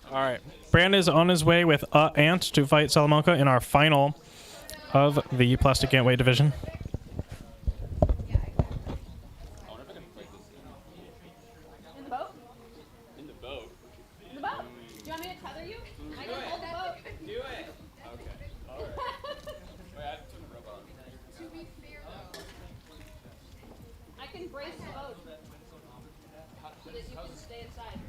All right. Brand is on his way with Ant to fight Salamanca in our final of the Plastic Antweight division. In the boat? In the boat. In the boat. Do you want me to tether you? I can hold the boat. Do it. Okay. All right. Wait, I have to turn the rope on. To be fair, though, I can brace the boat so that you can stay inside.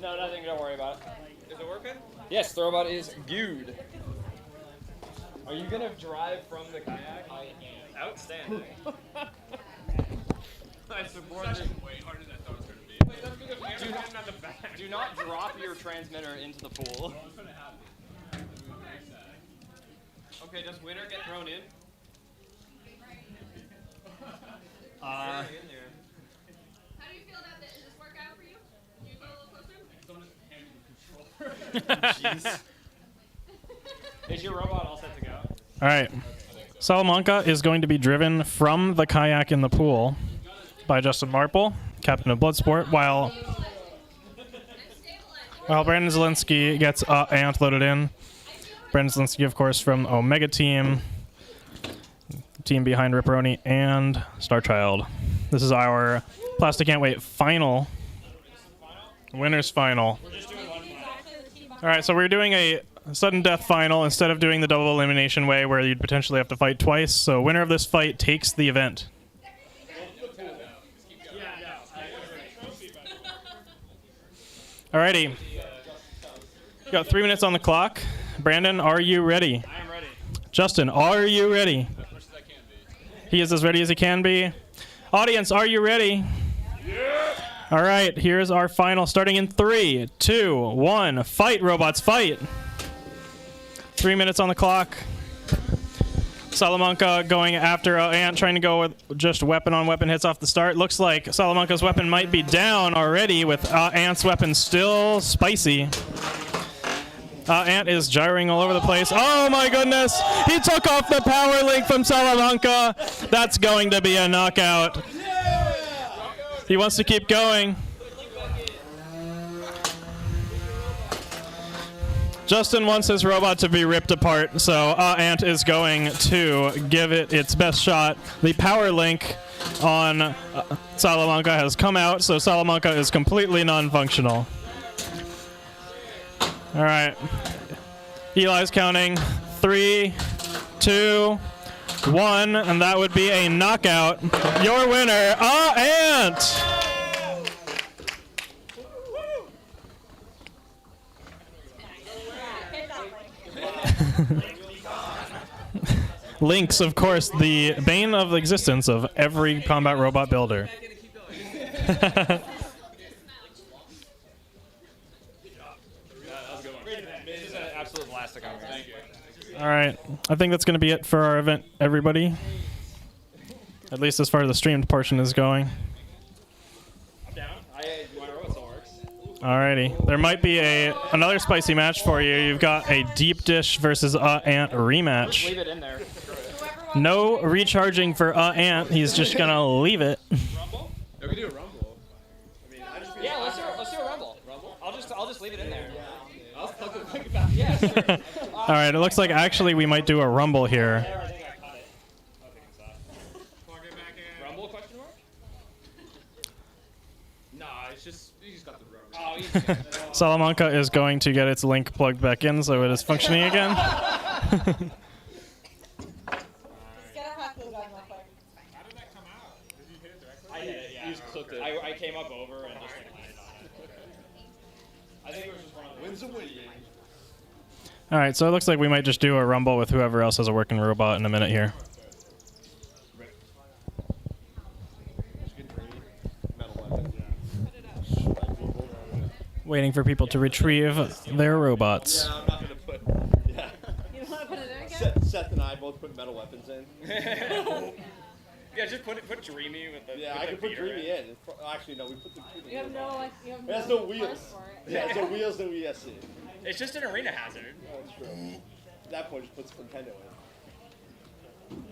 No, nothing. Don't worry about it. Is it working? Yes, the robot is good. Are you gonna drive from the kayak? I am. Outstanding. I support this. Way harder than I thought it was going to be. Do not drop your transmitter into the pool. Okay, does winner get thrown in? How do you feel about this? Does this work out for you? Do you feel a little closer? Jeez. Is your robot all set to go? All right. Salamanca is going to be driven from the kayak in the pool by Justin Marple, captain of Bloodsport, while Brandon Zielinski gets Ant loaded in. Brandon Zielinski, of course, from Omega Team, team behind Ripperoni and Starchild. This is our Plastic Antweight final. Winners final. All right, so we're doing a sudden death final instead of doing the double elimination way where you'd potentially have to fight twice. So winner of this fight takes the event. Alrighty. Got 3 minutes on the clock. Brandon, are you ready? I am ready. Justin, are you ready? He is as ready as he can be. Audience, are you ready? Yeah. All right, here's our final starting in 3, 2, 1. Fight, robots, fight. 3 minutes on the clock. Salamanca going after Ant, trying to go with just weapon on weapon hits off the start. Looks like Salamanca's weapon might be down already with Ant's weapon still spicy. Ant is gyring all over the place. Oh my goodness! He took off the power link from Salamanca. That's going to be a knockout. He wants to keep going. Justin wants his robot to be ripped apart, so Ant is going to give it its best shot. The power link on Salamanca has come out, so Salamanca is completely non-functional. All right. Eli's counting 3, 2, 1, and that would be a knockout. Your winner, Ant! Lynx, of course, the bane of existence of every combat robot builder. Absolute blast. Thank you. All right, I think that's going to be it for our event, everybody. At least as far as the streamed portion is going. I'm down. My robot still works. Alrighty, there might be another spicy match for you. You've got a deep dish versus Ant rematch. Leave it in there. No recharging for Ant. He's just gonna leave it. Rumble? Yeah, we can do a rumble. I mean, Yeah, let's do a rumble. Rumble? I'll just leave it in there. I'll think about it. Yeah, sure. All right, it looks like actually we might do a rumble here. Rumble question mark? Nah, it's just you just got the rubber. Oh, Salamanca is going to get its link plugged back in so it is functioning again. I came up over and just landed on it. I think it was just one of the wins a win. All right, so it looks like we might just do a rumble with whoever else has a working robot in a minute here. Waiting for people to retrieve their robots. Yeah, I'm not gonna put. Yeah. You don't want to put it in again? Seth and I both put metal weapons in. Yeah, just put Dreamy with the. Yeah, with I the can put beater Dreamy in. Actually, no, we put the. You have no, like, you have It has no no wheels. parts for it. Yeah, it's no wheels, no ESC. It's just an arena hazard. Oh, that's true. At that point, just puts Nintendo in.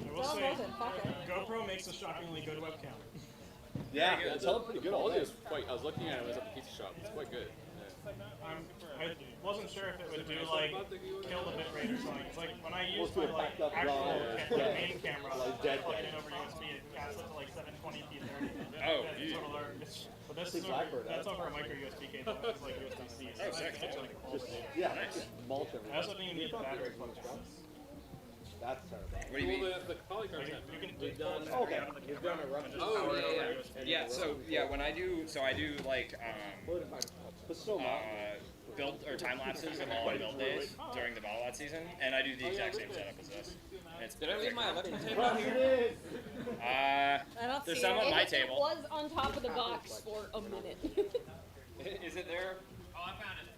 I will say, GoPro makes a shockingly good webcam. Yeah, it's held pretty good. Quality is quite. I was looking at it. It was at the pizza shop. It's quite good. I wasn't sure if it would do like kill the bitrate or something. It's like when I use Mostly my like backed up actual raw. main camera, Like I dead. plug it in over USB. It caps it to like 720p 30. Oh, It's total alert. But this is over, that's over a micro USB cable. It's like USB-C. So Oh, sick. it's like Just, yeah, just mulch everything. I also didn't even need the battery plug. That's terrible. What do you mean? The polycarb We've done a rough. Oh yeah. So yeah, when I do, I do like build or time lapses of all our build days during the Battlebot season, and I do the exact same setup as this. Did I leave my electric table out here? I don't There's see some it. on my It table. was on top of the box for a minute. Is it there? Oh, I found it.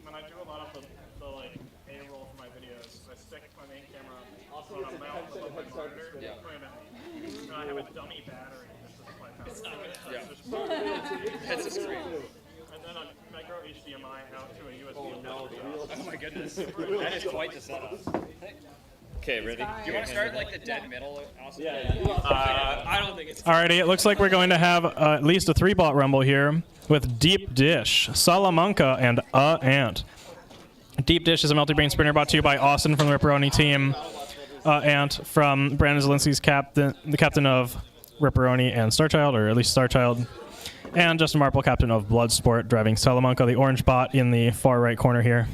When I do a lot of the like A-roll for my videos, I stick my main camera on a mount above my monitor, and I have a dummy battery that's just quite powerful. It's a screen. And then I micro HDMI out to a USB. Oh my goodness. That is quite the setup. Okay, ready? Do you want to start like the dead middle? Also? I don't think it's. Alrighty, it looks like we're going to have at least a 3-bot rumble here with Deep Dish, Salamanca, and Ant. Deep Dish is a multi-brain sprinter brought to you by Austin from the Ripperoni team. Ant from Brandon Zielinski's the captain of Ripperoni and Starchild, or at least Starchild. And Justin Marple, captain of Bloodsport, driving Salamanca, the orange bot in the far right corner here.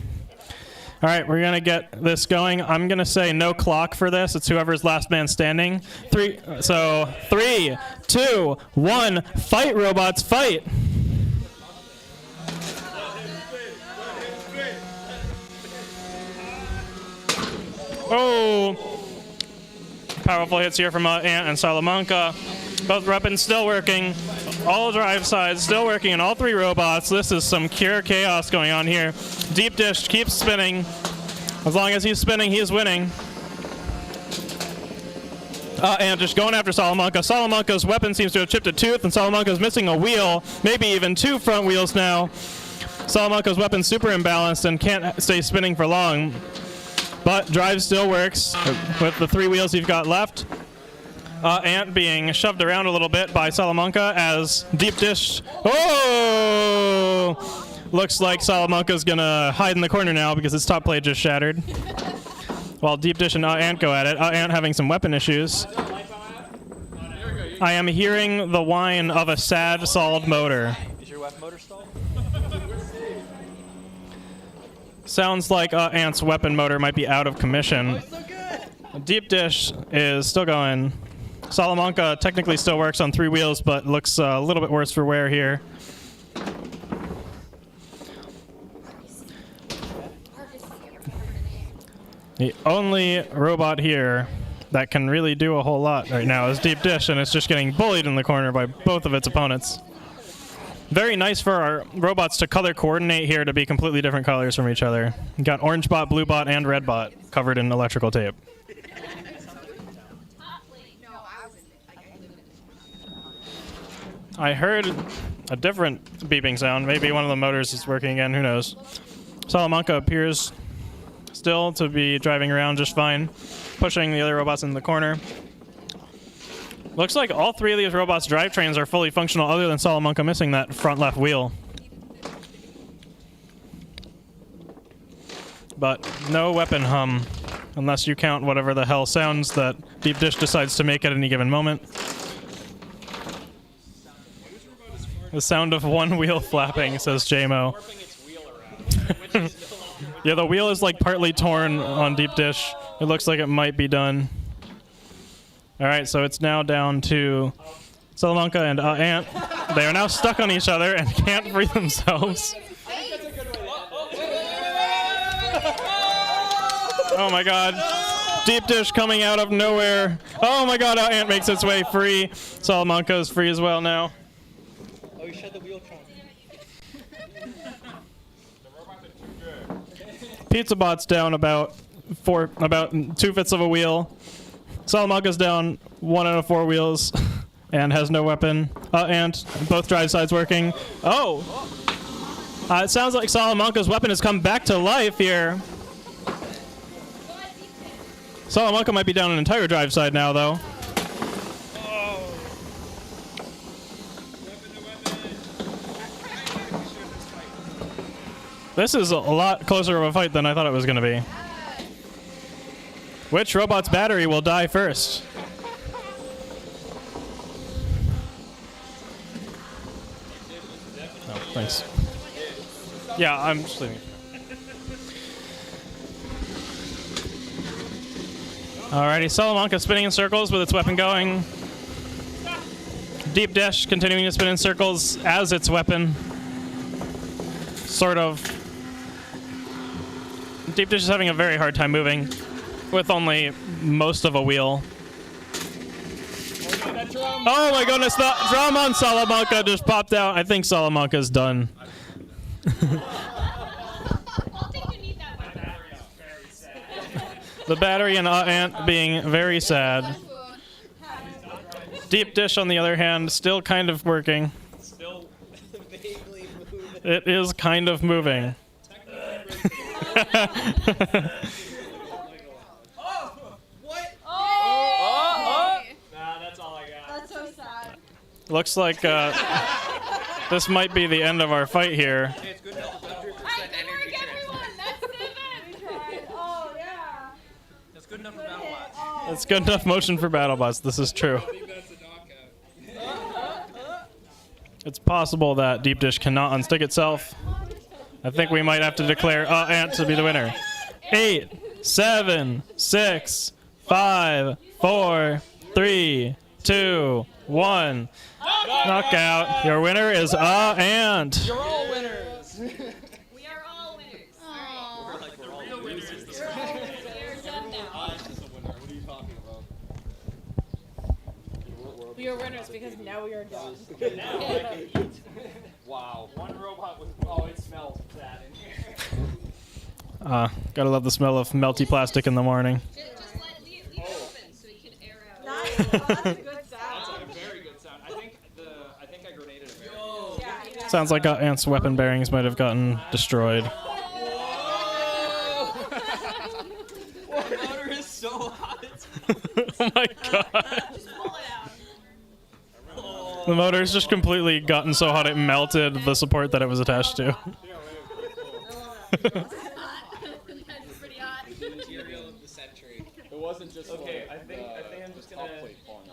All right, we're going to get this going. I'm going to say no clock for this. It's whoever's last man standing. 3, 2, 1, fight, robots, fight! Oh! Powerful hits here from Ant and Salamanca. Both weapons still working. All drive sides still working in all 3 robots. This is some pure chaos going on here. Deep Dish keeps spinning. As long as he's spinning, he's winning. And just going after Salamanca. Salamanca's weapon seems to have chipped a tooth, and Salamanca's missing a wheel, maybe even 2 front wheels now. Salamanca's weapon's super imbalanced and can't stay spinning for long. But drive still works with the 3 wheels you've got left. Ant being shoved around a little bit by Salamanca as Deep Dish. Oh! Looks like Salamanca's gonna hide in the corner now because his top plate just shattered. While Deep Dish and Ant go at it. Ant having some weapon issues. I am hearing the whine of a sad, solid motor. Is your WEF motor stalled? Sounds like Ant's weapon motor might be out of commission. Deep Dish is still going. Salamanca technically still works on 3 wheels, but looks a little bit worse for wear here. The only robot here that can really do a whole lot right now is Deep Dish, and it's just getting bullied in the corner by both of its opponents. Very nice for our robots to color coordinate here to be completely different colors from each other. You got orange bot, blue bot, and red bot covered in electrical tape. I heard a different beeping sound. Maybe one of the motors is working again. Who knows? Salamanca appears still to be driving around just fine, pushing the other robots in the corner. Looks like all 3 of these robots' drivetrains are fully functional other than Salamanca missing that front left wheel. But no weapon hum, unless you count whatever the hell sounds that Deep Dish decides to make at any given moment. The sound of one wheel flapping, says JMO. Yeah, the wheel is like partly torn on Deep Dish. It looks like it might be done. All right, so it's now down to Salamanca and Ant. They are now stuck on each other and can't free themselves. Oh my god. Deep Dish coming out of nowhere. Oh my god, Ant makes its way free. Salamanca is free as well now. Oh, you shut the wheel trunk. Pizza Bot's down about 2/5 of a wheel. Salamanca's down 1 out of 4 wheels and has no weapon. And both drive sides working. Oh! It sounds like Salamanca's weapon has come back to life here. Salamanca might be down an entire drive side now, though. This is a lot closer of a fight than I thought it was going to be. Which robot's battery will die first? Oh, thanks. Yeah, I'm just leaving. Alrighty, Salamanca spinning in circles with its weapon going. Deep Dish continuing to spin in circles as its weapon. Sort of. Deep Dish is having a very hard time moving with only most of a wheel. Oh my goodness, the drum on Salamanca just popped out. I think Salamanca's done. The battery and Ant being very sad. Deep Dish, on the other hand, still kind of working. Still vaguely moving. It is kind of moving. Nah, that's all I got. That's so sad. Looks like this might be the end of our fight here. Hey, it's good enough for 100% energy transfer. Oh, yeah. That's good enough for Battlebots. It's good enough motion for Battlebots. This is true. I think that's a knockout. It's possible that Deep Dish cannot unstick itself. I think we might have to declare Ant to be the winner. 8, 7, 6, 5, 4, 3, 2, 1. Knockout. Your winner is Ant. You're all winners. We are all winners. We're like the real winners. We are done now. We are winners because now we are done. Wow. One robot was. Oh, it smells bad in here. Gotta love the smell of melty plastic in the morning. Just leave it open so we can air out. Nice. Oh, that's a good That's sound. a very good sound. I think I grenaded a bear. Sounds like Ant's weapon bearings might have gotten destroyed. The motor is so hot. Oh my god. The motor's just completely gotten so hot it melted the support that it was attached to. Material of the century. It wasn't just okay. I think I'm just gonna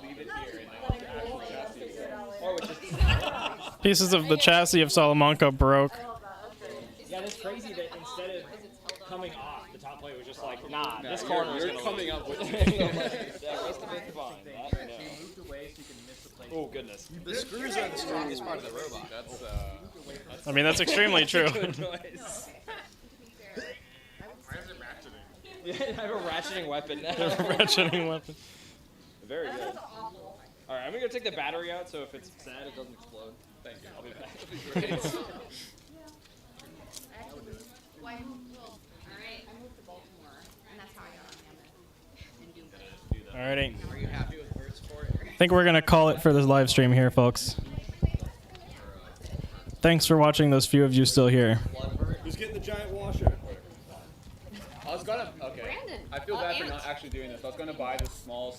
leave it here and then actual chassis. Oh, it's just Pieces of the chassis of Salamanca broke. yeah. That's crazy that instead of coming off, the top plate was just like, nah, this corner is gonna coming up with. Oh goodness. The screws are the strongest part of the robot. That's I mean, that's extremely true. Good noise. Yeah, I have a ratcheting weapon now. Ratcheting weapon. Very good. All right, I'm gonna go take the battery out, so if it's sad, it doesn't explode. Thank you. I'll be back. That'd be great. Alrighty. Are you happy with Bloodsport? I think we're gonna call it for this live stream here, folks. Thanks for watching, those few of you still here. Who's getting the giant washer? I was gonna. Okay. I feel bad for not actually doing this. I was gonna buy this small